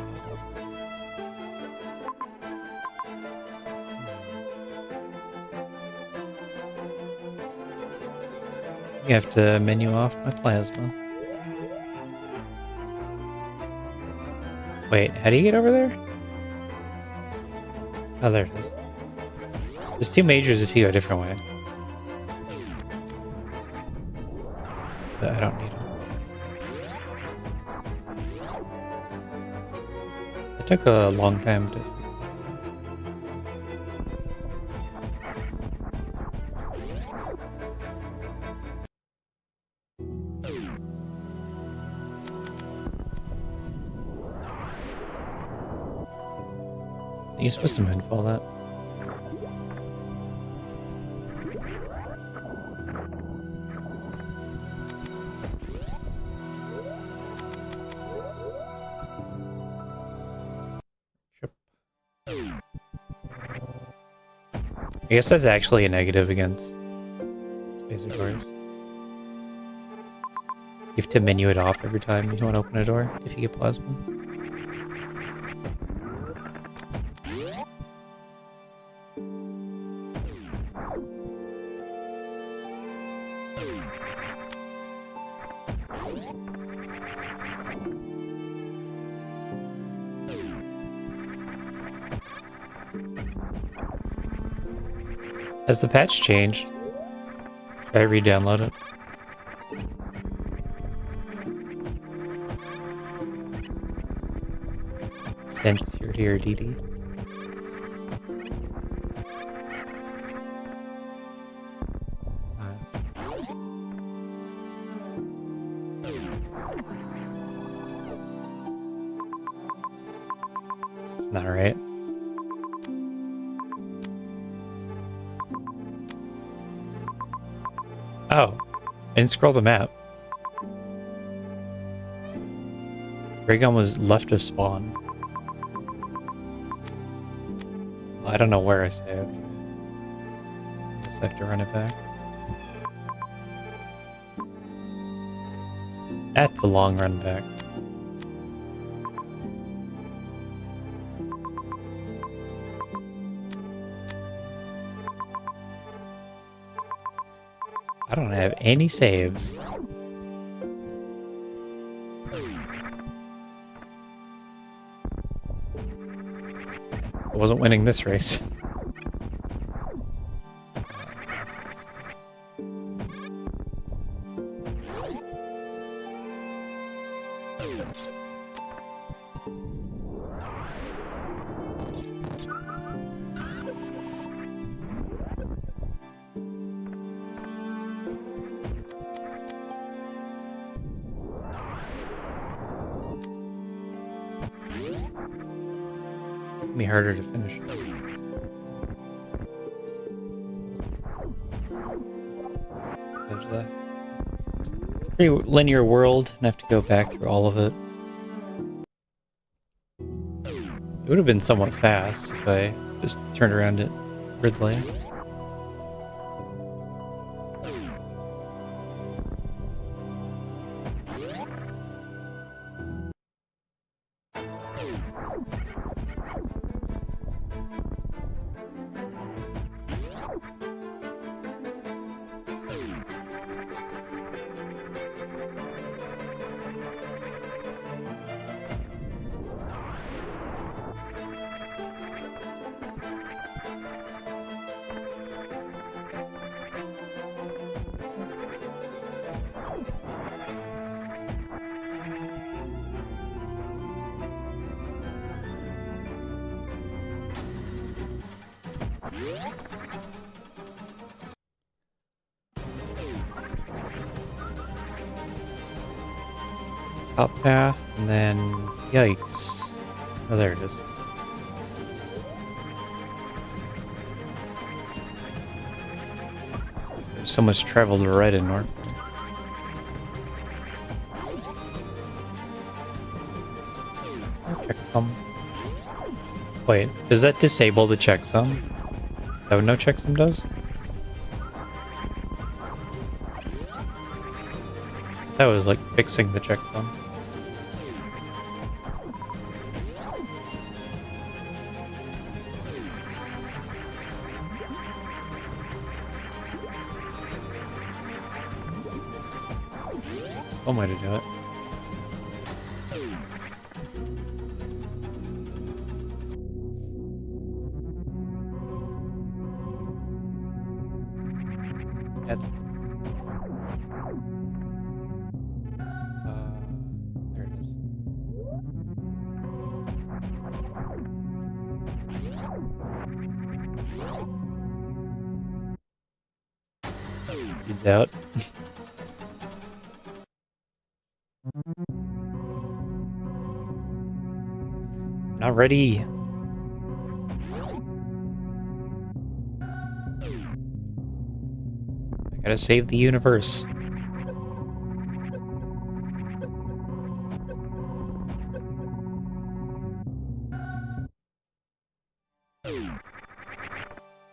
You have to menu off my plasma. Wait, how do you get over there? Oh, there it is. There's two majors if you go a different way. But I don't need them. It took a long time to... You're supposed to moonfall that. I guess that's actually a negative against spacer doors. You have to menu it off every time you want to open a door if you get plasma. Has the patch changed? Should I re-download it? Since you're here, DD. It's not right. Oh, I didn't scroll the map. Raygun was left of spawn. Well, I don't know where I saved. Guess I have to run it back. That's a long run back. I don't have any saves. I wasn't winning this race. Me harder to finish. After that. It's a pretty linear world, and I have to go back through all of it. It would have been somewhat fast if I just turned around at Ridley. Top path, and then yikes. Oh, there it is. There's so much travel to right and north. Checksum. Wait, does that disable the checksum? Is that what no checksum does? That was like fixing the checksum. One way to do it. That's there it is. Speeds out. Not ready. I gotta save the universe.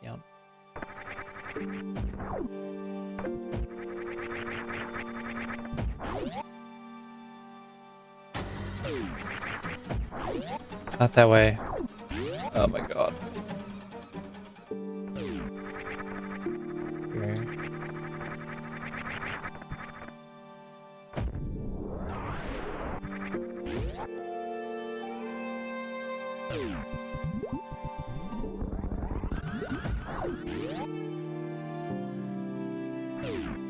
Yep. Not that way. Oh my god. Okay.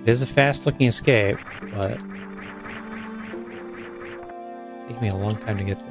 It is a fast-looking escape, but it'll take me a long time to get there.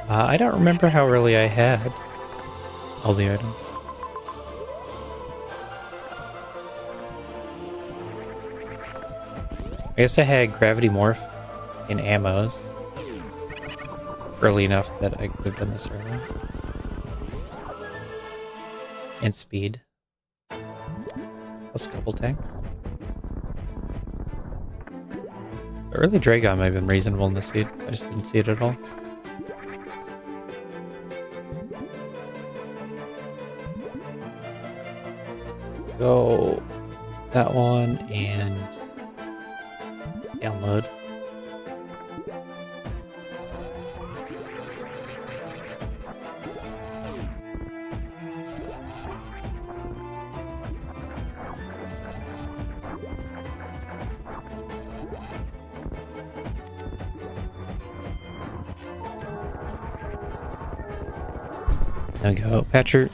I don't remember how early I had all the items. I guess I had gravity morph and ammos early enough that I could have done this early. And speed. Plus couple tanks. The early Dragon might have been reasonable in the seed. I just didn't see it at all. Go that one and download. Now go, Patcher.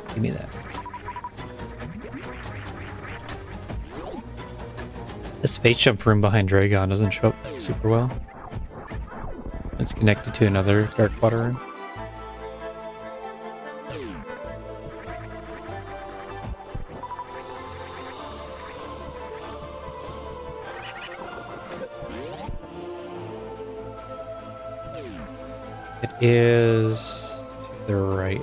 Give me that. The space jump room behind Dragon doesn't show up super well. It's connected to another dark water room. It is to the right.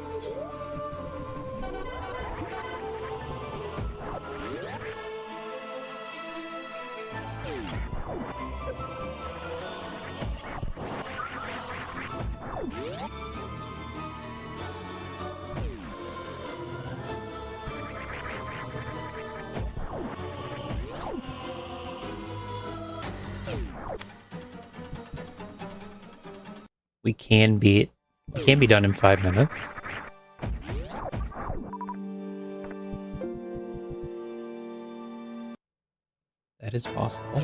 We can beat It can be done in 5 minutes. That is possible.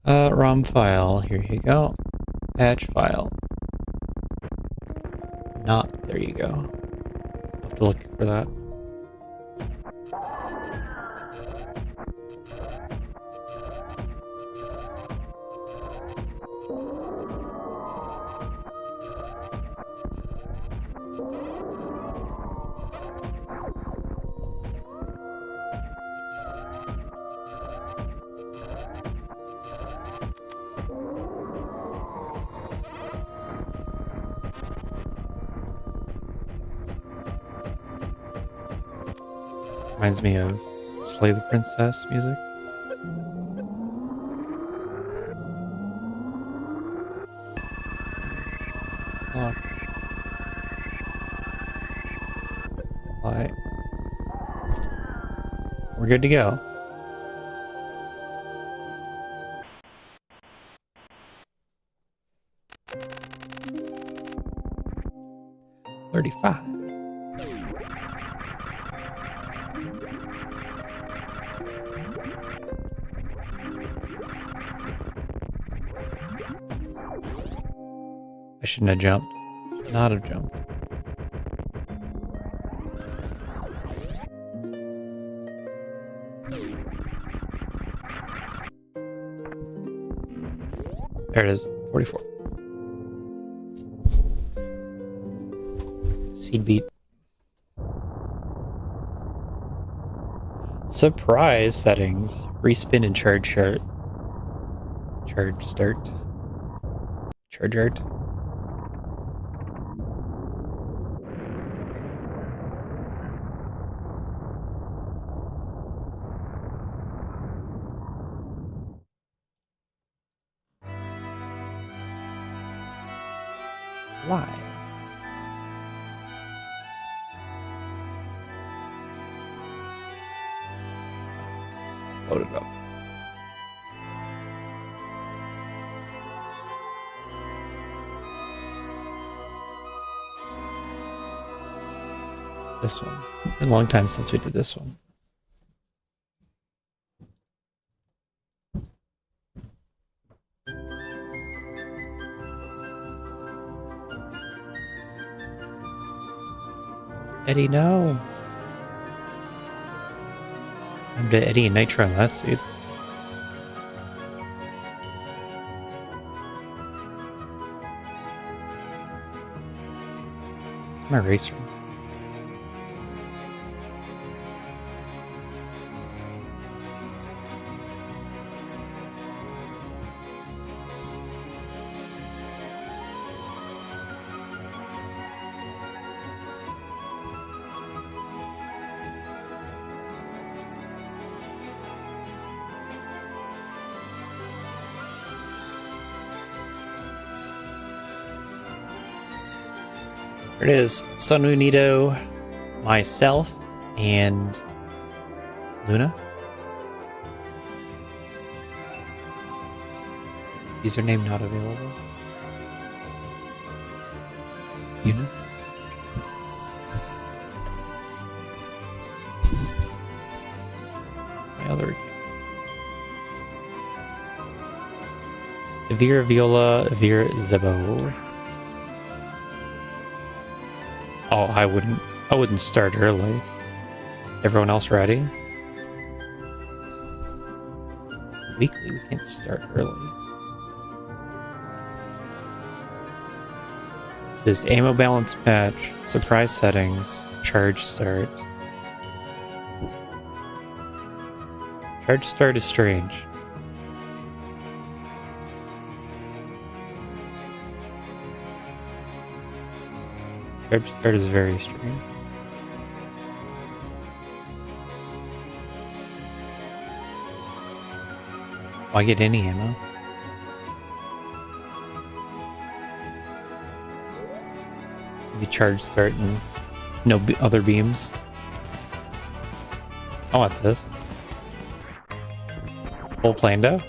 ROM file, here you go. Patch file. There you go. I'll have to look for that. Reminds me of Slay the Princess music. Locked. Apply. We're good to go. $35. I shouldn't have jumped. Should not have jumped. There it is. 44. Seed beat. Surprise settings. Respin and charge chart. Charge start. Charge art. Why? Let's load it up. This one. Been a long time since we did this one. Eddie, no. I'm to Eddie and Nitro on that seed. I'm a racer. There it is. Sonunito, myself, and Luna. Username not available. Una. My other account. Avir Viola, Avir Zebo. Oh, I wouldn't start early. Everyone else ready? Weekly, we can't start early. This is ammo balance patch, surprise settings, charge start. Charge start is strange. Charge start is very strange. Why get any ammo? Maybe charge start and no other beams. I want this. Full plando.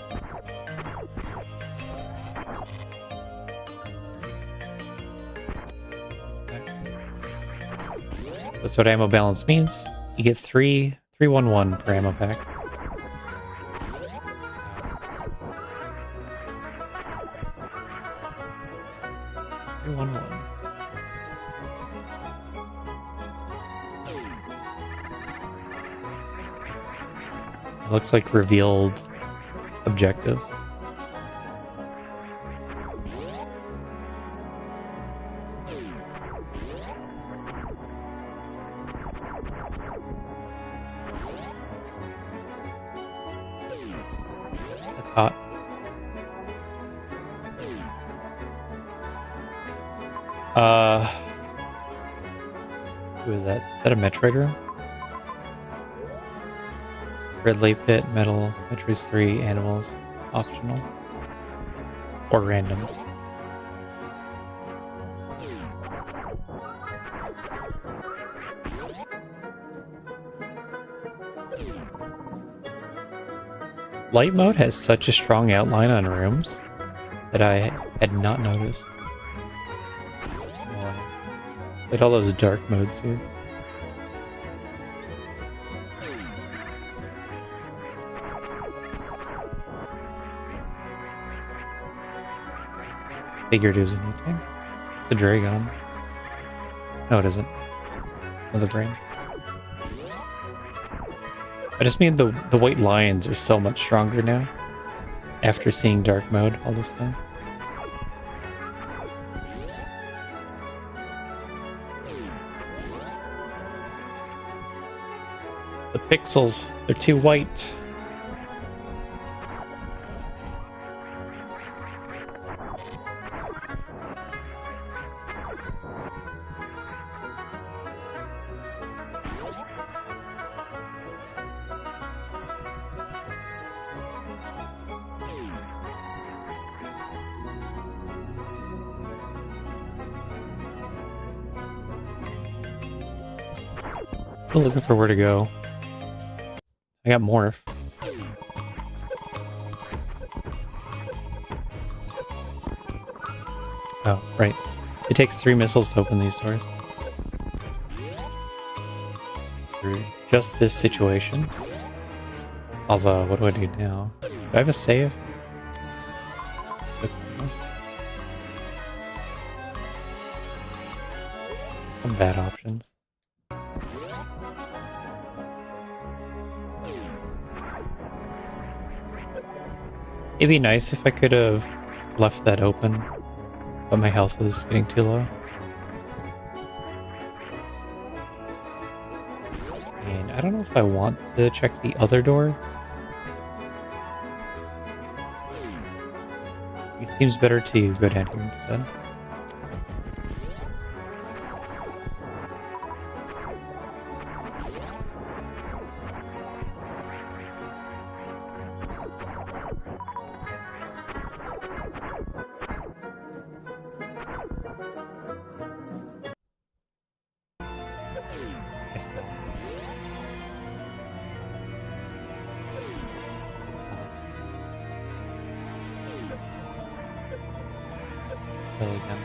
That's what ammo balance means. You get 311 per ammo pack. 311. It looks like revealed objectives. That's hot. Who is that? Is that a Metroid room? Red Light Pit, Metal, Metroid 3, Animals, optional. Or random. Light mode has such a strong outline on rooms that I had not noticed. Like all those dark mode suits. Figured it was a new thing. The Dragon. No, it isn't. Another brain. I just mean the white lines are so much stronger now. After seeing dark mode all this time. The pixels, they're too white. Still looking for where to go. I got Morph. Oh, right. It takes 3 missiles to open these doors. For just this situation. Although, what do I do now? Do I have a save? Some bad options. It'd be nice if I could have left that open, but my health was getting too low. And I don't know if I want to check the other door. It seems better to go down here instead. Fell again.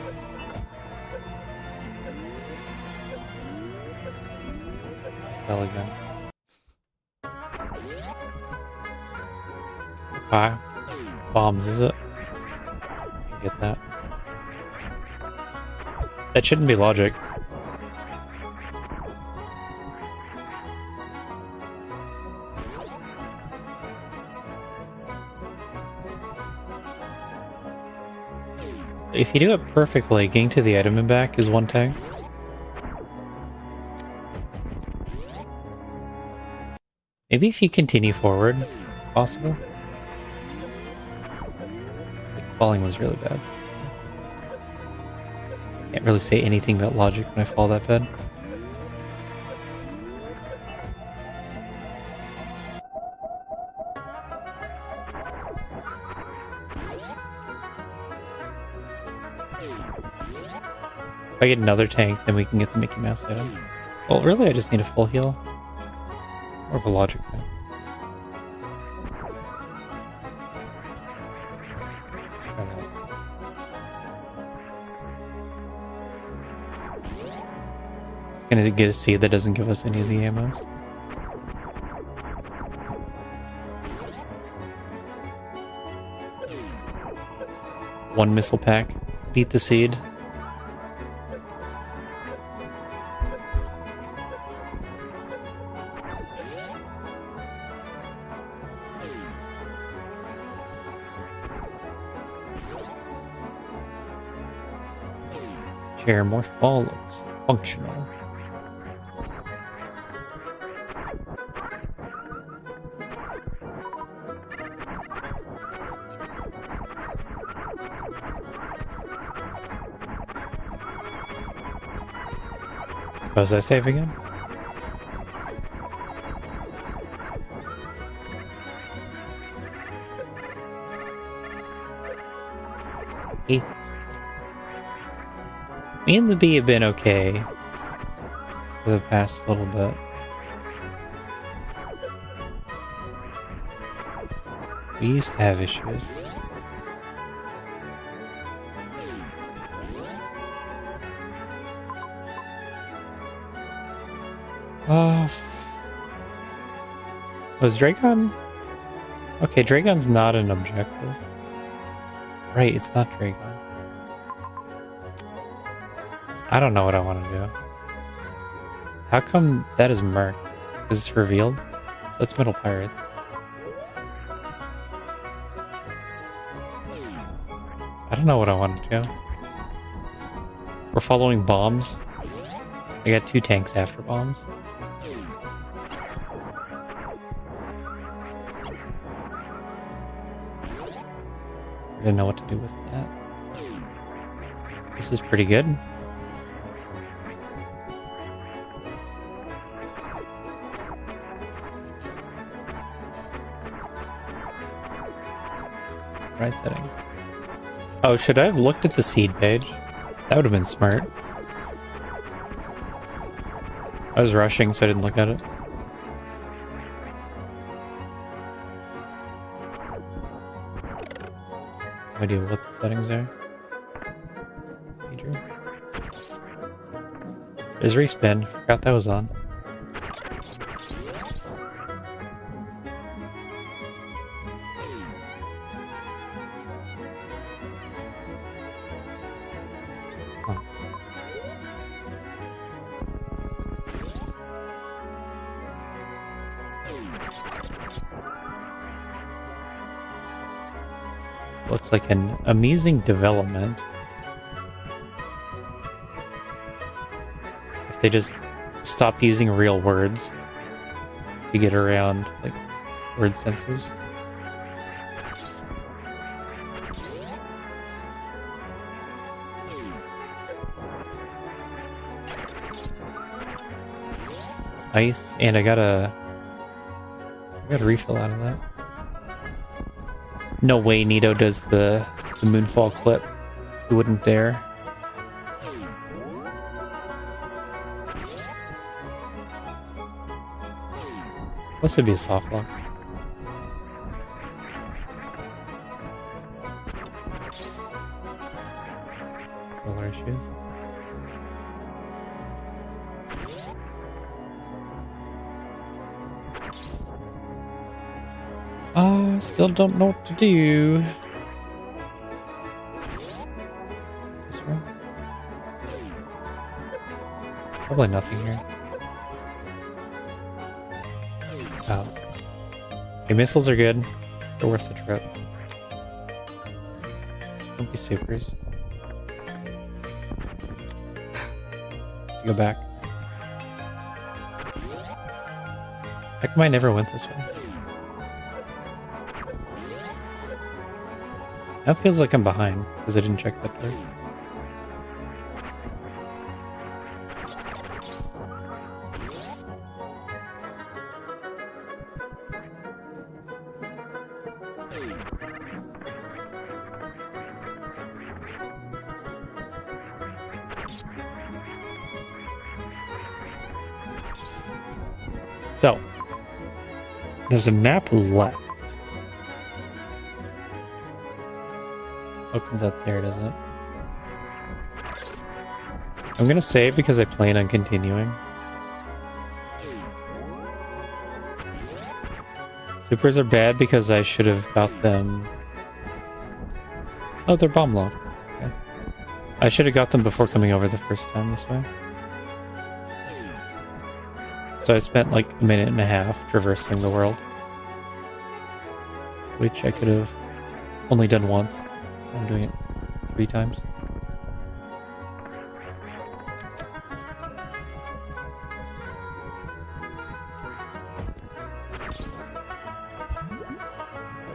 Fell again. Okay. Bombs, is it? Get that. That shouldn't be logic. If you do it perfectly, getting to the item and back is one tag. Maybe if you continue forward, it's possible. The falling was really bad. Can't really say anything about logic when I fall that bad. If I get another tank, then we can get the Mickey Mouse item. Well, really, I just need a full heal. More of a logic thing. Let's try that. Just gonna get a seed that doesn't give us any of the ammos. One missile pack. Beat the seed. Share morph ball looks functional. Suppose I save again? Eighth. Me and the bee have been okay for the past little bit. We used to have issues. Oh. Was Dragon? Okay, Dragon's not an objective. Right, it's not Dragon. I don't know what I want to do. How come that is Merc? Because it's revealed? So it's Middle Pirate. I don't know what I want to do. We're following bombs. I got 2 tanks after bombs. I didn't know what to do with that. This is pretty good. Price settings. Oh, should I have looked at the seed page? That would have been smart. I was rushing, so I didn't look at it. No idea what the settings are. Major. There's respin. Forgot that was on. Looks like an amusing development. If they just stop using real words to get around, like, word censors. Ice, and I got a refill out of that. No way Nito does the Moonfall clip. He wouldn't dare. Must it be a soft lock? Roller issues. Still don't know what to do. Is this wrong? Probably nothing here. Oh. Okay, missiles are good. They're worth the trip. Don't be supers. Go back. How come I never went this way? That feels like I'm behind, because I didn't check that door. So, there's a map left. Oh, it comes out there, doesn't it? I'm gonna save because I plan on continuing. Supers are bad because I should have got them. Oh, they're bomb low. Okay. I should have got them before coming over the first time this way. So I spent like a minute and a half traversing the world, which I could have only done once. I'm doing it 3 times.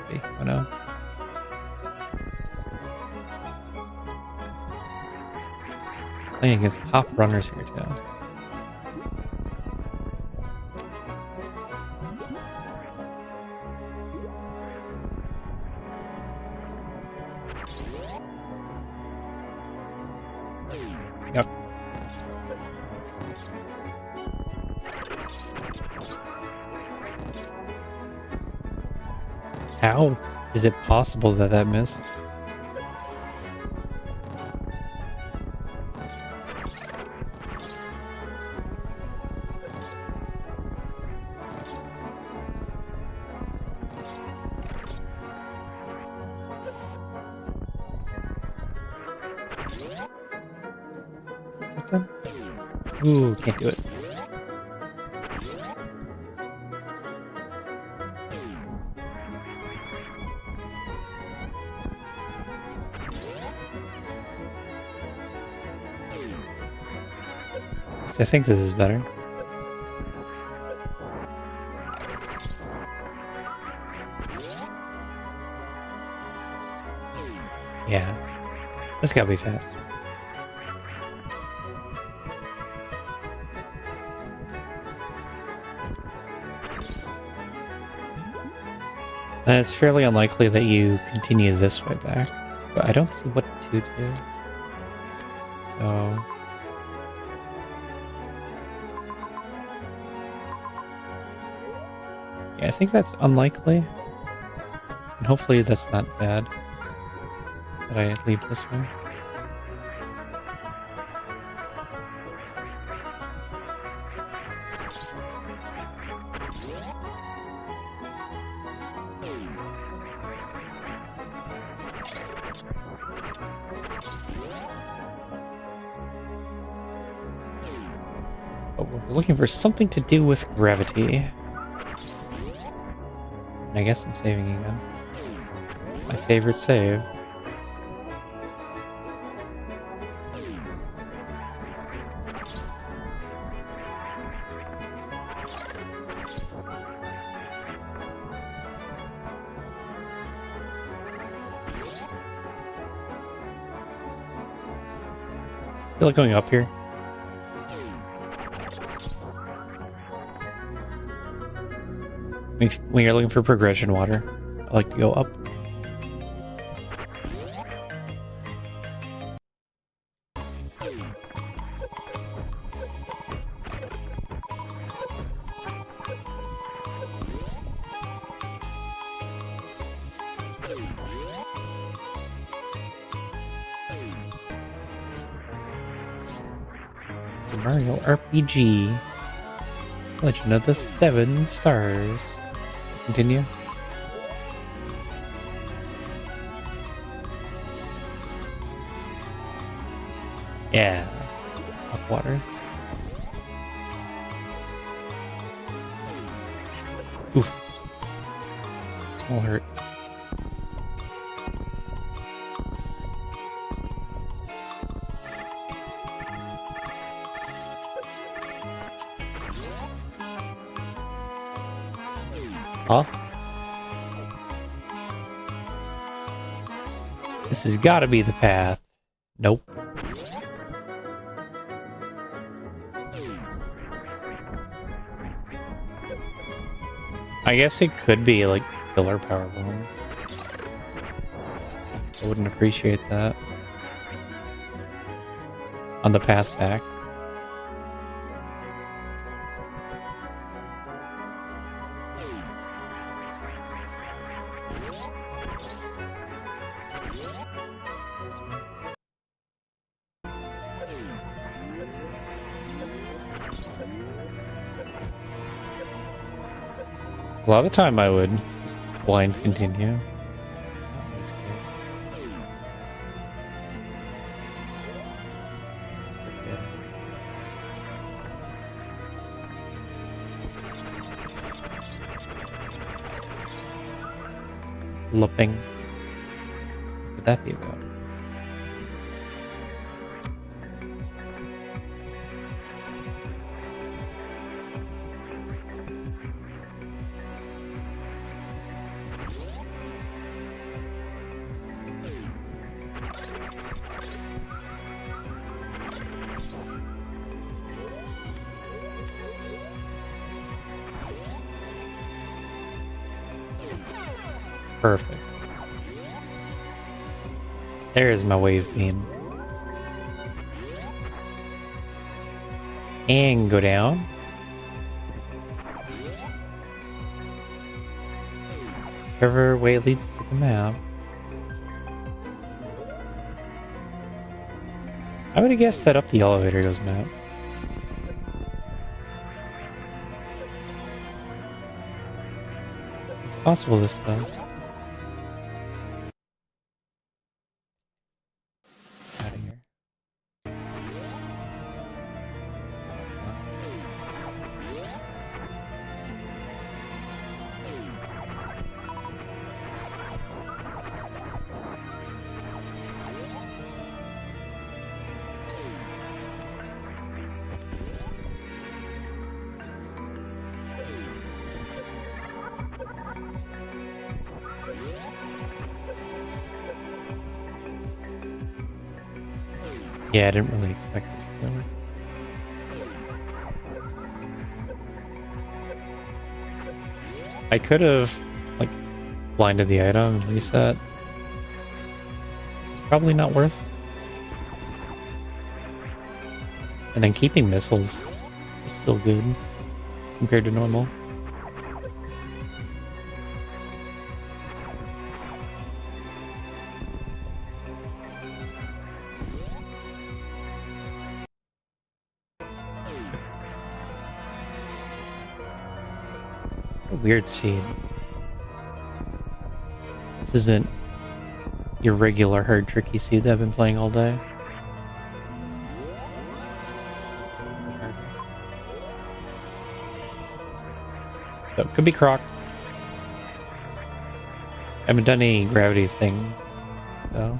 Okay, oh no. Playing against top runners here too. Yep. How is it possible that that missed? Ooh, can't do it. So I think this is better. Yeah. This gotta be fast. And it's fairly unlikely that you continue this way back, but I don't see what to do. So... yeah, I think that's unlikely. And hopefully that's not bad that I leave this way. But we're looking for something to do with gravity. I guess I'm saving again. My favorite save. I feel like going up here. When you're looking for progression water, I like to go up. Mario RPG. Legend of the 7 Stars. Continue. Yeah. Up water. Oof. Small hurt. Huh? This has got to be the path. Nope. I guess it could be like filler power bombs. I wouldn't appreciate that. On the path back. A lot of the time I would just blind continue. Not in this case. Okay. Looping. What could that be about? Perfect. There is my wave beam. And go down. Whichever way leads to the map. I would have guessed that up the elevator goes map. It's possible this does. Out of here. Yeah, I didn't really expect this to work. I could have, like, blinded the item and reset. It's probably not worth. And then keeping missiles is still good compared to normal. A weird seed. This isn't your regular hard tricky seed that I've been playing all day. So it could be Croc. I haven't done any gravity thing though.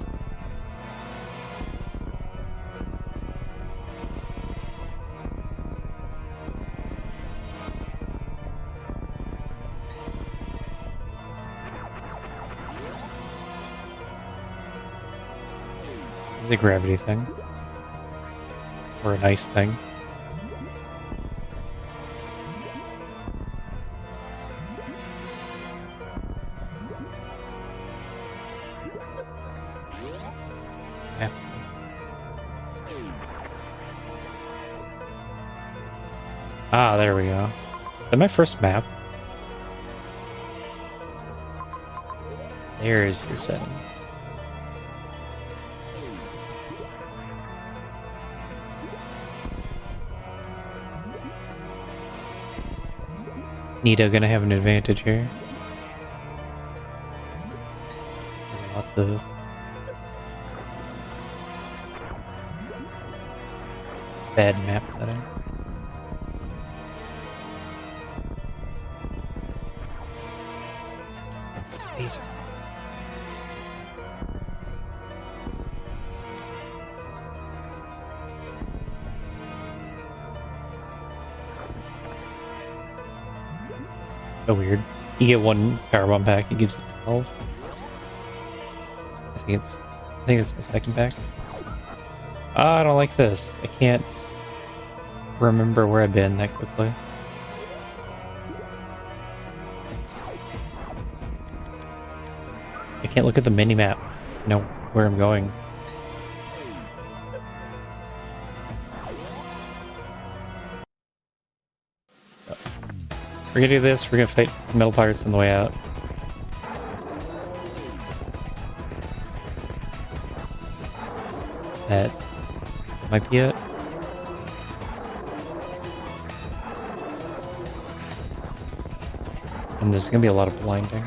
Is a gravity thing. Or a nice thing. Yeah. Ah, there we go. Is that my first map? There's your setting. Nita gonna have an advantage here. There's lots of bad map settings. Yes, it's Baser. So weird. You get one power bomb pack, it gives you 12. I think it's my second pack. I don't like this. I can't remember where I've been that quickly. I can't look at the mini map to know where I'm going. We're gonna do this, we're gonna fight metal pirates on the way out. That might be it. And there's gonna be a lot of blinding.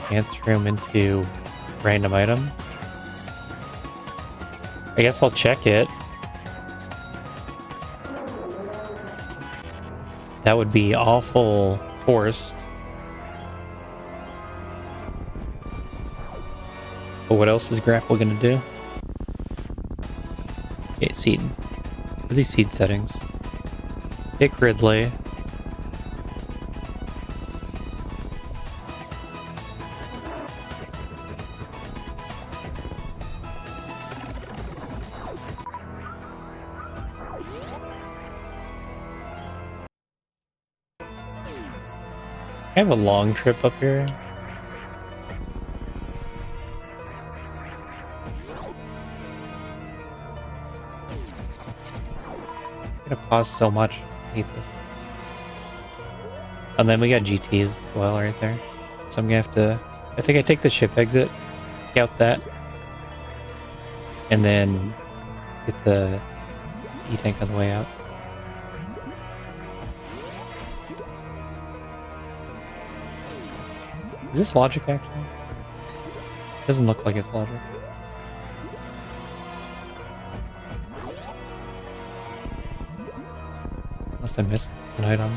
Pants room into random item. I guess I'll check it. That would be awful forced. But what else is grapple gonna do? Okay, seed. What are these seed settings? Pick Ridley. I have a long trip up here. I'm gonna pause so much. I hate this. And then we got GTs as well right there. So I'm gonna have to... I think I take the ship exit, scout that, and then get the E-tank on the way out. Is this logic, actually? Doesn't look like it's logic. Unless I missed an item.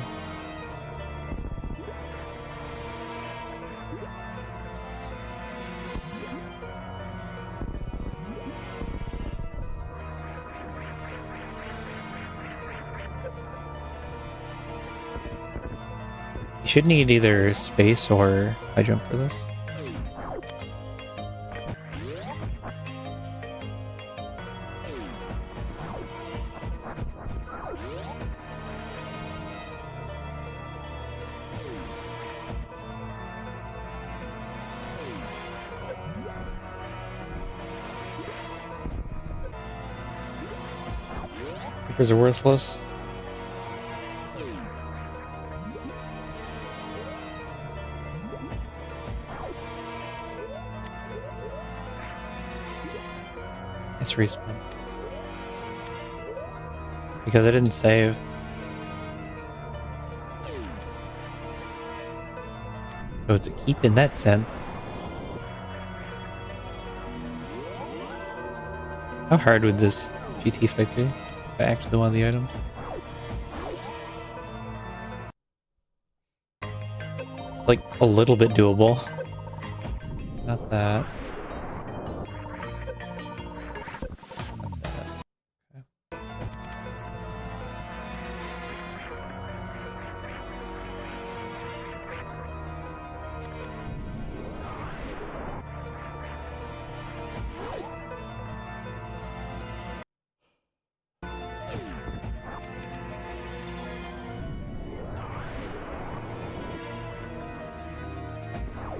You should need either space or high jump for this. Supers are worthless. Nice respawn. Because I didn't save. So it's a keep in that sense. How hard would this GT fight be? If I actually want the item. It's like a little bit doable. Not that.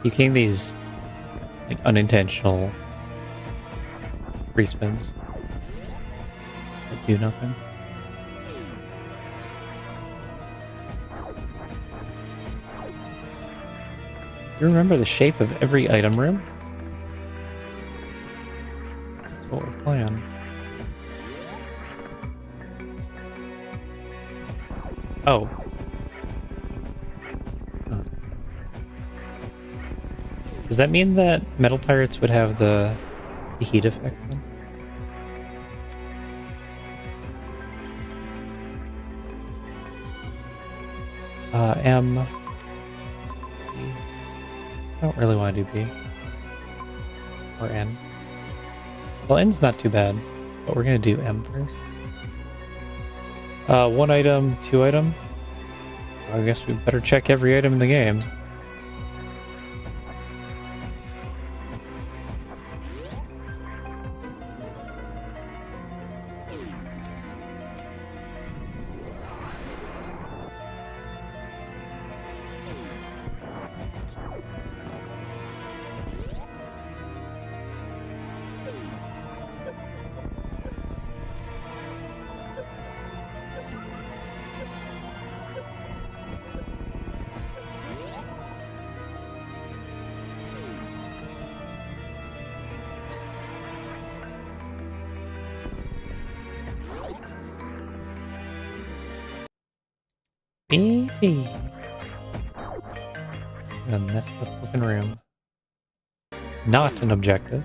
You king these like unintentional respins that do nothing. You remember the shape of every item room? That's what we're playing. Oh. Does that mean that metal pirates would have the heat effect then? M. B. I don't really want to do B. Or N. Well, N's not too bad, but we're going to do M first. One item, two item. I guess we better check every item in the game. E.T. A messed up looking room. Not an objective.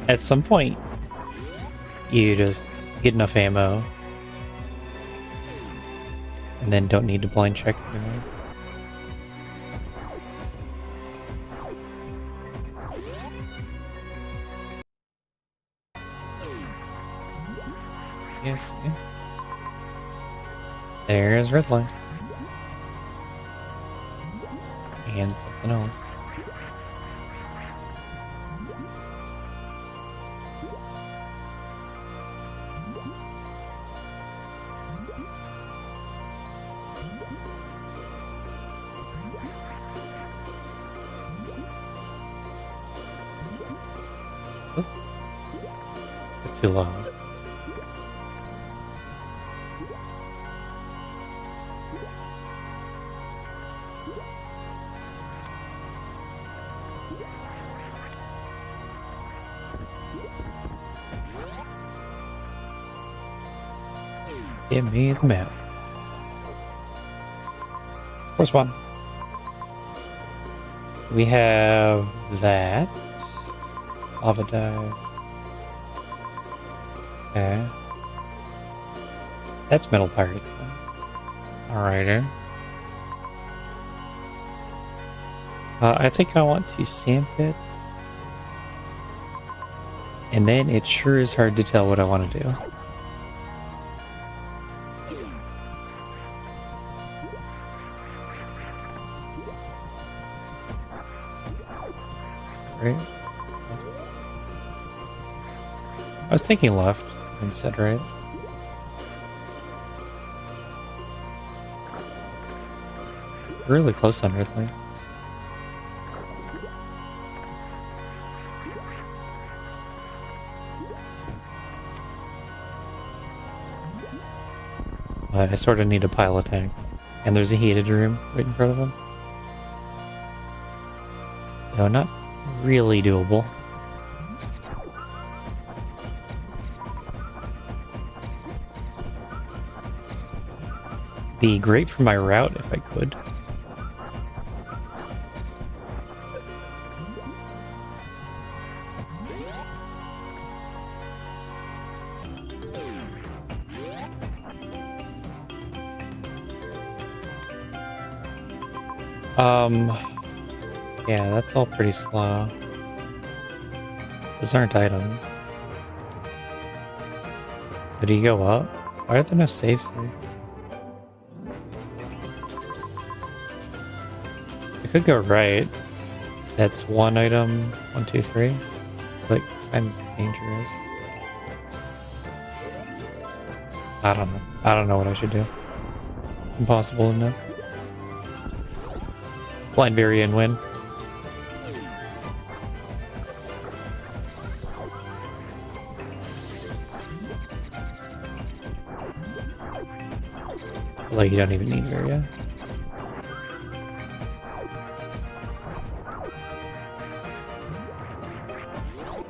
At some point, you just get enough ammo and then don't need to blind checks anymore. Yes. Yeah. There's red line. And something else. It's too low. Give me the map. Course one. We have that. Lava dive. Okay. That's metal pirates then. Alrighty. I think I want to sand pits. And then it sure is hard to tell what I want to do. Right? I was thinking left instead, right? Really close on Ridley. I sort of need a pile of tanks. And there's a heated room right in front of him. So not really doable. Be great for my route if I could. Yeah, that's all pretty slow. Those aren't items. So do you go up? Why are there no saves here? I could go right. That's one item. 1, 2, 3. But I'm dangerous. I don't know. I don't know what I should do. Impossible to know. Blind Berry and win. Like you don't even need Varia.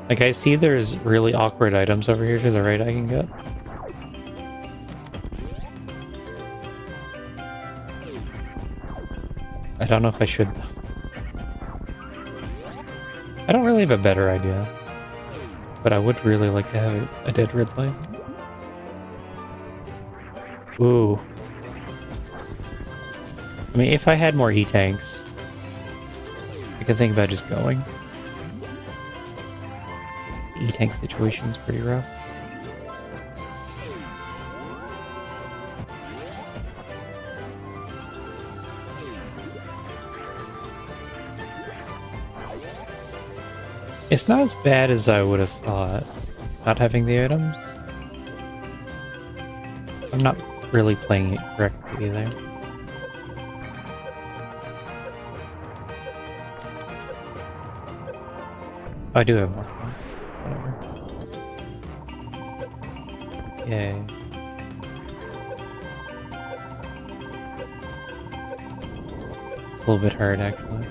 Like I see there's really awkward items over here to the right I can get. I don't know if I should though. I don't really have a better idea. But I would really like to have a dead red line. Ooh. I mean, if I had more E-tanks, I could think about just going. E-tank situation's pretty rough. It's not as bad as I would have thought, not having the items. I'm not really playing it correctly either. Oh, I do have more fun. Whatever. Yay. It's a little bit hard, actually.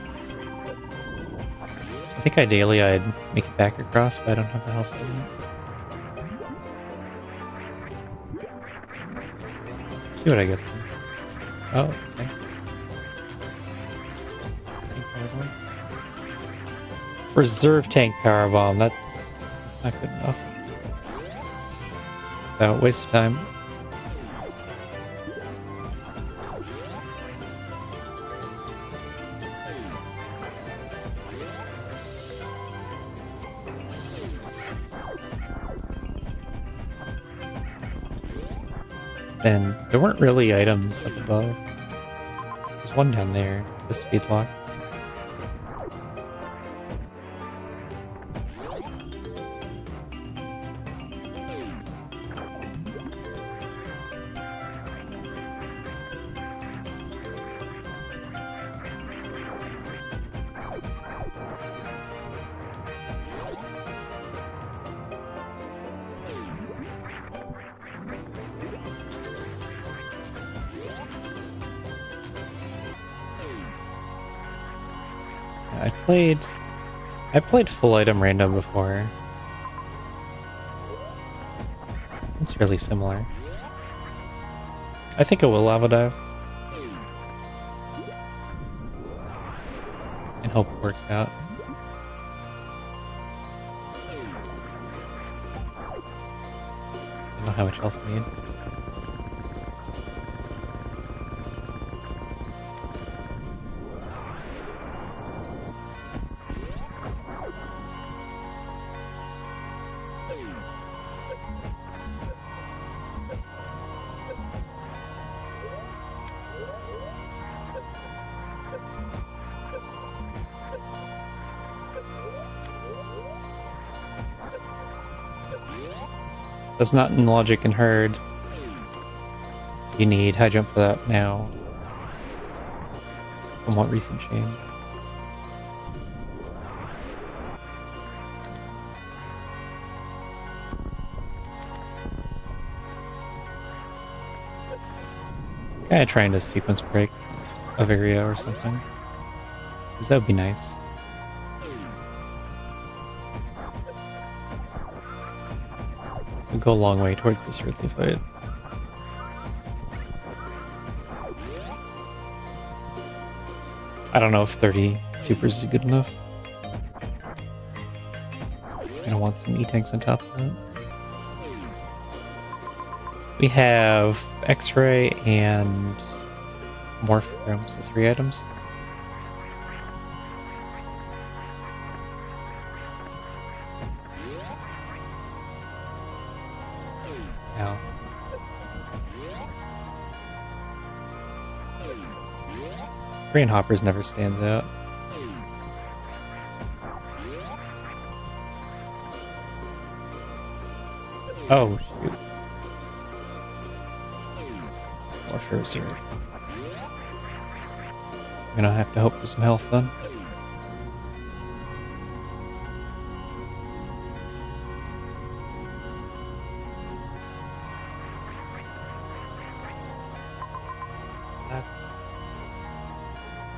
I think ideally I'd make it back across, but I don't have the health for that. See what I get there. Oh, okay. Reserve tank power bomb. That's not good enough. So, waste of time. And there weren't really items up above. There's one down there, the speed lock. I played full item random before. It's really similar. I think it will lava dive. And hope it works out. I don't know how much health I need. That's not in logic and herd. You need high jump for that now. Somewhat recent change. Kinda trying to sequence break of area or something. Because that would be nice. We'll go a long way towards this earthly fight. I don't know if 30 supers is good enough. I want some E-tanks on top of that. We have X-ray and Morphium, so 3 items. Now, Green Hoppers never stands out. Oh, shoot. Warfare Reserve. I'm gonna have to hope for some health then.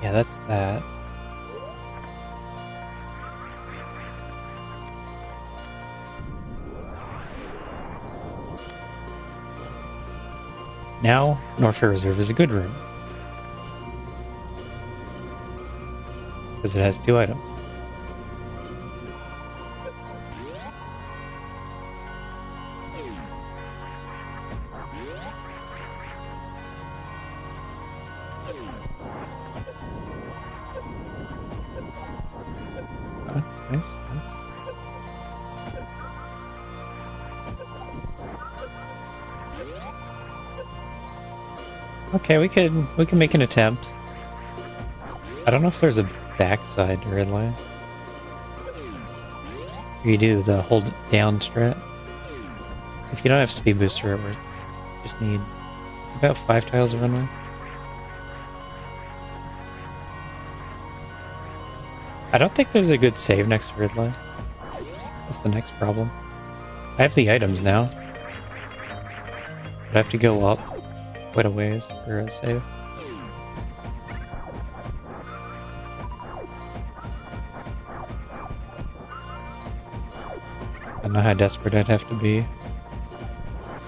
That's that. Now, Norfair Reserve is a good room. Because it has 2 items. Nice. Okay, we can make an attempt. I don't know if there's a backside to red line. You do the hold it down strat. If you don't have speed booster, it works. Just need it's about 5 tiles of runway. I don't think there's a good save next to red line. That's the next problem. I have the items now. But I have to go up quite a ways for a save. I don't know how desperate I'd have to be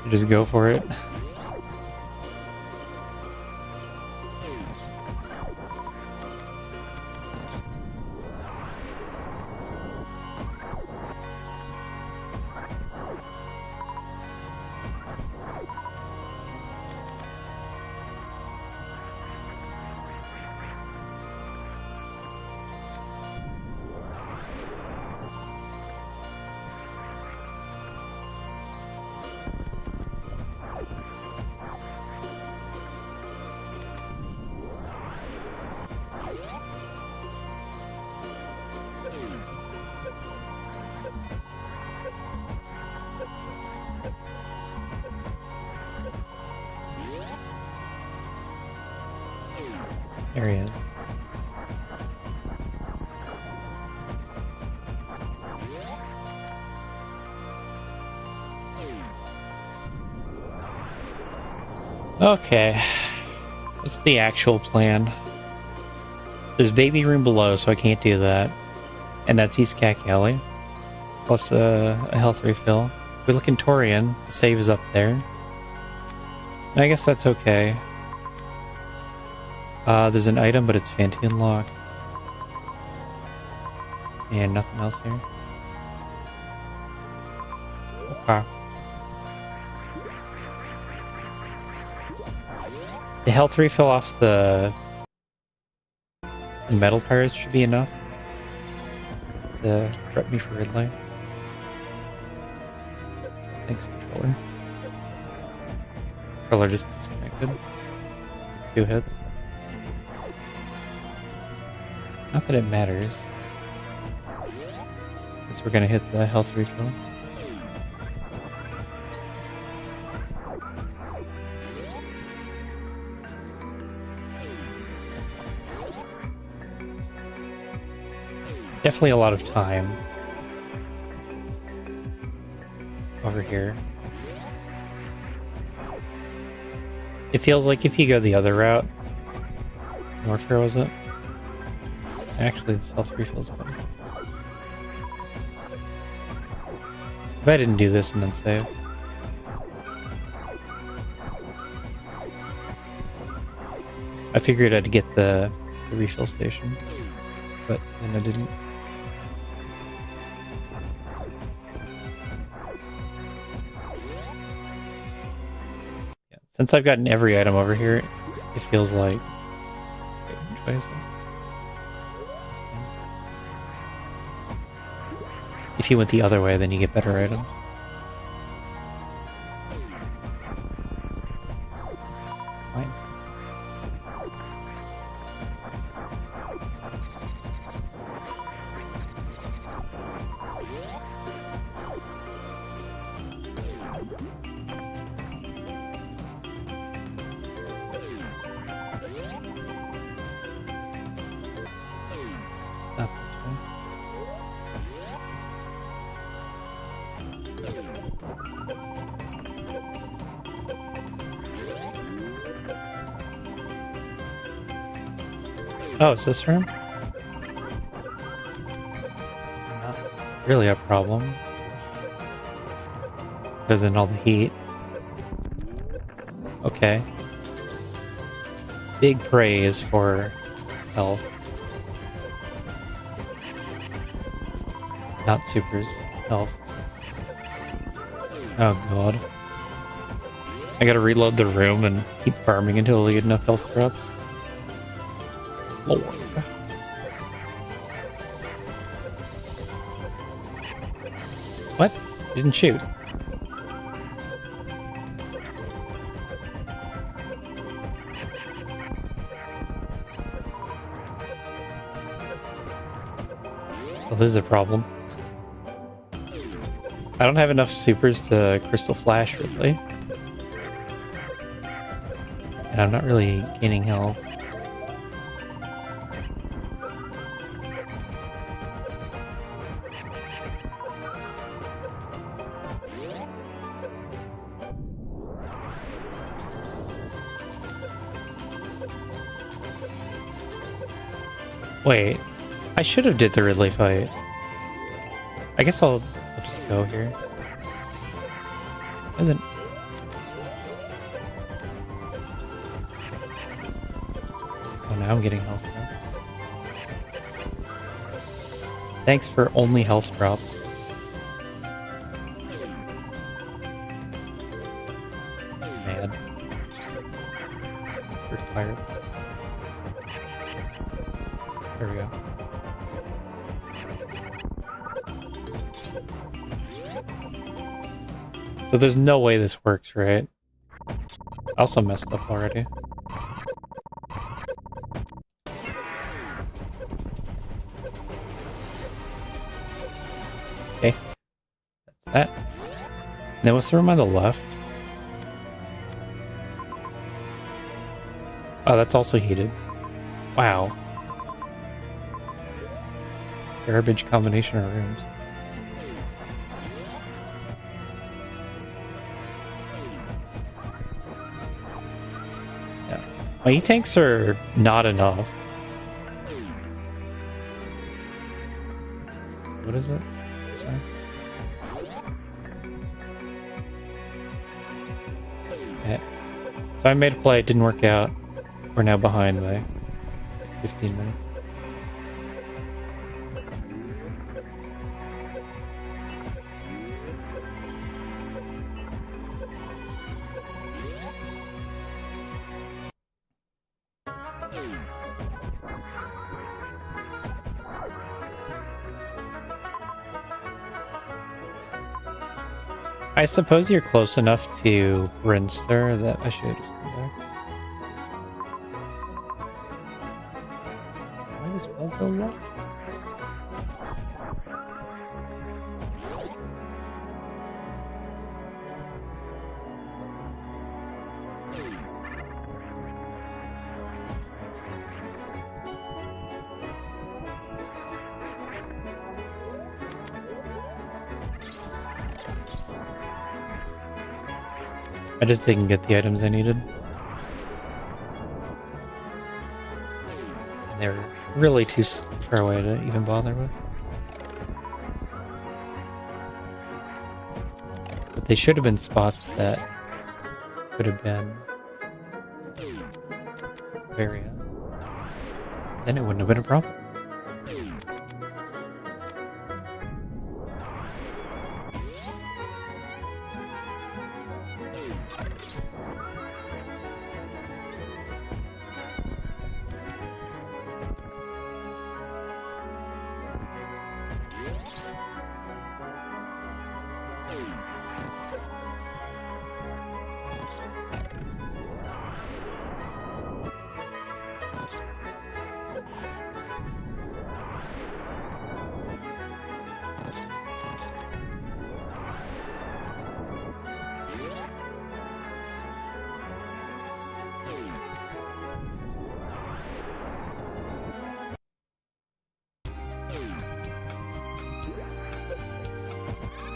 to just go for it. There he is. Okay. What's the actual plan? There's baby room below, so I can't do that. And that's East Cack Alley. Plus a health refill. We're looking Torian. The save is up there. I guess that's okay. There's an item, but it's Fantian locked. And nothing else here. Okay. The health refill off the metal pirates should be enough to prep me for red light. Thanks, controller. Controller just disconnected. 2 hits. Not that it matters. Since we're gonna hit the health refill. Definitely a lot of time over here. It feels like if you go the other route, Norfair was it? Actually, this health refill's better. If I didn't do this and then save. I figured I'd get the refill station, but then I didn't. Yeah, since I've gotten every item over here, it feels like... Wait, which way is it? If you went the other way, then you get better items. Fine. Not this way. Oh, is this room? Not really a problem. Other than all the heat. Okay. Big praise for health. Not supers. Health. Oh god. I gotta reload the room and keep farming until I get enough health drops. Lord. What? Didn't shoot. Well, this is a problem. I don't have enough supers to Crystal Flash, really. And I'm not really gaining health. Wait, I should have did the Ridley fight. I guess I'll I'll just go here. Isn't... Oh, now I'm getting health drops. Thanks for only health drops. Mad. For pirates. There we go. So there's no way this works, right? I also messed up already. Okay. That's that. Now what's the room on the left? Oh, that's also heated. Wow. Garbage combination of rooms. Yeah. My E-tanks are not enough. What is it? Sorry. Yeah. So I made a play, it didn't work out. We're now behind by 15 minutes. I suppose you're close enough to Brinster that I should just come back. Might as well go left. I just didn't get the items I needed. And they were really too far away to even bother with. But they should have been spots that could have been area. Then it wouldn't have been a problem.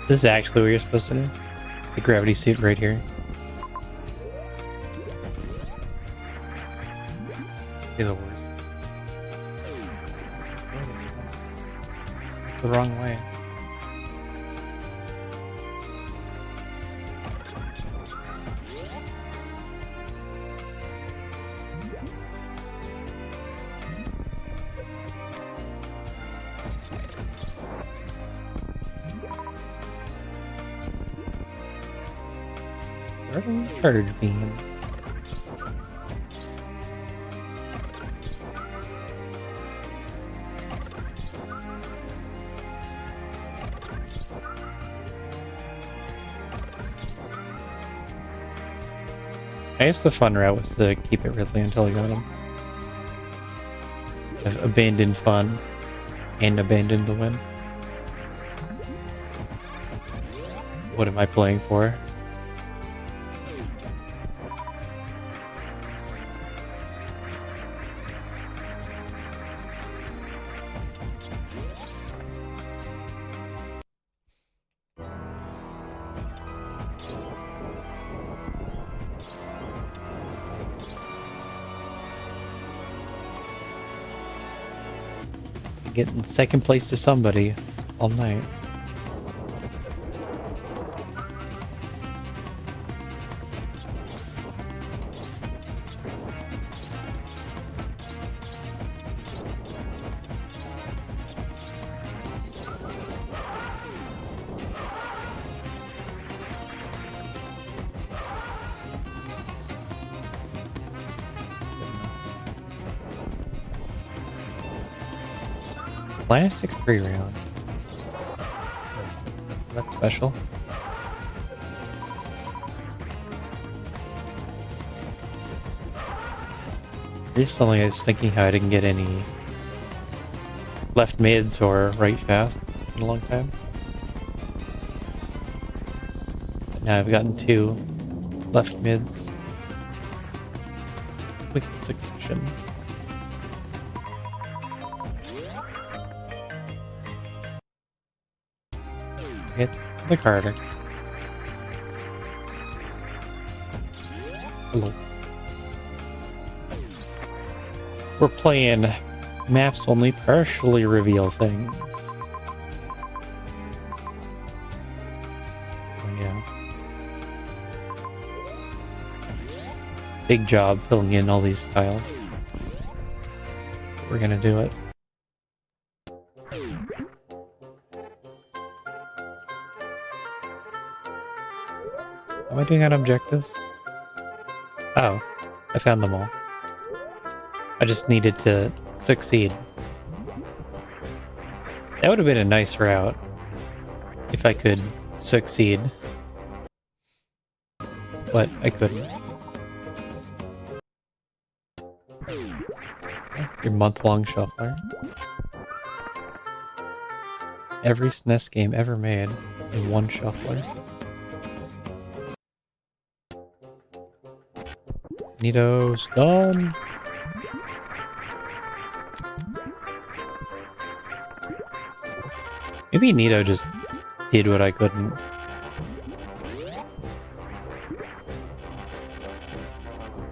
This is actually what you're supposed to do. The gravity suit right here. Be the worst. It's the wrong way. Charge beam. I guess the fun route was to keep it Ridley until I got him. I've abandoned fun and abandoned the win. What am I playing for? Getting second place to somebody all night. Classic 3-round. That's special. Recently I was thinking how I didn't get any left mids or right fast in a long time. But now I've gotten 2 left mids. Quick succession. It's the Carter. Hello. We're playing maps only partially reveal things. So yeah. Big job filling in all these tiles. We're gonna do it. Am I doing on objectives? Oh, I found them all. I just needed to succeed. That would have been a nice route if I could succeed. But I couldn't. Your month-long shuffler. Every SNES game ever made in one shuffler. Nito's done. Maybe Nito just did what I couldn't.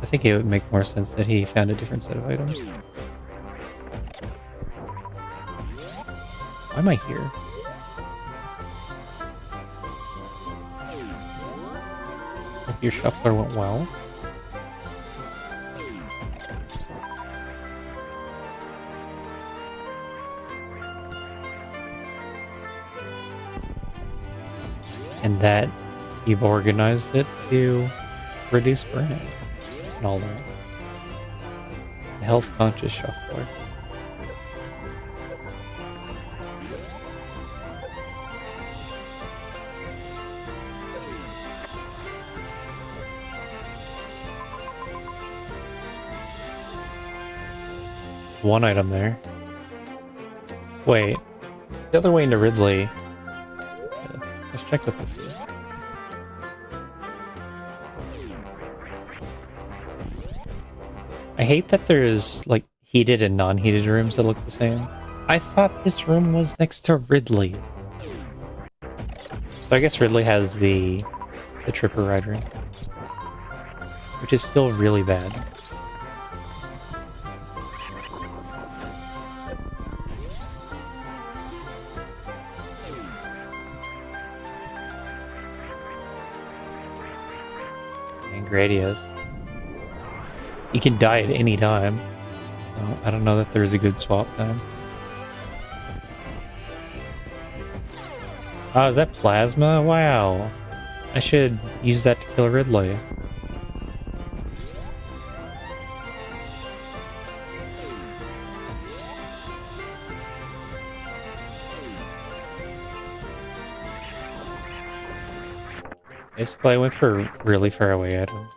I think it would make more sense that he found a different set of items. Why am I here? Hope your shuffler went well. And that you've organized it to reduce burnout and all that. The health conscious shuffler. One item there. Wait, the other way into Ridley. Let's check what this is. I hate that there's like heated and non-heated rooms that look the same. I thought this room was next to Ridley. So I guess Ridley has the Tripper Ride room, which is still really bad. Gradius. You can die at any time. So I don't know that there's a good swap time. Oh, is that plasma? Wow. I should use that to kill Ridley. Basically, I went for really far away items.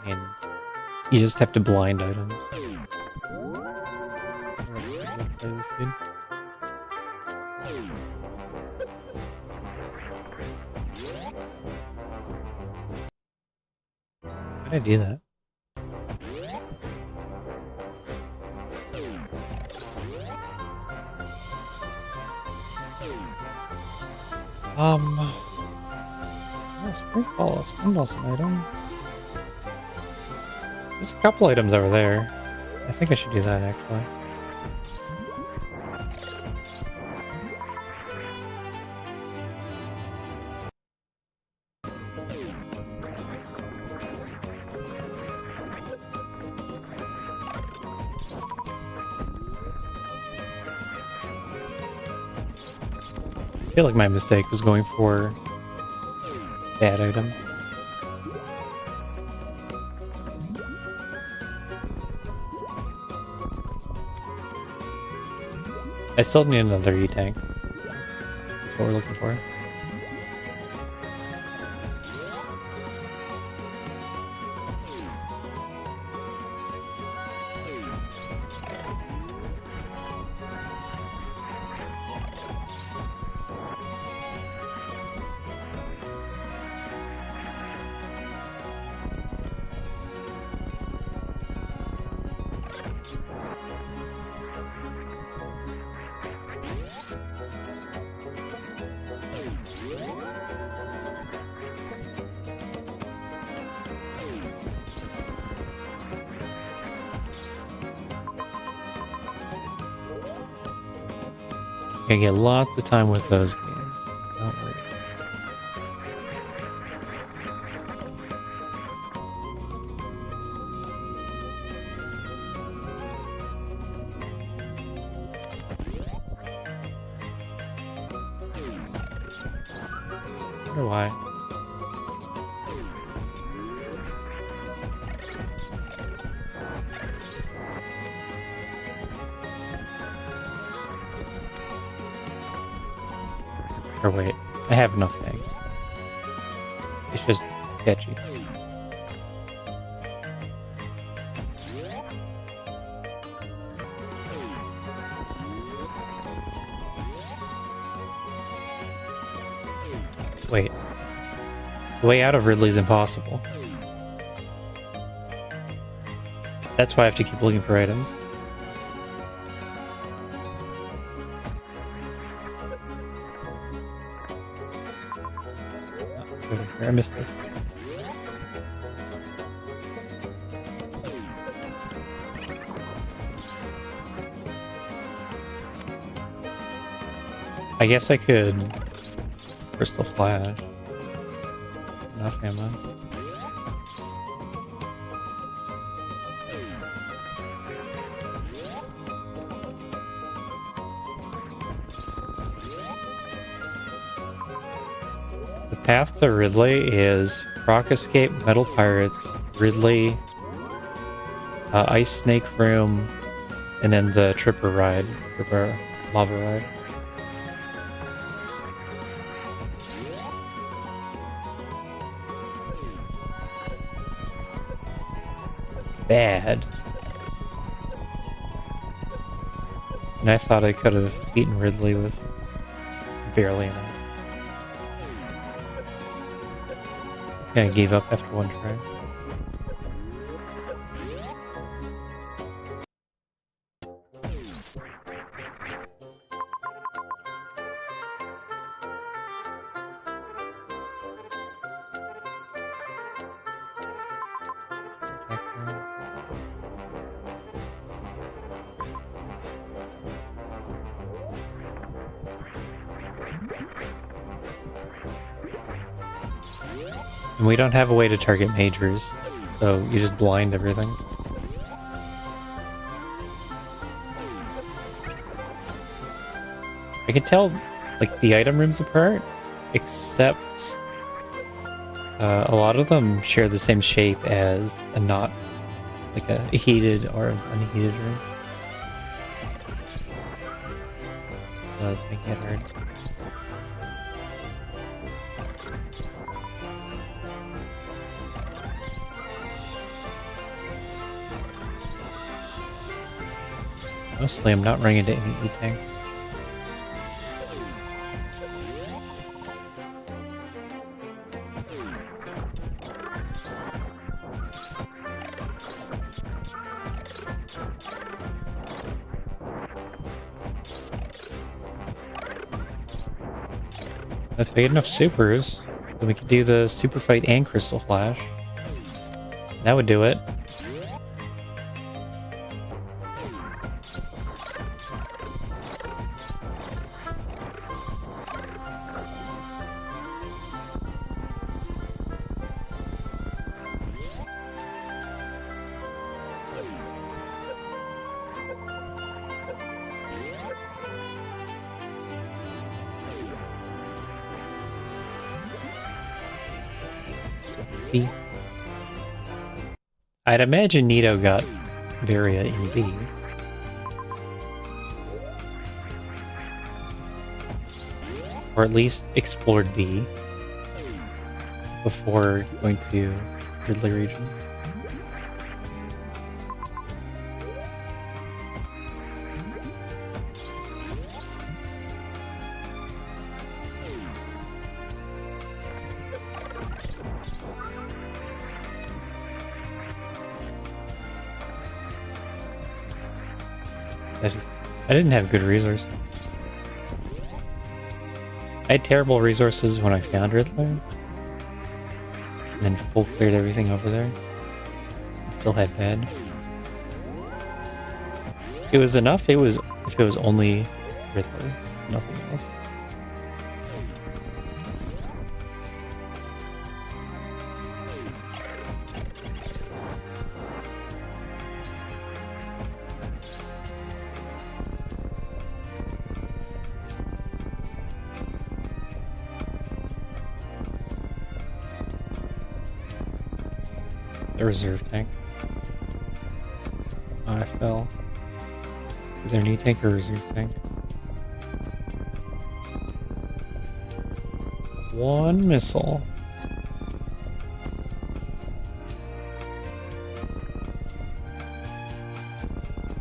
And you just have to blind items. How did I do that? Springfall's an item. There's a couple items over there. I think I should do that actually. I feel like my mistake was going for bad items. I still need another E-tank. That's what we're looking for. I get lots of time with those games. Don't worry. I wonder why. Or wait, I have enough eggs. It's just sketchy. Wait. The way out of Ridley's impossible. That's why I have to keep looking for items. I missed this. I guess I could crystal flash. Enough ammo. The path to Ridley is Rock Escape, Metal Pirates, Ridley, Ice Snake Room, and then the Tripper Ride, Tripper Lava Ride. Bad. And I thought I could have beaten Ridley with barely enough. I gave up after one try. And we don't have a way to target majors, so you just blind everything. I can tell, like, the item rooms apart, except a lot of them share the same shape as a not, like a heated or an unheated room. So that's making it hard. Mostly I'm not running into any E-tanks. If we get enough supers, then we could do the super fight and crystal flash. That would do it. B. I'd imagine Nito got Varia in B. or at least explored B before going to Ridley region. I didn't have good resources. I had terrible resources when I found Riddler. And then full cleared everything over there. And still had bad. It was enough if it was only Riddler, nothing else. The reserve tank. Oh, I fell. Either knee tank or reserve tank. One missile.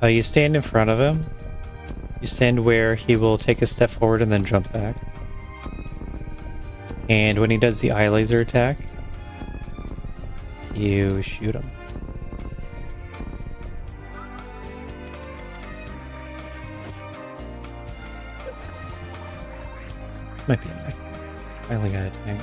You stand in front of him. You stand where he will take a step forward and then jump back. And when he does the eye laser attack, you shoot him. Might be enough. Finally got a tank.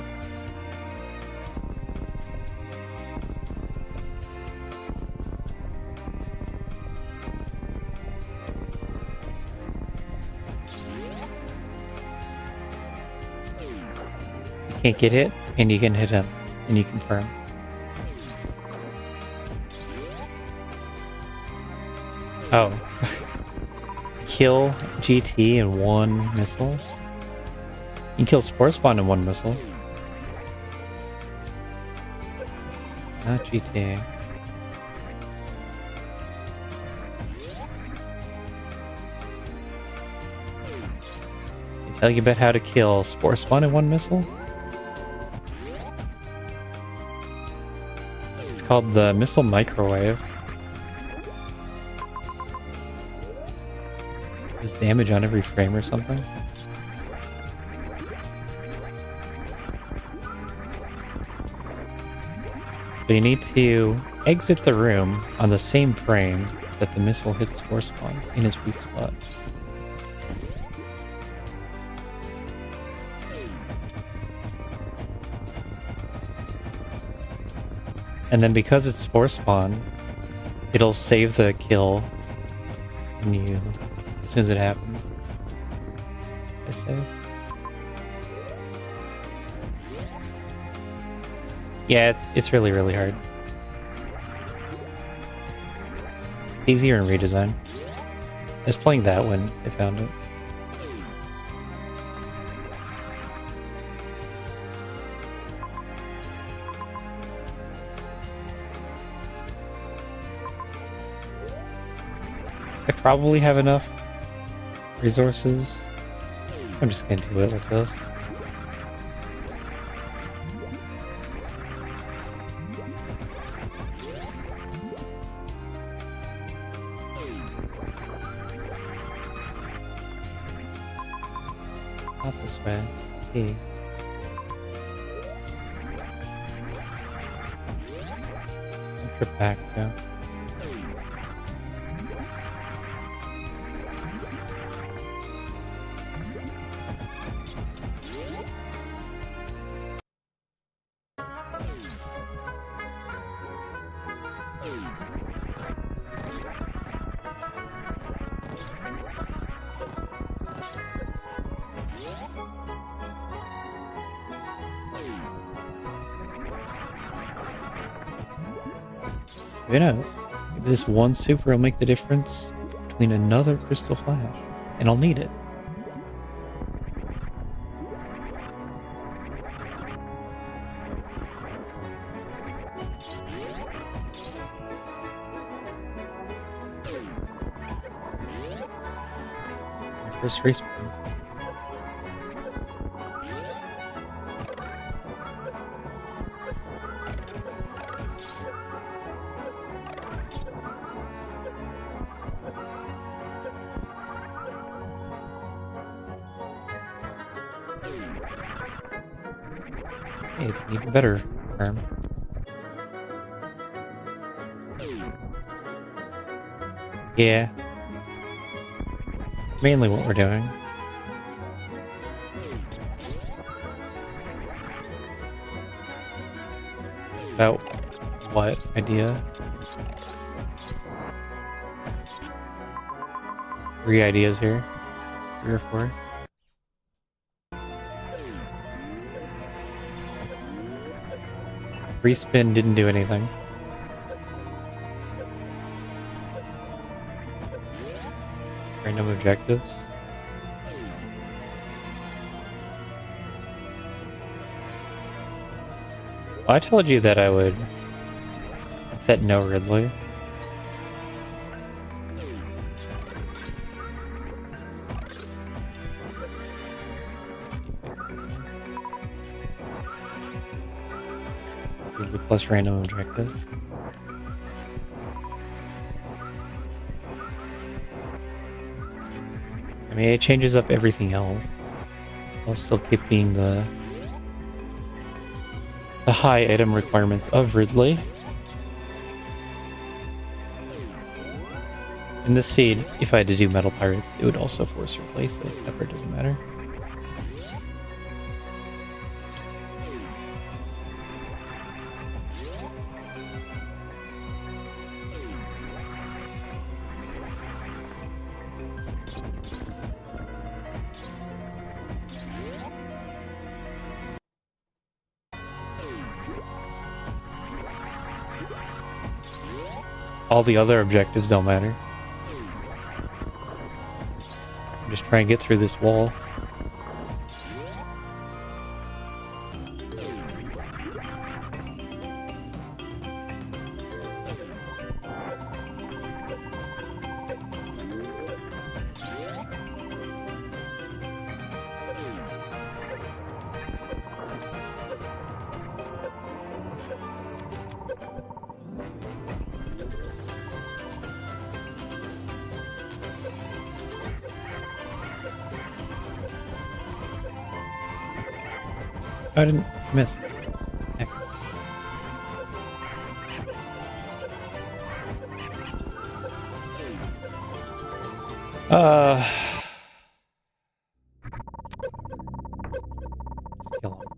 You can't get hit, and you can hit him, and you confirm. Oh. Kill GT in one missile? You can kill Spore Spawn in one missile. Not GT. Can I tell you about how to kill Spore Spawn in one missile? It's called the Missile Microwave. There's damage on every frame or something. So you need to exit the room on the same frame that the missile hits Spore Spawn in his weak spot. And then because it's Spore Spawn, it'll save the kill when you, as soon as it happens. I save. Yeah, it's really, really hard. It's easier in redesign. I was playing that when I found it. I probably have enough resources. I'm just gonna do it with this. Not this way. It's T. I'll trip back too. Who knows? Maybe this one super will make the difference between another Crystal Flash, and I'll need it. My first respawn. Hey, it's an even better term. Yeah. It's mainly what we're doing. About what idea? There's 3 ideas here. 3 or 4. Respin didn't do anything. Random objectives. Well, I told you that I would set no Ridley. Ridley plus random objectives. I mean, it changes up everything else. I'll still keep being the high item requirements of Ridley. In the seed, if I had to do Metal Pirates, it would also force replace it. Pepper doesn't matter. All the other objectives don't matter. I'm just trying to get through this wall. I didn't miss. Heck. Just kill him.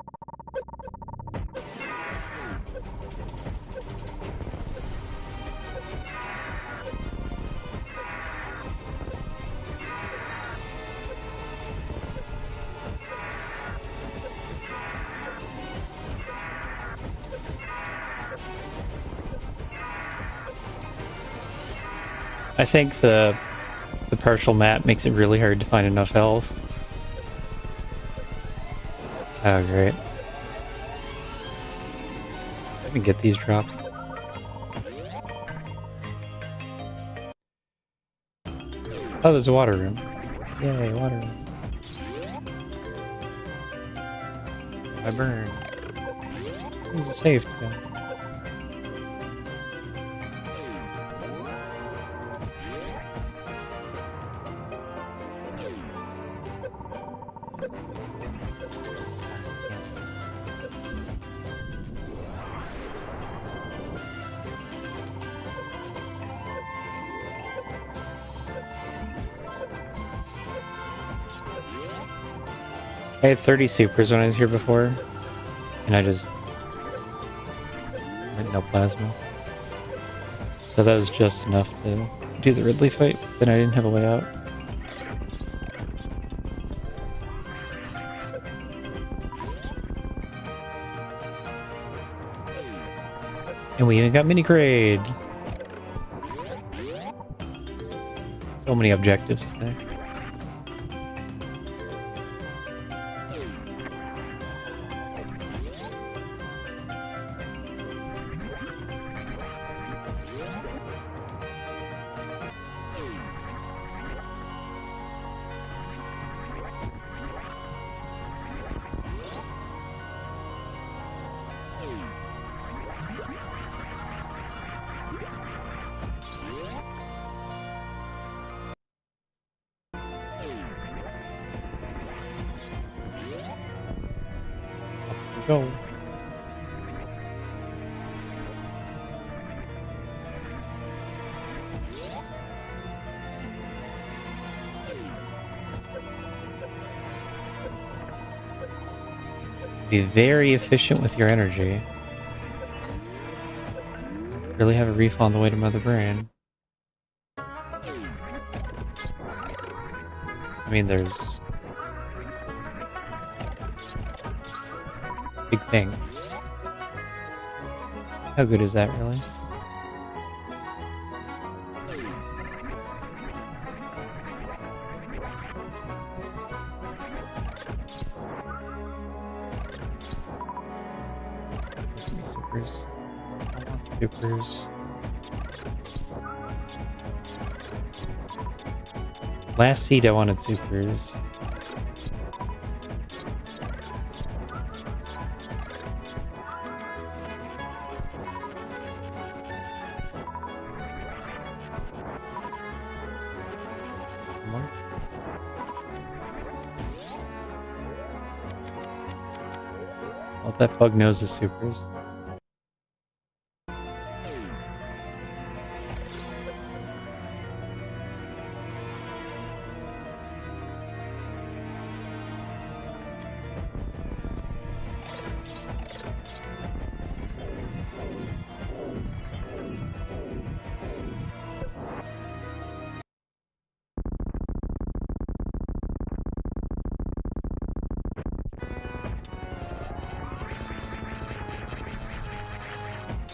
I think the partial map makes it really hard to find enough health. Oh, great. I can get these drops. Oh, there's a water room. Yay, water room. I burn. This is safe too. I had 30 supers when I was here before, and I just had no plasma. So that was just enough to do the Ridley fight, then I didn't have a way out. And we even got mini grade. So many objectives today. Go. Be very efficient with your energy. Really have a refill on the way to Mother Brain. I mean, there's Big Ping. How good is that, really? Supers. I want supers. Last seed I wanted supers. More. Well, that bug knows the supers.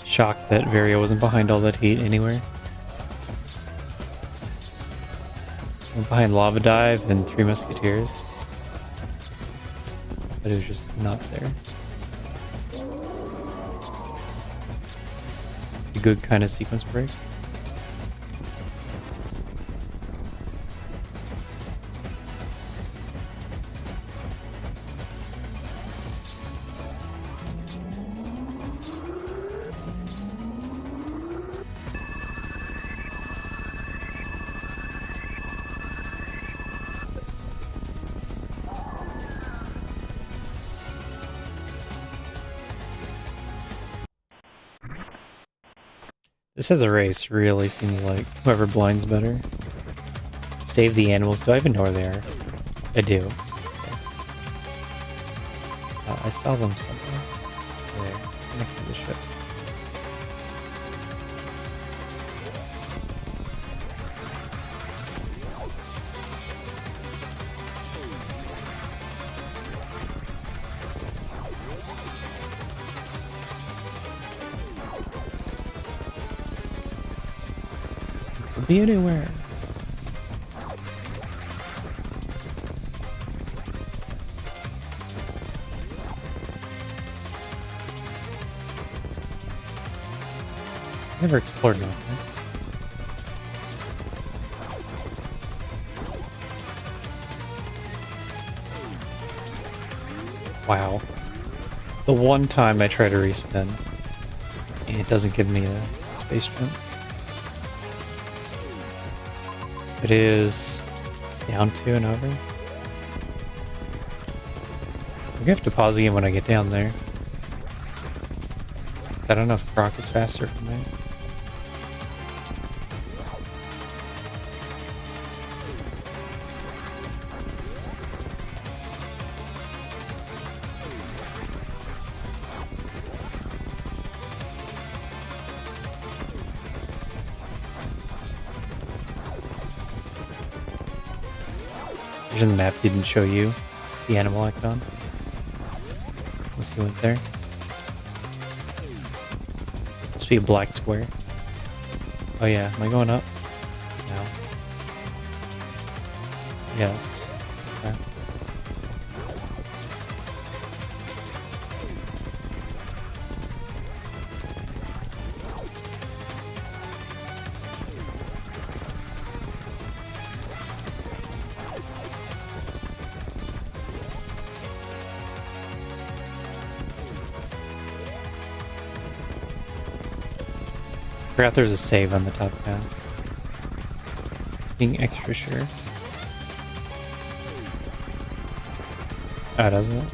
Shocked that Vario wasn't behind all that heat anywhere. Went behind Lava Dive and Three Musketeers. But it was just not there. A good kind of sequence break. This as a race really seems like whoever blinds better. Save the animals. Do I even know where they are? I do. I saw them somewhere. There, next to the ship. Could be anywhere. Never explored nothing. Wow. The one time I try to respin, it doesn't give me a space jump. It is down 2 and over. I'm gonna have to pause the game when I get down there. I don't know if Croc is faster for me. The map didn't show you the animal icon. Unless you went there. Must be a black square. Oh yeah, am I going up? No. Yes. Okay. Forgot there's a save on the top path. Just being extra sure. Oh, doesn't it?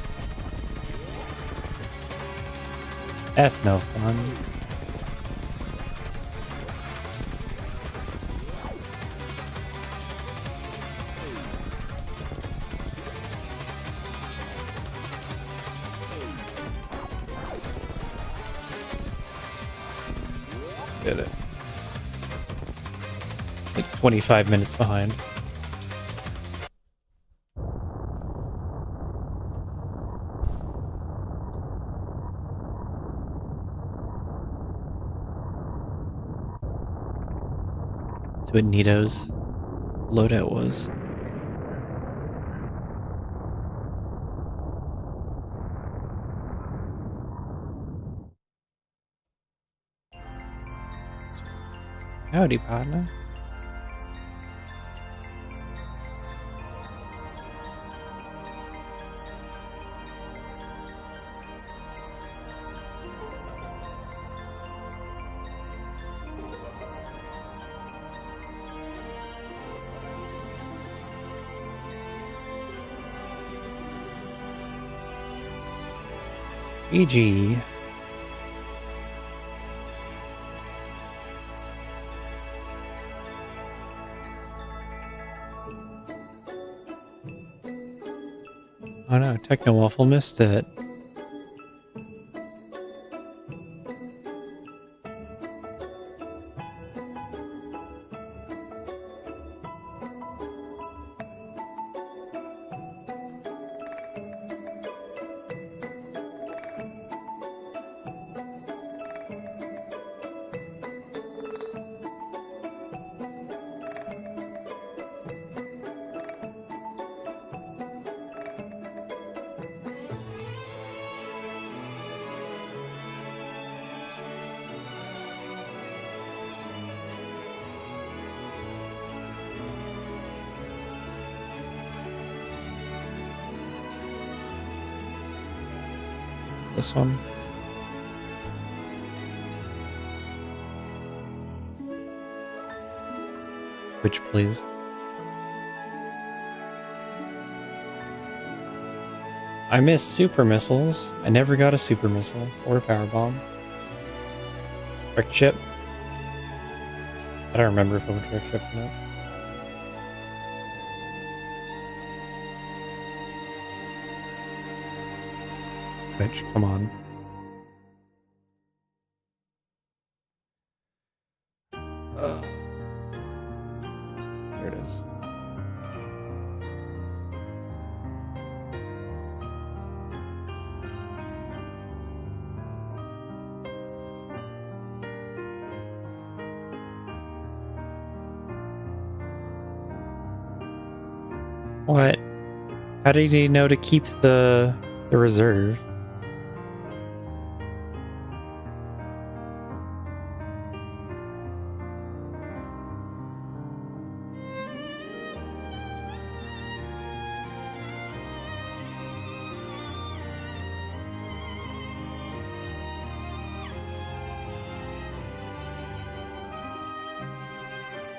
That's no fun. Did it. Like 25 minutes behind. See what Nito's loadout was. Howdy, partner. GG. Oh no, Techno Waffle missed it. This one. Which, please? I missed super missiles. I never got a super missile or a power bomb. Direct chip. I don't remember if I went direct chip or not. Which, come on. There it is. What? How did he know to keep the reserve?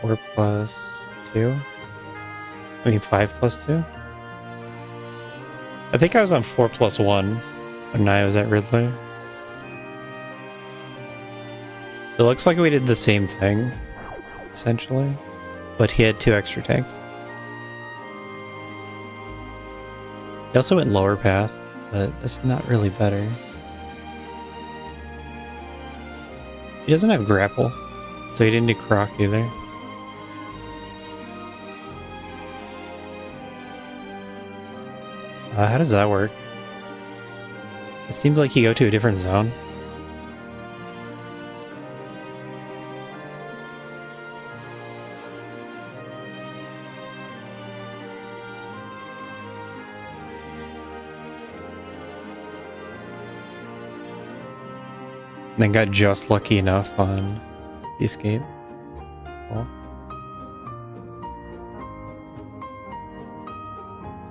Four plus 2? I mean 5 plus 2? I think I was on 4 plus 1 when I was at Ridley. It looks like we did the same thing, essentially, but he had 2 extra tanks. He also went lower path, but that's not really better. He doesn't have grapple, so he didn't do Croc either. How does that work? It seems like you go to a different zone. And then got just lucky enough on the escape. Cool.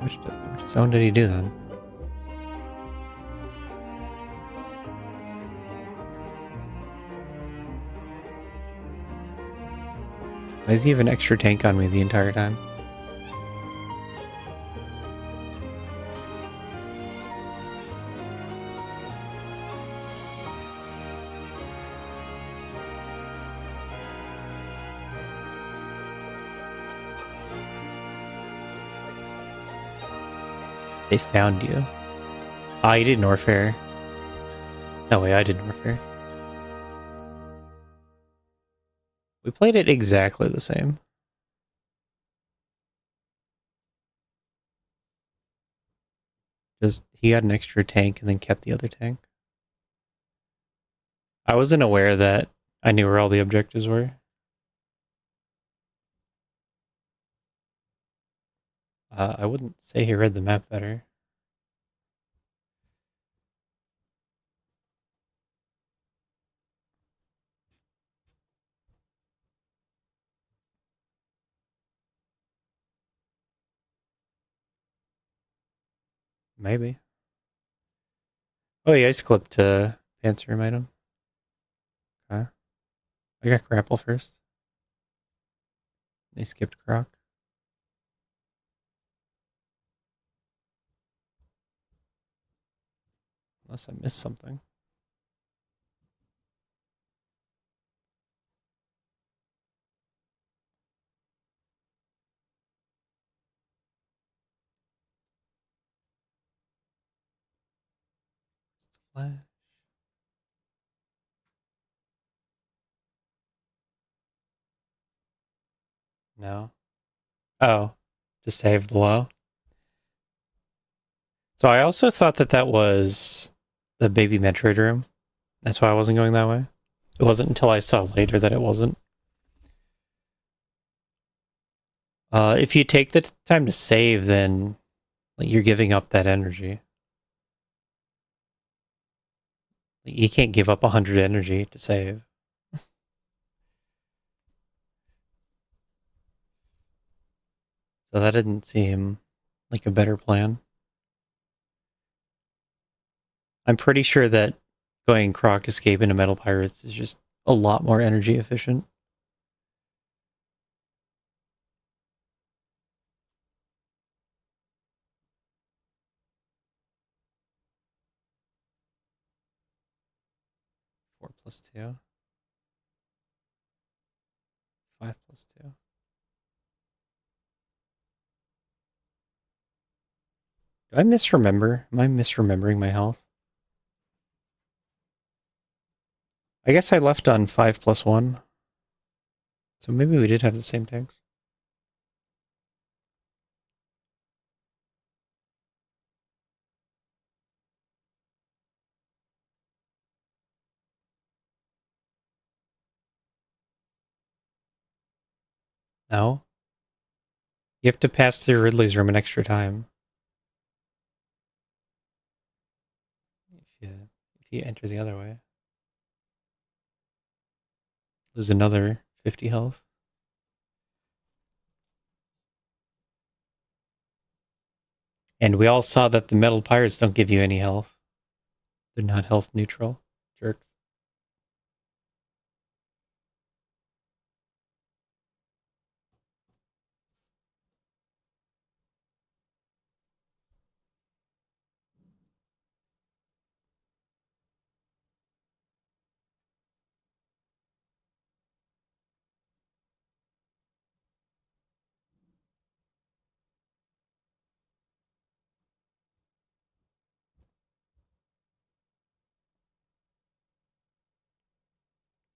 Which zone did he do then? Why does he have an extra tank on me the entire time? They found you. Ah, you did Norfair. No way, I did Norfair. We played it exactly the same. Just he got an extra tank and then kept the other tank. I wasn't aware that I knew where all the objectives were. I wouldn't say he read the map better. Maybe. Oh, yeah, ice clipped Panzer item. Okay. I got grapple first. They skipped Croc. Unless I missed something. Flash. No. Oh, just save below. So I also thought that that was the baby Metroid room. That's why I wasn't going that way. It wasn't until I saw later that it wasn't. If you take the time to save, then like, you're giving up that energy. You can't give up 100 energy to save. So that didn't seem like a better plan. I'm pretty sure that going Croc Escape into Metal Pirates is just a lot more energy efficient. Four plus two. 5 plus 2. Do I misremember? Am I misremembering my health? I guess I left on 5 plus 1. So maybe we did have the same tanks. No? You have to pass through Ridley's room an extra time. If you enter the other way. Lose another 50 health. And we all saw that the metal pirates don't give you any health. They're not health neutral. Jerks.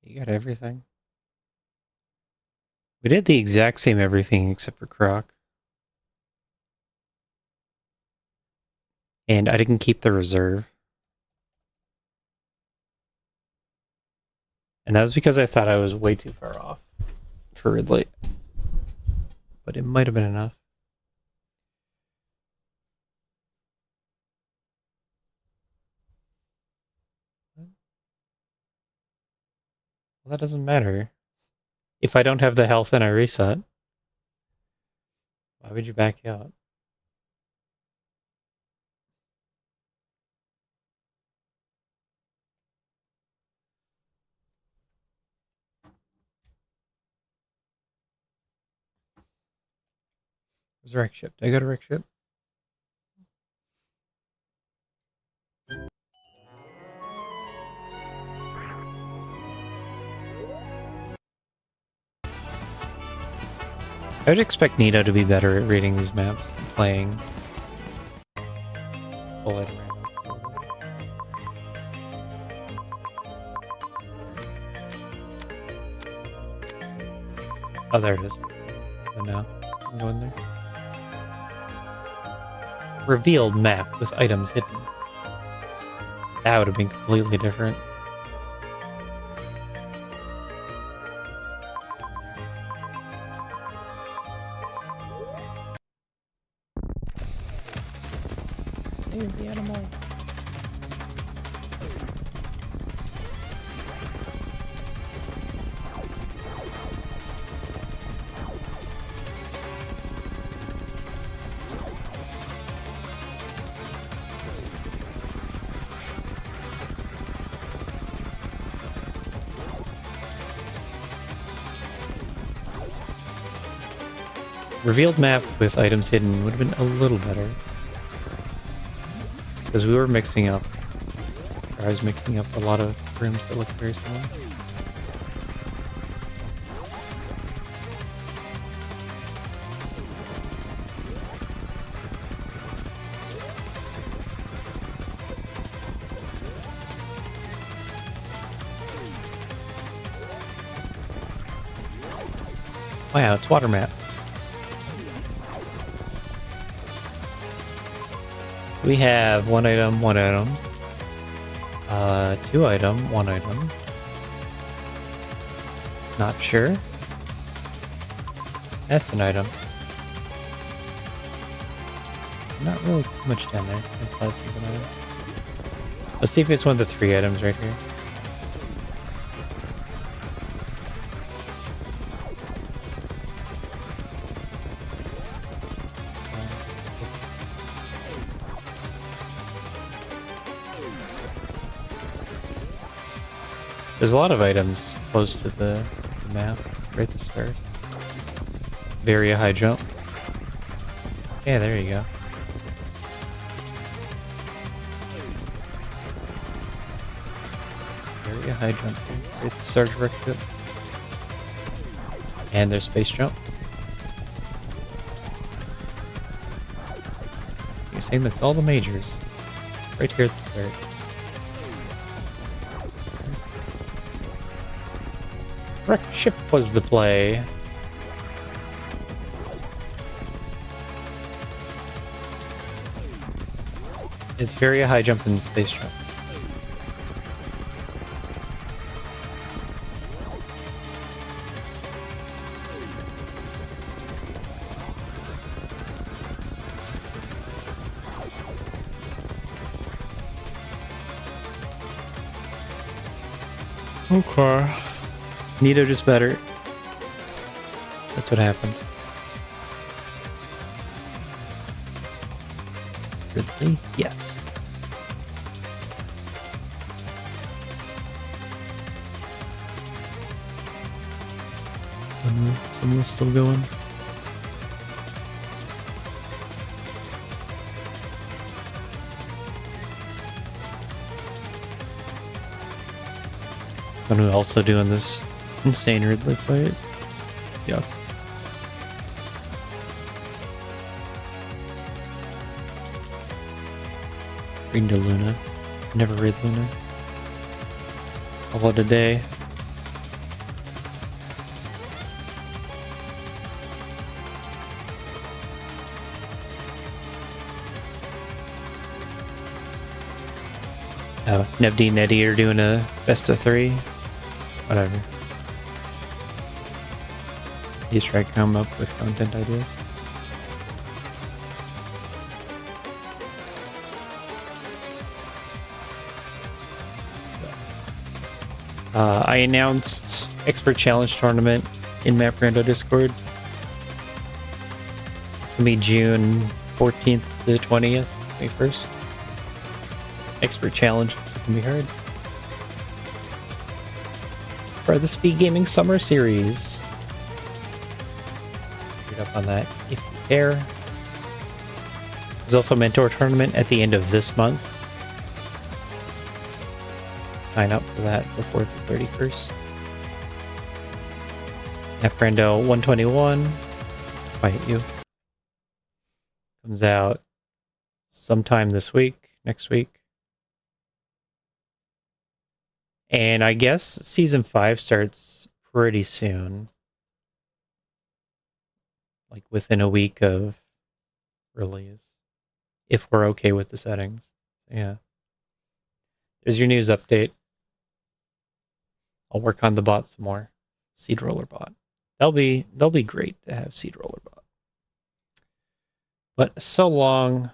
You got everything. We did the exact same everything except for Croc. And I didn't keep the reserve. And that was because I thought I was way too far off for Ridley. But it might have been enough. Well, that doesn't matter. If I don't have the health and I reset, why would you back out? Where's the wreck ship? Did I go to wreck ship? I would expect Nito to be better at reading these maps and playing full at random. Oh, there it is. So now I can go in there. Revealed map with items hidden. That would have been completely different. Save the animal. Revealed map with items hidden would have been a little better. Because we were mixing up, or I was mixing up a lot of rooms that look very similar. Wow, it's water map. We have one item, two item, one item. Not sure. That's an item. Not really too much down there. And plasma's an item. Let's see if it's one of the three items right here. There's a lot of items close to the map, right at the start. Very high jump. Yeah, there you go. Very high jump here. Right at the start of Recto. And there's space jump. You're saying that's all the majors. Right here at the start. Wreck ship was the play. It's very high jump and space jump. Okay. Nito just better. That's what happened. Ridley? Yes. Someone's still going. Someone also doing this insane Ridley fight. Yuck. Green to Luna. Never read Luna. Oh, what a day. Oh, Nevdi and Eddie are doing a best of 3. Whatever. He's trying to come up with content ideas. I announced Expert Challenge Tournament in MapRando Discord. It's gonna be June 14th to 20th, 21st. Expert Challenge, so it can be hard. For the Speed Gaming Summer Series. Read up on that if you care. There's also a Mentor Tournament at the end of this month. Sign up for that before the 31st. MapRando 121. Fight you. Comes out sometime this week, next week. And I guess Season 5 starts pretty soon. like within a week of release, if we're okay with the settings. Yeah. There's your news update. I'll work on the bot some more. Seed roller bot. They'll be great to have seed roller bot. But so long